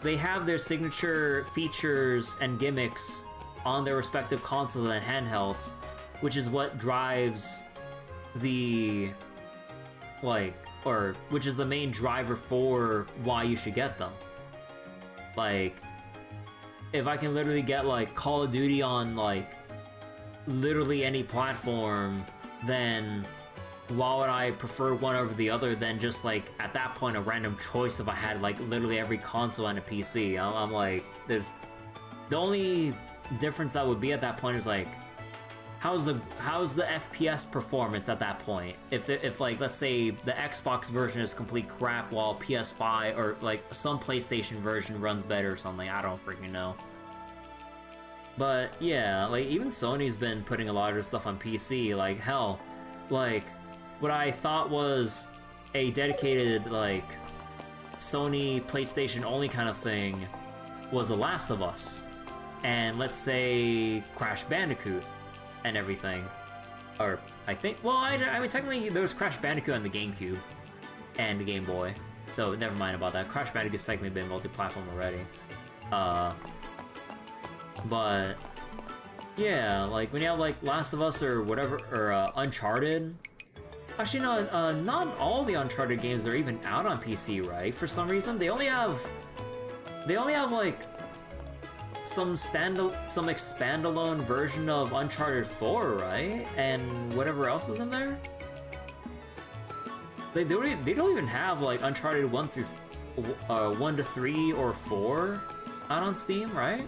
S1: they have their signature features and gimmicks on their respective consoles and handhelds, which is what drives the, like, or which is the main driver for why you should get them. Like, if I can literally get, like, Call of Duty on, like, literally any platform, then why would I prefer one over the other than just, like, at that point, a random choice if I had, like, literally every console and a PC? I'm like, there's... The only difference that would be at that point is, like, how's the FPS performance at that point? If like, let's say the Xbox version is complete crap while PS5 or, like, some PlayStation version runs better or something, I don't freaking know. But, yeah, like, even Sony's been putting a lot of their stuff on PC, like, hell, like, what I thought was a dedicated, like, Sony PlayStation only kind of thing was The Last of Us, and let's say Crash Bandicoot and everything. Or, I think, well, I mean, technically there was Crash Bandicoot on the GameCube and the Game Boy, so never mind about that. Crash Bandicoot's technically been multi-platform already. But, yeah, like, when you have, like, Last of Us or whatever, or Uncharted. Actually, no, not all the Uncharted games are even out on PC, right? For some reason, they only have, like, some expandalone version of Uncharted 4, right? And whatever else is in there? They don't even have, like, Uncharted 1 to 3 or 4 out on Steam, right?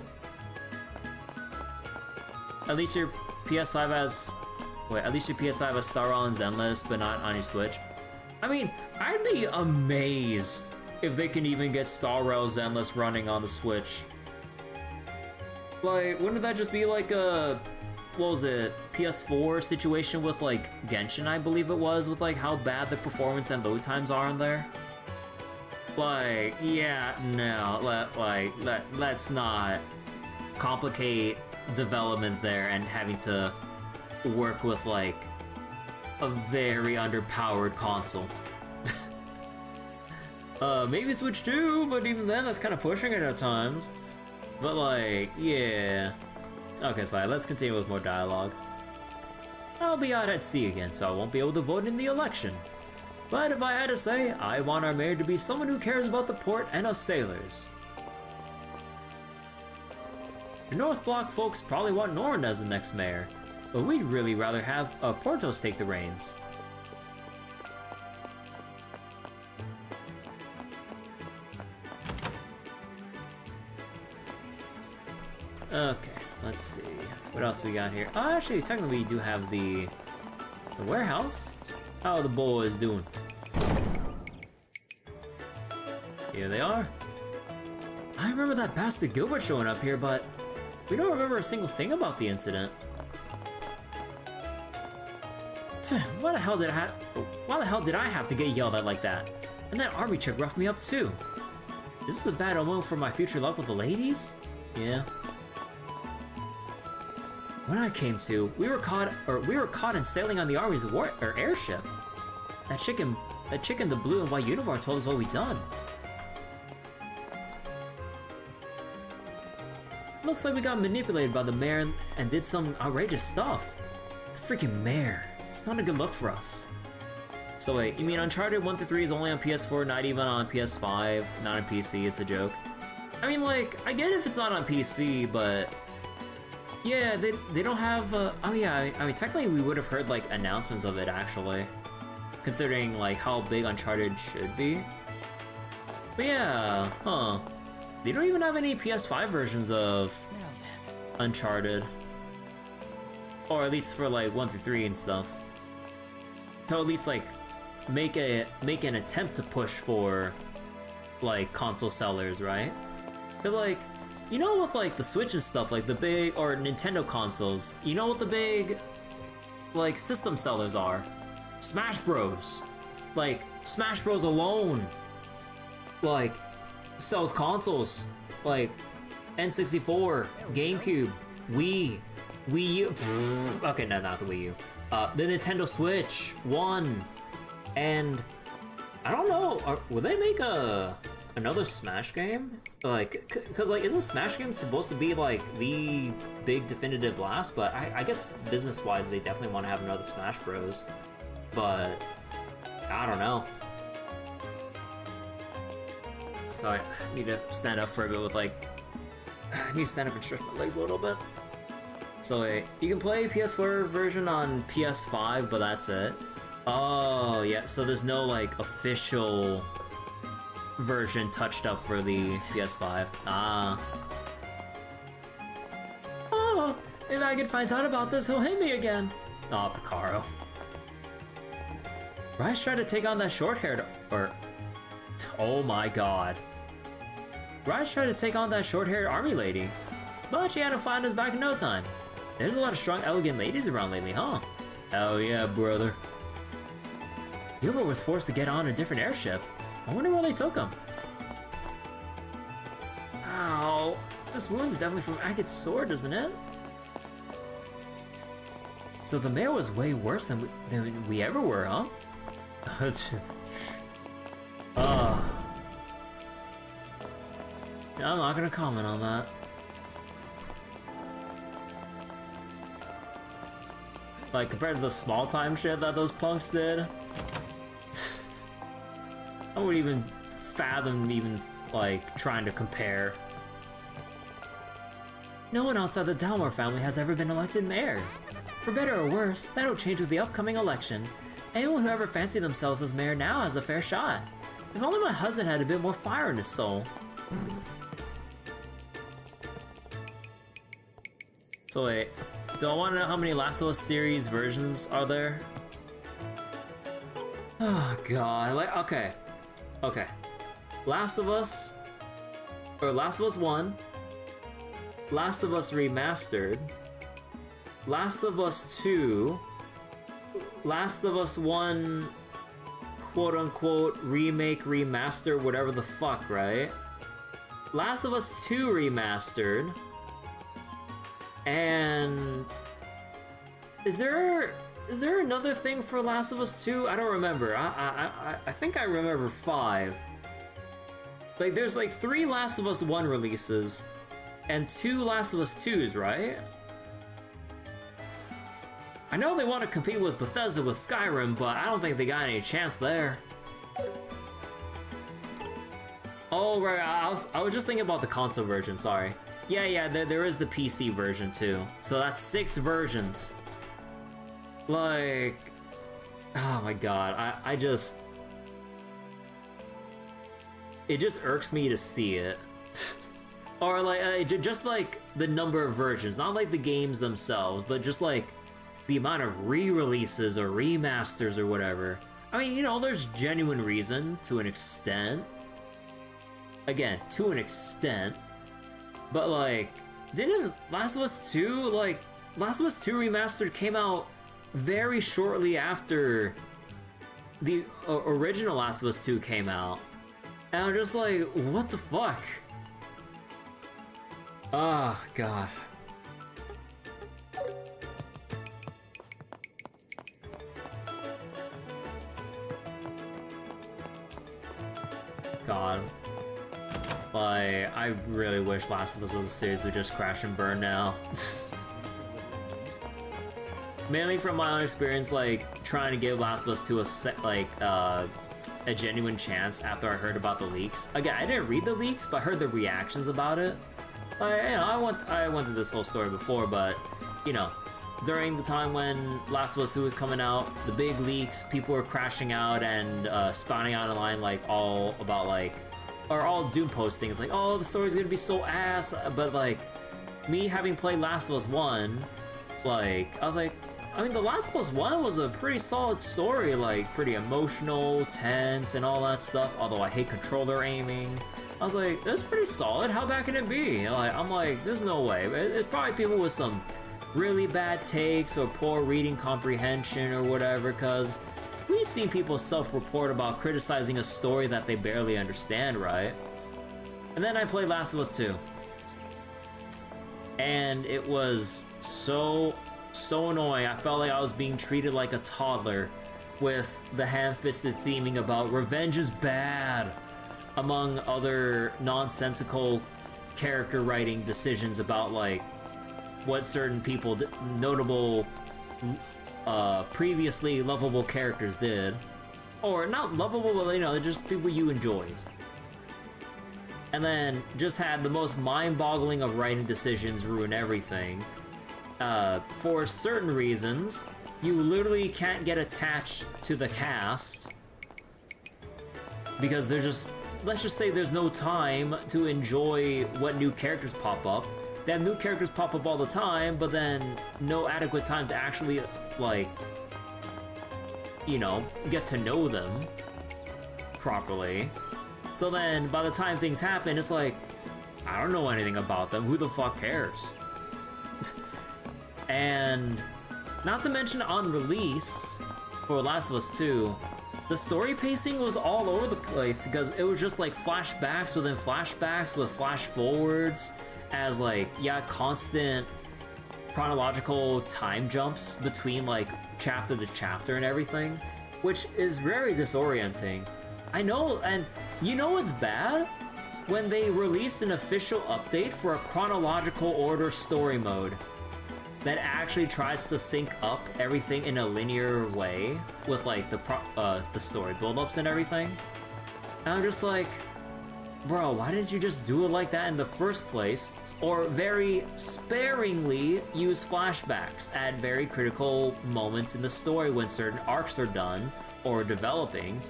S1: At least your PS5 has... Wait, at least your PS5 has Star Rail and Zenless, but not on your Switch. I mean, I'd be amazed if they can even get Star Rail Zenless running on the Switch. Like, wouldn't that just be like a... What was it? PS4 situation with, like, Genshin, I believe it was, with, like, how bad the performance and load times are in there? Like, yeah, no, let's not complicate development there and having to work with, like, a very underpowered console. Maybe Switch 2, but even then, that's kind of pushing it at times. But, like, yeah. Okay, so let's continue with more dialogue. I'll be out at sea again, so I won't be able to vote in the election. But if I had to say, I want our mayor to be someone who cares about the port and us sailors. The North Block folks probably want Norrin as the next mayor, but we'd really rather have Portos take the reins. Okay, let's see. What else we got here? Oh, actually, technically we do have the warehouse. How are the boys doing? Here they are. I remember that bastard Gilbert showing up here, but we don't remember a single thing about the incident. Why the hell did I have to get yelled at like that? And that army chick roughed me up too. Is this a bad omen for my future luck with the ladies? Yeah. When I came to, we were caught in sailing on the army's airship. That chick in the blue and white uniform told us what we'd done. Looks like we got manipulated by the mayor and did some outrageous stuff. The freaking mayor. It's not a good look for us. So wait, you mean Uncharted 1 to 3 is only on PS4, not even on PS5, not on PC, it's a joke? I mean, like, I get it if it's not on PC, but... Yeah, they don't have. Oh yeah, I mean technically we would have heard like announcements of it actually, considering like how big Uncharted should be. But yeah, huh? They don't even have any PS5 versions of Uncharted, or at least for like 1 through 3 and stuff. To at least like make an attempt to push for like console sellers, right? Because like, you know, with like the Switch and stuff, like the big, or Nintendo consoles, you know what the big like system sellers are? Smash Bros. Like Smash Bros alone like sells consoles like N64, GameCube, Wii U. Okay, no, not the Wii U. The Nintendo Switch 1, and I don't know. Will they make another Smash game? Like, cause like, isn't Smash game supposed to be like the big definitive last? But I guess business-wise, they definitely want to have another Smash Bros. But I don't know. So I need to stand up for a bit with like, I need to stand up and stretch my legs a little bit. So wait, you can play PS4 version on PS5, but that's it. Oh yeah, so there's no like official version touched up for the PS5. Ah. Oh, if Agate finds out about this, he'll hit me again. Oh, Picaro. Rice tried to take on that short-haired, or... Oh my god. Rice tried to take on that short-haired army lady, but she had to find us back in no time. There's a lot of strong, elegant ladies around lately, huh? Oh yeah, brother. Gilbert was forced to get on a different airship. I wonder where they took him. Ow. This wound's definitely from Agate's sword, isn't it? So the mayor was way worse than we ever were, huh? I'm not gonna comment on that. Like, compared to the small time shit that those punks did, I wouldn't even fathom like, trying to compare. No one outside the Dalmor family has ever been elected mayor. For better or worse, that'll change with the upcoming election. Anyone who ever fancied themselves as mayor now has a fair shot. If only my husband had a bit more fire in his soul. So wait, do I want to know how many Last of Us series versions are there? Oh god, like, okay. Last of Us, or Last of Us 1, Last of Us Remastered, Last of Us 2, Last of Us 1, quote-unquote, remake, remaster, whatever the fuck, right? Last of Us 2 Remastered, and is there another thing for Last of Us 2? I don't remember. I think I remember 5. Like, there's like 3 Last of Us 1 releases and 2 Last of Us 2s, right? I know they want to compete with Bethesda with Skyrim, but I don't think they got any chance there. Oh, right, I was just thinking about the console version, sorry. Yeah, there is the PC version too. So that's 6 versions. Like, oh my god, I just... It just irks me to see it. Or like, just like the number of versions, not like the games themselves, but just like the amount of re-releases or remasters or whatever. I mean, you know, there's genuine reason to an extent. Again, to an extent. But like, didn't Last of Us 2, like, Last of Us 2 Remastered came out very shortly after the original Last of Us 2 came out. And I'm just like, what the fuck? Oh, God. God. Like, I really wish Last of Us as a series would just crash and burn now. Mainly from my own experience, like, trying to give Last of Us 2 a genuine chance after I heard about the leaks. Again, I didn't read the leaks, but I heard the reactions about it. I went through this whole story before, but you know, during the time when Last of Us 2 was coming out, the big leaks, people were crashing out and spawning out online like all about like, or all doom posting. It's like, oh, the story's gonna be so ass, but like, me having played Last of Us 1, like, I was like, I mean, The Last of Us 1 was a pretty solid story, like, pretty emotional, tense, and all that stuff, although I hate controller aiming. I was like, that's pretty solid, how bad can it be? Like, I'm like, there's no way. It's probably people with some really bad takes or poor reading comprehension or whatever, because we've seen people self-report about criticizing a story that they barely understand, right? And then I played Last of Us 2. And it was so annoying. I felt like I was being treated like a toddler with the ham-fisted theming about revenge is bad, among other nonsensical character writing decisions about like what certain people, notable previously lovable characters did, or not lovable, but you know, just people you enjoyed. And then just had the most mind-boggling of writing decisions ruin everything. For certain reasons, you literally can't get attached to the cast because there's just, let's just say there's no time to enjoy what new characters pop up. They have new characters pop up all the time, but then no adequate time to actually, like, you know, get to know them properly. So then, by the time things happen, it's like, I don't know anything about them, who the fuck cares? And not to mention on release for Last of Us 2, the story pacing was all over the place because it was just like flashbacks within flashbacks with flash forwards as like, yeah, constant chronological time jumps between like chapter to chapter and everything, which is very disorienting. I know, and you know what's bad? When they release an official update for a chronological order story mode that actually tries to sync up everything in a linear way with like the story build-ups and everything. And I'm just like, bro, why didn't you just do it like that in the first place? Or very sparingly use flashbacks at very critical moments in the story when certain arcs are done or developing.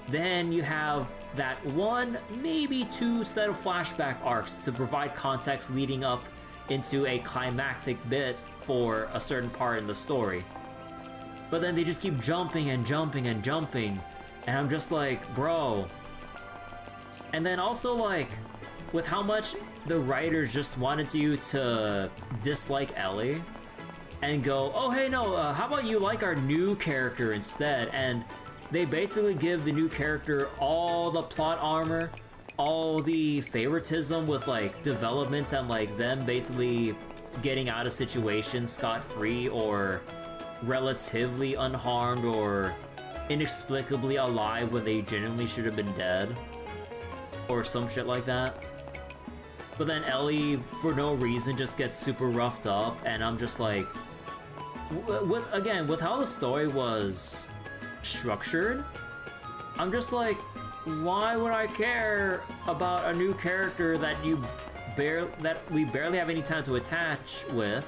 S1: Then you have that one, maybe two set of flashback arcs to provide context leading up into a climactic bit for a certain part in the story. But then they just keep jumping and jumping and jumping, and I'm just like, bro. And then also like, with how much the writers just wanted you to dislike Ellie and go, oh hey no, how about you like our new character instead? And they basically give the new character all the plot armor, all the favoritism with like developments and like them basically getting out of situations scot-free or relatively unharmed or inexplicably alive when they genuinely should have been dead or some shit like that. But then Ellie, for no reason, just gets super roughed up, and I'm just like, with how the story was structured, I'm just like, why would I care about a new character that we barely have any time to attach with,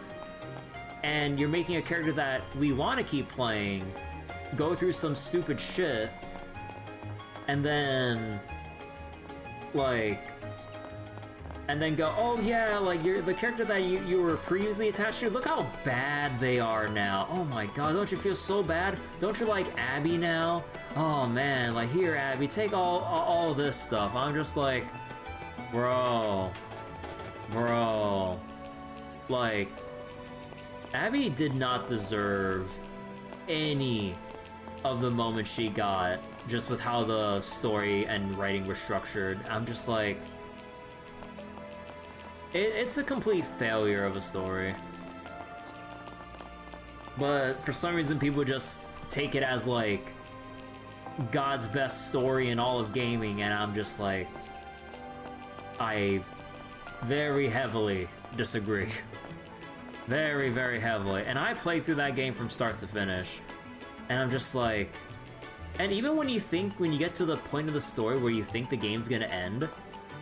S1: and you're making a character that we want to keep playing go through some stupid shit, and then go, oh yeah, like you're the character that you were previously attached to, look how bad they are now. Oh my god, don't you feel so bad? Don't you like Abby now? Oh man, like here Abby, take all this stuff. I'm just like, bro, like Abby did not deserve any of the moments she got just with how the story and writing were structured. I'm just like, it's a complete failure of a story. But for some reason people just take it as like God's best story in all of gaming, and I'm just like, I very heavily disagree. Very, very heavily. And I played through that game from start to finish, and I'm just like, and even when you get to the point of the story where you think the game's gonna end,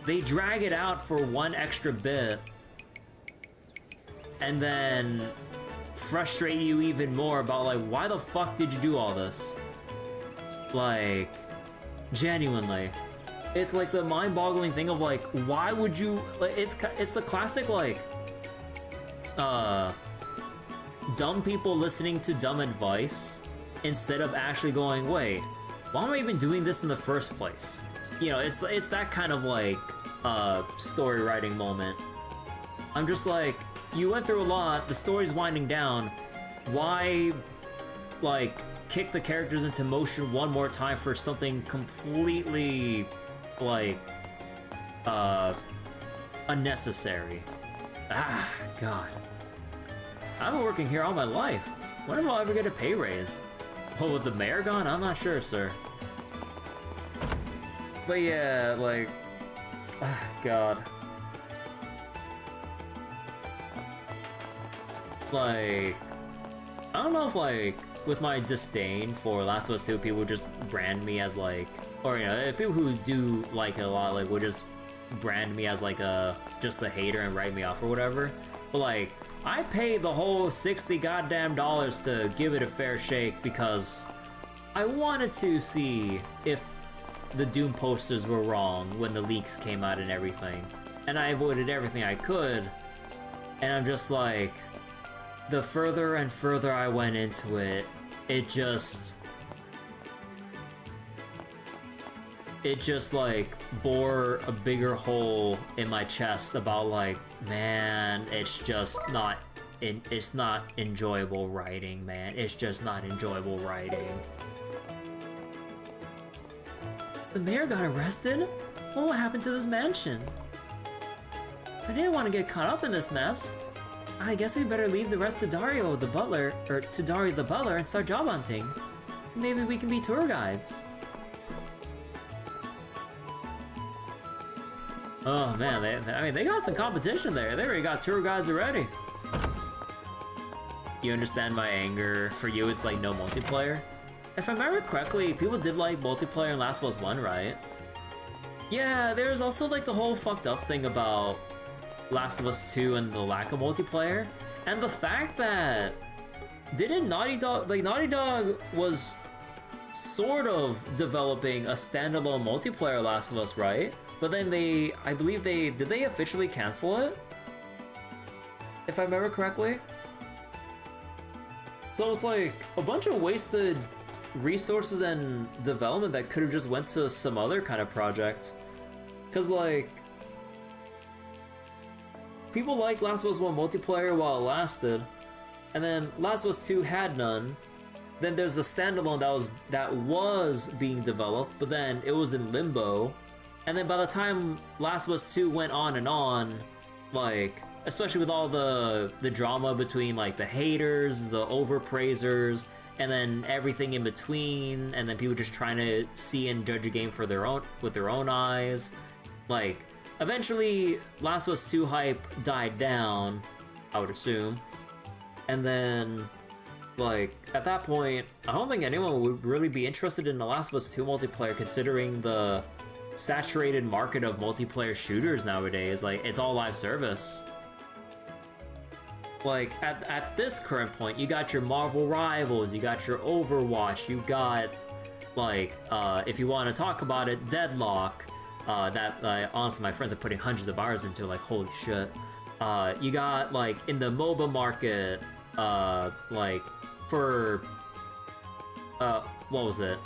S1: they drag it out for one extra bit and then frustrate you even more about like, why the fuck did you do all this? Like, genuinely. It's like the mind-boggling thing of like, why would you, like, it's the classic like, dumb people listening to dumb advice instead of actually going, wait, why am I even doing this in the first place? You know, it's that kind of like story writing moment. I'm just like, you went through a lot, the story's winding down, why like kick the characters into motion one more time for something completely like unnecessary? Ah, God. I've been working here all my life. Wonder if I'll ever get a pay raise. Well, with the mayor gone, I'm not sure, sir. But yeah, like, ah, God. Like, I don't know if like, with my disdain for Last of Us 2, people would just brand me as like, or you know, people who do like it a lot, like, would just brand me as like just a hater and write me off or whatever. But like, I paid the whole $60 goddamn to give it a fair shake because I wanted to see if the Doom posters were wrong when the leaks came out and everything. And I avoided everything I could. And I'm just like, the further and further I went into it, it just like bore a bigger hole in my chest about like, man, it's just not, it's not enjoyable writing, man. It's just not enjoyable writing. The mayor got arrested? What happened to this mansion? I didn't want to get caught up in this mess. I guess we better leave the rest to Dario the butler, or to Dario the butler, and start job hunting. Maybe we can be tour guides. Oh man, I mean, they got some competition there. They already got tour guides already. You understand my anger? For you, it's like no multiplayer. If I remember correctly, people did like multiplayer in Last of Us 1, right? Yeah, there's also like the whole fucked up thing about Last of Us 2 and the lack of multiplayer. And the fact that didn't Naughty Dog, like Naughty Dog was sort of developing a standalone multiplayer Last of Us, right? But then I believe did they officially cancel it? If I remember correctly? So it's like a bunch of wasted resources and development that could have just went to some other kind of project. Cause like, people liked Last of Us 1 multiplayer while it lasted, and then Last of Us 2 had none. Then there's the standalone that was being developed, but then it was in limbo. And then by the time Last of Us 2 went on, like, especially with all the drama between like the haters, the overpraisers, and then everything in between, and then people just trying to see and judge a game for with their own eyes, like, eventually Last of Us 2 hype died down, I would assume. And then, like, at that point, I don't think anyone would really be interested in the Last of Us 2 multiplayer, considering the saturated market of multiplayer shooters nowadays. Like, it's all live service. Like, at this current point, you got your Marvel Rivals, you got your Overwatch, you got, like, if you want to talk about it, Deadlock, that, honestly, my friends are putting hundreds of hours into, like, holy shit. You got, like, in the MOBA market, like, for, what was it?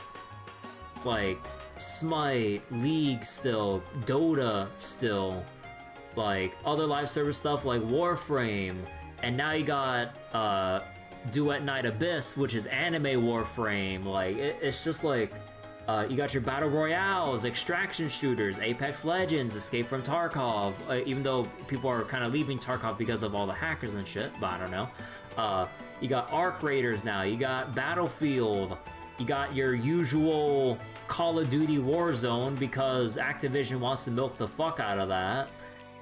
S1: Like, Smite, League still, Dota still, like, other live service stuff like Warframe, and now you got, Duet Night Abyss, which is anime Warframe. Like, it's just like, you got your Battle Royales, extraction shooters, Apex Legends, Escape from Tarkov, even though people are kind of leaving Tarkov because of all the hackers and shit, but I don't know. You got Arc Raiders now, you got Battlefield, you got your usual Call of Duty Warzone because Activision wants to milk the fuck out of that.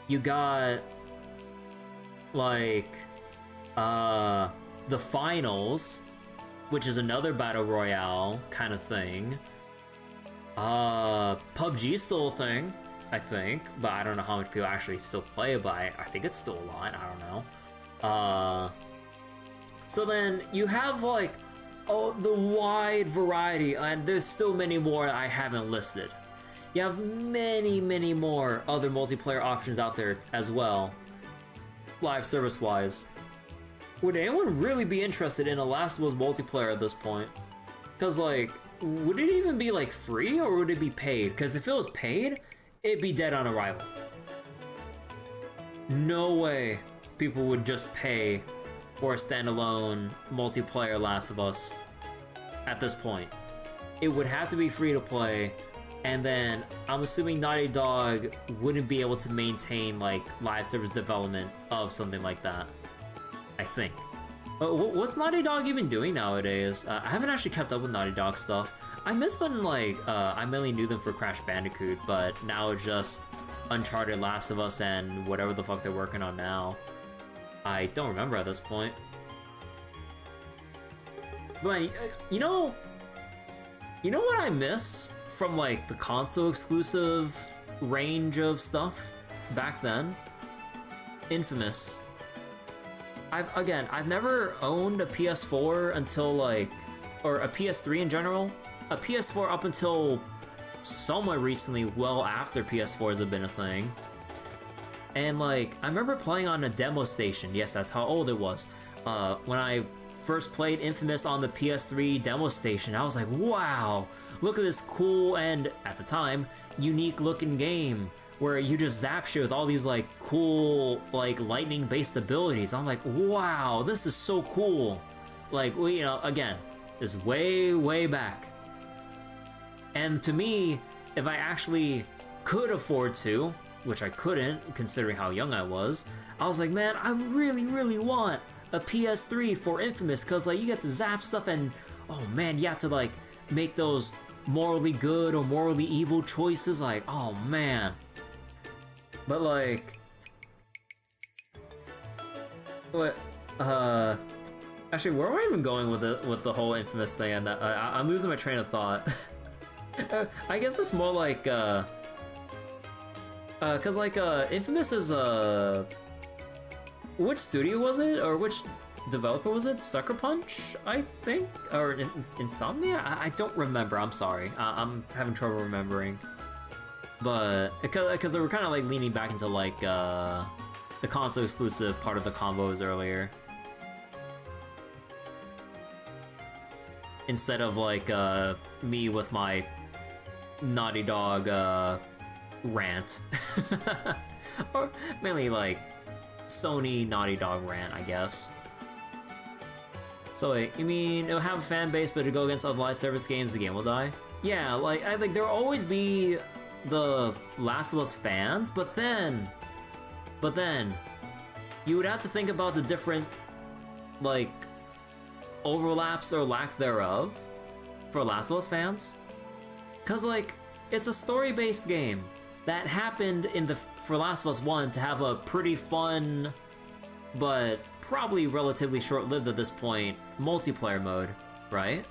S1: You got, like, the Finals, which is another Battle Royale kind of thing. PUBG's still a thing, I think, but I don't know how much people actually still play it, but I think it's still a lot, I don't know. So then you have like the wide variety, and there's still many more I haven't listed. You have many more other multiplayer options out there as well, live service wise. Would anyone really be interested in a Last of Us multiplayer at this point? Because like, would it even be like free or would it be paid? Because if it was paid, it'd be dead on arrival. No way people would just pay for a standalone multiplayer Last of Us at this point. It would have to be free to play, and then I'm assuming Naughty Dog wouldn't be able to maintain like live service development of something like that. I think. What's Naughty Dog even doing nowadays? I haven't actually kept up with Naughty Dog stuff. I miss when like I mainly knew them for Crash Bandicoot, but now it's just Uncharted, Last of Us, and whatever the fuck they're working on now. I don't remember at this point. But you know what I miss from like the console exclusive range of stuff back then? Infamous. I've never owned a PS4 until like, or a PS3 in general. A PS4 up until somewhat recently, well after PS4s have been a thing. And like, I remember playing on a demo station. Yes, that's how old it was. When I first played Infamous on the PS3 demo station, I was like, wow, look at this cool and, at the time, unique looking game where you just zap shit with all these like cool, like lightning based abilities. I'm like, wow, this is so cool. Like, well, you know, again, this is way back. And to me, if I actually could afford to, which I couldn't considering how young I was like, man, I really want a PS3 for Infamous, because like you get to zap stuff and, oh man, you have to like make those morally good or morally evil choices, like, oh man. But like, what, actually, where am I even going with the whole Infamous thing? And I'm losing my train of thought. I guess it's more like, cause like, Infamous is, which studio was it? Or which developer was it? Sucker Punch, I think? Or Insomnia? I don't remember, I'm sorry. I'm having trouble remembering. But, because they were kind of like leaning back into like, the console exclusive part of the combos earlier. Instead of like, me with my Naughty Dog, rant. Or mainly like Sony Naughty Dog rant, I guess. So wait, you mean it'll have a fan base, but to go against other live service games, the game will die? Yeah, like I think there'll always be the Last of Us fans, but then you would have to think about the different like overlaps or lack thereof for Last of Us fans. Cause like, it's a story-based game that happened for Last of Us 1 to have a pretty fun, but probably relatively short-lived at this point, multiplayer mode, right?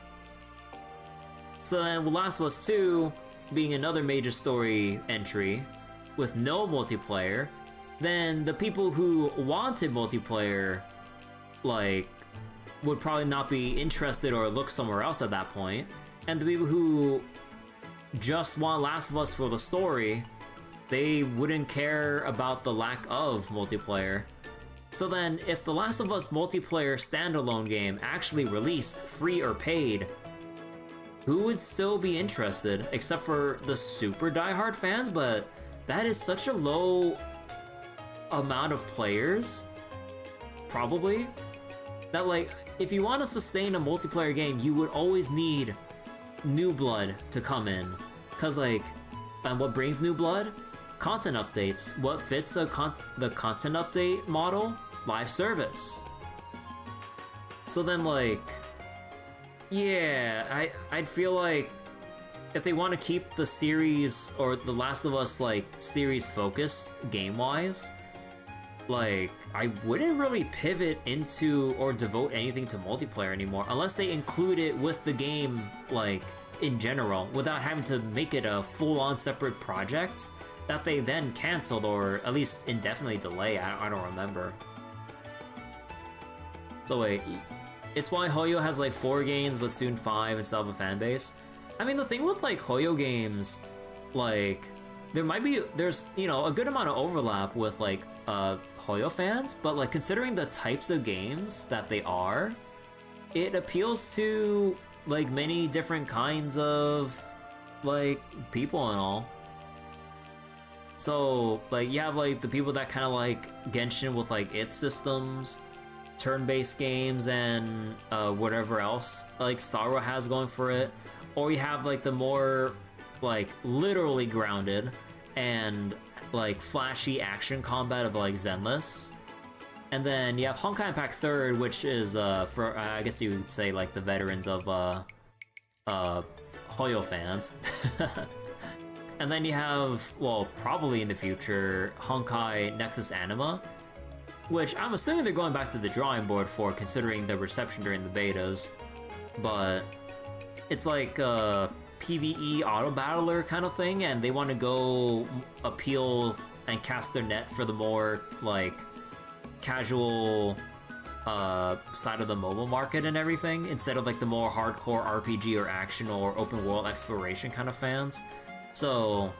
S1: So then with Last of Us 2 being another major story entry with no multiplayer, then the people who wanted multiplayer, like, would probably not be interested or look somewhere else at that point. And the people who just want Last of Us for the story, they wouldn't care about the lack of multiplayer. So then, if the Last of Us multiplayer standalone game actually released, free or paid, who would still be interested, except for the super diehard fans? But that is such a low amount of players, probably, that like, if you want to sustain a multiplayer game, you would always need new blood to come in. Cause like, and what brings new blood? Content updates. What fits the content update model? Live service. So then like, yeah, I'd feel like if they want to keep the series or the Last of Us like series focused game-wise, like, I wouldn't really pivot into or devote anything to multiplayer anymore unless they include it with the game, like, in general, without having to make it a full-on separate project that they then canceled or at least indefinitely delay. I don't remember. So wait, it's why Hoyo has like 4 games, but soon 5 and still have a fan base. I mean, the thing with like Hoyo games, like there's you know, a good amount of overlap with like Hoyo fans, but like considering the types of games that they are, it appeals to like many different kinds of like people and all. So like you have like the people that kind of like Genshin with like its systems, turn-based games, and whatever else like Star Wars has going for it, or you have like the more like literally grounded and like flashy action combat of like Zenless. And then you have Honkai Impact 3rd, which is for I guess you would say like the veterans of Hoyo fans. And then you have, well, probably in the future, Honkai Nexus Anima, which I'm assuming they're going back to the drawing board for, considering the reception during the betas. But it's like a PvE auto battler kind of thing, and they want to go appeal and cast their net for the more like casual side of the mobile market and everything, instead of like the more hardcore RPG or action or open world exploration kind of fans. So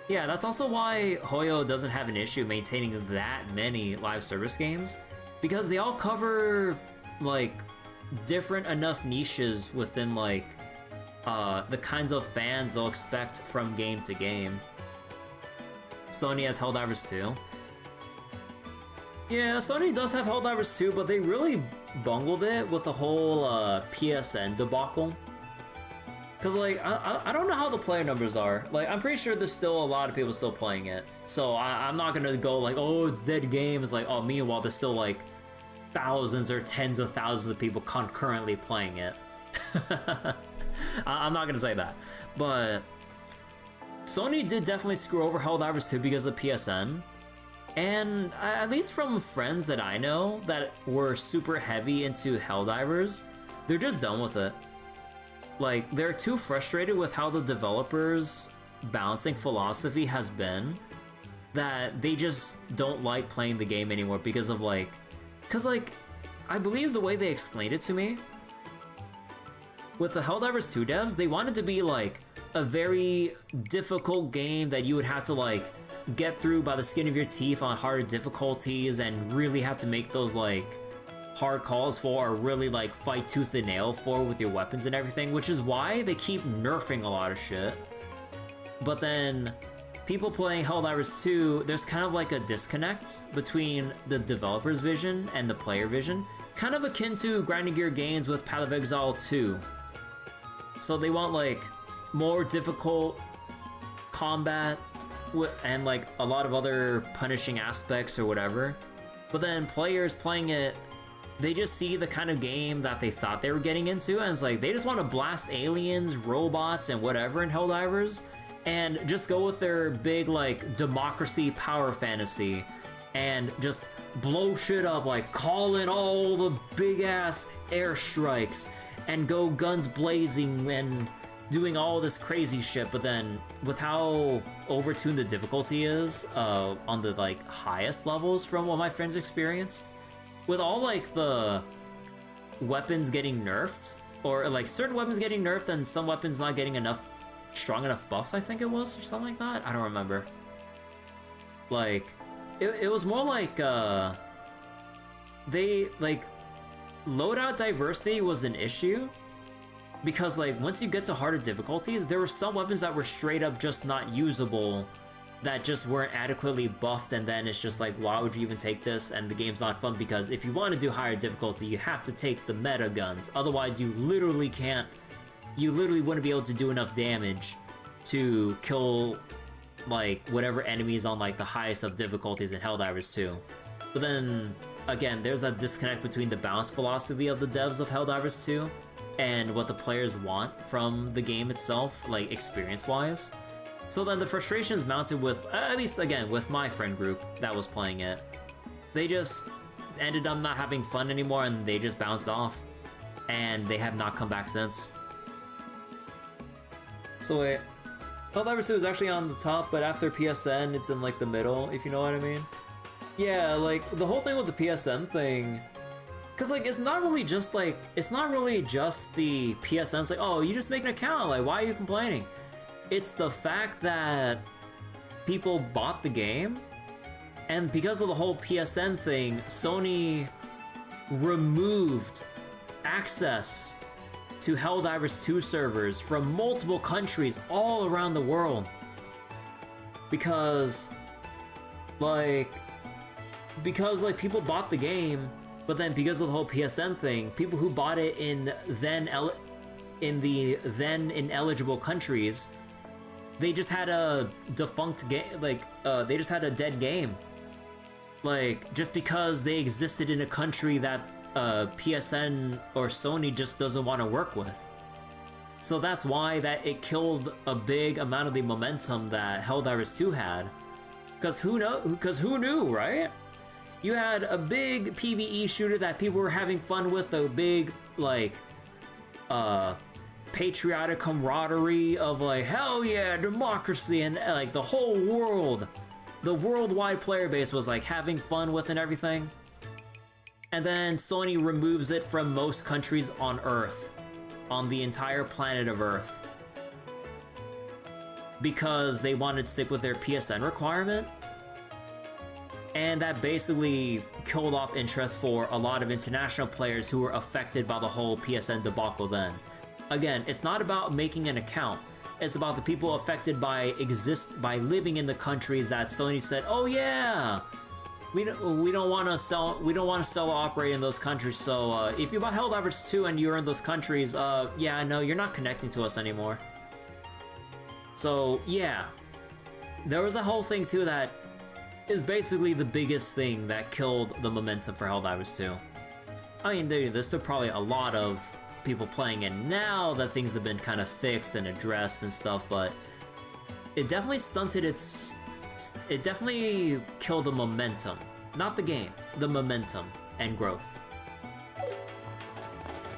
S1: yeah, that's also why Hoyo doesn't have an issue maintaining that many live service games, because they all cover like different enough niches within like the kinds of fans they'll expect from game to game. Sony has Helldivers 2. Yeah, Sony does have Helldivers 2, but they really bungled it with the whole PSN debacle. Cause like, I don't know how the player numbers are. Like, I'm pretty sure there's still a lot of people still playing it. So I'm not gonna go like, oh, it's dead game. It's like, oh, meanwhile, there's still like thousands or tens of thousands of people concurrently playing it. I'm not gonna say that. But Sony did definitely screw over Helldivers 2 because of PSN. And at least from friends that I know that were super heavy into Helldivers, they're just done with it. Like, they're too frustrated with how the developers' balancing philosophy has been that they just don't like playing the game anymore because of like... Because like, I believe the way they explained it to me, with the Helldivers 2 devs, they wanted to be like a very difficult game that you would have to like get through by the skin of your teeth on harder difficulties and really have to make those like hard calls for, or really like fight tooth and nail for with your weapons and everything, which is why they keep nerfing a lot of shit. But then people playing Helldivers 2, there's kind of like a disconnect between the developer's vision and the player vision, kind of akin to Grinding Gear Games with Path of Exile 2. So they want like more difficult combat and like a lot of other punishing aspects or whatever, but then players playing it, they just see the kind of game that they thought they were getting into, and it's like they just want to blast aliens, robots, and whatever in Helldivers, and just go with their big like democracy power fantasy and just blow shit up, like call in all the big ass airstrikes and go guns blazing and doing all this crazy shit. But then with how overtuned the difficulty is on the like highest levels from what my friends experienced, with all like the weapons getting nerfed, or like certain weapons getting nerfed and some weapons not getting enough strong enough buffs, I think it was, or something like that, I don't remember. Like it was more like they like loadout diversity was an issue, because like once you get to harder difficulties, there were some weapons that were straight up just not usable, that just weren't adequately buffed, and then it's just like, why would you even take this? And the game's not fun, because if you want to do higher difficulty, you have to take the meta guns, otherwise you literally wouldn't be able to do enough damage to kill like whatever enemies on like the highest of difficulties in Helldivers 2. But then again, there's that disconnect between the balance philosophy of the devs of Helldivers 2 and what the players want from the game itself, like experience wise. So then the frustrations mounted with, at least again, with my friend group that was playing it. They just ended up not having fun anymore, and they just bounced off. And they have not come back since. So wait, Helldivers 2 is actually on the top, but after PSN, it's in like the middle, if you know what I mean. Yeah, like the whole thing with the PSN thing Cause like it's not really just the PSN. It's like, oh, you just make an account. Like, why are you complaining? It's the fact that people bought the game, and because of the whole PSN thing, Sony removed access to Helldivers 2 servers from multiple countries all around the world. Because people bought the game, but then because of the whole PSN thing, people who bought it in the then ineligible countries, they just had a defunct game, they just had a dead game. Like, just because they existed in a country that PSN or Sony just doesn't want to work with. So that's why that it killed a big amount of the momentum that Helldivers 2 had. Because who knew, right? You had a big PvE shooter that people were having fun with, a big, like, patriotic camaraderie of like, hell yeah, democracy, and like the whole world, the worldwide player base was like having fun with and everything. And then Sony removes it from most countries on Earth, on the entire planet of Earth, because they wanted to stick with their PSN requirement. And that basically killed off interest for a lot of international players who were affected by the whole PSN debacle then. Again, it's not about making an account. It's about the people affected by living in the countries that Sony said, oh yeah, we don't want to sell or operate in those countries. So if you buy Helldivers 2 and you're in those countries, yeah, no, you're not connecting to us anymore. So yeah, there was a whole thing too that is basically the biggest thing that killed the momentum for Helldivers 2. I mean, there's still probably a lot of people playing it now that things have been kind of fixed and addressed and stuff, but it definitely stunted it definitely killed the momentum. Not the game, the momentum and growth.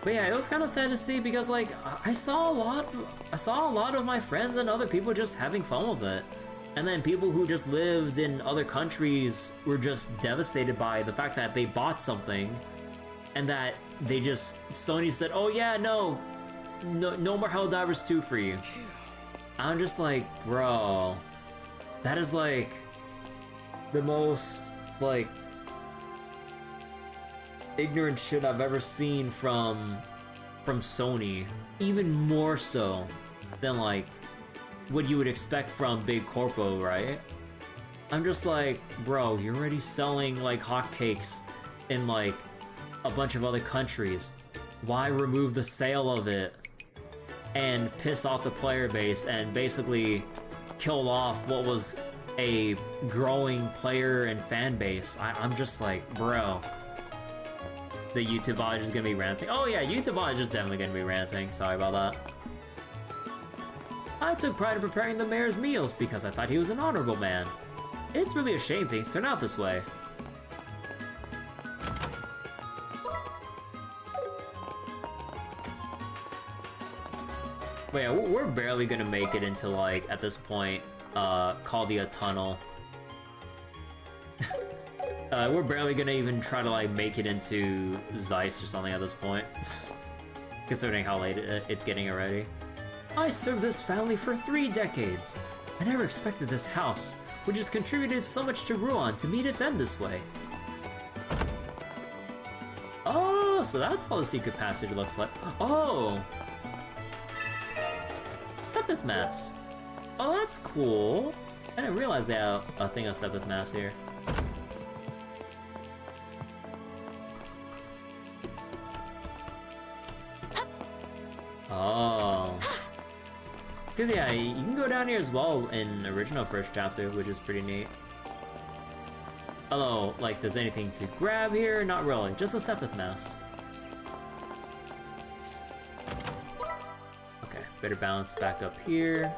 S1: But yeah, it was kind of sad to see because like I saw a lot of my friends and other people just having fun with it. And then people who just lived in other countries were just devastated by the fact that they bought something and that Sony said, oh yeah, no more Helldivers 2 for you. I'm just like, bro, that is like the most like ignorant shit I've ever seen from Sony. Even more so than like what you would expect from Big Corpo, right? I'm just like, bro, you're already selling like hotcakes in like a bunch of other countries. Why remove the sale of it and piss off the player base and basically kill off what was a growing player and fan base? I'm just like, bro. The YouTube bot is gonna be ranting. Oh yeah, YouTube bot is just definitely gonna be ranting. Sorry about that. I took pride in preparing the mayor's meals because I thought he was an honorable man. It's really a shame things turn out this way. But yeah, we're barely gonna make it into like, at this point, Kaldia Tunnel. We're barely gonna even try to like make it into Zeiss or something at this point. Considering how late it's getting already. I served this family for 3 decades. I never expected this house, which has contributed so much to Ruan, to meet its end this way. Oh, so that's how the secret passage looks like. Oh! Sepith Mass. Oh, that's cool. I didn't realize they had a thing of Sepith Mass here. Oh. Because yeah, you can go down here as well in the original first chapter, which is pretty neat. Although, like, there's anything to grab here? Not really, just a Sepith Mouse. Okay, better balance back up here.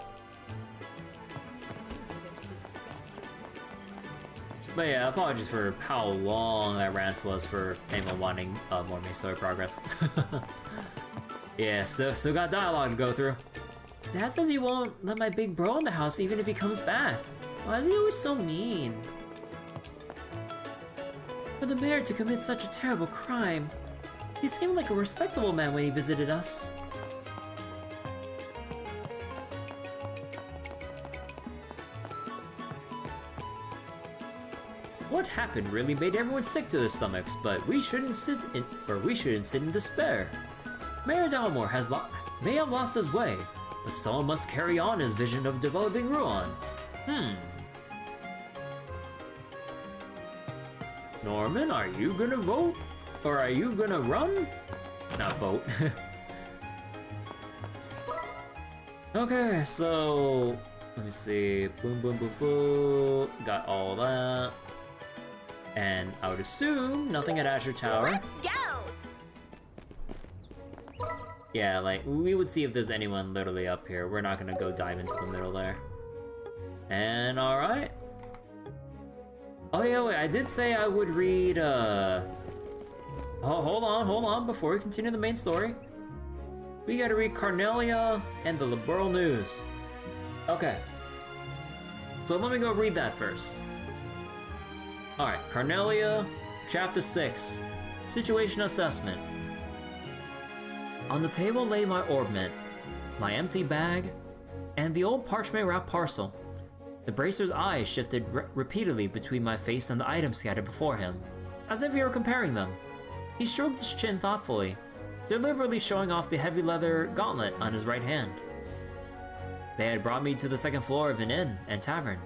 S1: But yeah, apologies for how long that rant was for anyone wanting more main story progress. Yeah, still got dialogue to go through. Dad says he won't let my big bro in the house even if he comes back. Why is he always so mean? For the mayor to commit such a terrible crime,
S16: He seemed like a respectable man when he visited us. What happened really made everyone sick to their stomachs, but we shouldn't sit in despair. Mayor Dalmore may have lost his way, but someone must carry on his vision of developing Ruan. Norman, are you gonna vote? Or are you gonna run? Not vote. Okay, so let me see. Boom, boom, boom, boom. Got all that. And I would assume nothing at Azure Tower.
S4: Let's go!
S16: Yeah, like, we would see if there's anyone literally up here. We're not gonna go dive into the middle there. And alright. Oh yeah, wait, I did say I would read, Oh, hold on, before we continue the main story. We gotta read Carnelia and the Liberl news. Okay. So let me go read that first. Alright, Carnelia, Chapter 6, Situation Assessment. On the table lay my orbment, my empty bag, and the old parchment-wrapped parcel. The bracer's eyes shifted repeatedly between my face and the items scattered before him, as if he were comparing them. He stroked his chin thoughtfully, deliberately showing off the heavy leather gauntlet on his right hand. They had brought me to the second floor of an inn and tavern.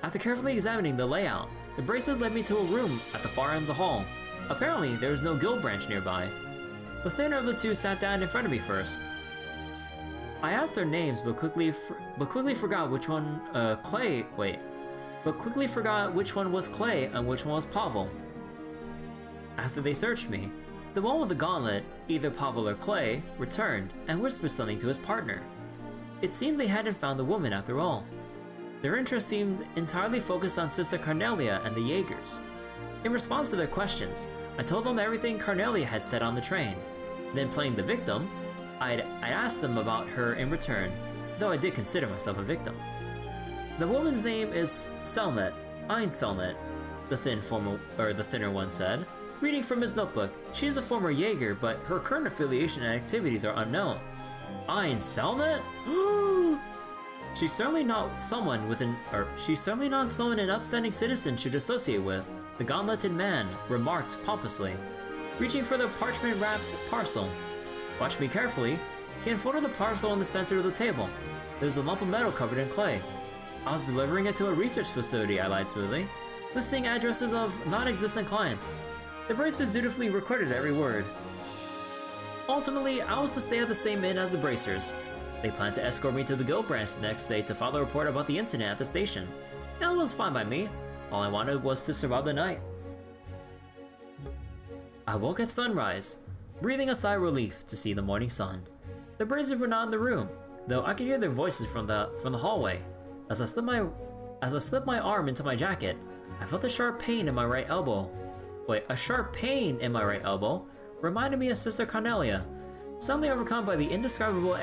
S16: After carefully examining the layout, the bracelet led me to a room at the far end of the hall. Apparently, there was no guild branch nearby. The thinner of the two sat down in front of me first. I asked their names, but quickly forgot which one, quickly forgot which one was Kloe and which one was Pavel. After they searched me, the one with the gauntlet, either Pavel or Kloe, returned and whispered something to his partner. It seemed they hadn't found the woman after all. Their interest seemed entirely focused on Sister Carnelia and the Jaegers. In response to their questions, I told them everything Carnelia had said on the train. Then, playing the victim, I'd asked them about her in return, though I did consider myself a victim. The woman's name is Selnet, Ein Selnet, the thinner one said, reading from his notebook. She's a former Jaeger, but her current affiliation and activities are unknown. Ein Selnet? She's certainly not someone an upstanding citizen should associate with, the gauntleted man remarked pompously, reaching for the parchment-wrapped parcel. Watch me carefully. He unfolded the parcel in the center of the table. There's a lump of metal covered in clay. I was delivering it to a research facility, I lied smoothly, listing addresses of non-existent clients. The bracers dutifully recorded every word. Ultimately, I was to stay at the same inn as the bracers. They planned to escort me to the guild branch the next day to file a report about the incident at the station. It was fine by me. All I wanted was to survive the night. I woke at sunrise, breathing a sigh of relief to see the morning sun. The bracers were not in the room, though I could hear their voices from the hallway. As I slipped my arm into my jacket, I felt a sharp pain in my right elbow. A sharp pain in my right elbow reminded me of Sister Carnelia. Suddenly overcome by indescribable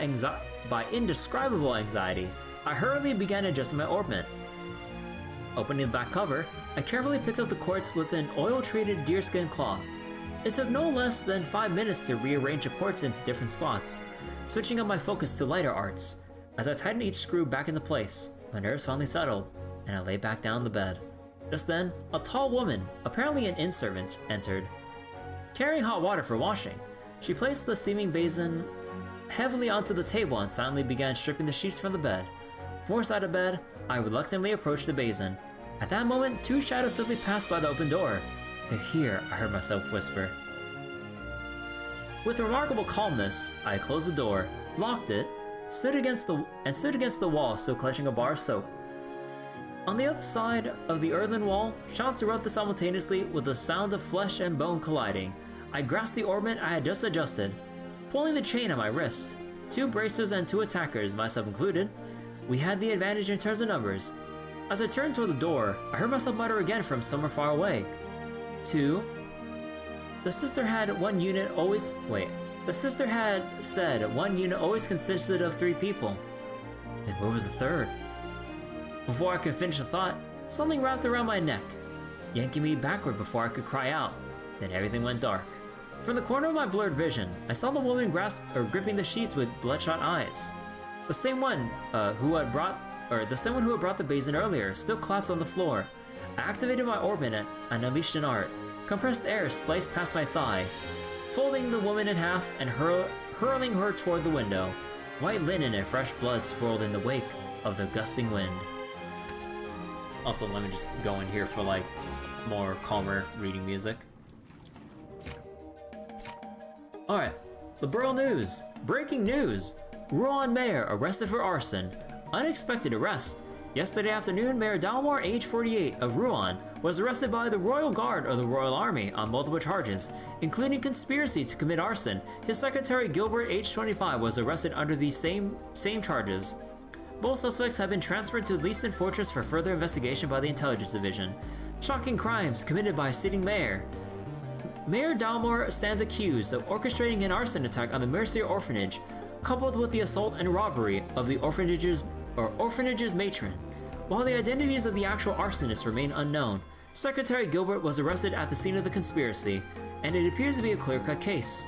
S16: anxiety, I hurriedly began adjusting my orbment. Opening the back cover, I carefully picked up the quartz with an oil-treated deerskin cloth. It took no less than 5 minutes to rearrange the quartz into different slots, switching up my focus to lighter arts. As I tightened each screw back into place, my nerves finally settled, and I lay back down on the bed. Just then, a tall woman, apparently an inn servant, entered. Carrying hot water for washing, she placed the steaming basin heavily onto the table and silently began stripping the sheets from the bed. Forced out of bed, I reluctantly approached the basin. At that moment, two shadows swiftly passed by the open door. "They're here," I heard myself whisper. With remarkable calmness, I closed the door, locked it, stood against the wall, still clutching a bar of soap. On the other side of the earthen wall, shouts erupted simultaneously with the sound of flesh and bone colliding. I grasped the orbment I had just adjusted, pulling the chain on my wrist. 2 bracers and 2 attackers, myself included. We had the advantage in terms of numbers. As I turned toward the door, I heard myself mutter again from somewhere far away. 2. The sister had said one unit always consisted of 3 people. Then where was the third? Before I could finish the thought, something wrapped around my neck, yanking me backward before I could cry out. Then everything went dark. From the corner of my blurred vision, I saw the woman gripping the sheets with bloodshot eyes. The same one who had brought the basin earlier still collapsed on the floor. I activated my orbit and unleashed an art. Compressed air sliced past my thigh, folding the woman in half and hurling her toward the window. White linen and fresh blood swirled in the wake of the gusting wind. Also, let me just go in here for like more calmer reading music. Alright, Liberl news. Breaking news. Ruan Mayor arrested for arson. Unexpected arrest. Yesterday afternoon, Mayor Dalmor, age 48, of Ruan, was arrested by the Royal Guard of the Royal Army on multiple charges, including conspiracy to commit arson. His secretary, Gilbert, age 25, was arrested under the same charges. Both suspects have been transferred to Limestone Fortress for further investigation by the Intelligence Division. Shocking crimes committed by a sitting mayor. Mayor Dalmor stands accused of orchestrating an arson attack on the Mercier Orphanage, coupled with the assault and robbery of the orphanage's matron. While the identities of the actual arsonists remain unknown, Secretary Gilbert was arrested at the scene of the conspiracy, and it appears to be a clear-cut case.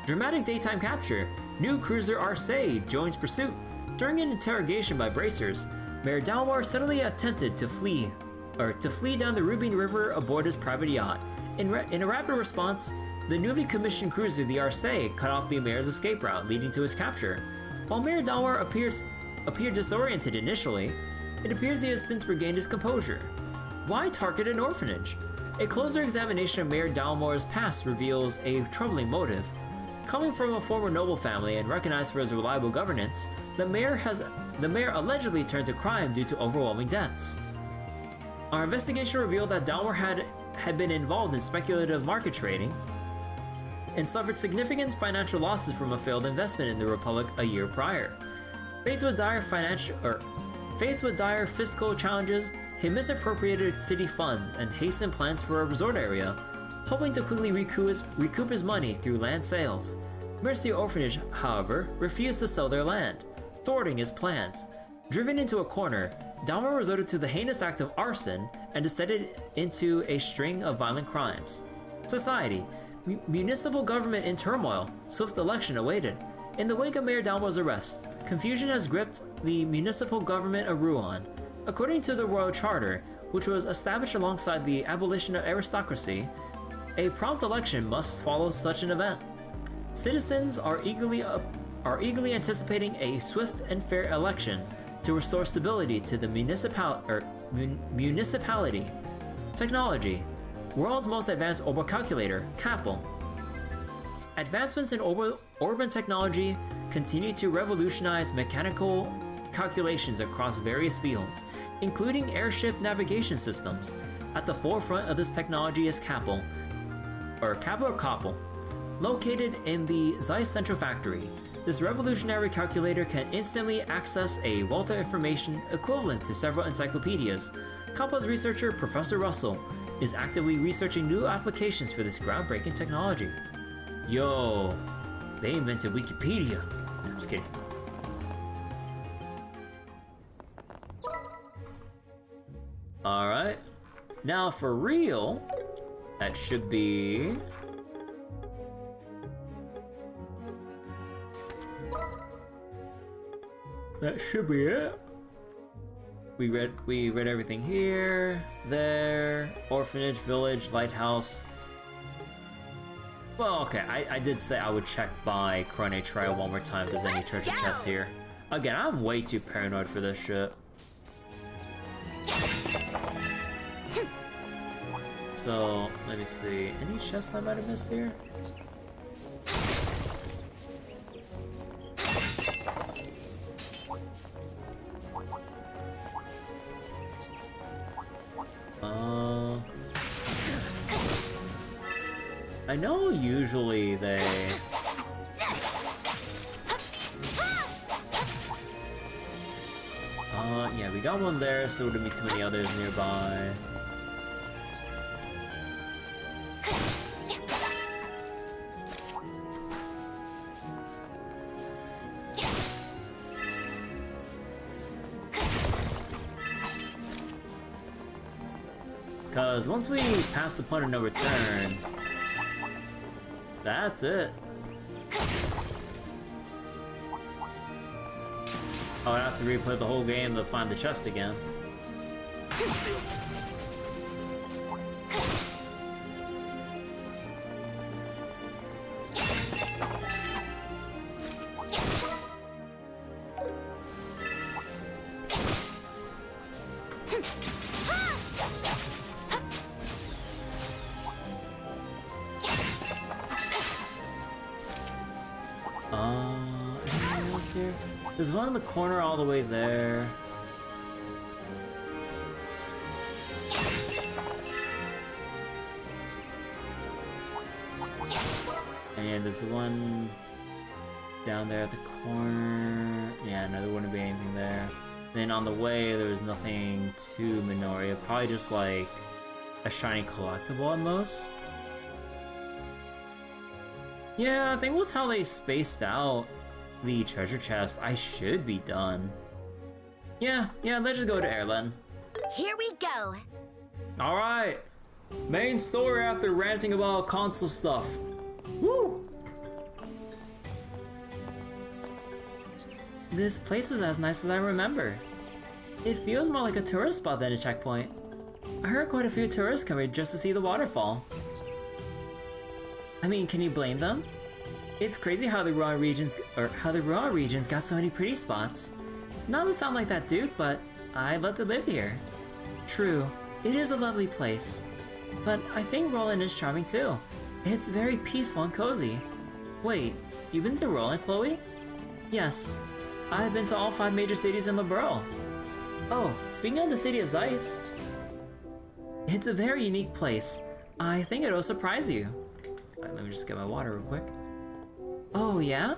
S16: Dramatic daytime capture. New cruiser Arce joins pursuit. During an interrogation by bracers, Mayor Dalmor suddenly attempted to flee down the Rubine River aboard his private yacht. In a rapid response, the newly commissioned cruiser, the Arce, cut off the mayor's escape route, leading to his capture. While Mayor Dalmor appeared disoriented initially, it appears he has since regained his composure. Why target an orphanage? A closer examination of Mayor Dalmor's past reveals a troubling motive. Coming from a former noble family and recognized for his reliable governance, the mayor allegedly turned to crime due to overwhelming debts. Our investigation revealed that Dalmor had been involved in speculative market trading and suffered significant financial losses from a failed investment in the Republic a year prior. Faced with dire fiscal challenges, he misappropriated city funds and hastened plans for a resort area, hoping to quickly recoup his money through land sales. Mercier Orphanage, however, refused to sell their land, thwarting his plans. Driven into a corner, Dalmor resorted to the heinous act of arson and descended into a string of violent crimes. Society. Municipal government in turmoil. Swift election awaited. In the wake of Mayor Dalmor's arrest, confusion has gripped the municipal government of Ruan. According to the Royal Charter, which was established alongside the abolition of aristocracy, a prompt election must follow such an event. Citizens are eagerly anticipating a swift and fair election to restore stability to the municipality. Technology. World's most advanced Orbal calculator, Capel. Advancements in Orban technology continue to revolutionize mechanical calculations across various fields, including airship navigation systems. At the forefront of this technology is Capel, located in the Zeiss Central Factory. This revolutionary calculator can instantly access a wealth of information equivalent to several encyclopedias. Capel's researcher, Professor Russell, is actively researching new applications for this groundbreaking technology. Yo, they invented Wikipedia. No, I'm just kidding. Alright, now for real, that should be... That should be it. We read everything here, there, orphanage, village, lighthouse. Well, okay, I did say I would check by Crone Trail one more time if there's any treasure chests here. Again, I'm way too paranoid for this shit. So, let me see. Any chests I might have missed here? I know usually they... yeah, we got one there, so there wouldn't be too many others nearby. Because once we pass the point of no return,
S1: That's it. Oh, I have to replay the whole game to find the chest again. Anything else here? There's one in the corner all the way there. And there's the one down there at the corner. Yeah, no, there wouldn't be anything there. Then on the way, there was nothing to Minoria. Probably just like a shiny collectible at most. Yeah, I think with how they spaced out the treasure chest, I should be done. Yeah, let's just go to Air-Letten.
S4: Here we go.
S1: Alright. Main story after ranting about console stuff. Woo! This place is as nice as I remember. It feels more like a tourist spot than a checkpoint. I heard quite a few tourists come here just to see the waterfall. I mean, can you blame them? It's crazy how the Ruan regions got so many pretty spots. Not to sound like that dude, but I'd love to live here. True, it is a lovely place. But I think Roland is charming too. It's very peaceful and cozy. Wait, you've been to Roland, Kloe? Yes, I've been to all 5 major cities in Liberl. Oh, speaking of the city of Zeiss, it's a very unique place. I think it'll surprise you. Let me just get my water real quick. Oh yeah?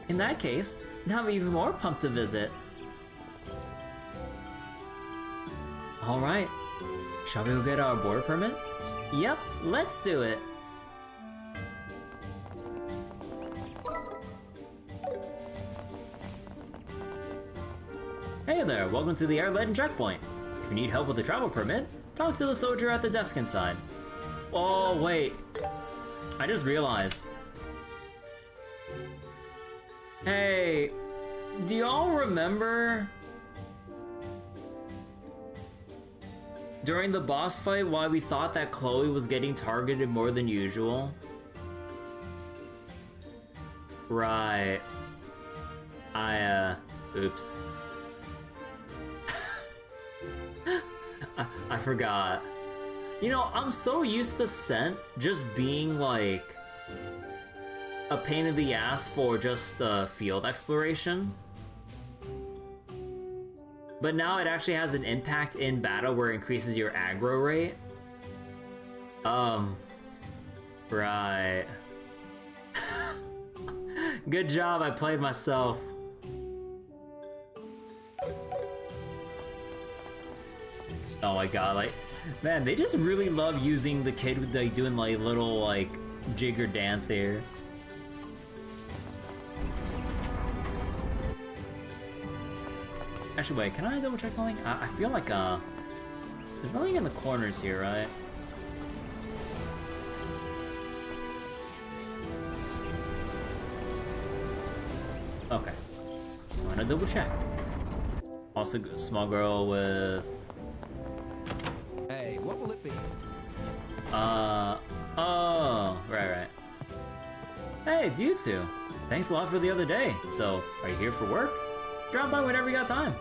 S1: In that case, now I'm even more pumped to visit. Alright, shall we go get our border permit? Yep, let's do it. Hey there, welcome to the Air-Letten checkpoint. If you need help with the travel permit, talk to the soldier at the desk inside. Oh wait, I just realized. Hey, do y'all remember during the boss fight why we thought that Kloe was getting targeted more than usual? Right. Oops. I forgot. You know, I'm so used to Scent just being like a pain in the ass for just field exploration. But now it actually has an impact in battle where it increases your aggro rate. Right. Good job, I played myself. Oh my god, like, man, they just really love using the kid with like doing like little like jigger dance here. Actually, wait, can I double check something? I feel like there's nothing in the corners here, right? Okay, so I'm gonna double check. Also, small girl with.
S12: Hey, what will it be?
S1: Oh, right. Hey, it's you two. Thanks a lot for the other day. So, are you here for work? Drop by whenever you got time.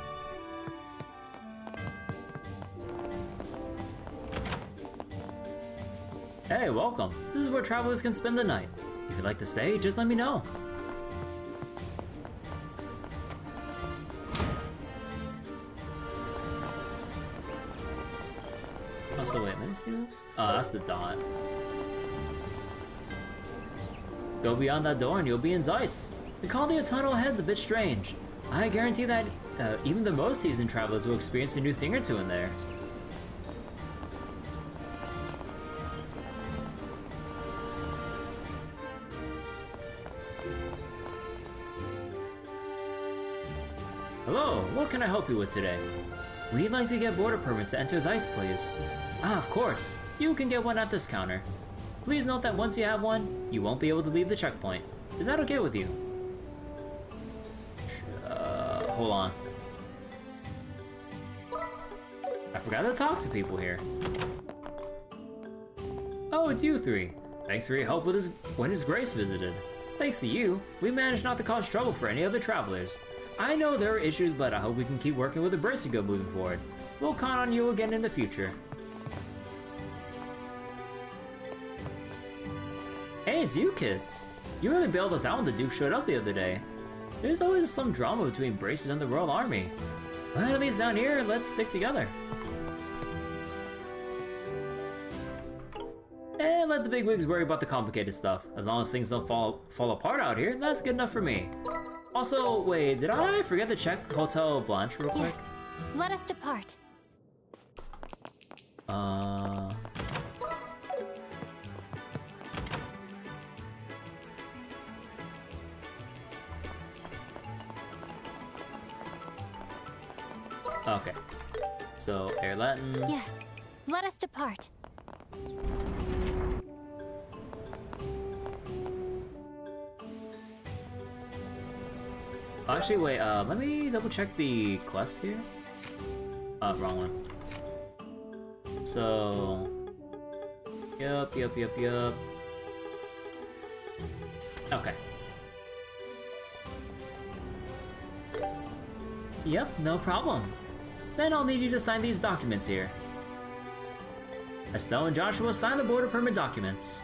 S1: Hey, welcome. This is where travelers can spend the night. If you'd like to stay, just let me know. Also, wait, let me see this. Oh, that's the dot. Go beyond that door and you'll be in Zeiss. The Kaldia tunnel ahead's a bit strange. I guarantee that even the most seasoned travelers will experience a new thing or two in there. Hello, what can I help you with today? We'd like to get border permits to enter Zeiss, please. Ah, of course. You can get one at this counter.
S16: Please note that once you have one, you won't be able to leave the checkpoint. Is that okay with you? Hold on. I forgot to talk to people here. Oh, it's you three. Thanks for your help with when His Grace visited. Thanks to you, we managed not to cause trouble for any other travelers. I know there are issues, but I hope we can keep working with the Bracer moving forward. We'll count on you again in the future. Hey, it's you kids. You really bailed us out when the Duke showed up the other day. There's always some drama between Bracers and the Royal Army. But at least down here, let's stick together. And let the bigwigs worry about the complicated stuff. As long as things don't fall apart out here, that's good enough for me. Also, wait, did I forget to check Hotel Blanche real quick?
S2: Yes. Let us depart.
S16: Okay. So, Air-Letten.
S2: Yes. Let us depart.
S16: Actually, wait, let me double check the quest here. Wrong one. So... Yup. Okay. Yep, no problem. Then I'll need you to sign these documents here. Estelle and Joshua sign the border permit documents.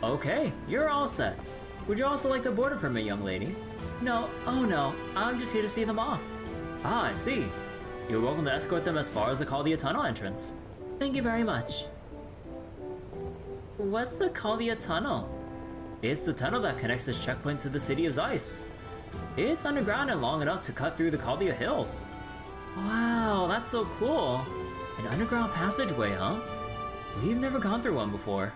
S16: Okay, you're all set. Would you also like the border permit, young lady? No, oh no, I'm just here to see them off. Ah, I see. You're welcome to escort them as far as the Kaldia tunnel entrance. Thank you very much. What's the Kaldia tunnel? It's the tunnel that connects this checkpoint to the city of Zeiss. It's underground and long enough to cut through the Kaldia hills. Wow, that's so cool. An underground passageway, huh? We've never gone through one before.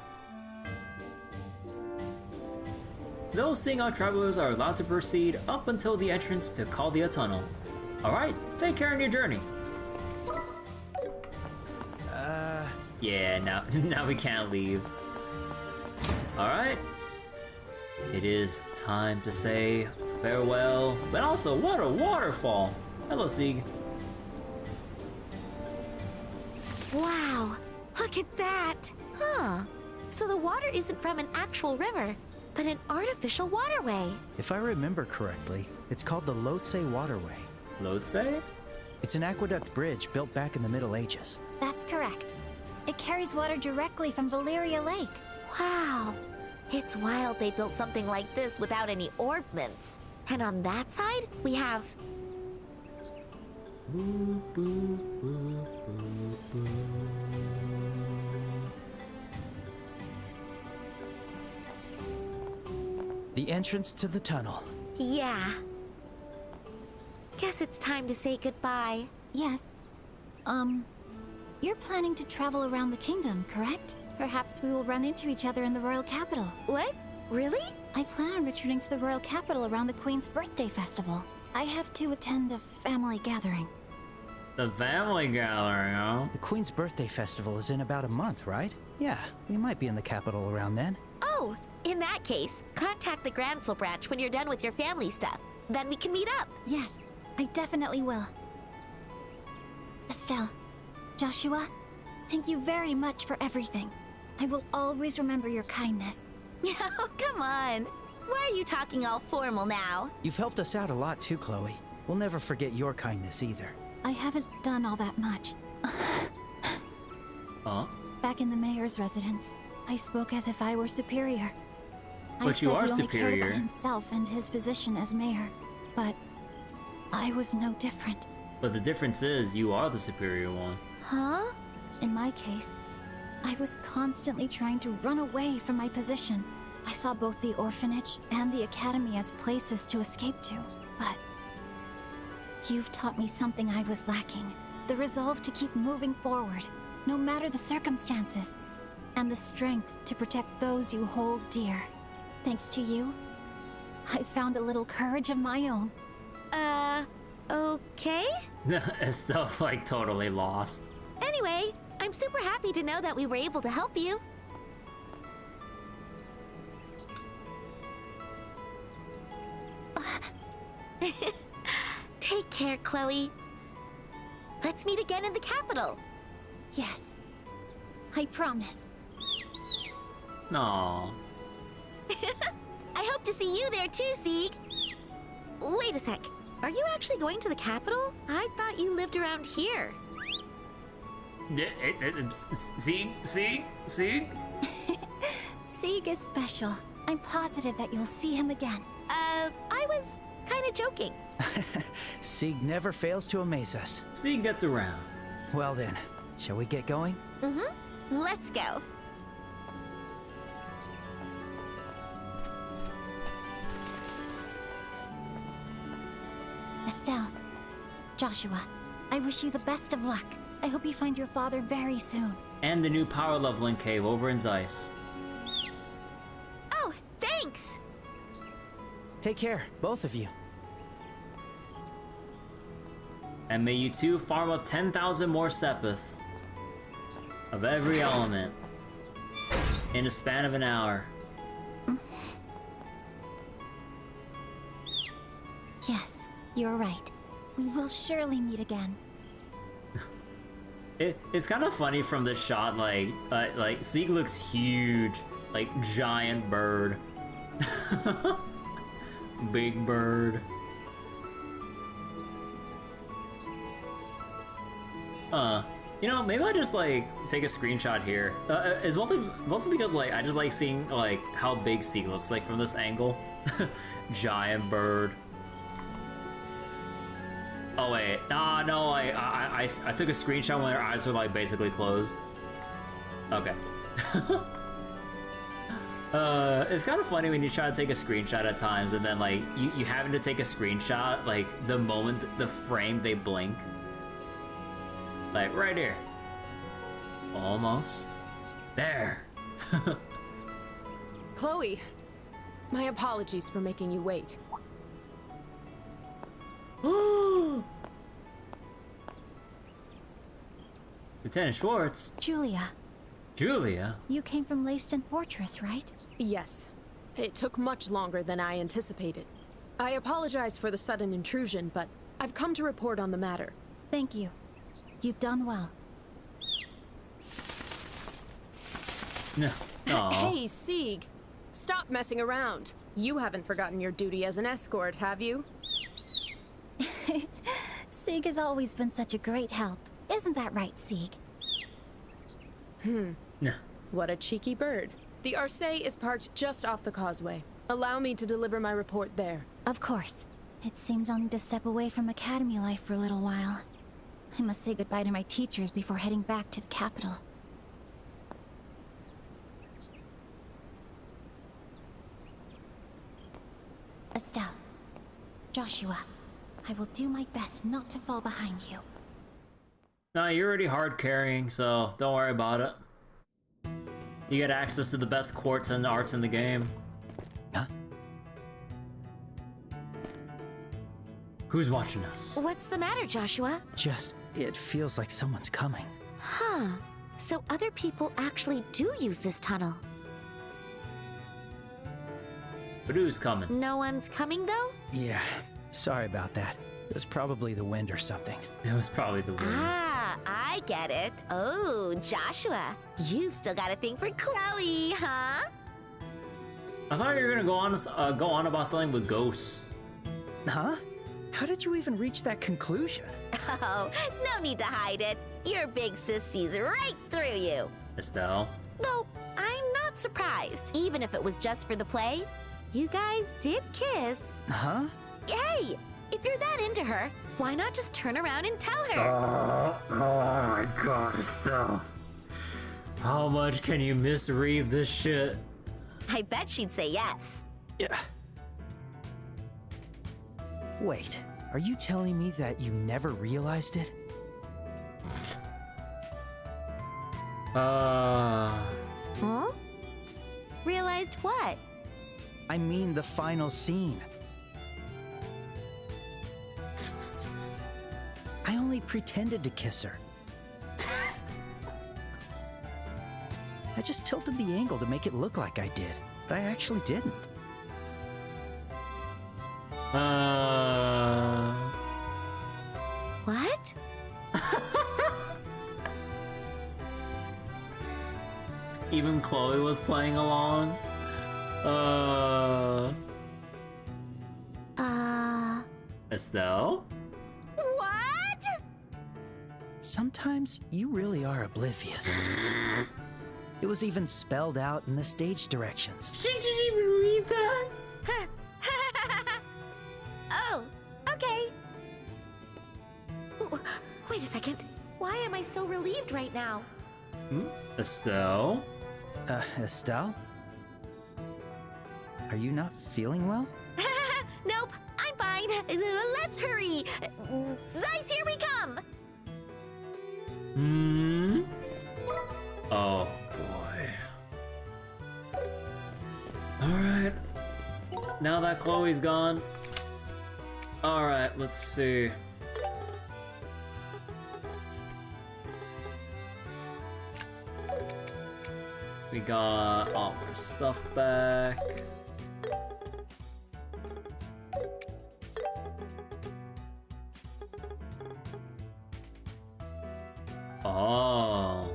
S16: Those seeing our travelers are allowed to proceed up until the entrance to Kaldia Tunnel. Alright, take care on your journey. Yeah, now we can't leave. Alright. It is time to say farewell, but also what a waterfall! Hello, Sieg.
S4: Wow, look at that! Huh, so the water isn't from an actual river, but an artificial waterway.
S3: If I remember correctly, it's called the Lotse Waterway.
S16: Lotse?
S3: It's an aqueduct bridge built back in the Middle Ages.
S2: That's correct. It carries water directly from Valyria Lake.
S4: Wow, it's wild they built something like this without any orbments. And on that side, we have...
S16: Boo, boo, boo, boo, boo.
S3: The entrance to the tunnel.
S4: Yeah. Guess it's time to say goodbye.
S2: Yes. You're planning to travel around the kingdom, correct? Perhaps we will run into each other in the royal capital.
S4: What? Really?
S2: I plan on returning to the royal capital around the Queen's birthday festival. I have to attend a family gathering.
S16: The family gathering, huh?
S3: The Queen's birthday festival is in about a month, right? Yeah, we might be in the capital around then.
S4: Oh, in that case, contact the Grancel branch when you're done with your family stuff. Then we can meet up.
S2: Yes, I definitely will. Estelle, Joshua, thank you very much for everything. I will always remember your kindness.
S4: Oh, come on. Why are you talking all formal now?
S3: You've helped us out a lot too, Kloe. We'll never forget your kindness either.
S2: I haven't done all that much.
S16: Huh?
S2: Back in the mayor's residence, I spoke as if I were superior. I said
S16: you are
S2: he only
S16: superior.
S2: cared about himself and his position as mayor, but I was no different.
S16: But the difference is, you are the superior one.
S4: Huh?
S2: In my case, I was constantly trying to run away from my position. I saw both the orphanage and the academy as places to escape to, but you've taught me something I was lacking. The resolve to keep moving forward, no matter the circumstances, and the strength to protect those you hold dear. Thanks to you, I found a little courage of my own.
S4: Okay?
S16: Estelle's like totally lost.
S4: Anyway, I'm super happy to know that we were able to help you. Take care, Kloe. Let's meet again in the capital.
S2: Yes. I promise.
S1: Aww.
S4: I hope to see you there too, Sieg. Wait a sec. Are you actually going to the capital? I thought you lived around here.
S1: Sieg?
S2: Sieg is special. I'm positive that you'll see him again.
S4: I was kind of joking.
S3: Sieg never fails to amaze us.
S1: Sieg gets around.
S3: Well then, shall we get going?
S4: Mm-hmm. Let's go.
S2: Estelle, Joshua, I wish you the best of luck. I hope you find your father very soon.
S1: And the new power leveling cave over in Zeiss.
S4: Oh, thanks!
S3: Take care, both of you.
S1: And may you two farm up 10,000 more Sepith of every element in a span of an hour.
S2: Yes, you're right. We will surely meet again.
S1: It's kind of funny from this shot, like Sieg looks huge, like giant bird. Big bird. You know, maybe I just like take a screenshot here. It's mostly because like I just like seeing like how big Sieg looks like from this angle. Giant bird. Oh wait, no, I took a screenshot when their eyes were like basically closed. Okay. It's kind of funny when you try to take a screenshot at times and then like you having to take a screenshot like the moment, the frame they blink. Like right here. Almost. There.
S9: Kloe, my apologies for making you wait.
S1: Lieutenant Schwartz.
S2: Julia.
S1: Julia?
S2: You came from Limestone Fortress, right?
S9: Yes. It took much longer than I anticipated. I apologize for the sudden intrusion, but I've come to report on the matter.
S2: Thank you. You've done well.
S1: No.
S9: Hey, Sieg. Stop messing around. You haven't forgotten your duty as an escort, have you?
S2: Sieg has always been such a great help. Isn't that right, Sieg?
S1: No.
S9: What a cheeky bird. The Arce is parked just off the causeway. Allow me to deliver my report there.
S2: Of course. It seems I'll need to step away from academy life for a little while. I must say goodbye to my teachers before heading back to the capital. Estelle. Joshua. I will do my best not to fall behind you.
S1: No, you're already hard carrying, so don't worry about it. You get access to the best quartz and arts in the game.
S3: Huh?
S1: Who's watching us?
S4: What's the matter, Joshua?
S3: It feels like someone's coming.
S4: Huh. So other people actually do use this tunnel.
S1: But who's coming?
S4: No one's coming, though?
S3: Yeah, sorry about that. It was probably the wind or something.
S1: It was probably the wind.
S4: Ah, I get it. Oh, Joshua, you've still got a thing for Kloe, huh?
S1: I thought you were gonna go on about something with ghosts.
S3: Huh? How did you even reach that conclusion?
S4: Oh, no need to hide it. Your big sis sees right through you.
S1: Estelle.
S4: Though, I'm not surprised. Even if it was just for the play, you guys did kiss.
S3: Huh?
S4: Hey, if you're that into her, why not just turn around and tell her?
S1: Oh my god, Estelle. How much can you misread this shit?
S4: I bet she'd say yes.
S3: Yeah. Wait, are you telling me that you never realized it?
S4: Huh? Realized what?
S3: I mean the final scene. I only pretended to kiss her. I just tilted the angle to make it look like I did, but I actually didn't.
S4: What?
S1: Even Kloe was playing along. Estelle?
S4: What?
S3: Sometimes you really are oblivious. It was even spelled out in the stage directions.
S16: Did you even read that?
S4: Oh, okay. Ooh, wait a second. Why am I so relieved right now?
S1: Estelle?
S3: Estelle? Are you not feeling well?
S4: Nope, I'm fine. Let's hurry. Zeiss, here we come.
S1: Oh, boy. Alright. Now that Chloe's gone. Alright, let's see. We got all our stuff back. Oh.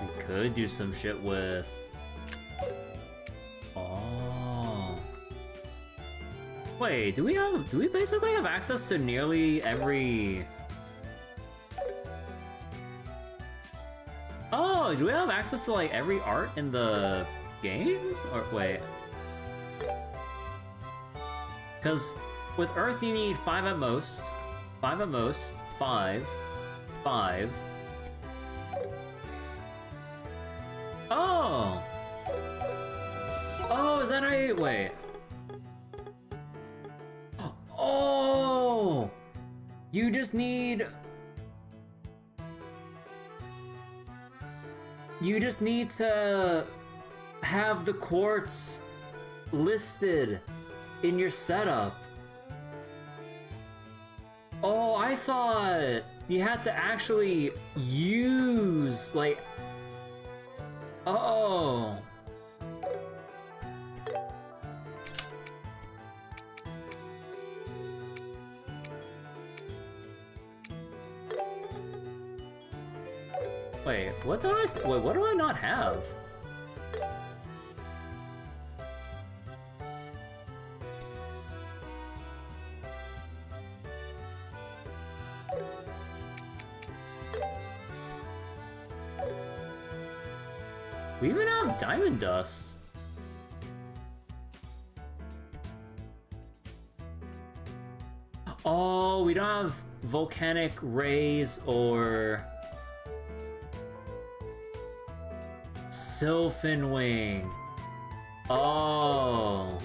S1: We could do some shit with... Oh. Wait, do we basically have access to nearly every... Oh, do we have access to like every art in the game? Or wait. Because with Earth you need 5 at most. 5 at most. 5. 5. Oh! Oh, is that right? Wait. Oh! You just need... You just need to have the quartz listed in your setup. Oh, I thought you had to actually use, like... Oh. Wait, what do I not have? We even have diamond dust. Oh, we don't have volcanic rays or Sylphin wing. Oh.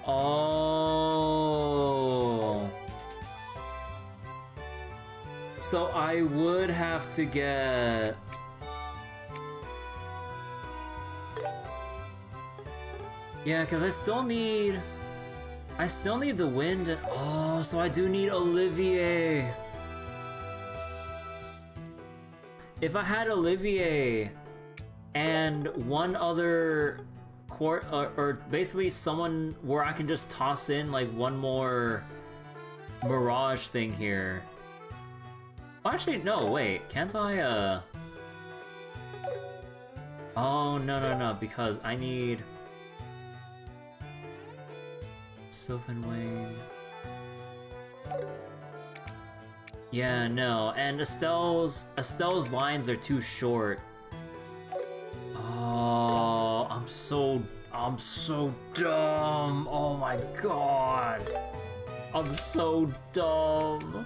S1: Oh. So I would have to get... Yeah, because I still need the wind. Oh, so I do need Olivier. If I had Olivier and one other or basically someone where I can just toss in like one more mirage thing here. Oh, actually, no, wait, can't I, Oh, no, because I need... Sylphin Wing. Yeah, no, and Estelle's lines are too short. Oh, I'm so dumb. Oh my god. I'm so dumb.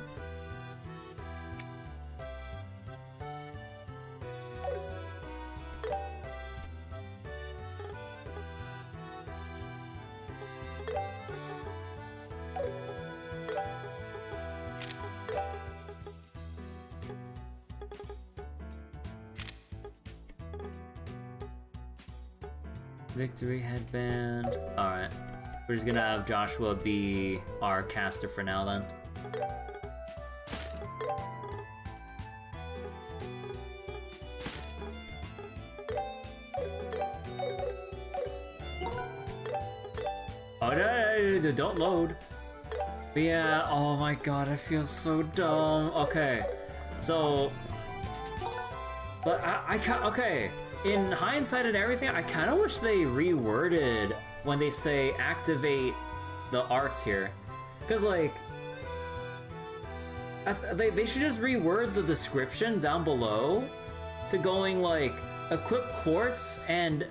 S1: Victory headband. Alright. We're just gonna have Joshua be our caster for now then. Oh, no, don't load. But yeah, oh my god, I feel so dumb. Okay, so... But I can't, okay. In hindsight and everything, I kind of wish they reworded when they say activate the arts here. Because, like, they should just reword the description down below to going, like, equip quartz and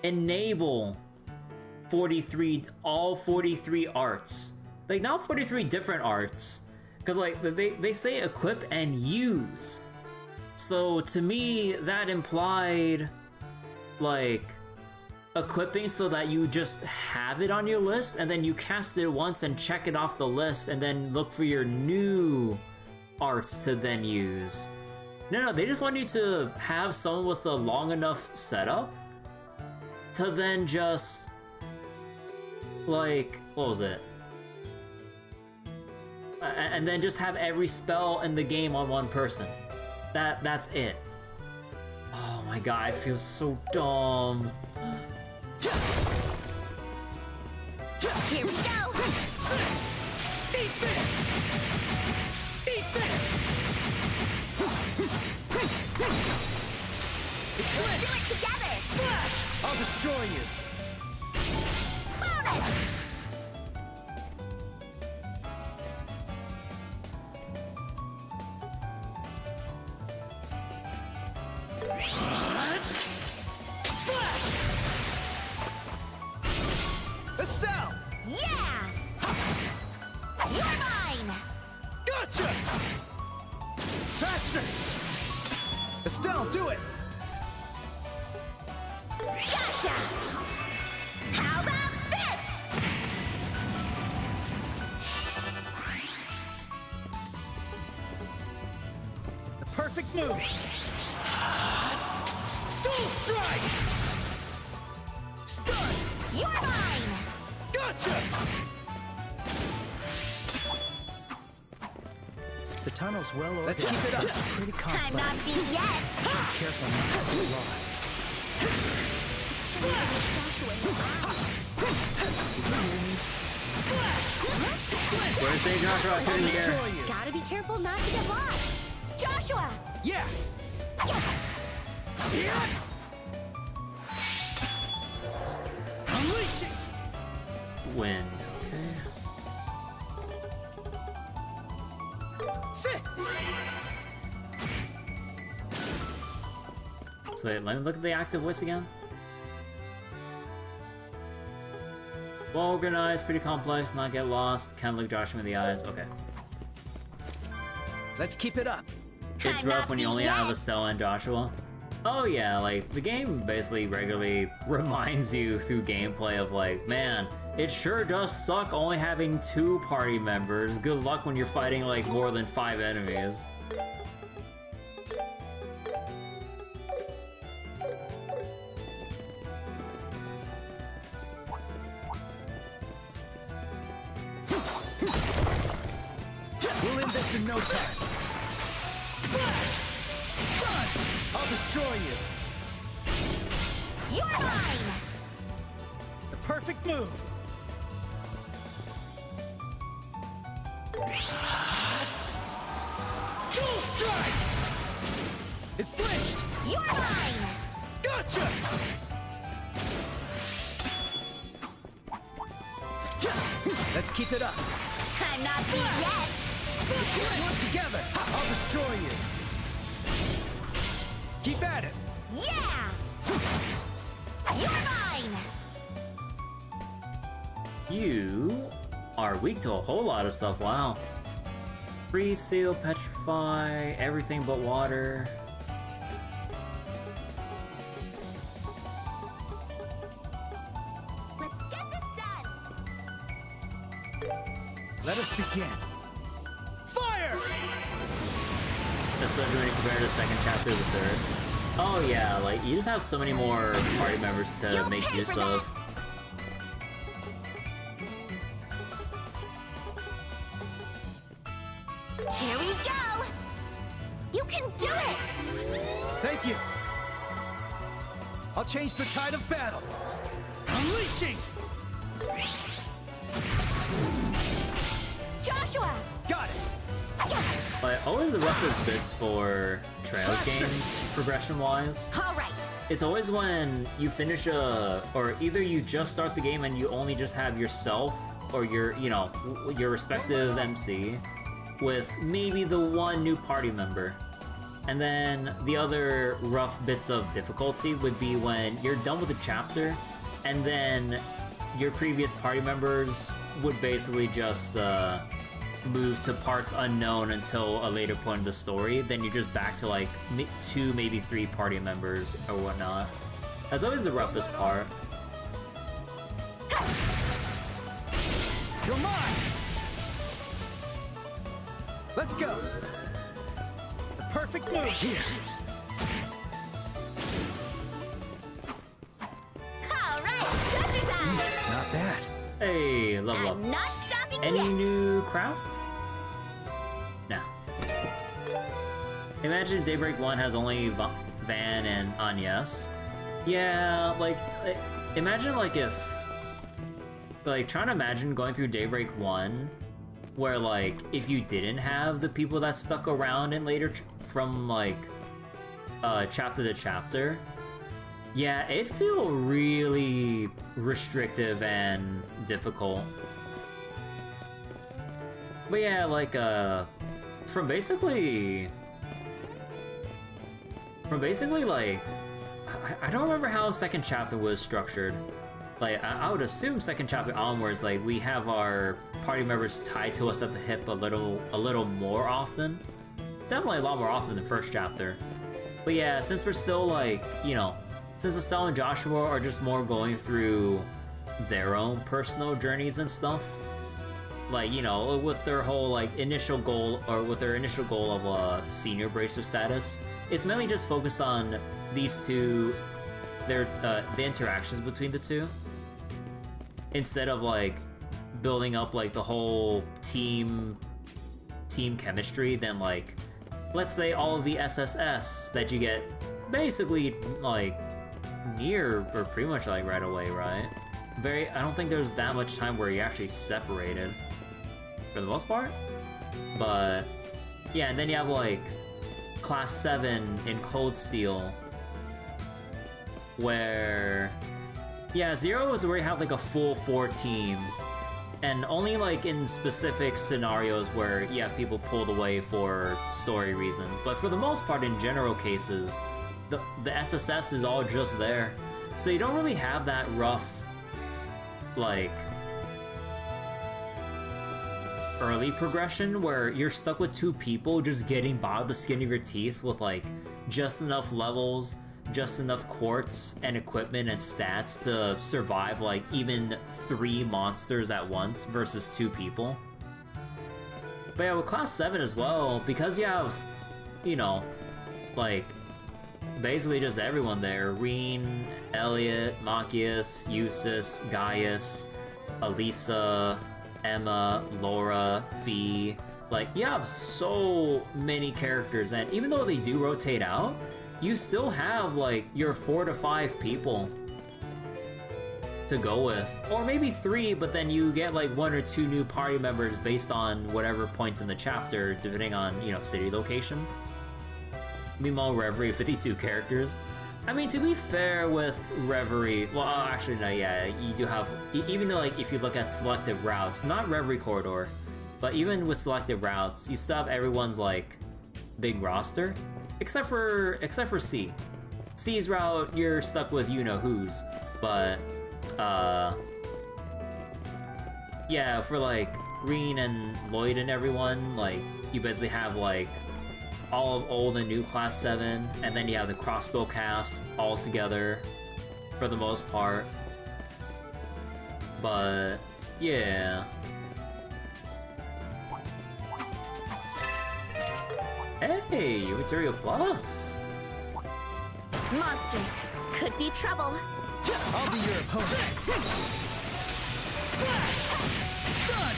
S1: enable all 43 arts. Like, not 43 different arts. Because, like, they say equip and use. So, to me, that implied, like, equipping so that you just have it on your list, and then you cast it once and check it off the list, and then look for your new arts to then use. No, they just want you to have someone with a long enough setup to then just, like, what was it? And then just have every spell in the game on one person. That's it. Oh my god, I feel so dumb.
S4: Here we go!
S11: Eat this! Eat this!
S4: Let's do it together!
S11: Slash! I'll destroy you!
S4: Bonus!
S11: Estelle!
S4: Yeah! You're mine!
S11: Gotcha! Faster! Estelle, do it!
S4: Gotcha! How about this?
S11: The perfect move! Dual strike! Stun!
S4: You're mine!
S11: Gotcha!
S3: The tunnel's well over.
S11: Let's keep it up.
S3: Pretty complex.
S4: I'm not beat yet!
S3: Be careful not to get lost.
S11: Slash! Slash!
S1: Where's the Joshua? I couldn't hear.
S4: Gotta be careful not to get lost! Joshua!
S11: Yeah! Unleashing!
S1: Wind.
S11: Sit!
S1: So wait, let me look at the active voice again. Well organized, pretty complex, not get lost, can't look Joshua in the eyes. Okay.
S3: Let's keep it up.
S1: It's rough when you only have Estelle and Joshua. Oh yeah, like, the game basically regularly reminds you through gameplay of like, man, it sure does suck only having 2 party members. Good luck when you're fighting like more than 5 enemies.
S3: We'll end this in no time.
S11: Slash! Stun! I'll destroy you!
S4: You're mine!
S11: The perfect move! Dual strike! It flinched!
S4: You're mine!
S11: Gotcha!
S3: Let's keep it up.
S4: I'm not beat yet!
S11: Let's do it together! I'll destroy you! Keep at it!
S4: Yeah! You're mine!
S1: You are weak to a whole lot of stuff, wow. Freeze, seal, petrify, everything but water.
S4: Let's get this done!
S3: Let us begin.
S11: Fire!
S1: Especially when you compare the second chapter to the third. Oh yeah, like, you just have so many more party members to make use of.
S3: I'll change the tide of battle. Unleashing!
S4: Joshua!
S3: Got it!
S1: But always the roughest bits for Trails games, progression-wise.
S4: All right.
S1: It's always when you finish or either you just start the game and you only just have yourself or your, you know, your respective MC with maybe the one new party member. And then the other rough bits of difficulty would be when you're done with a chapter and then your previous party members would basically just move to parts unknown until a later point of the story. Then you're just back to like 2, maybe 3 party members or whatnot. That's always the roughest part.
S3: You're mine! Let's go! The perfect move here!
S4: Alright, treasure time!
S3: Not bad.
S1: Hey, level up.
S4: I'm not stopping
S1: Any
S4: yet!
S1: new craft? No. Imagine Daybreak 1 has only Van and Agnes. Yeah, like, imagine like if... Like, trying to imagine going through Daybreak 1 where, like, if you didn't have the people that stuck around in later from, like, chapter to chapter, yeah, it'd feel really restrictive and difficult. But yeah, like, from basically, like, I don't remember how second chapter was structured. Like, I would assume second chapter onwards, like, we have our party members tied to us at the hip a little more often. Definitely a lot more often than first chapter. But yeah, since we're still, like, you know, since Estelle and Joshua are just more going through their own personal journeys and stuff, like, you know, with their whole, like, initial goal, or with their initial goal of senior bracer status, it's mainly just focused on these two, the interactions between the two, instead of, like, building up, like, the whole team chemistry. Then, like, let's say all of the SSS that you get basically, like, near or pretty much, like, right away, right? I don't think there's that much time where you're actually separated for the most part. But yeah, and then you have, like, Class 7 in Cold Steel, where, yeah, 0 is where you have, like, a full 4 team, and only, like, in specific scenarios where you have people pulled away for story reasons. But for the most part, in general cases, the SSS is all just there, so you don't really have that rough, like, early progression where you're stuck with 2 people just getting by the skin of your teeth with, like, just enough levels, just enough quartz and equipment and stats to survive, like, even 3 monsters at once versus 2 people. But yeah, with Class 7 as well, because you have, you know, like, basically just everyone there. Reen, Elliot, Machias, Eustace, Gaius, Elisa, Emma, Laura, Fee. Like, you have so many characters, and even though they do rotate out, you still have, like, your 4 to 5 people to go with. Or maybe 3, but then you get, like, 1 or 2 new party members based on whatever points in the chapter, depending on, you know, city location. Meanwhile, Reverie, 52 characters. I mean, to be fair with Reverie, well, actually, no, yeah, you do have, even though, like, if you look at selective routes, not Reverie Corridor, but even with selective routes, you still have everyone's, like, big roster, except for C. C's route, you're stuck with you-know-who's, but, yeah, for, like, Reen and Lloyd and everyone, like, you basically have, like, all of old and new Class 7, and then you have the crossbow cast all together for the most part. But yeah. Hey, Material Plus!
S4: Monsters could be trouble.
S3: I'll be your opponent. Slash! Stun!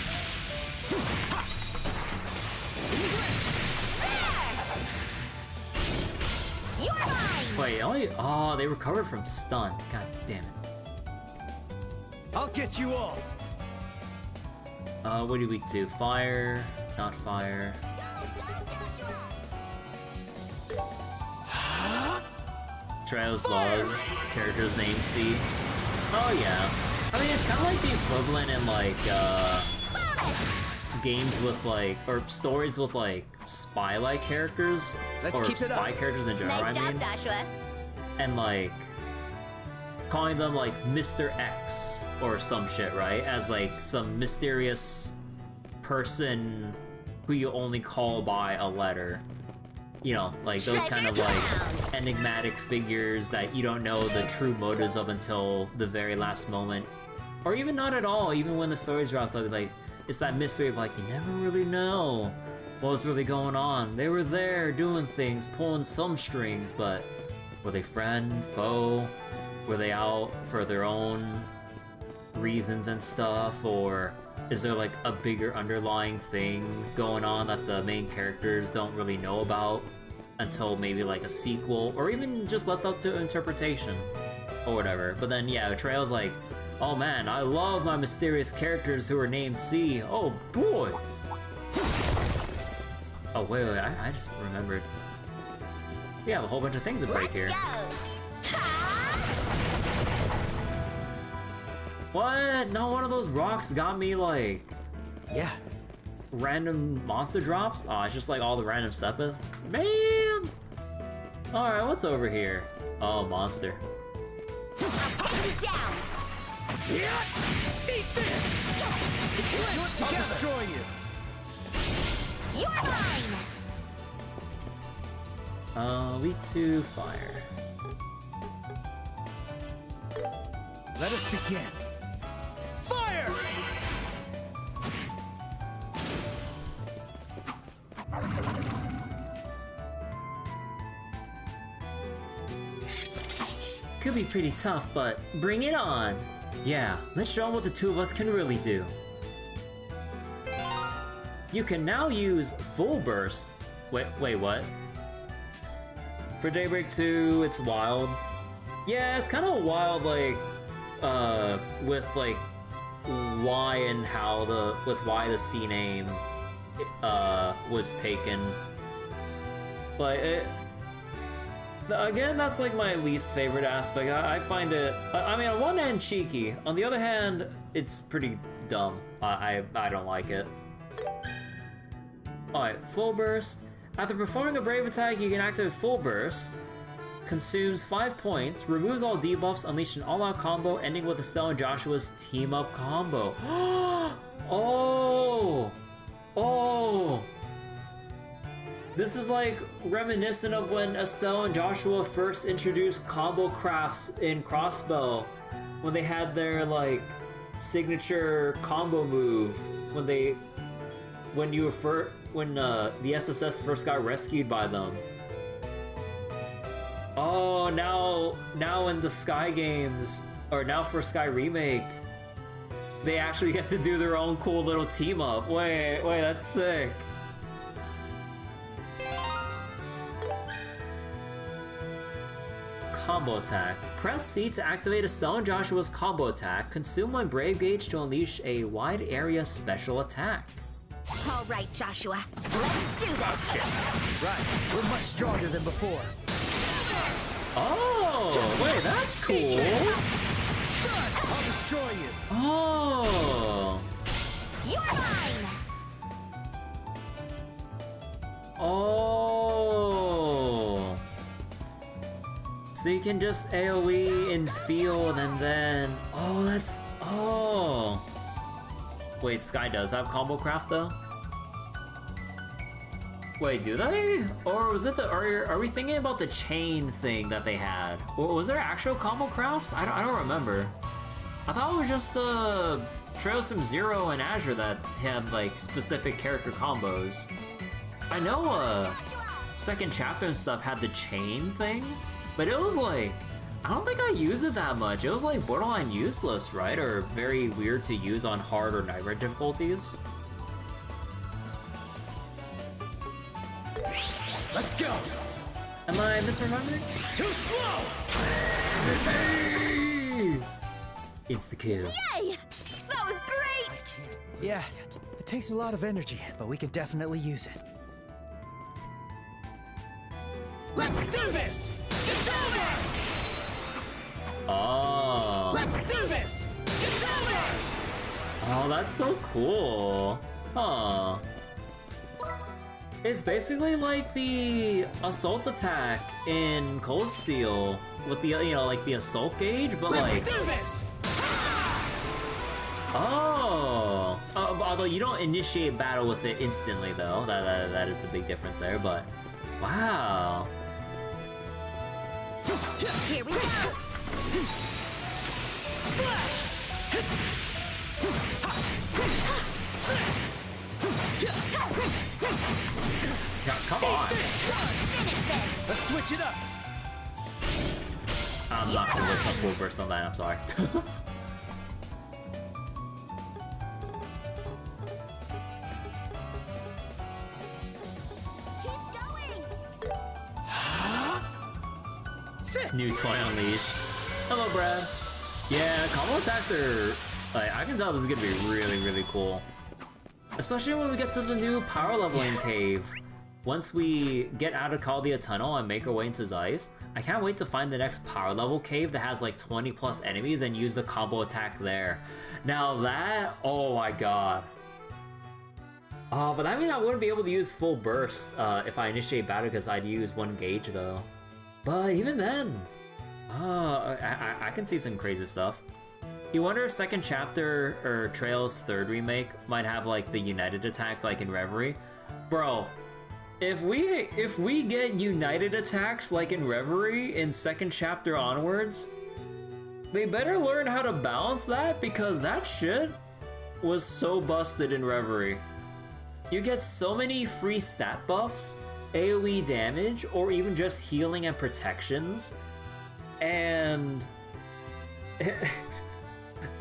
S4: You're mine!
S1: Wait, oh, they recovered from stun. God damn it.
S3: I'll get you all.
S1: What are you weak to? Fire, not fire. Trails Laws, character's name C. Oh yeah. I mean, it's kind of like the equivalent in like, games with like, or stories with like spy-like characters.
S3: Let's
S1: or
S3: keep it
S1: spy
S3: up.
S1: characters in general,
S4: Nice
S1: I mean.
S4: job, Joshua.
S1: And like, calling them like Mr. X or some shit, right? As like some mysterious person who you only call by a letter. You know, like those kind of like enigmatic figures that you don't know the true motives of until the very last moment. Or even not at all, even when the story's dropped, like, it's that mystery of like, you never really know what was really going on. They were there doing things, pulling some strings, but were they friend, foe? Were they out for their own reasons and stuff? Or is there like a bigger underlying thing going on that the main characters don't really know about until maybe like a sequel, or even just left up to interpretation or whatever? But then yeah, Betrayal's like, oh man, I love my mysterious characters who are named C. Oh boy. Oh wait, I just remembered. We have a whole bunch of things to break here. What? Not one of those rocks got me like...
S3: Yeah.
S1: Random monster drops? Oh, it's just like all the random Sepith? Man! Alright, what's over here? Oh, monster.
S4: Down.
S3: Eat this! I'll destroy you.
S4: You're mine.
S1: Weak to fire.
S3: Let us begin. Fire!
S1: Could be pretty tough, but bring it on! Yeah, let's show them what the two of us can really do. You can now use Full Burst. Wait, what? For Daybreak 2, it's wild. Yeah, it's kind of wild, like, with like why and how why the C name was taken. But again, that's like my least favorite aspect. I find it, I mean, on one hand cheeky, on the other hand it's pretty dumb. I don't like it. Alright, Full Burst. After performing a brave attack, you can activate Full Burst. Consumes 5 points, removes all debuffs, unleash an all-out combo, ending with Estelle and Joshua's team-up combo. Oh! This is like reminiscent of when Estelle and Joshua first introduced combo crafts in Crossbow, when they had their like signature combo move, when the SSS first got rescued by them. Oh, now in the Sky games, or now for Sky Remake, they actually get to do their own cool little team up. Wait, that's sick. Combo attack. Press C to activate Estelle and Joshua's combo attack. Consume one Brave Gauge to unleash a wide area special attack.
S4: All right, Joshua, let's do this.
S3: Right, we're much stronger than before.
S1: Oh, wait, that's cool.
S3: I'll destroy you.
S1: Oh.
S4: You're mine.
S1: Oh. So you can just AoE in field and then... Oh, that's... Oh. Wait, Sky does have combo craft though? Wait, do they? Or was it the... Are we thinking about the chain thing that they had? Was there actual combo crafts? I don't remember. I thought it was just the Trails from Zero and Azure that had like specific character combos. I know second chapter and stuff had the chain thing, but it was like, I don't think I used it that much. It was like borderline useless, right? Or very weird to use on hard or nightmare difficulties.
S3: Let's go!
S1: Am I misremembering?
S11: Too slow!
S1: Insta-kill.
S4: Yay! That was great!
S3: Yeah, it takes a lot of energy, but we can definitely use it.
S11: Let's do this! It's over!
S1: Oh.
S11: Let's do this! It's over!
S1: Oh, that's so cool. Huh. It's basically like the assault attack in Cold Steel with the, you know, like the assault gauge, but like...
S11: Let's do this!
S1: Oh! Although you don't initiate battle with it instantly, though. That is the big difference there, but... Wow.
S4: Here we go!
S11: Slash!
S1: Yeah, come on!
S4: Finish this!
S11: Let's switch it up!
S1: I'm not gonna waste my full burst on that, I'm sorry. New toy unleashed. Hello, Brad. Yeah, combo attacks are like, I can tell this is gonna be really, really cool. Especially when we get to the new power leveling cave. Once we get out of Kaldia Tunnel and make our way into Zeiss, I can't wait to find the next power level cave that has like 20 plus enemies and use the combo attack there. Now that, oh my god. Oh, but that means I wouldn't be able to use full burst if I initiate battle because I'd use one gauge though. But even then, I can see some crazy stuff. You wonder if second chapter or Trail's third remake might have like the united attack like in Reverie. Bro, if we get united attacks like in Reverie in second chapter onwards, they better learn how to balance that because that shit was so busted in Reverie. You get so many free stat buffs, AoE damage, or even just healing and protections. And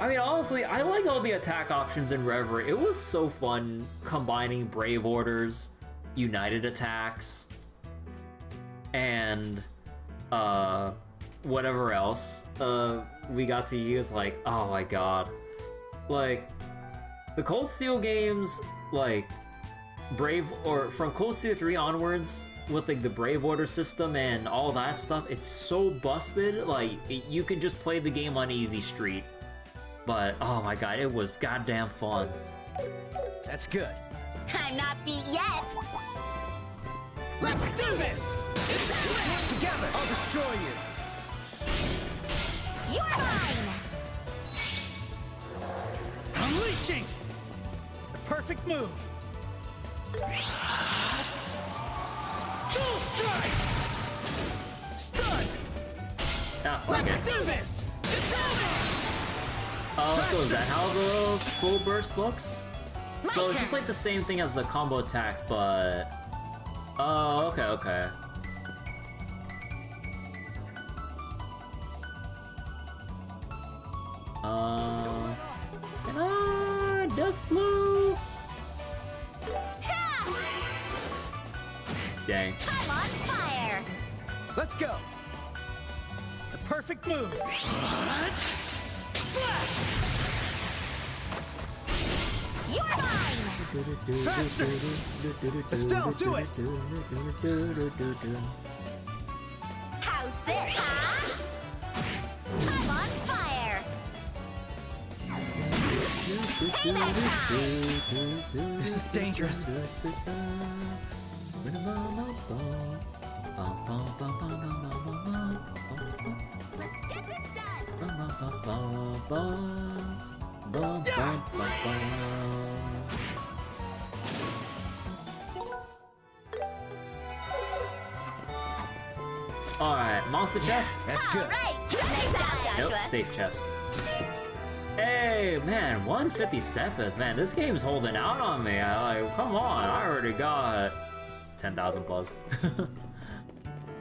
S1: I mean, honestly, I like all the attack options in Reverie. It was so fun combining Brave Orders, United attacks, and whatever else we got to use. Like, oh my god. Like, the Cold Steel games, like, from Cold Steel 3 onwards, with like the Brave Order system and all that stuff, it's so busted. Like, you can just play the game on easy street. But oh my god, it was goddamn fun.
S3: That's good.
S4: I'm not beat yet!
S11: Let's do this! It's together! I'll destroy you!
S4: You're mine!
S3: Unleashing! The perfect move!
S11: Full strike! Stun!
S1: Let's
S11: do this! It's over!
S1: So is that how the full burst looks? So it's just like the same thing as the combo attack, but... Oh, okay. Death Blow! Dang.
S4: I'm on fire!
S3: Let's go! The perfect move!
S11: Slash!
S4: You're mine!
S3: Faster! Estelle, do it!
S4: How's this, huh? I'm on fire! Payback time!
S3: This is dangerous.
S4: Let's get this done!
S1: Alright, monster chest?
S3: That's good.
S4: Right. Nice job, Joshua.
S1: Nope, safe chest. Hey, man, 157th. Man, this game's holding out on me. Come on, I already got 10,000 plus.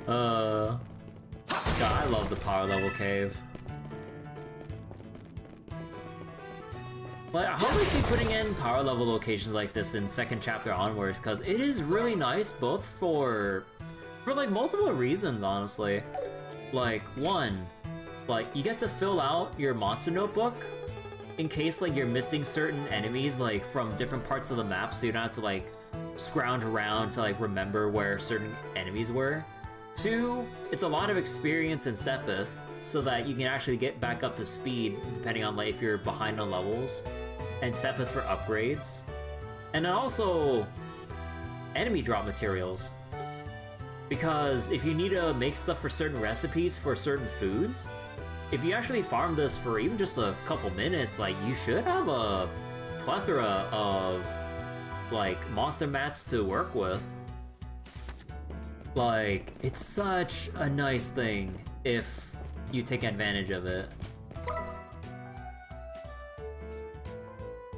S1: God, I love the power level cave. But I hope we keep putting in power level locations like this in second chapter onwards, because it is really nice both for For like multiple reasons, honestly. Like, one, like you get to fill out your monster notebook in case like you're missing certain enemies like from different parts of the map, so you don't have to like scrounge around to like remember where certain enemies were. Two, it's a lot of experience in Sepith, so that you can actually get back up to speed depending on like if you're behind on levels, and Sepith for upgrades. And then also enemy drop materials. Because if you need to make stuff for certain recipes for certain foods, if you actually farm this for even just a couple minutes, like you should have a plethora of like monster mats to work with. Like, it's such a nice thing if you take advantage of it.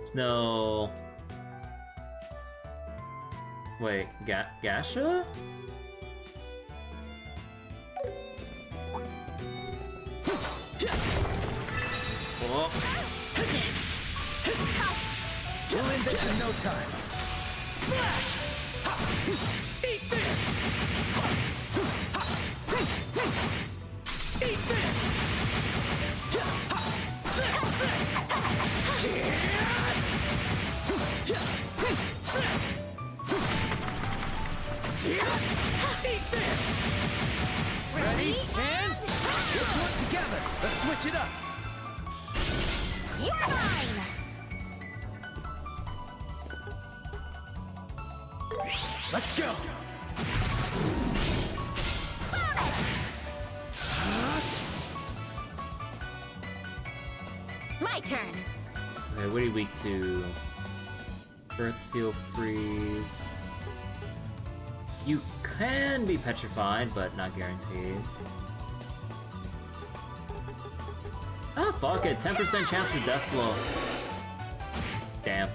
S1: Snow. Wait, Gasha? Whoa.
S3: We'll end this in no time.
S11: Slash! Eat this! Eat this! Eat this!
S3: Ready? And we'll do it together. Let's switch it up.
S4: You're mine!
S3: Let's go.
S4: My turn.
S1: Okay, what are you weak to? Earth Seal Freeze. You can be petrified, but not guaranteed. Ah, fuck it. 10% chance for Death Blow. Damn.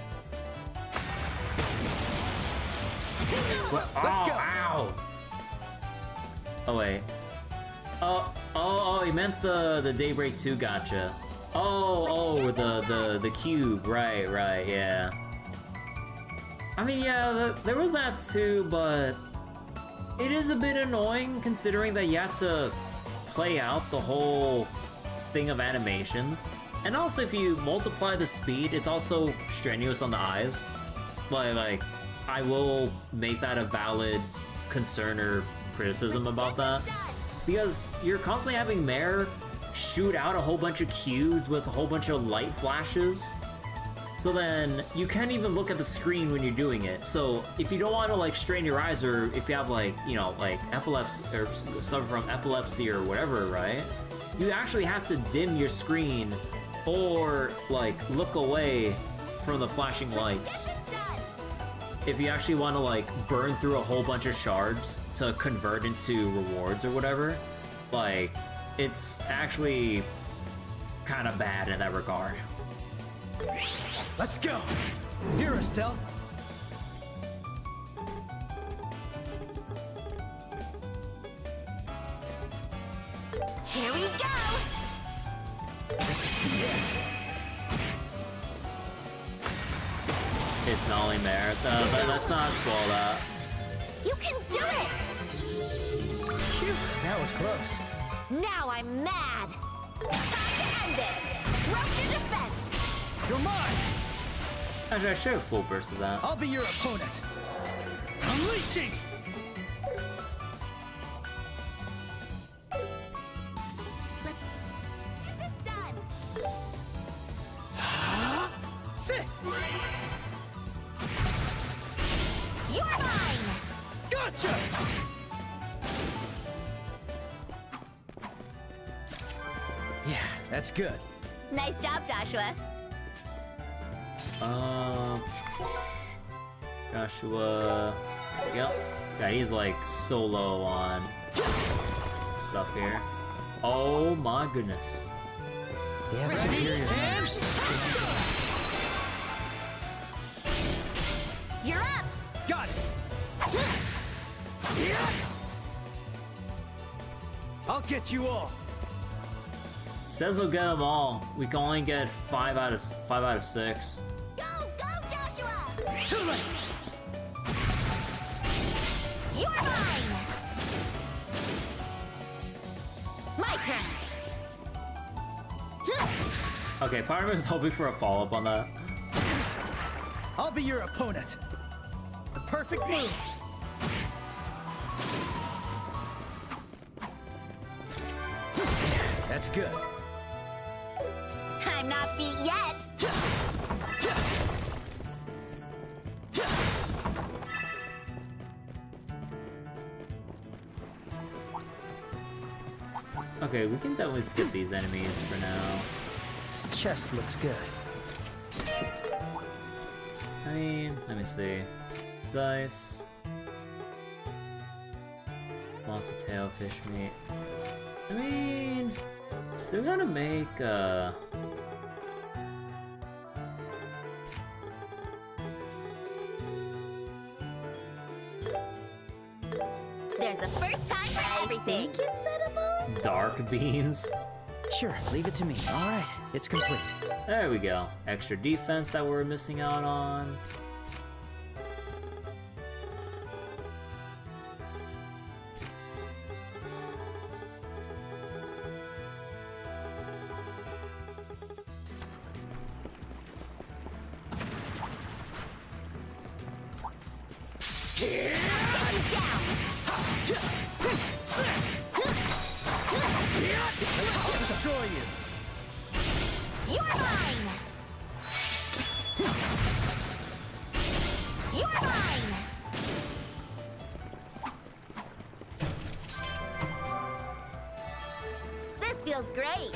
S1: What?
S3: Let's go.
S1: Ow! Oh, wait. Oh, he meant the Daybreak 2 gotcha. Oh, the cube. Right, yeah. I mean, yeah, there was that too, but it is a bit annoying considering that you have to play out the whole thing of animations. And also, if you multiply the speed, it's also strenuous on the eyes. Like, I will make that a valid concern or criticism about that. Because you're constantly having Mare shoot out a whole bunch of cubes with a whole bunch of light flashes. So then you can't even look at the screen when you're doing it. So if you don't want to like strain your eyes, or if you have like, you know, like epilepsy or suffer from epilepsy or whatever, right? You actually have to dim your screen or like look away from the flashing lights. If you actually want to like burn through a whole bunch of shards to convert into rewards or whatever, like it's actually kind of bad in that regard.
S3: Let's go. Here, Estelle.
S4: Here we go.
S3: This is the end.
S1: It's not only Mare. Let's not spoil that.
S4: You can do it!
S3: Phew, that was close.
S4: Now I'm mad. Time to end this. Rope your defense.
S3: You're mine.
S1: Actually, I should have full bursted that.
S3: I'll be your opponent. Unleashing.
S4: Get this done.
S3: Sit.
S4: You're mine.
S3: Gotcha. Yeah, that's good.
S4: Nice job, Joshua.
S1: Joshua. Yep. Yeah, he's like so low on stuff here. Oh my goodness.
S3: We have superior numbers.
S4: You're up.
S3: Got it. I'll get you all.
S1: Says he'll get them all. We can only get 5 out of 6.
S4: Go, Joshua.
S3: Too late.
S4: You're mine. My turn.
S1: Okay, part of me was hoping for a follow-up on that.
S3: I'll be your opponent. The perfect move. That's good.
S4: I'm not beat yet.
S1: Okay, we can definitely skip these enemies for now.
S3: This chest looks good.
S1: I mean, let me see. Zeiss. Monster tail, fish meat. I mean, still gotta make,
S4: There's a first time for everything. It's edible.
S1: dark beans.
S3: Sure, leave it to me. All right, it's complete.
S1: There we go. Extra defense that we're missing out on.
S3: Destroy you.
S4: You're mine. You're mine. This feels great.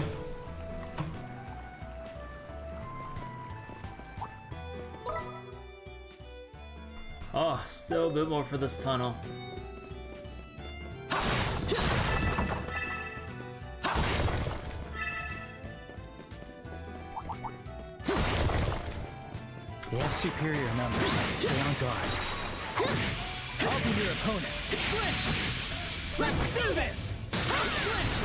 S1: Oh, still a bit more for this tunnel.
S3: They have superior numbers. Stay on guard. I'll be your opponent. It's flinched! Let's do this! It's flinched!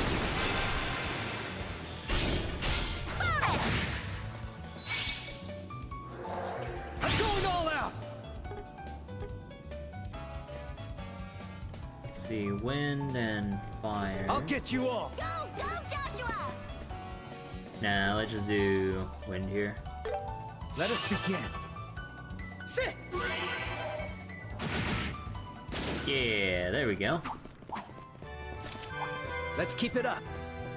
S3: I'm going all out!
S1: Let's see, wind and fire.
S3: I'll get you all!
S4: Go, go, Joshua!
S1: Nah, let's just do wind here.
S3: Let us begin. Sit!
S1: Yeah, there we go.
S3: Let's keep it up.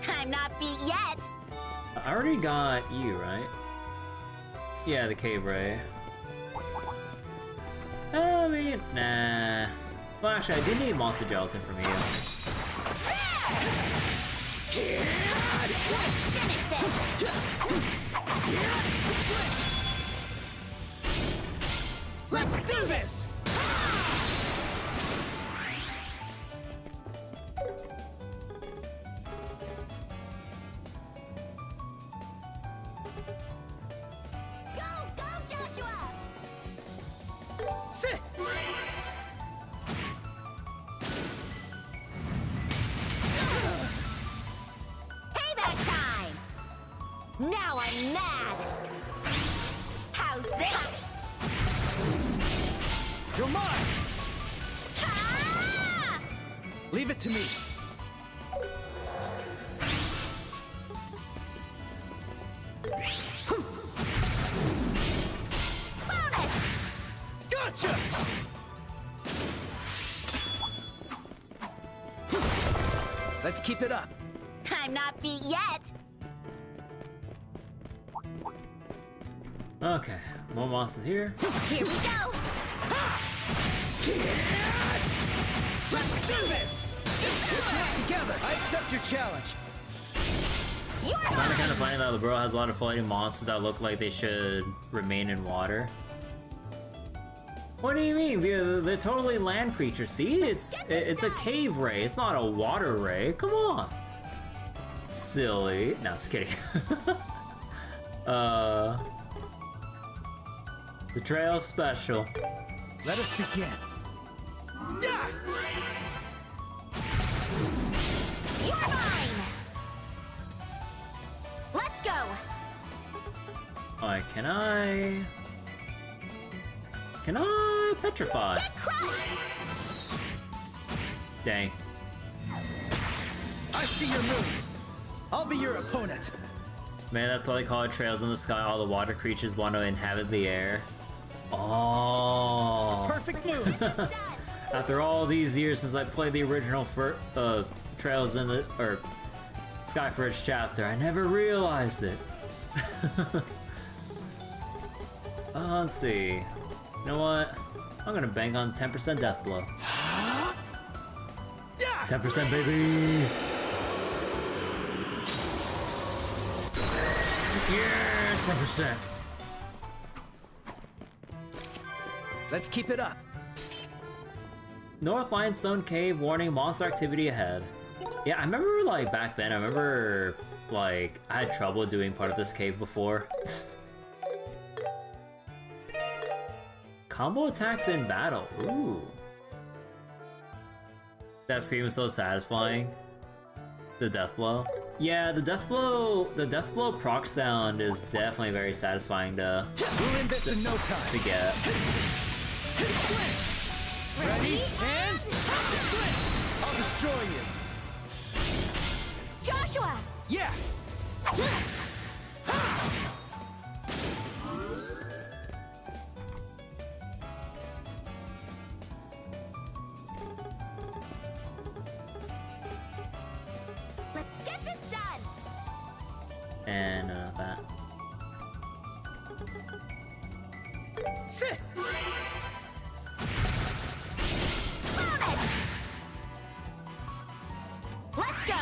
S4: I'm not beat yet.
S1: I already got you, right? Yeah, the cave ray. I mean, nah. Well, actually, I do need monster gelatin from you.
S4: Finish this.
S3: Let's do this!
S4: Go, go, Joshua!
S3: Sit!
S4: Payback time! Now I'm mad! How's this?
S3: You're mine!
S4: Ah!
S3: Leave it to me.
S4: Bonus!
S3: Gotcha! Let's keep it up.
S4: I'm not beat yet.
S1: Okay, more monsters here.
S4: Here we go.
S3: Let's do this! Let's do it together! I accept your challenge.
S4: You're
S1: I find it
S4: mine.
S1: kind of funny that Liberl has a lot of floating monsters that look like they should remain in water. What do you mean? They're totally land creatures. See, it's a cave ray. It's not a water ray. Come on. Silly. No, I'm just kidding. Betrayal special.
S3: Let us begin. Yeah!
S4: You're mine. Let's go.
S1: Alright, can I petrify?
S4: Get crushed.
S1: Dang.
S3: I I see your move. I'll be your opponent.
S1: Man, that's why they call it Trails in the Sky. All the water creatures want to inhabit the air. Oh.
S3: Perfect move.
S1: After all these years since I played the original Trails in the Skyforge chapter, I never realized it. Let's see. You know what? I'm gonna bank on 10% death blow. 10%, baby! Yeah, 10%.
S3: Let's keep it up.
S1: North Limestone Cave, warning, monster activity ahead. Yeah, I remember, like, back then, I remember, like, I had trouble doing part of this cave before. Combo attacks in battle. Ooh. That scream is so satisfying. The death blow. Yeah, the death blow proc sound is definitely very satisfying to
S3: we'll end this in no time.
S1: To get.
S3: Ready and flinched. I'll destroy you.
S4: Joshua!
S3: Yeah!
S4: Let's get this done!
S1: And that.
S3: Sit!
S4: Let's go!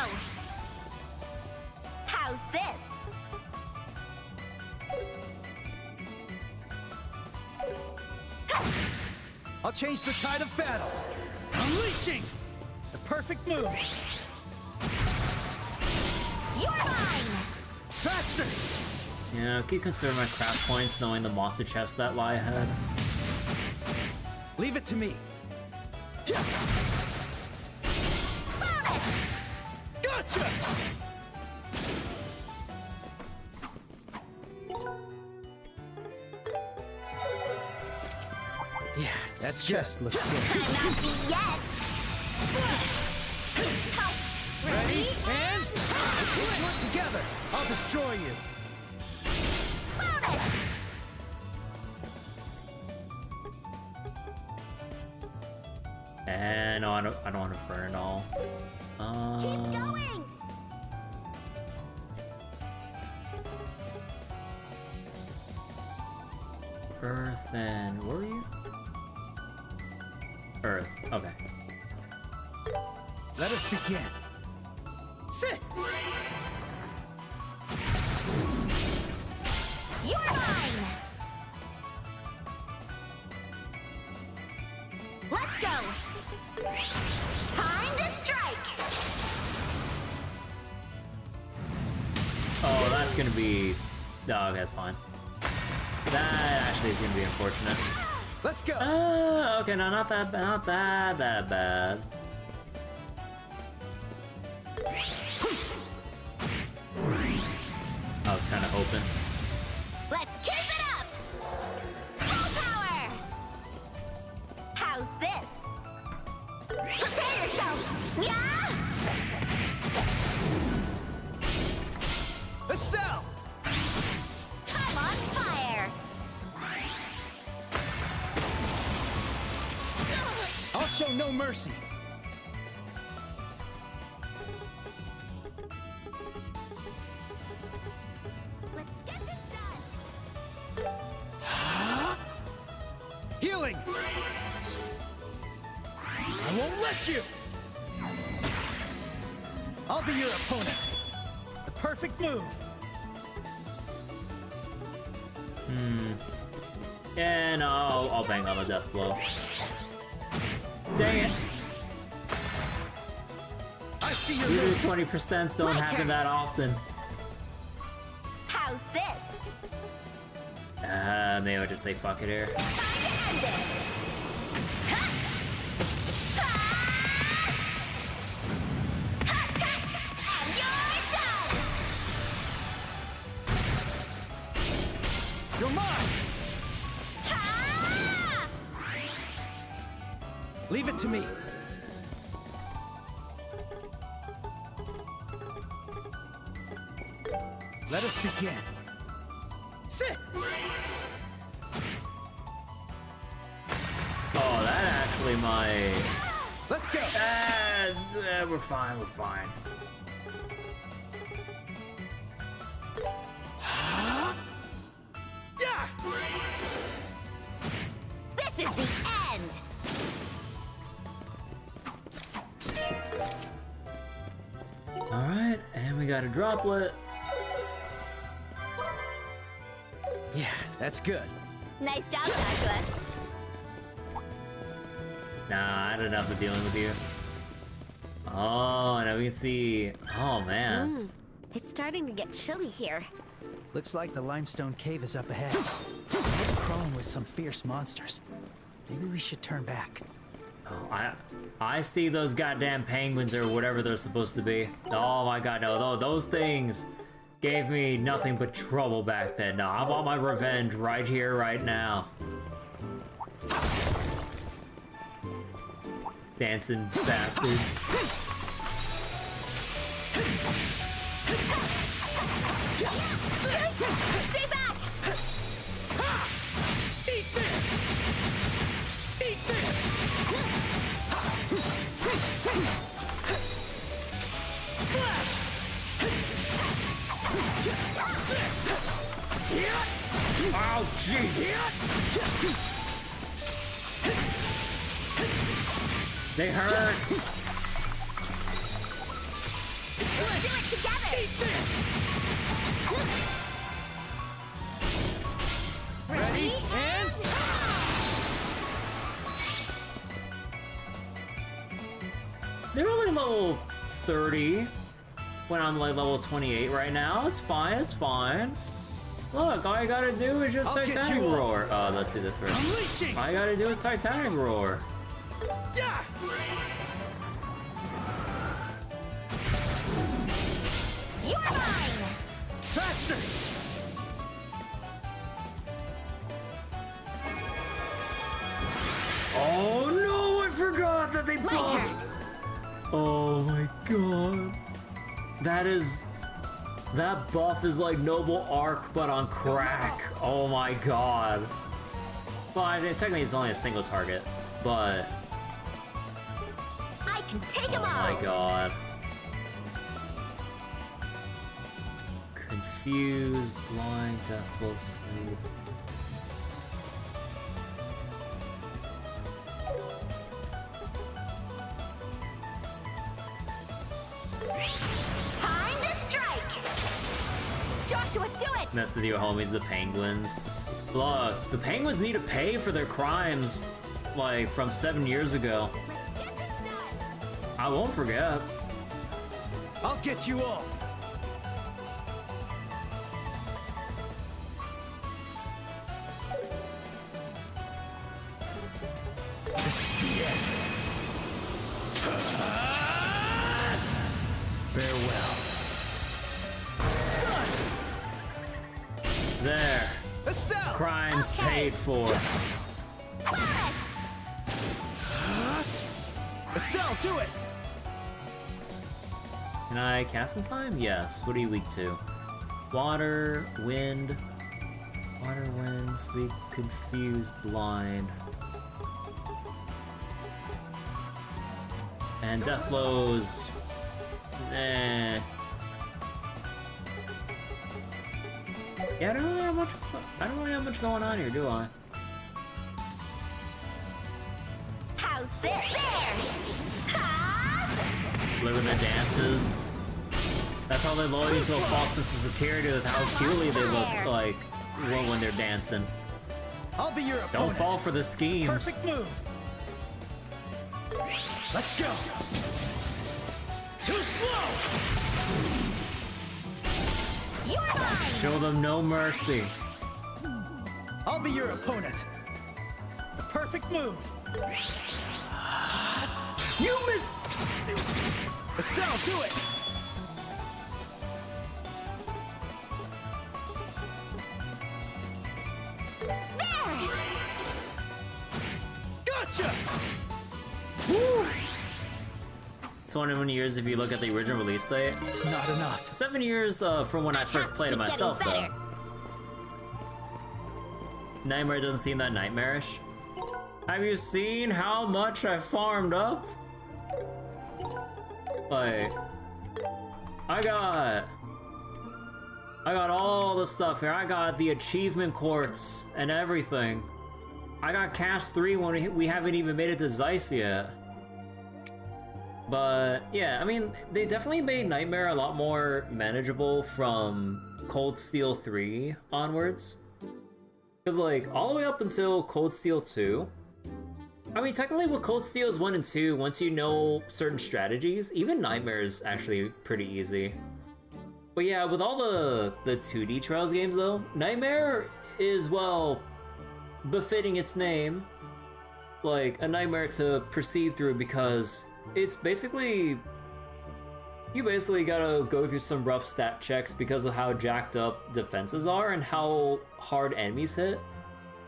S4: How's this?
S3: I'll change the tide of battle. Unleashing! The perfect move.
S4: You're mine!
S3: Faster!
S1: Yeah, I keep considering my craft points knowing the monster chests that lie ahead.
S3: Leave it to me. Gotcha! Yeah, that's just looks good.
S4: I'm not beat yet! It's tough!
S3: Ready? And let's do it together! I'll destroy you!
S1: And no, I don't want to burn it all.
S4: Keep going!
S1: Earth and where were you? Earth. Okay.
S3: Let us begin. Sit!
S4: You're mine! Let's go! Time to strike!
S1: Oh, that's gonna be... Oh, okay, that's fine. That actually is gonna be unfortunate.
S3: Let's go!
S1: Okay, no, not that bad. I was kind of hoping.
S4: Let's keep it up! Full power! How's this? Prepare yourself! Yeah!
S3: Estelle!
S4: I'm on fire!
S3: I'll show no mercy.
S4: Let's get this done!
S3: Healing! I won't let you! I'll be your opponent. The perfect move.
S1: Yeah, no, I'll bang on the death blow. Dang it!
S3: I see your
S1: Usually
S3: move.
S1: 20% don't
S4: My
S1: happen
S4: turn.
S1: that often.
S4: How's this?
S1: Maybe I'll just say fuck it here.
S4: Time to end this! Ha! Ha! Ha! And you're done!
S3: You're mine!
S4: Ha!
S3: Leave it to me.
S1: Oh, that actually might...
S3: Let's go!
S1: We're fine, we're fine.
S4: This is the end!
S1: Alright, and we got a droplet.
S3: Yeah, that's good.
S4: Nice job, Joshua.
S1: Nah, I had enough of dealing with you. Oh, now we can see... Oh, man.
S4: It's starting to get chilly here.
S3: Looks like the limestone cave is up ahead. We're crawling with some fierce monsters. Maybe we should turn back.
S1: Oh, I see those goddamn penguins or whatever they're supposed to be. Oh my god, no, those things gave me nothing but trouble back then. No, I want my revenge right here, right now. Dancing bastards.
S4: Stay back!
S11: Eat this! Eat this! Slash!
S1: Oh, jeez! They hurt!
S4: Let's do it together!
S11: Eat this!
S4: Ready, and...
S1: They're only level 30 when I'm like level 28 right now. It's fine, it's fine. Look, all I gotta do is just Titanic Roar. Oh, let's do this first. All I gotta do is Titanic Roar.
S11: Yeah!
S4: You're mine!
S11: Faster!
S1: Oh no, I forgot that they buffed. Oh my god. That buff is like Noble Arc, but on crack. Oh my god. Well, technically it's only a single target, but...
S4: I can take him
S1: Oh
S4: all!
S1: my god. Confused, blind, deathblow, sleep.
S4: Time to strike! Joshua, do it!
S1: Mess with your homies, the penguins. Look, the penguins need to pay for their crimes, like, from 7 years ago.
S4: Let's get this done!
S1: I won't forget.
S3: I'll get you all. This is the end. Farewell.
S1: There.
S11: Estelle!
S1: Crimes paid for.
S11: Estelle, do it!
S1: Can I cast in time? Yes. What are you weak to? Water, wind. Water, wind, sleep, confused, blind. And death blows. Eh. Yeah, I don't really have much going on here, do I?
S4: How's this? There! Ha!
S1: Live in the dances. That's how they lure you into a false sense of security with how purely they look like when they're dancing.
S3: I'll be your opponent.
S1: Don't fall for the schemes.
S3: Perfect move. Let's go.
S11: Too slow!
S4: You're mine!
S1: Show them no mercy.
S3: I'll be your opponent. The perfect move.
S11: You missed!
S3: Estelle, do it.
S4: There!
S11: Gotcha!
S1: Woo! 21 years if you look at the original release date.
S3: It's not enough.
S1: 7 years from when I first played it myself, though. Nightmare doesn't seem that nightmarish. Have you seen how much I farmed up? Like, I got all the stuff here. I got the Achievement Quartz and everything. I got Cast 3 when we haven't even made it to Zeiss yet. But yeah, I mean, they definitely made Nightmare a lot more manageable from Cold Steel 3 onwards. Because like, all the way up until Cold Steel 2, I mean, technically with Cold Steels 1 and 2, once you know certain strategies, even Nightmare is actually pretty easy. But yeah, with all the 2D Trails games though, Nightmare is, well, befitting its name, like a nightmare to proceed through, because it's basically, you basically gotta go through some rough stat checks because of how jacked up defenses are and how hard enemies hit,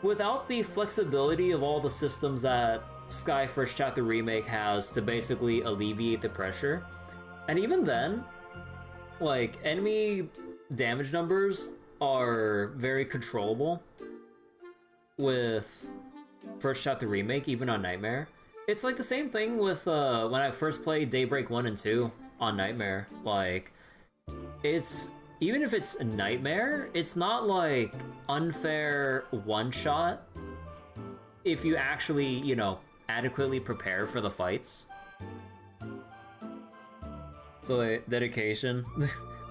S1: without the flexibility of all the systems that Sky First Chapter Remake has to basically alleviate the pressure. And even then, like, enemy damage numbers are very controllable with First Chapter Remake, even on Nightmare. It's like the same thing with when I first played Daybreak 1 and 2 on Nightmare. Like, it's, even if it's a Nightmare, it's not like unfair one-shot if you actually, you know, adequately prepare for the fights. So like, dedication.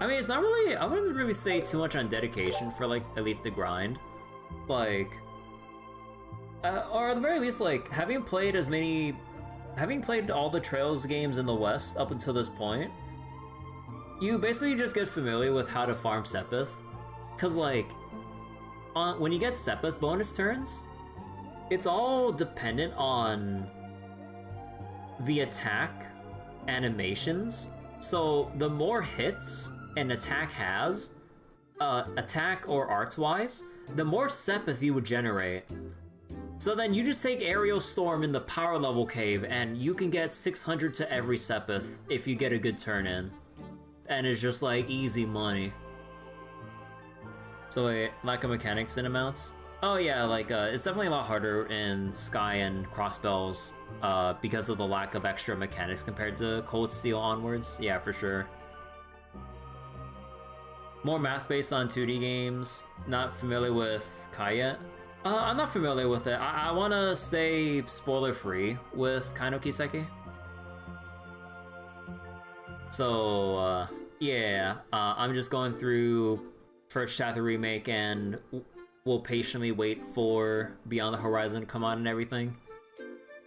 S1: I mean, it's not really, I wouldn't really say too much on dedication for like at least the grind. Like, or at the very least, like, having played all the Trails games in the West up until this point, you basically just get familiar with how to farm Sepith. Cause like, when you get Sepith bonus turns, it's all dependent on the attack animations. So the more hits an attack has, attack or arts wise, the more Sepith you would generate. So then you just take Aerial Storm in the power level cave and you can get 600 to every Sepith if you get a good turn in. And it's just like easy money. So wait, lack of mechanics in amounts? Oh yeah, like it's definitely a lot harder in Sky and Crossbells because of the lack of extra mechanics compared to Cold Steel onwards. Yeah, for sure. More math based on 2D games. Not familiar with Kai yet. I'm not familiar with it. I want to stay spoiler-free with Kai no Kiseki. So, yeah, I'm just going through First Chapter Remake and we'll patiently wait for Beyond the Horizon to come out and everything.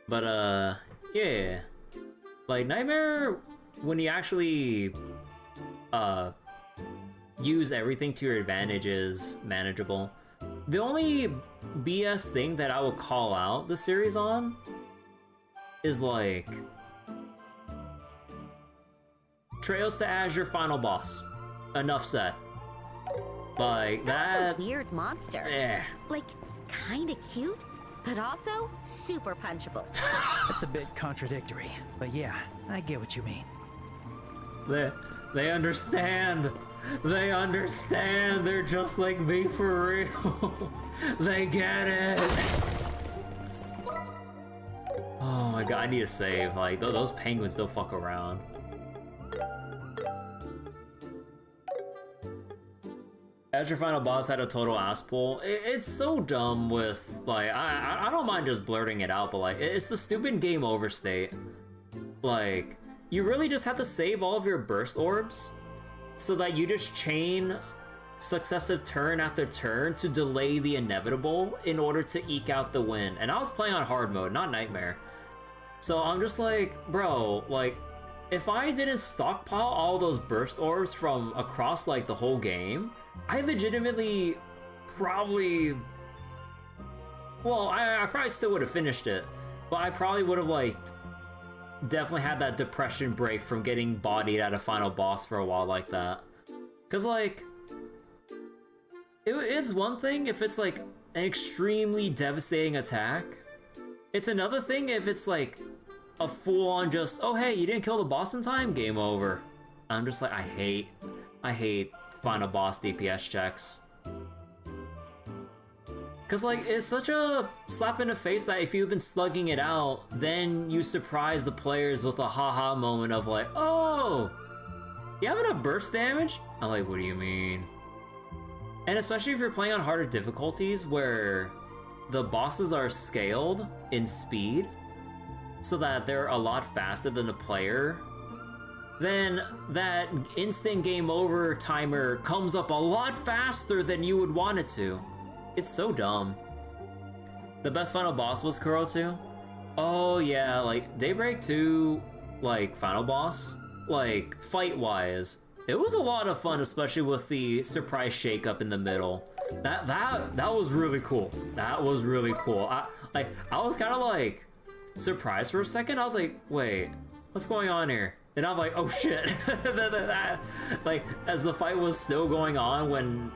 S1: But, yeah. Like, Nightmare, when you actually, use everything to your advantage, is manageable. The only BS thing that I would call out the series on is like Trails to Azure final boss. Enough said. Like
S4: That's a weird monster.
S1: Yeah.
S4: Like, kinda cute, but also super punchable.
S3: That's a bit contradictory, but yeah, I get what you mean.
S1: They understand. They understand. They're just like me for real. They get it. Oh my god, I need to save. Like, those penguins don't fuck around. Azure Final Boss had a total ass pull. It's so dumb with, like, I don't mind just blurting it out, but like, it's the stupid game over state. Like, you really just have to save all of your burst orbs so that you just chain successive turn after turn to delay the inevitable in order to eke out the win. And I was playing on hard mode, not Nightmare. So I'm just like, bro, like, if I didn't stockpile all those burst orbs from across like the whole game, I legitimately probably, well, I probably still would have finished it, but I probably would have like definitely had that depression break from getting bodied at a final boss for a while like that. Cause like, it's one thing if it's like an extremely devastating attack. It's another thing if it's like a full-on just, oh hey, you didn't kill the boss in time, game over. I'm just like, I hate final boss DPS checks. Cause like, it's such a slap in the face that if you've been slugging it out, then you surprise the players with a haha moment of like, oh, you have enough burst damage? I'm like, what do you mean? And especially if you're playing on harder difficulties where the bosses are scaled in speed so that they're a lot faster than the player, then that instant game over timer comes up a lot faster than you would want it to. It's so dumb. The best final boss was Kuro 2? Oh yeah, like Daybreak 2, like final boss, like fight-wise, it was a lot of fun, especially with the surprise shake-up in the middle. That was really cool. That was really cool. I was kind of like surprised for a second. I was like, wait, what's going on here? And I'm like, oh shit. Like as the fight was still going on, when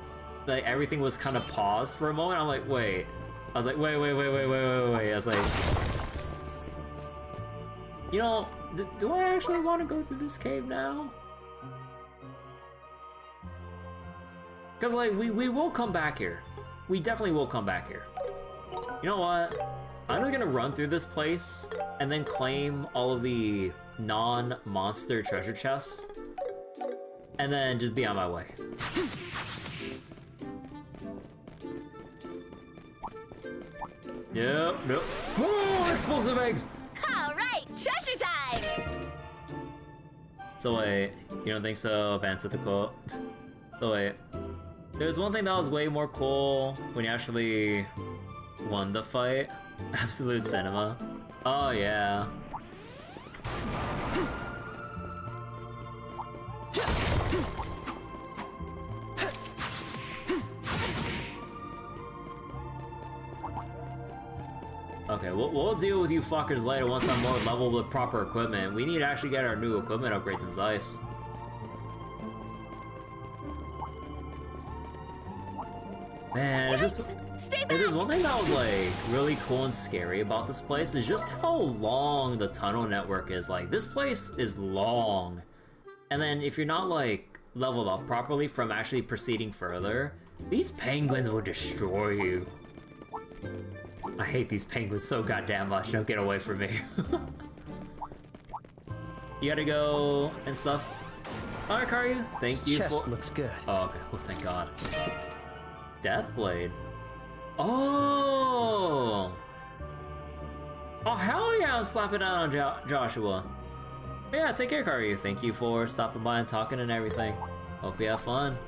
S1: like everything was kind of paused for a moment, I'm like, wait. I was like, wait. I was like, you know, do I actually want to go through this cave now? Because like we will come back here. We definitely will come back here. You know what? I'm just gonna run through this place and then claim all of the non-monster treasure chests and then just be on my way. Nope. Oh, explosive eggs!
S4: All right, treasure time!
S1: So wait, you don't think so? Advance at the quote. So wait, there's one thing that was way more cool when you actually won the fight. Absolute cinema. Oh yeah. Okay, we'll deal with you fuckers later once I'm more level with proper equipment. We need to actually get our new equipment upgrades in Zeiss. Man, if there's one thing that was like really cool and scary about this place is just how long the tunnel network is. Like, this place is long. And then if you're not like leveled up properly from actually proceeding further, these penguins will destroy you. I hate these penguins so goddamn much. Don't get away from me. You gotta go and stuff. Alright, Karyu. Thank you
S3: chest
S1: for.
S3: Looks good.
S1: Oh, okay. Well, thank God. Deathblade. Oh. Oh hell yeah! I'm slapping down on Joshua. Yeah, take care, Karyu. Thank you for stopping by and talking and everything. Hope you have fun.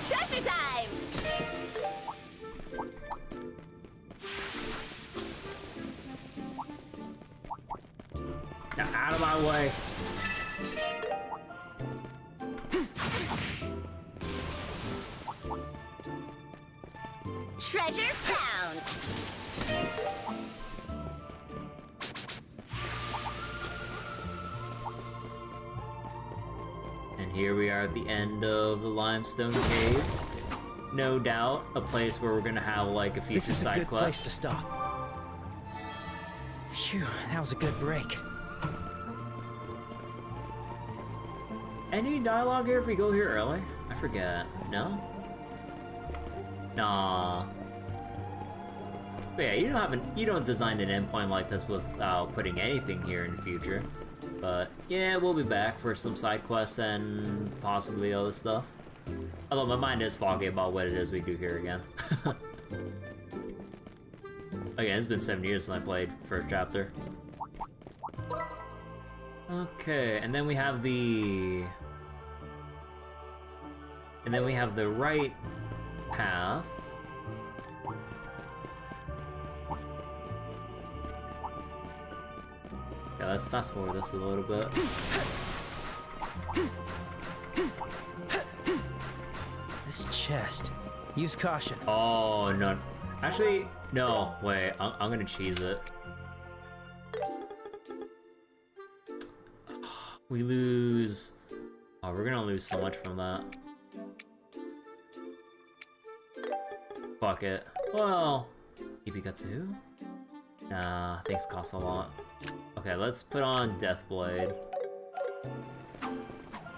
S4: Treasure time!
S1: Now, out of my way.
S4: Treasure found!
S1: And here we are at the end of the Limestone Cave. No doubt, a place where we're gonna have like a future
S3: This is a
S1: side
S3: good
S1: quest.
S3: place to stop. Phew, that was a good break.
S1: Any dialogue here if we go here early? I forget. No? Nah. But yeah, you don't design an endpoint like this without putting anything here in the future. But yeah, we'll be back for some side quests and possibly other stuff. Although my mind is foggy about what it is we do here again. Again, it's been 7 years since I played first chapter. Okay, and then we have the right path. Yeah, let's fast forward this a little bit.
S3: This chest. Use caution.
S1: Oh, no. Actually, no. Wait, I'm gonna cheese it. We lose... Oh, we're gonna lose so much from that. Fuck it. Well, Ibikatsu? Nah, things cost a lot. Okay, let's put on Deathblade.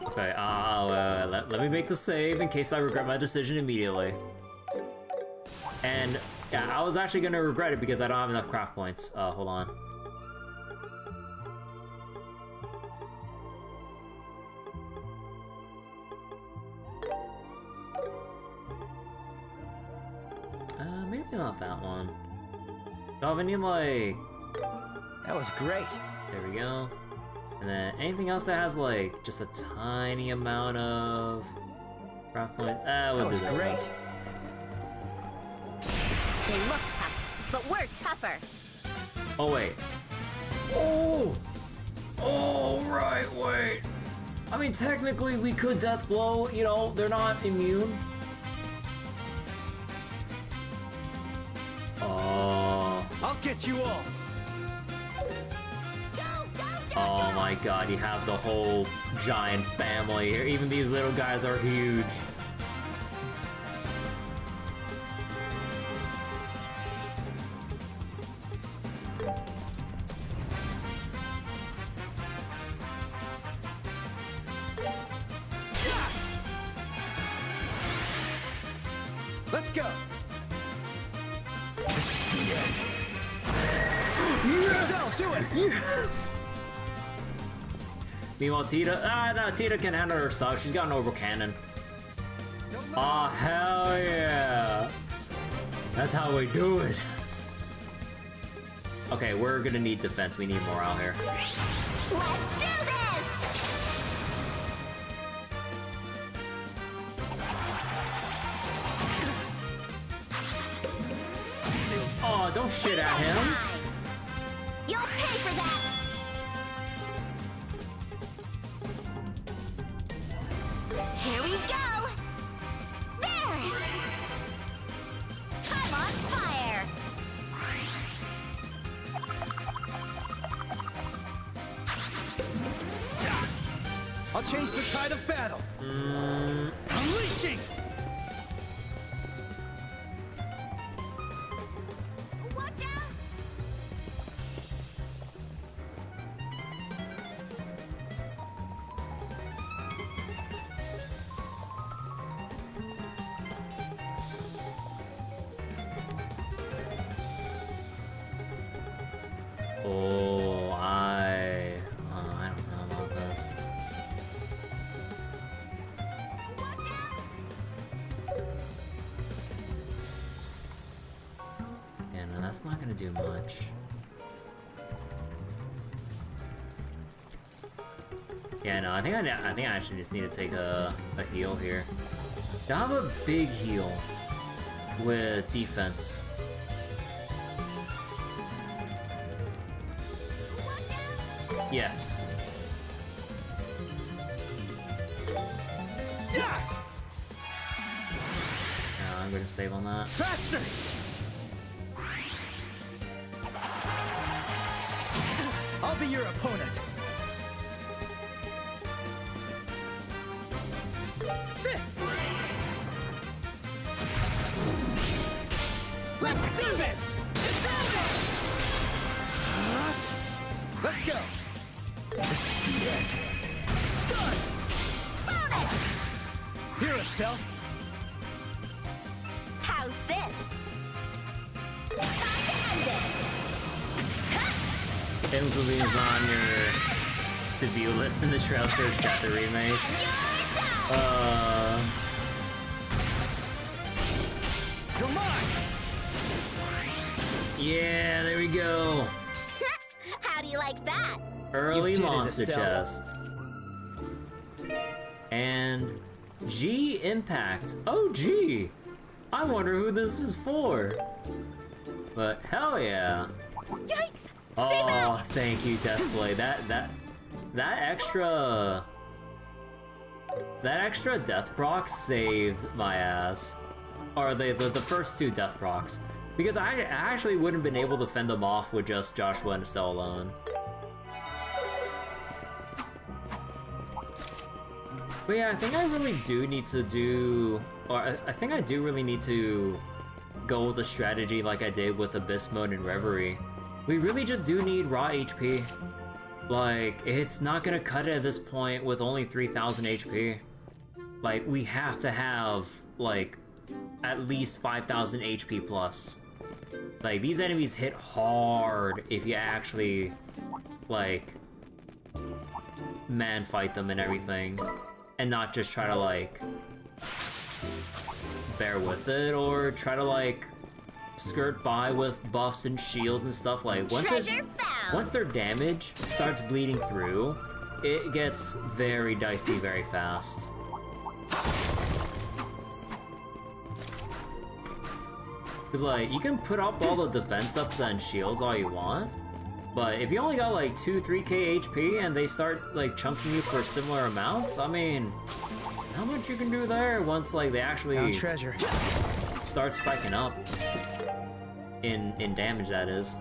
S1: Okay, let me make the save in case I regret my decision immediately. And yeah, I was actually gonna regret it because I don't have enough craft points. Hold on. Maybe not that one. Do I have any, like...
S3: That was great.
S1: There we go. And then anything else that has, like, just a tiny amount of craft point? We'll do this
S3: great.
S4: They look tough, but we're tougher.
S1: Oh, wait. Oh! Oh, right, wait. I mean, technically, we could Death Blow, you know, they're not immune.
S3: I'll get you all.
S1: Oh my god, you have the whole giant family here. Even these little guys are huge.
S3: Let's go.
S1: This is the end.
S3: Yes! Do it!
S1: Yes! Meanwhile, Tita, no, Tita can handle herself. She's got an Orbal cannon. Oh, hell yeah! That's how we do it. Okay, we're gonna need defense. We need morale here.
S4: Let's do this!
S1: Oh, don't shit at him.
S4: You'll pay for that! Here we go! There! I'm on fire!
S3: I'll change the tide of battle. Unleashing!
S4: Watch out!
S1: Oh, I don't know about this. Yeah, no, that's not gonna do much. Yeah, no, I think I actually just need to take a heal here. Do I have a big heal with defense? Yes. I'm gonna save on that.
S3: Faster! I'll be your opponent. Sit! Let's do this! It's over! Let's go! This is the end. Stun!
S4: Bonus!
S3: Here, Estelle.
S4: How's this? Time to end this!
S1: Inconvenience on your to-view list in the Trails First Chapter remake.
S3: You're mine!
S1: Yeah, there we go.
S4: How do you like that?
S1: Early
S3: You did it,
S1: monster
S3: Estelle.
S1: chest. And G Impact. Oh, G. I wonder who this is for. But hell yeah.
S4: Yikes!
S1: Oh, thank you, Deathblade. That extra death proc saved my ass. Or the first two death procs. Because I actually wouldn't have been able to fend them off with just Joshua and Estelle alone. But yeah, I think I really do need to do... Or I think I do really need to go with a strategy like I did with Abyss Mode and Reverie. We really just do need raw HP. Like, it's not gonna cut it at this point with only 3000 HP. Like, we have to have, like, at least 5000 HP plus. Like, these enemies hit hard if you actually, like, man fight them and everything. And not just try to, like, bear with it, or try to, like, skirt by with buffs and shields and stuff. Like, once their damage starts bleeding through, it gets very dicey very fast. Because, like, you can put up all the defense ups and shields all you want, but if you only got, like, 2-3k HP and they start, like, chunking you for similar amounts, I mean, how much you can do there once, like, they actually start spiking up in damage, that is.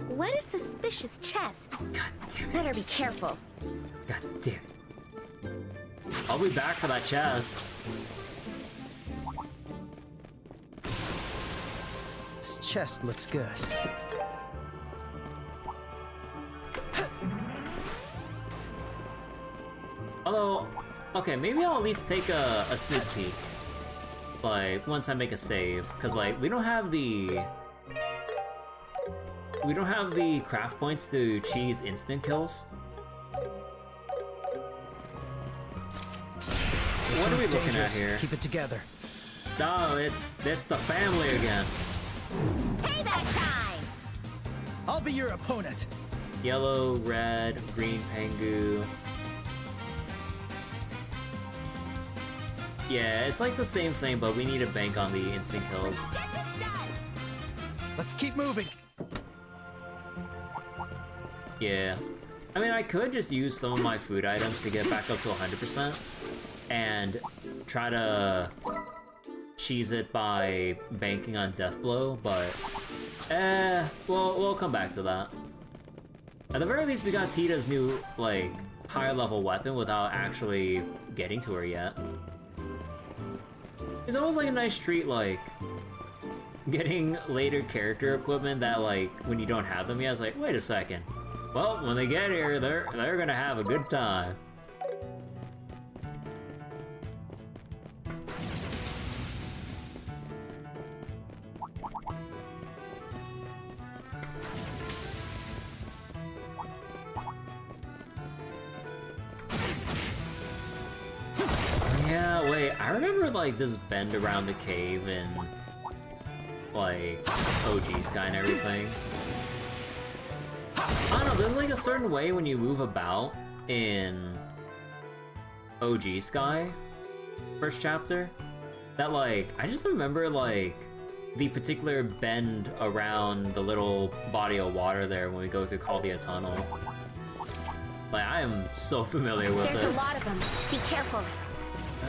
S4: What a suspicious chest.
S1: God damn it.
S4: Better be careful.
S1: God damn it. I'll be back for that chest.
S3: This chest looks good.
S1: Although, okay, maybe I'll at least take a sneak peek. Like, once I make a save. Because, like, we don't have the craft points to cheese instant kills. What are we looking at here?
S3: Keep it together.
S1: No, it's the family again.
S4: Payback time!
S3: I'll be your opponent.
S1: Yellow, red, green Pangu. Yeah, it's like the same thing, but we need to bank on the instant kills.
S3: Let's keep moving.
S1: Yeah. I mean, I could just use some of my food items to get back up to 100% and try to cheese it by banking on Death Blow, but we'll come back to that. At the very least, we got Tita's new, like, higher level weapon without actually getting to her yet. It's almost like a nice treat, like, getting later character equipment that, like, when you don't have them yet, it's like, wait a second. Well, when they get here, they're gonna have a good time. Yeah, wait, I remember, like, this bend around the cave in, like, OG Sky and everything. I don't know, there's, like, a certain way when you move about in OG Sky, first chapter, that, like, I just remember, like, the particular bend around the little body of water there when we go through Kaldia Tunnel. Like, I am so familiar with it.
S4: There's a lot of them. Be careful.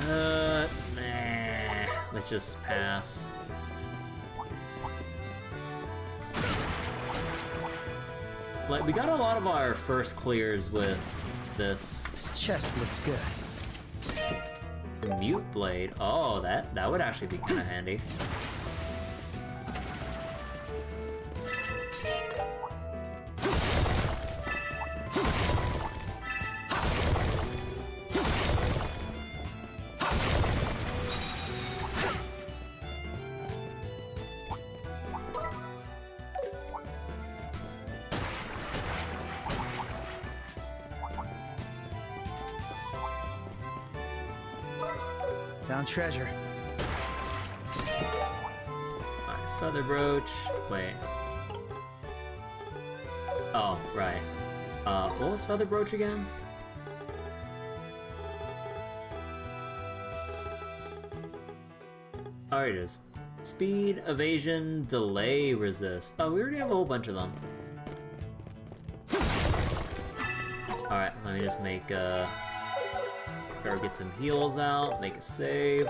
S1: Nah. Let's just pass. Like, we got a lot of our first clears with this.
S3: This chest looks good.
S1: Mute Blade. Oh, that would actually be kind of handy.
S3: Found treasure.
S1: Alright, feather brooch. Wait. Oh, right. What was feather brooch again? Oh, it is. Speed, evasion, delay, resist. Oh, we already have a whole bunch of them. Alright, let me just make or get some heals out, make a save.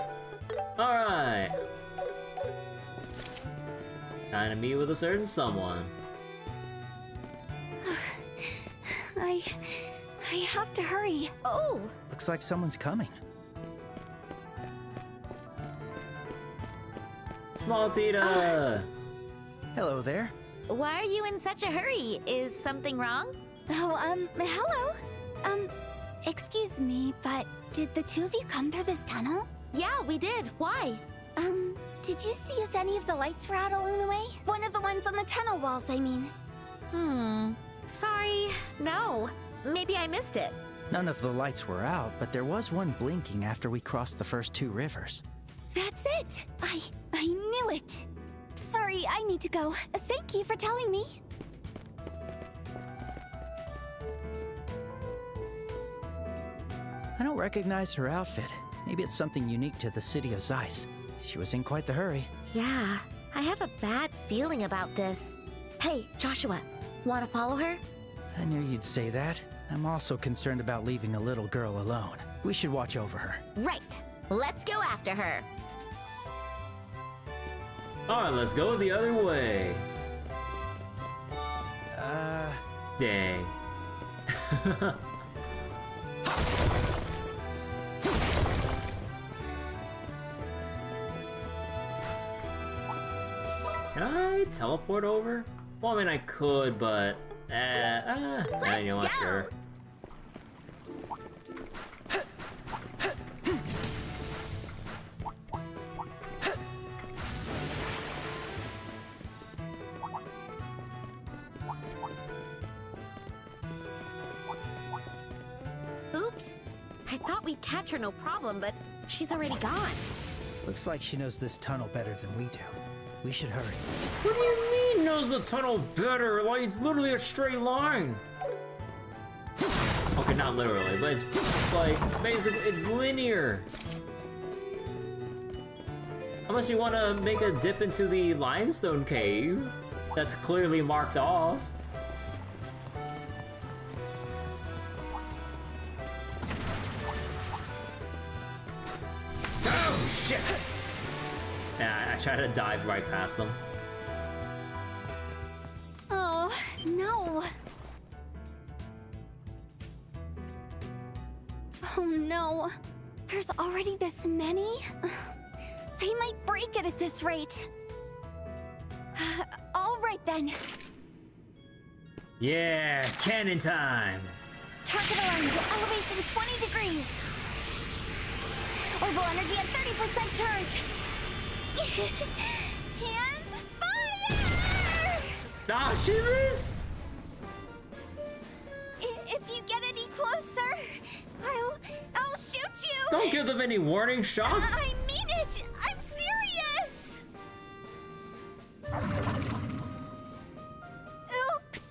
S1: Alright. Time to meet with a certain someone.
S2: I have to hurry.
S4: Oh!
S3: Looks like someone's coming.
S1: Small Tita!
S3: Hello there.
S4: Why are you in such a hurry? Is something wrong?
S2: Oh, hello. Excuse me, but did the two of you come through this tunnel?
S4: Yeah, we did. Why?
S2: Did you see if any of the lights were out along the way? One of the ones on the tunnel walls, I mean.
S4: Sorry. No. Maybe I missed it.
S3: None of the lights were out, but there was one blinking after we crossed the first 2 rivers.
S2: That's it! I knew it! Sorry, I need to go. Thank you for telling me.
S3: I don't recognize her outfit. Maybe it's something unique to the city of Zeiss. She was in quite the hurry.
S4: Yeah, I have a bad feeling about this. Hey, Joshua, want to follow her?
S3: I knew you'd say that. I'm also concerned about leaving a little girl alone. We should watch over her.
S4: Right. Let's go after her.
S1: Alright, let's go the other way. Dang. Can I teleport over? Well, I mean, I could, but... you know what, sure.
S4: Oops. I thought we'd catch her no problem, but she's already gone.
S3: Looks like she knows this tunnel better than we do. We should hurry.
S1: What do you mean knows the tunnel better? Like, it's literally a straight line. Okay, not literally, but it's like, basically, it's linear. Unless you want to make a dip into the limestone cave that's clearly marked off. Oh, shit! Yeah, I tried to dive right past them.
S2: Oh, no. Oh no. There's already this many? They might break it at this rate. All right then.
S1: Yeah, cannon time!
S2: Target aligned to elevation 20 degrees. Orbal energy at 30% charge. And fire!
S1: Ah, she missed!
S2: If you get any closer, I'll shoot you!
S1: Don't give them any warning shots!
S2: I mean it! I'm serious! Oops!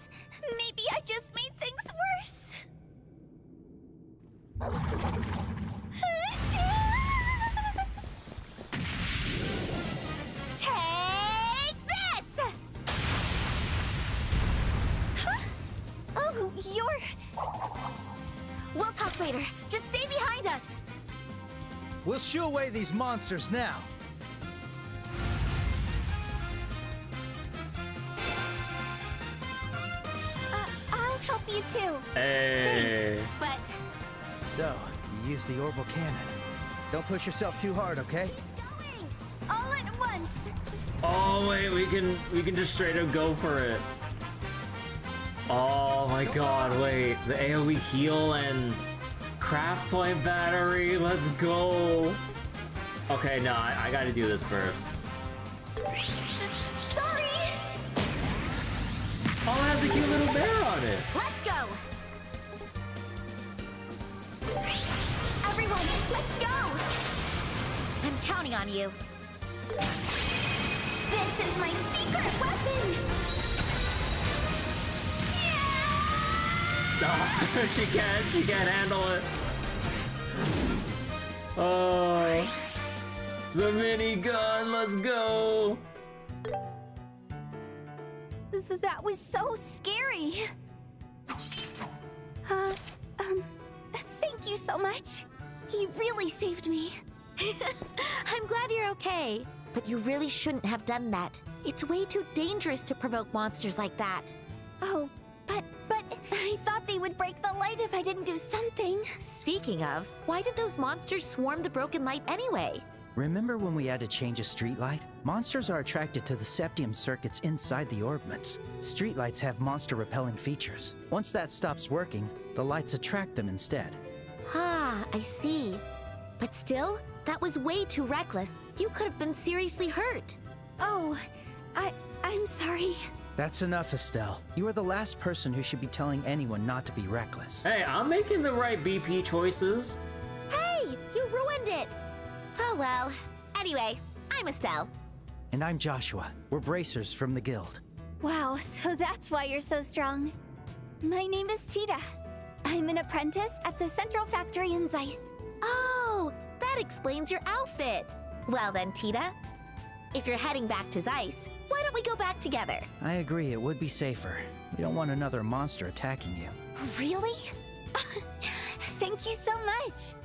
S2: Maybe I just made things worse. Take this! Huh? Oh,
S4: We'll talk later. Just stay behind us.
S3: We'll shoo away these monsters now.
S2: I'll help you too.
S1: Hey.
S4: But...
S3: So, you use the Orbal cannon. Don't push yourself too hard, okay?
S2: All at once.
S1: Oh wait, we can just straight up go for it. Oh my god, wait. The AoE heal and craft point battery, let's go. Okay, no, I gotta do this first.
S2: Sorry.
S1: Oh, it has a cute little bear on it.
S4: Let's go! Everyone, let's go! I'm counting on you.
S2: This is my secret weapon!
S1: she can't handle it. Oh, the minigun, let's go.
S2: That was so scary. Thank you so much. You really saved me.
S4: I'm glad you're okay. But you really shouldn't have done that. It's way too dangerous to provoke monsters like that.
S2: Oh, but I thought they would break the light if I didn't do something.
S4: Speaking of, why did those monsters swarm the broken light anyway?
S3: Remember when we had to change a streetlight? Monsters are attracted to the septium circuits inside the orbments. Streetlights have monster-repelling features. Once that stops working, the lights attract them instead.
S4: Ah, I see. But still, that was way too reckless. You could have been seriously hurt.
S2: Oh, I'm sorry.
S3: That's enough, Estelle. You are the last person who should be telling anyone not to be reckless.
S1: Hey, I'm making the right BP choices.
S4: Hey, you ruined it. Oh well. Anyway, I'm Estelle.
S3: And I'm Joshua. We're bracers from the guild.
S2: Wow, so that's why you're so strong. My name is Tita. I'm an apprentice at the Central Factory in Zeiss.
S4: Oh, that explains your outfit. Well then, Tita, if you're heading back to Zeiss, why don't we go back together?
S3: I agree, it would be safer. We don't want another monster attacking you.
S2: Really? Thank you so much.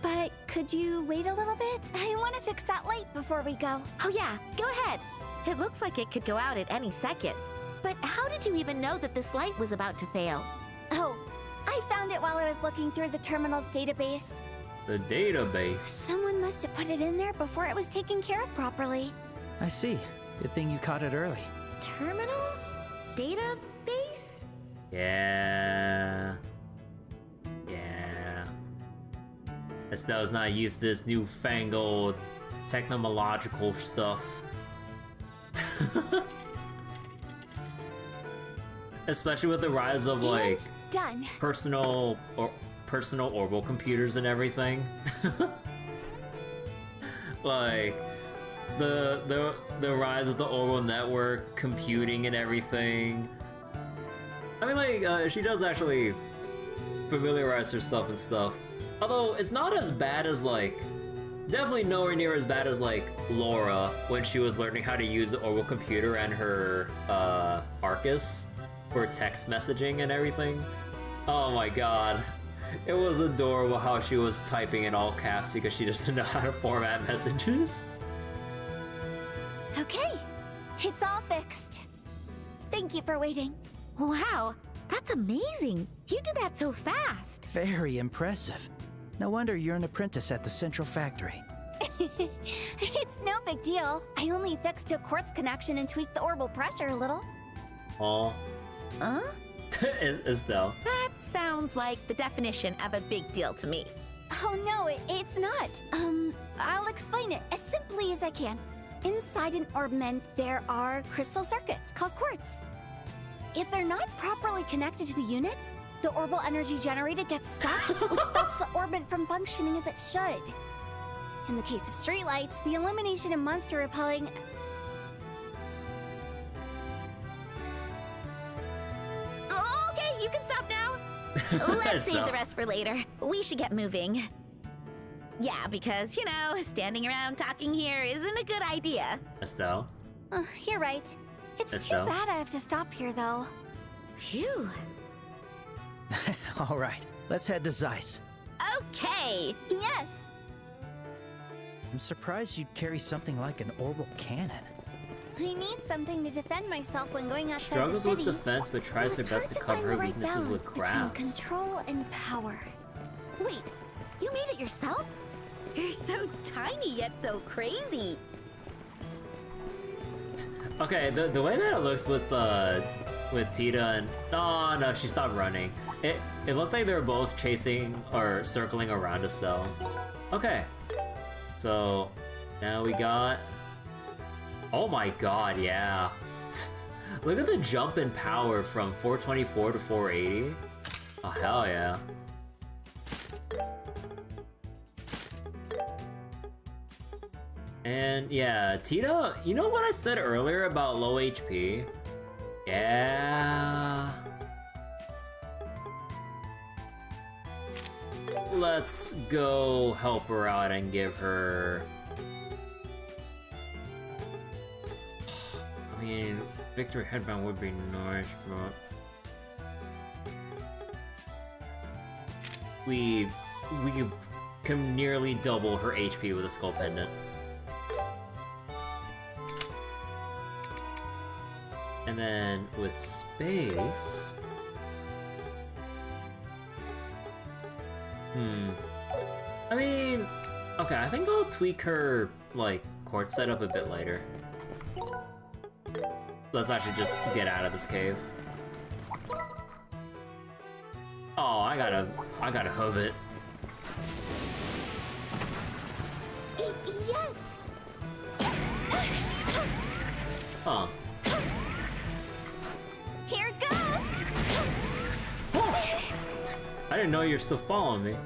S2: But could you wait a little bit? I want to fix that light before we go.
S4: Oh yeah, go ahead. It looks like it could go out at any second. But how did you even know that this light was about to fail?
S2: Oh, I found it while I was looking through the terminal's database.
S1: The database?
S2: Someone must have put it in there before it was taken care of properly.
S3: I see. Good thing you caught it early.
S4: Terminal? Database?
S1: Yeah. Estelle's not used to this newfangled technological stuff. Especially with the rise of like personal Orbal computers and everything. Like the rise of the Orbal network, computing and everything. I mean, like she does actually familiarize herself and stuff. Although it's not as bad as like, definitely nowhere near as bad as like Laura when she was learning how to use the Orbal computer and her Arcus for text messaging and everything. Oh my god. It was adorable how she was typing in all caps because she doesn't know how to format messages.
S2: Okay, it's all fixed. Thank you for waiting.
S4: Wow, that's amazing. You did that so fast.
S3: Very impressive. No wonder you're an apprentice at the Central Factory.
S2: It's no big deal. I only fixed a quartz connection and tweaked the Orbal pressure a little.
S1: Oh.
S4: Huh?
S1: Estelle.
S4: That sounds like the definition of a big deal to me.
S2: Oh no, it's not. I'll explain it as simply as I can. Inside an orbment, there are crystal circuits called quartz. If they're not properly connected to the units, the Orbal energy generated gets stuck, which stops the orbit from functioning as it should. In the case of streetlights, the illumination and monster repelling...
S4: Okay, you can stop now. Let's save the rest for later. We should get moving. Yeah, because, you know, standing around talking here isn't a good idea.
S1: Estelle?
S2: You're right. It's
S1: Estelle?
S2: too bad I have to stop here, though.
S4: Phew.
S3: All right, let's head to Zeiss.
S4: Okay.
S2: Yes.
S3: I'm surprised you'd carry something like an Orbal cannon.
S2: I need something to defend myself when going outside
S1: Struggles
S2: the city.
S1: with defense, but tries her best to cover her weaknesses with crafts.
S2: Control and power.
S4: Wait, you made it yourself? You're so tiny yet so crazy.
S1: Okay, the way that it looks with Tita and no, she stopped running. It looked like they were both chasing or circling around Estelle. Okay, so now we got. Oh my god, yeah. Look at the jump in power from 424 to 480. Oh hell yeah. And yeah, Tita, you know what I said earlier about low HP? Yeah. Let's go help her out and give her... I mean, Victory Headband would be nice, but... We can nearly double her HP with a Skull Pendant. And then with space, I mean, okay, I think I'll tweak her, like, quartz setup a bit later. Let's actually just get out of this cave. Oh, I gotta hove it.
S17: Yes.
S1: Huh.
S17: Here it goes.
S1: I didn't know you're still following me.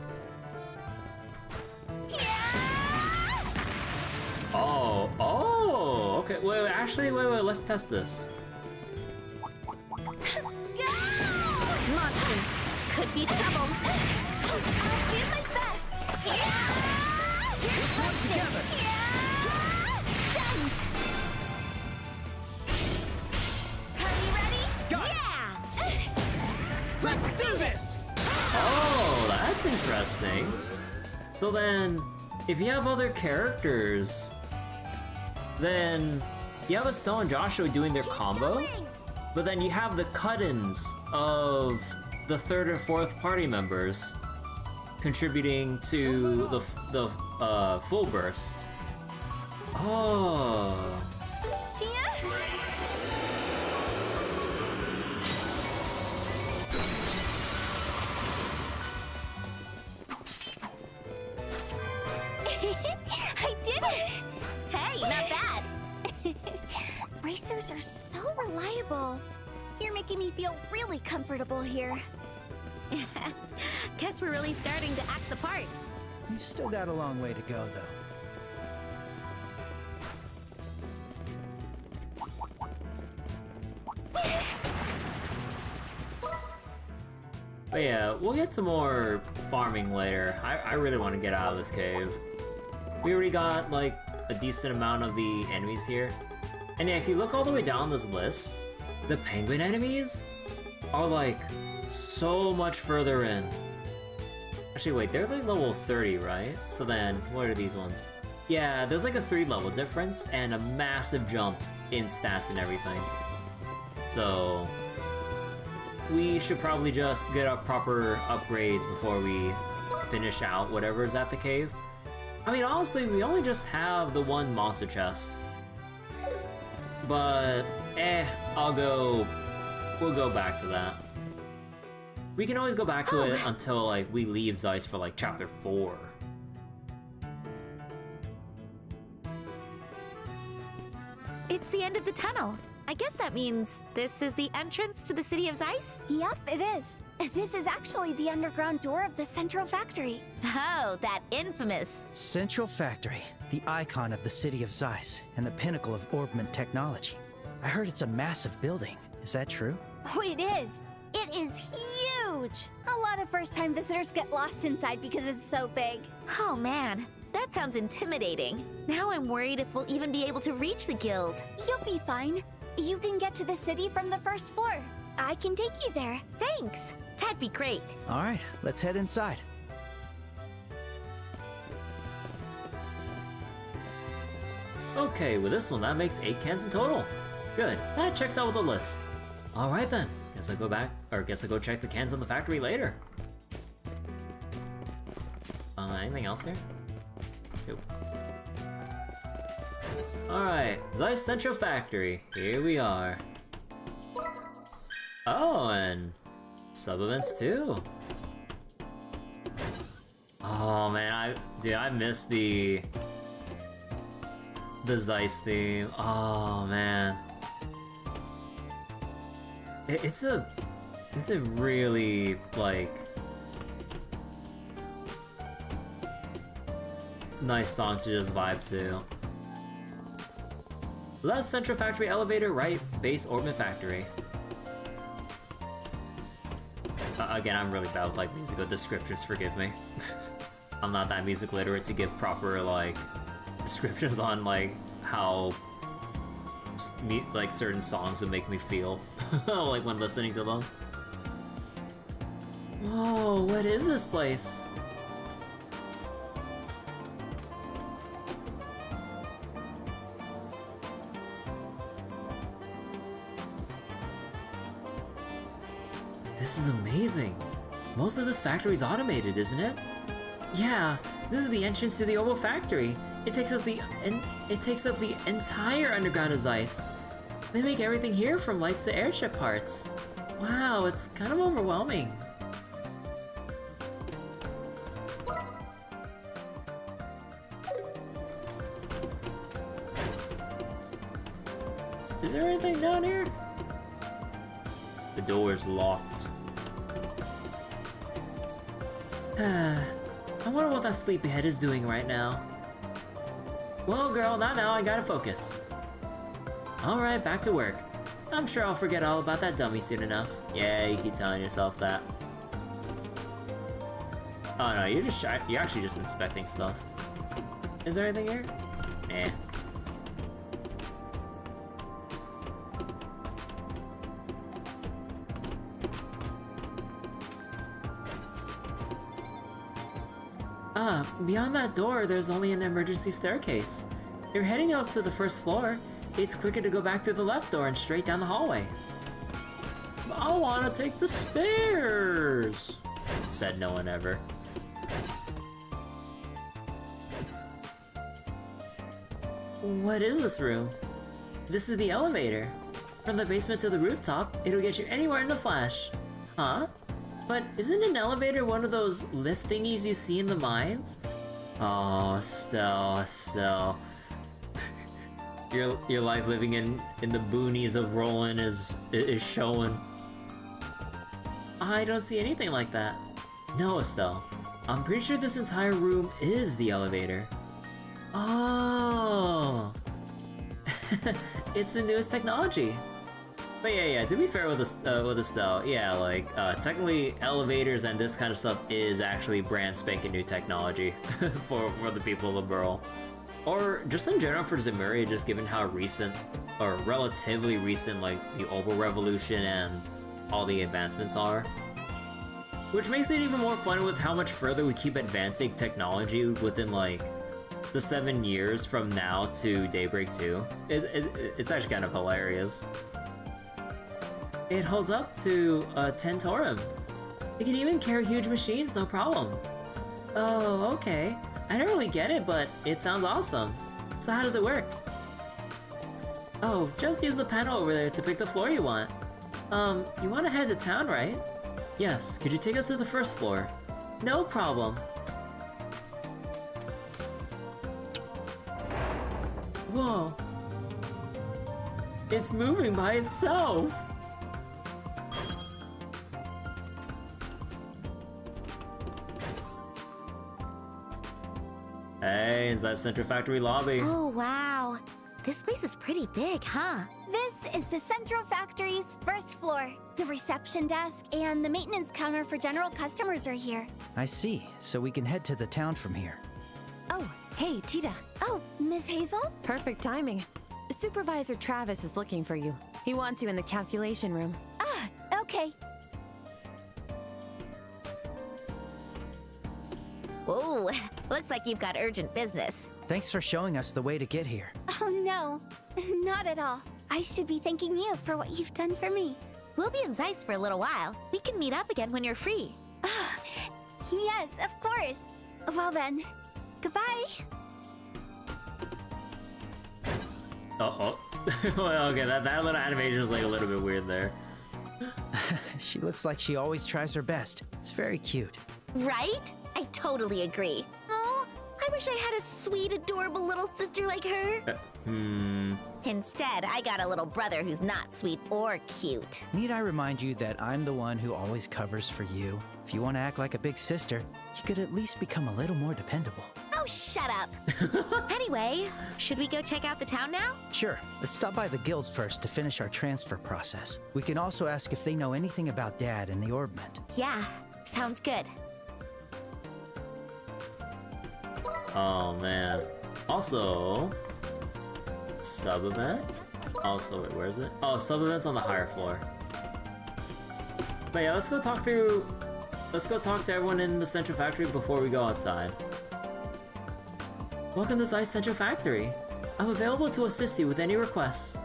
S1: Oh, okay. Wait, actually, wait, let's test this.
S4: Monsters could be trouble.
S17: I'll do my best.
S13: We'll do it together.
S17: Send. Are you ready?
S13: Yeah. Let's do this.
S1: Oh, that's interesting. So then, if you have other characters, then you have Estelle and Joshua doing their combo, but then you have the cut-ins of the third and fourth party members contributing to the full burst. Oh.
S17: I did it!
S4: Hey, not bad.
S17: Bracers are so reliable. You're making me feel really comfortable here.
S4: Guess we're really starting to act the part.
S3: You've still got a long way to go, though.
S1: But yeah, we'll get to more farming later. I really want to get out of this cave. We already got, like, a decent amount of the enemies here. And yeah, if you look all the way down this list, the penguin enemies are, like, so much further in. Actually, wait, they're like level 30, right? So then, what are these ones? Yeah, there's like a 3-level difference and a massive jump in stats and everything. So we should probably just get our proper upgrades before we finish out whatever's at the cave. I mean, honestly, we only just have the one monster chest. But, we'll go back to that. We can always go back to it until, like, we leave Zeiss for, like, chapter 4.
S4: It's the end of the tunnel. I guess that means this is the entrance to the city of Zeiss?
S17: Yep, it is. This is actually the underground door of the Central Factory.
S4: Oh, that infamous
S3: Central Factory, the icon of the city of Zeiss and the pinnacle of Orbment technology. I heard it's a massive building. Is that true?
S17: Oh, it is. It is huge. A lot of first-time visitors get lost inside because it's so big.
S4: Oh man, that sounds intimidating. Now I'm worried if we'll even be able to reach the guild.
S17: You'll be fine. You can get to the city from the first floor. I can take you there.
S4: Thanks. That'd be great.
S3: All right, let's head inside.
S1: Okay, with this one, that makes 8 cans in total. Good, that checks out with the list. All right then, guess I go check the cans in the factory later. Anything else here? Nope. Alright, Zeiss Central Factory, here we are. Oh, and sub-events too. Oh man, I missed the Zeiss theme. Oh man. It's a really, like, nice song to just vibe to. Left Central Factory elevator, right base Orbment Factory. Again, I'm really bad with, like, musical descriptors, forgive me. I'm not that music literate to give proper, like, descriptions on, like, how like certain songs would make me feel like when listening to them. Whoa, what is this place? This is amazing. Most of this factory is automated, isn't it?
S16: Yeah, this is the entrance to the Orbal factory. It takes up the entire underground of Zeiss. They make everything here from lights to airship parts. Wow, it's kind of overwhelming. Is there anything down here? The door's locked. I wonder what that sleepyhead is doing right now. Well, girl, not now. I gotta focus. Alright, back to work. I'm sure I'll forget all about that dummy soon enough. Yeah, you keep telling yourself that. Oh no, you're actually just inspecting stuff. Is there anything here? Eh. Beyond that door, there's only an emergency staircase. You're heading up to the first floor. It's quicker to go back through the left door and straight down the hallway. I wanna take the stairs, said no one ever. What is this room? This is the elevator. From the basement to the rooftop, it'll get you anywhere in a flash. Huh? But isn't an elevator one of those lift thingies you see in the mines? Oh, Stell. Your life living in the boonies of Roland is showing. I don't see anything like that. No, Estelle. I'm pretty sure this entire room is the elevator. Oh! It's the newest technology. But yeah, to be fair with Estelle, yeah, like, technically elevators and this kind of stuff is actually brand spanking new technology for the people of Liberl. Or just in general for Zemuria, just given how recent, or relatively recent, like, the Orbal revolution and all the advancements are. Which makes it even more fun with how much further we keep advancing technology within, like, the 7 years from now to Daybreak 2. It's actually kind of hilarious. It holds up to 10 Torum. It can even carry huge machines, no problem. Oh, okay. I don't really get it, but it sounds awesome. So how does it work? Oh, just use the panel over there to pick the floor you want. You want to head to town, right? Yes, could you take us to the first floor? No problem. Whoa. It's moving by itself. Hey, inside Central Factory lobby.
S4: Oh, wow. This place is pretty big, huh?
S17: This is the Central Factory's first floor. The reception desk and the maintenance counter for general customers are here.
S3: I see. So we can head to the town from here.
S18: Oh, hey, Tita.
S17: Oh, Miss Hazel?
S18: Perfect timing. Supervisor Travis is looking for you. He wants you in the calculation room.
S17: Ah, okay.
S4: Whoa, looks like you've got urgent business.
S3: Thanks for showing us the way to get here.
S17: Oh no, not at all. I should be thanking you for what you've done for me.
S4: We'll be in Zeiss for a little while. We can meet up again when you're free.
S17: Yes, of course. Well then, goodbye.
S1: Uh-oh. Well, okay, that little animation is like a little bit weird there.
S3: She looks like she always tries her best. It's very cute.
S4: Right? I totally agree. Oh, I wish I had a sweet, adorable little sister like her. Instead, I got a little brother who's not sweet or cute.
S3: Need I remind you that I'm the one who always covers for you? If you want to act like a big sister, you could at least become a little more dependable.
S4: Oh, shut up. Anyway, should we go check out the town now?
S3: Sure. Let's stop by the guild first to finish our transfer process. We can also ask if they know anything about Dad and the Orbment.
S4: Yeah, sounds good.
S1: Oh man. Also, sub event. Also, wait, where is it? Oh, sub event's on the higher floor. But yeah, let's go talk to everyone in the Central Factory before we go outside. Welcome to Zeiss Central Factory. I'm available to assist you with any requests.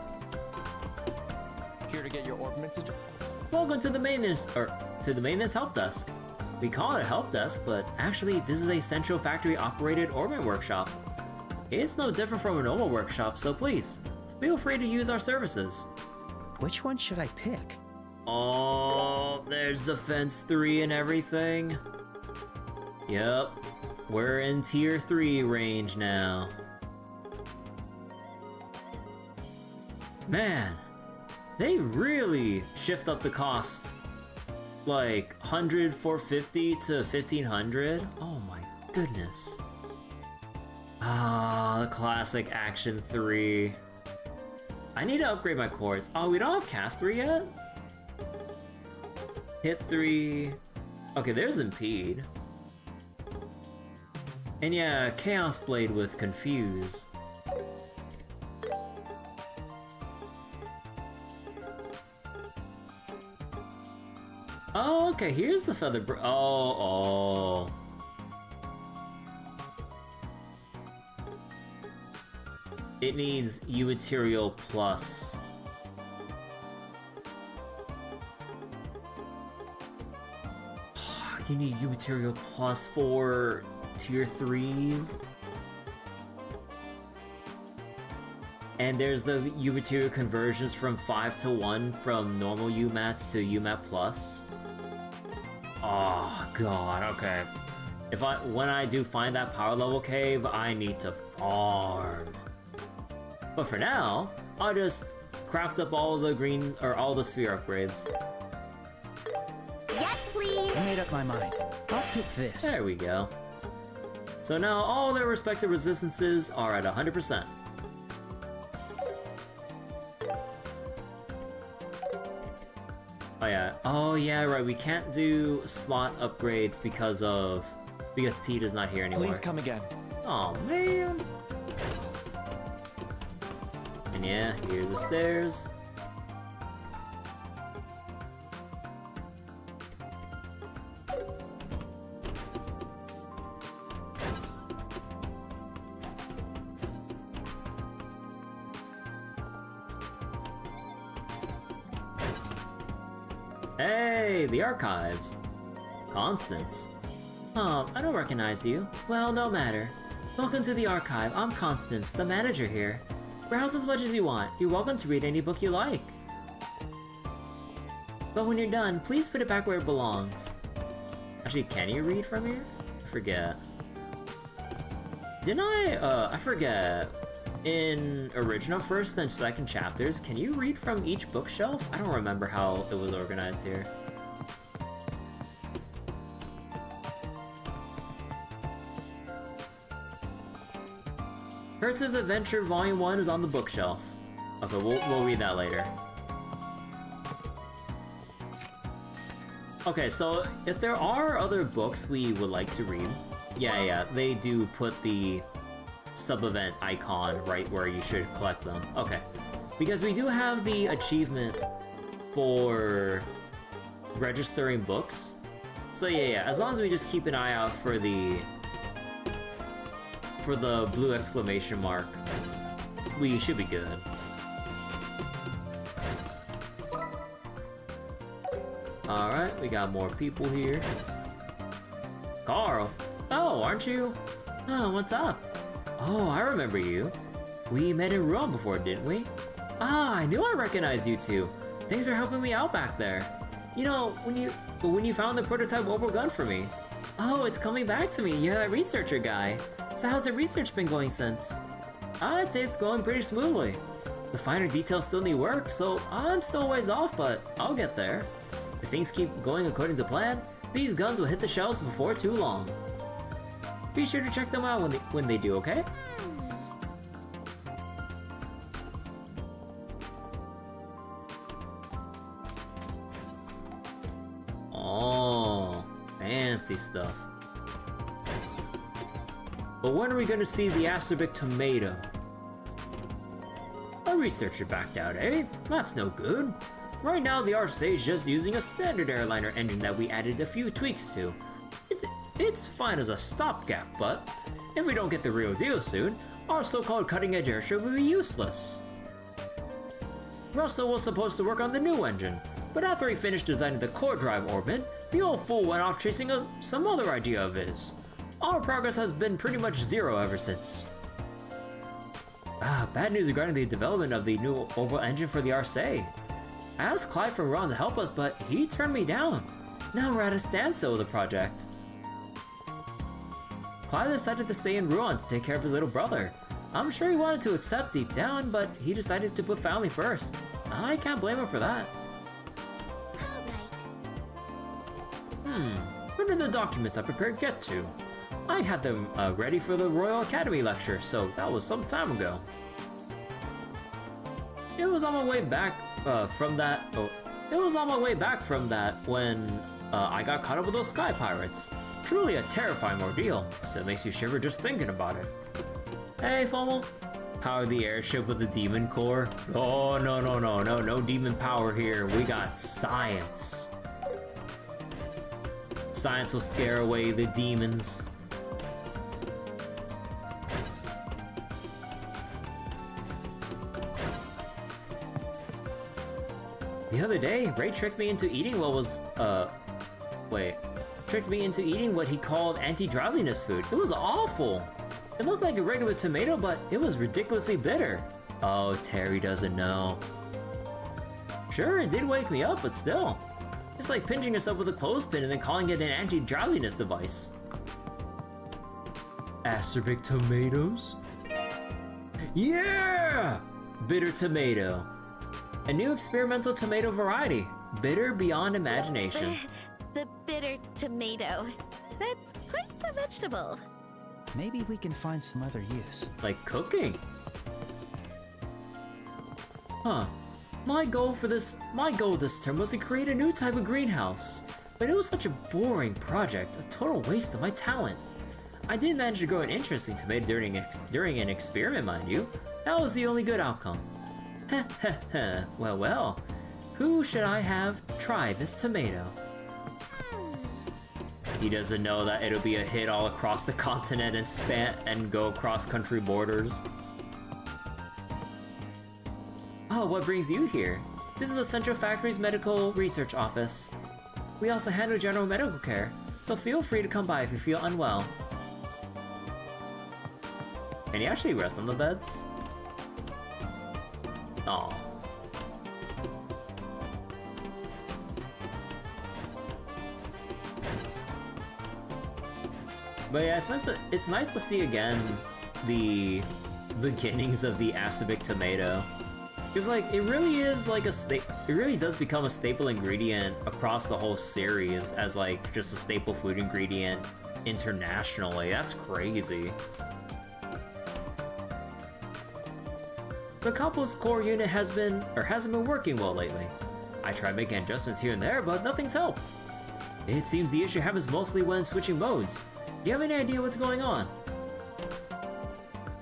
S12: Here to get your orb message?
S1: Welcome to the maintenance help desk. We call it a help desk, but actually this is a central factory-operated orbit workshop. It's no different from a normal workshop, so please, feel free to use our services.
S3: Which one should I pick?
S1: Oh, there's Defense 3 and everything. Yep, we're in Tier 3 range now. Man, they really shift up the cost. Like 100, 450 to 1500. Oh my goodness. Ah, the classic Action 3. I need to upgrade my quartz. Oh, we don't have Cast 3 yet? Hit 3. Okay, there's Impede. And yeah, Chaos Blade with Confuse. Oh, okay, here's the feather oh. It needs U material plus. You need U material plus for tier 3s. And there's the U material conversions from 5 to 1 from normal UMATs to UMAT plus. Oh god, okay. When I do find that power level cave, I need to farm. But for now, I'll just craft up all the green or all the sphere upgrades.
S4: Yes, please.
S3: I made up my mind. I'll pick this.
S1: There we go. So now all their respective resistances are at 100%. Oh yeah, right, we can't do slot upgrades because Tita's not here anymore.
S12: Please come again.
S1: Oh man. And yeah, here's the stairs. Hey, the archives. Constance. Oh, I don't recognize you. Well, no matter. Welcome to the archive. I'm Constance, the manager here. Browse as much as you want. You're welcome to read any book you like. But when you're done, please put it back where it belongs. Actually, can you read from here? I forget. Didn't I forget. In original first and second chapters, can you read from each bookshelf? I don't remember how it was organized here. Hertz's Adventure Volume 1 is on the bookshelf. Okay, we'll read that later. Okay, so if there are other books we would like to read, yeah, they do put the sub-event icon right where you should collect them. Okay, because we do have the achievement for registering books. So yeah, as long as we just keep an eye out for the blue exclamation mark, we should be good. Alright, we got more people here. Carl! Oh, aren't you? Oh, what's up? Oh, I remember you. We met in Ruan before, didn't we? Ah, I knew I recognized you two. Thanks for helping me out back there. You know, when you found the prototype Orbal gun for me. Oh, it's coming back to me. You're that researcher guy. So how's the research been going since? I'd say it's going pretty smoothly. The finer details still need work, so I'm still a ways off, but I'll get there. If things keep going according to plan, these guns will hit the shelves before too long. Be sure to check them out when they do, okay? Oh, fancy stuff. But when are we gonna see the acerbic tomato? A researcher backed out, eh? That's no good. Right now the RSA is just using a standard airliner engine that we added a few tweaks to. It's fine as a stopgap, but if we don't get the real deal soon, our so-called cutting-edge airship will be useless. Russell was supposed to work on the new engine,
S16: But after he finished designing the core drive orbit, the old fool went off chasing some other idea of his. Our progress has been pretty much zero ever since. Bad news regarding the development of the new Orbal engine for the Arcee. I asked Clyde from Ruan to help us, but he turned me down. Now we're at a standstill with the project. Clyde decided to stay in Ruan to take care of his little brother. I'm sure he wanted to accept deep down, but he decided to put family first. I can't blame him for that. Where did the documents I prepared get to? I had them ready for the Royal Academy lecture, so that was some time ago. It was on my way back from that. It was on my way back from that when I got caught up with those sky pirates. Truly a terrifying ordeal. Still makes me shiver just thinking about it. Hey, Fomo. Power the airship with the demon core? Oh, no demon power here. We got science. Science will scare away the demons. The other day, Ray tricked me into eating what was, tricked me into eating what he called anti-drowsiness food. It was awful. It looked like a regular tomato, but it was ridiculously bitter. Oh, Terry doesn't know. Sure, it did wake me up, but still. It's like pinching yourself with a clothespin and then calling it an anti-drowsiness device. Acerbic tomatoes? Yeah! Bitter tomato. A new experimental tomato variety. Bitter beyond imagination.
S4: The bitter tomato. That's quite the vegetable.
S3: Maybe we can find some other use.
S16: Like cooking. Huh. My goal this term was to create a new type of greenhouse. But it was such a boring project, a total waste of my talent. I did manage to grow an interesting tomato during an experiment, mind you. That was the only good outcome. Heh heh heh. Well. Who should I have try this tomato? He doesn't know that it'll be a hit all across the continent and span and go across country borders. Oh, what brings you here? This is the Central Factory's Medical Research Office. We also handle general medical care, so feel free to come by if you feel unwell. Can you actually rest on the beds? Aw. But yeah, it's nice to see again the beginnings of the acerbic tomato. Because like it really is like it really does become a staple ingredient across the whole series as like just a staple food ingredient internationally. That's crazy. The couple's core unit hasn't been working well lately. I tried making adjustments here and there, but nothing's helped. It seems the issue happens mostly when switching modes. Do you have any idea what's going on?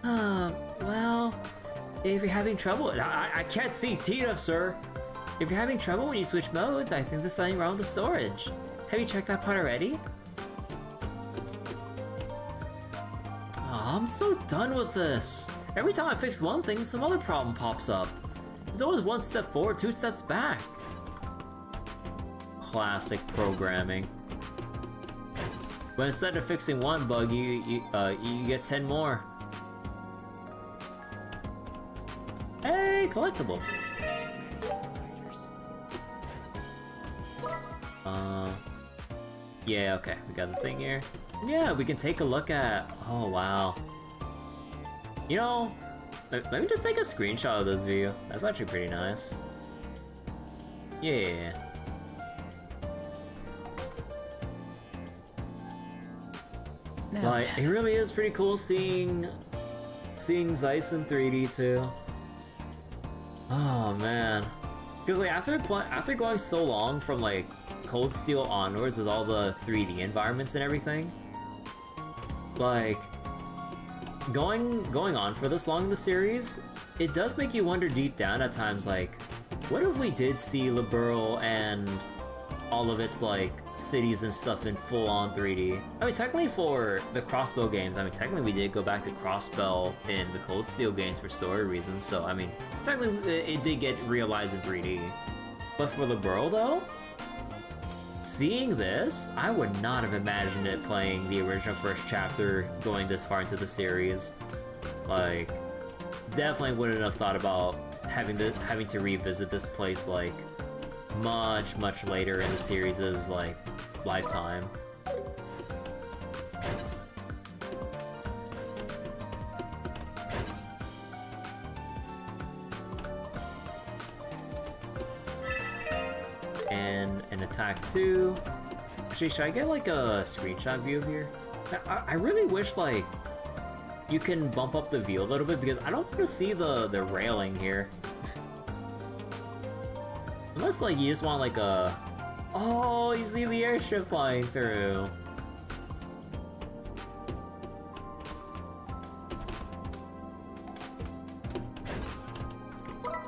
S16: Well, if you're having trouble, I can't see Tita, sir. If you're having trouble when you switch modes, I think there's something wrong with the storage. Have you checked that part already? Oh, I'm so done with this. Every time I fix one thing, some other problem pops up. It's always one step forward, two steps back. Classic programming. But instead of fixing one bug, you get 10 more. Hey, collectibles. Yeah, okay, we got the thing here. Yeah, we can take a look at. Oh wow. You know, let me just take a screenshot of this view. That's actually pretty nice. Yeah. Like, it really is pretty cool seeing Zeiss in 3D too. Oh man, because like after going so long from like Cold Steel onwards with all the 3D environments and everything, like going on for this long in the series, it does make you wonder deep down at times, like, what if we did see Liberl and all of its like cities and stuff in full-on 3D? I mean, technically for the Crossbow games, I mean, technically we did go back to Crossbow in the Cold Steel games for story reasons, so I mean, technically it did get realized in 3D.
S1: But for Liberl though, seeing this, I would not have imagined it playing the original first chapter going this far into the series. Like, definitely wouldn't have thought about having to revisit this place like much later in the series' like lifetime. And an attack 2. Actually, should I get like a screenshot view here? I really wish like you can bump up the view a little bit because I don't want to see the railing here. Unless like you just want like a... Oh, you see the airship flying through.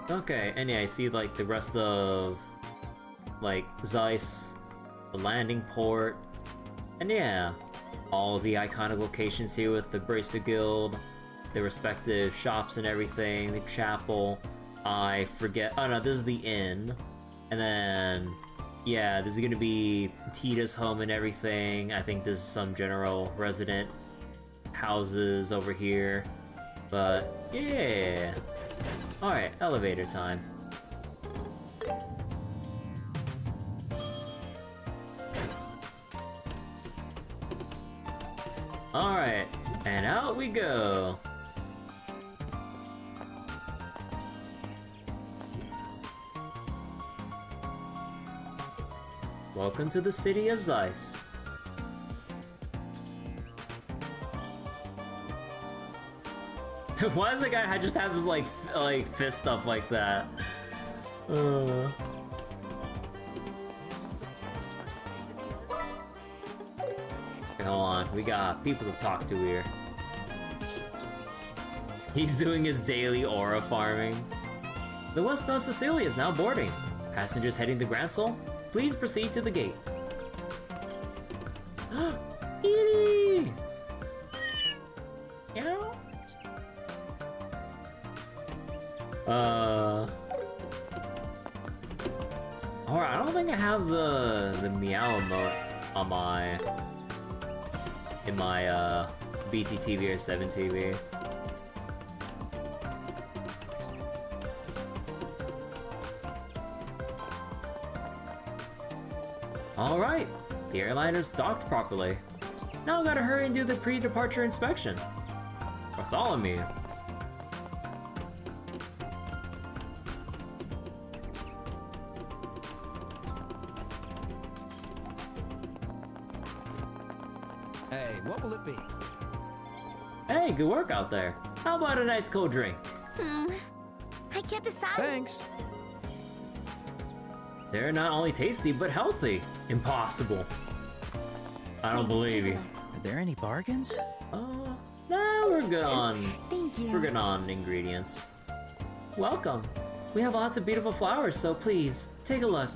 S1: Okay, and yeah, I see like the rest of like Zeiss, the landing port, and yeah, all the iconic locations here with the Bracer Guild, the respective shops and everything, the chapel. I forget, oh no, this is the inn. And then, yeah, this is gonna be Tita's home and everything. I think this is some general resident houses over here. But, yeah. Alright, elevator time. Alright, and out we go. Welcome to the city of Zeiss. Why does the guy just have his like fist up like that? Okay, hold on, we got people to talk to here. He's doing his daily aura farming. The westbound Cecilia is now boarding. Passengers heading to Gransel, please proceed to the gate. Edie! Meow? Alright, I don't think I have the meow emote on my BTTV or 7TV. Alright, the airliner's docked properly. Now I gotta hurry and do the pre-departure inspection. Bartholomew.
S3: Hey, what will it be?
S1: Hey, good work out there. How about a nice cold drink?
S4: I can't decide.
S3: Thanks.
S1: They're not only tasty, but healthy. Impossible. I don't believe you.
S3: Are there any bargains?
S1: No, we're good on...
S17: Thank you.
S1: We're good on ingredients. Welcome. We have lots of beautiful flowers, so please, take a look.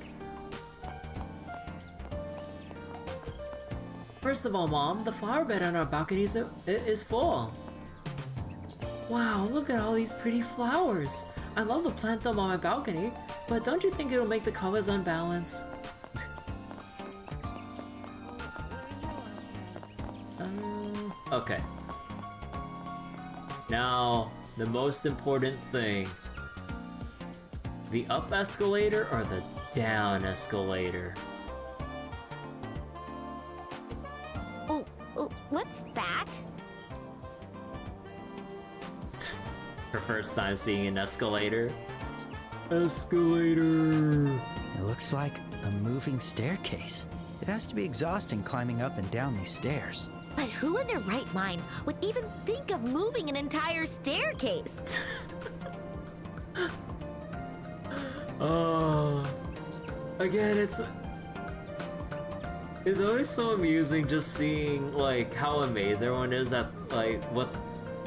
S1: First of all, Mom, the flower bed on our balconies is full. Wow, look at all these pretty flowers. I love to plant them on my balcony, but don't you think it'll make the colors unbalanced? Okay. Now, the most important thing. The up escalator or the down escalator?
S4: Oh, what's that?
S1: Her first time seeing an escalator. Escalator.
S3: It looks like a moving staircase. It has to be exhausting climbing up and down these stairs.
S4: But who in their right mind would even think of moving an entire staircase?
S1: Again, it's always so amusing just seeing like how amazed everyone is at like what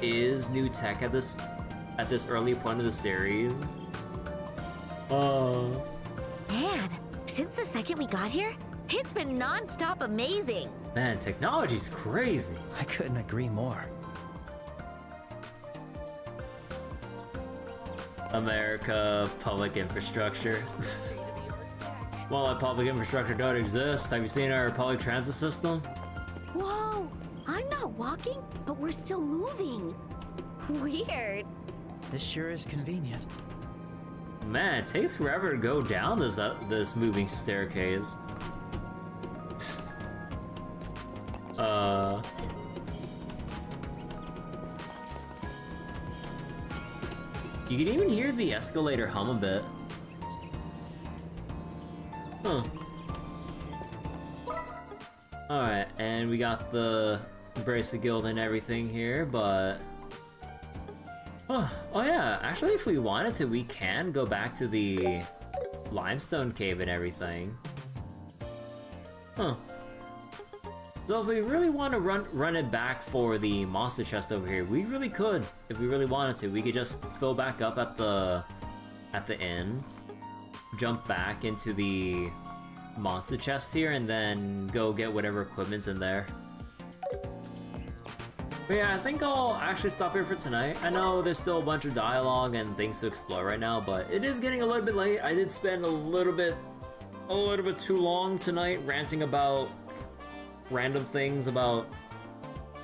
S1: is new tech at this early point of the series.
S4: Man, since the second we got here, it's been non-stop amazing.
S1: Man, technology's crazy.
S3: I couldn't agree more.
S1: America, public infrastructure.
S16: Well, like public infrastructure don't exist. Have you seen our public transit system?
S4: Whoa! I'm not walking, but we're still moving. Weird.
S3: This sure is convenient.
S16: Man, it takes forever to go down this moving staircase. You can even hear the escalator hum a bit. Huh. Alright, and we got the Bracelet Guild and everything here, but... Oh yeah, actually if we wanted to, we can go back to the Limestone Cave and everything. Huh. So if we really want to run it back for the monster chest over here, we really could. If we really wanted to, we could just fill back up at the inn, jump back into the monster chest here, and then go get whatever equipment's in there. But yeah, I think I'll actually stop here for tonight. I know there's still a bunch of dialogue and things to explore right now, but it is getting a little bit late. I did spend a little bit too long tonight ranting about random things about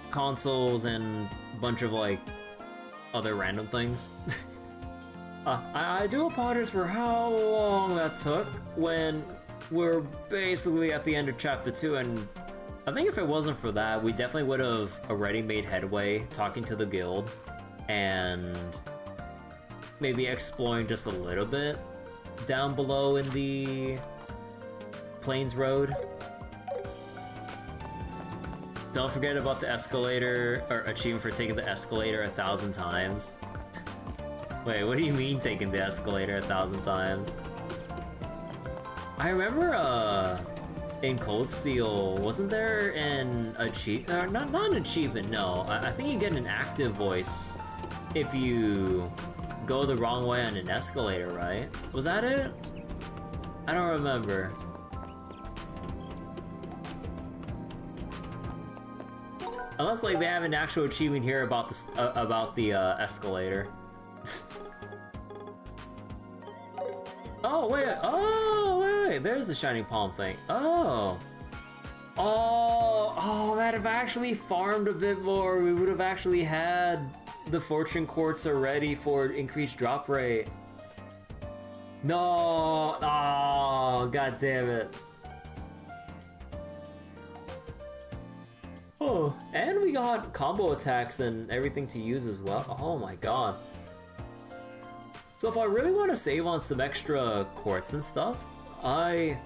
S16: consoles and a bunch of like other random things. I do apologize for how long that took when we're basically at the end of chapter 2, and I think if it wasn't for that, we definitely would have already made headway talking to the guild and maybe exploring just a little bit down below in the Plains Road. Don't forget about the escalator, or achievement for taking the escalator 1,000 times. Wait, what do you mean taking the escalator 1,000 times? I remember, in Cold Steel, wasn't there an achievement? Not an achievement, no. I think you get an active voice if you go the wrong way on an escalator, right? Was that it? I don't remember. Unless like they have an actual achievement here about the escalator. Oh wait, there's the Shining Palm thing. Oh man, if I actually farmed a bit more, we would have actually had the Fortune Quartz already for increased drop rate. No, oh, god damn it. Oh, and we got combo attacks and everything to use as well. Oh my god. So if I really want to save on some extra quartz and stuff, okay,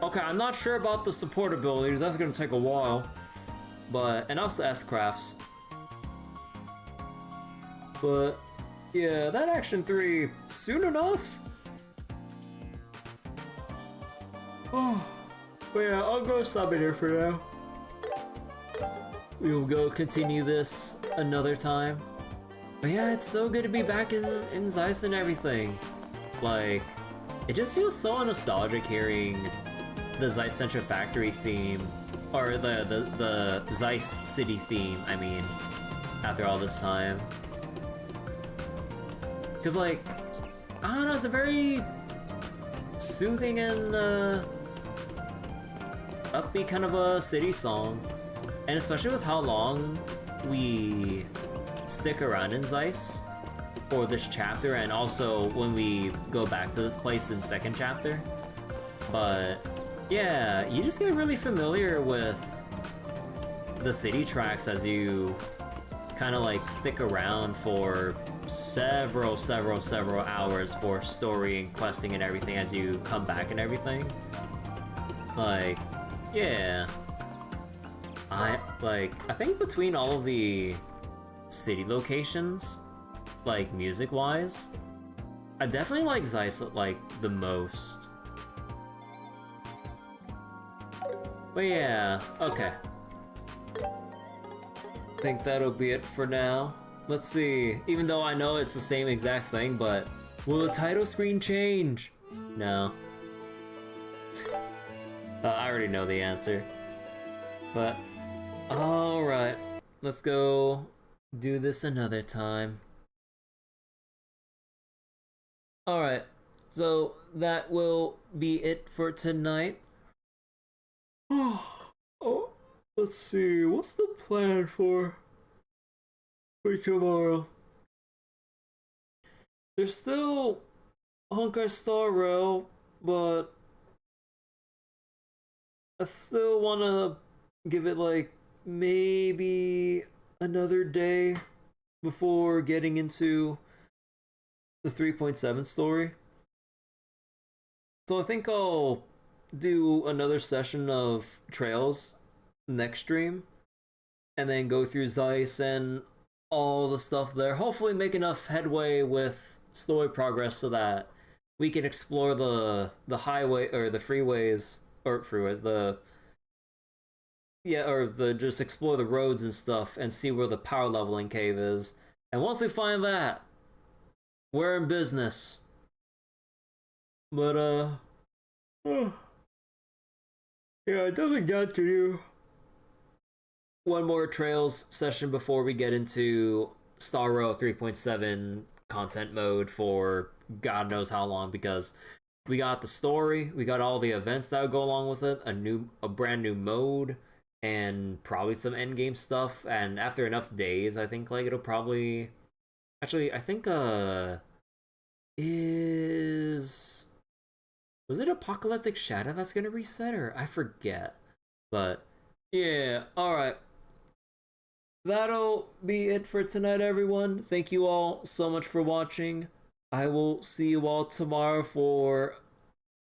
S16: I'm not sure about the support abilities, that's gonna take a while. And also S-Crafts. But yeah, that Action 3 soon enough. Oh, but yeah, I'll go sub it here for now. We will go continue this another time. But yeah, it's so good to be back in Zeiss and everything. Like, it just feels so nostalgic hearing the Zeiss Central Factory theme, or the Zeiss City theme, I mean, after all this time. Cause like, I don't know, it's a very soothing and upbeat kind of a city song. And especially with how long we stick around in Zeiss for this chapter, and also when we go back to this place in second chapter. But yeah, you just get really familiar with the city tracks as you kind of like stick around for several hours for story and questing and everything as you come back and everything. Like, yeah. I think between all of the city locations, like music-wise, I definitely like Zeiss like the most. But yeah, okay. I think that'll be it for now. Let's see, even though I know it's the same exact thing, but will the title screen change? No. I already know the answer. But alright, let's go do this another time. Alright,
S1: So that will be it for tonight. Oh, let's see. What's the plan for tomorrow? There's still Honkai Star Rail, but I still want to give it like maybe another day before getting into the 3.7 story. So I think I'll do another session of Trails next stream and then go through Zeiss and all the stuff there. Hopefully make enough headway with story progress so that we can explore the highway or the freeways or just explore the roads and stuff and see where the power leveling cave is. And once we find that, we're in business. But yeah, I definitely got to do one more Trails session before we get into Star Rail 3.7 content mode for God knows how long, because we got the story, we got all the events that would go along with it, a brand new mode, and probably some endgame stuff. And after enough days, I think like it'll probably actually I think was it Apocalyptic Shadow that's gonna reset, or I forget. But yeah, alright. That'll be it for tonight, everyone. Thank you all so much for watching. I will see you all tomorrow for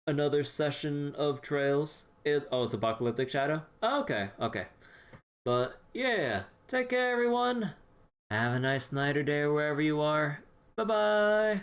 S1: another session of Trails. It's Apocalyptic Shadow? Oh, okay. But yeah, take care, everyone. Have a nice night or day wherever you are. Bye-bye.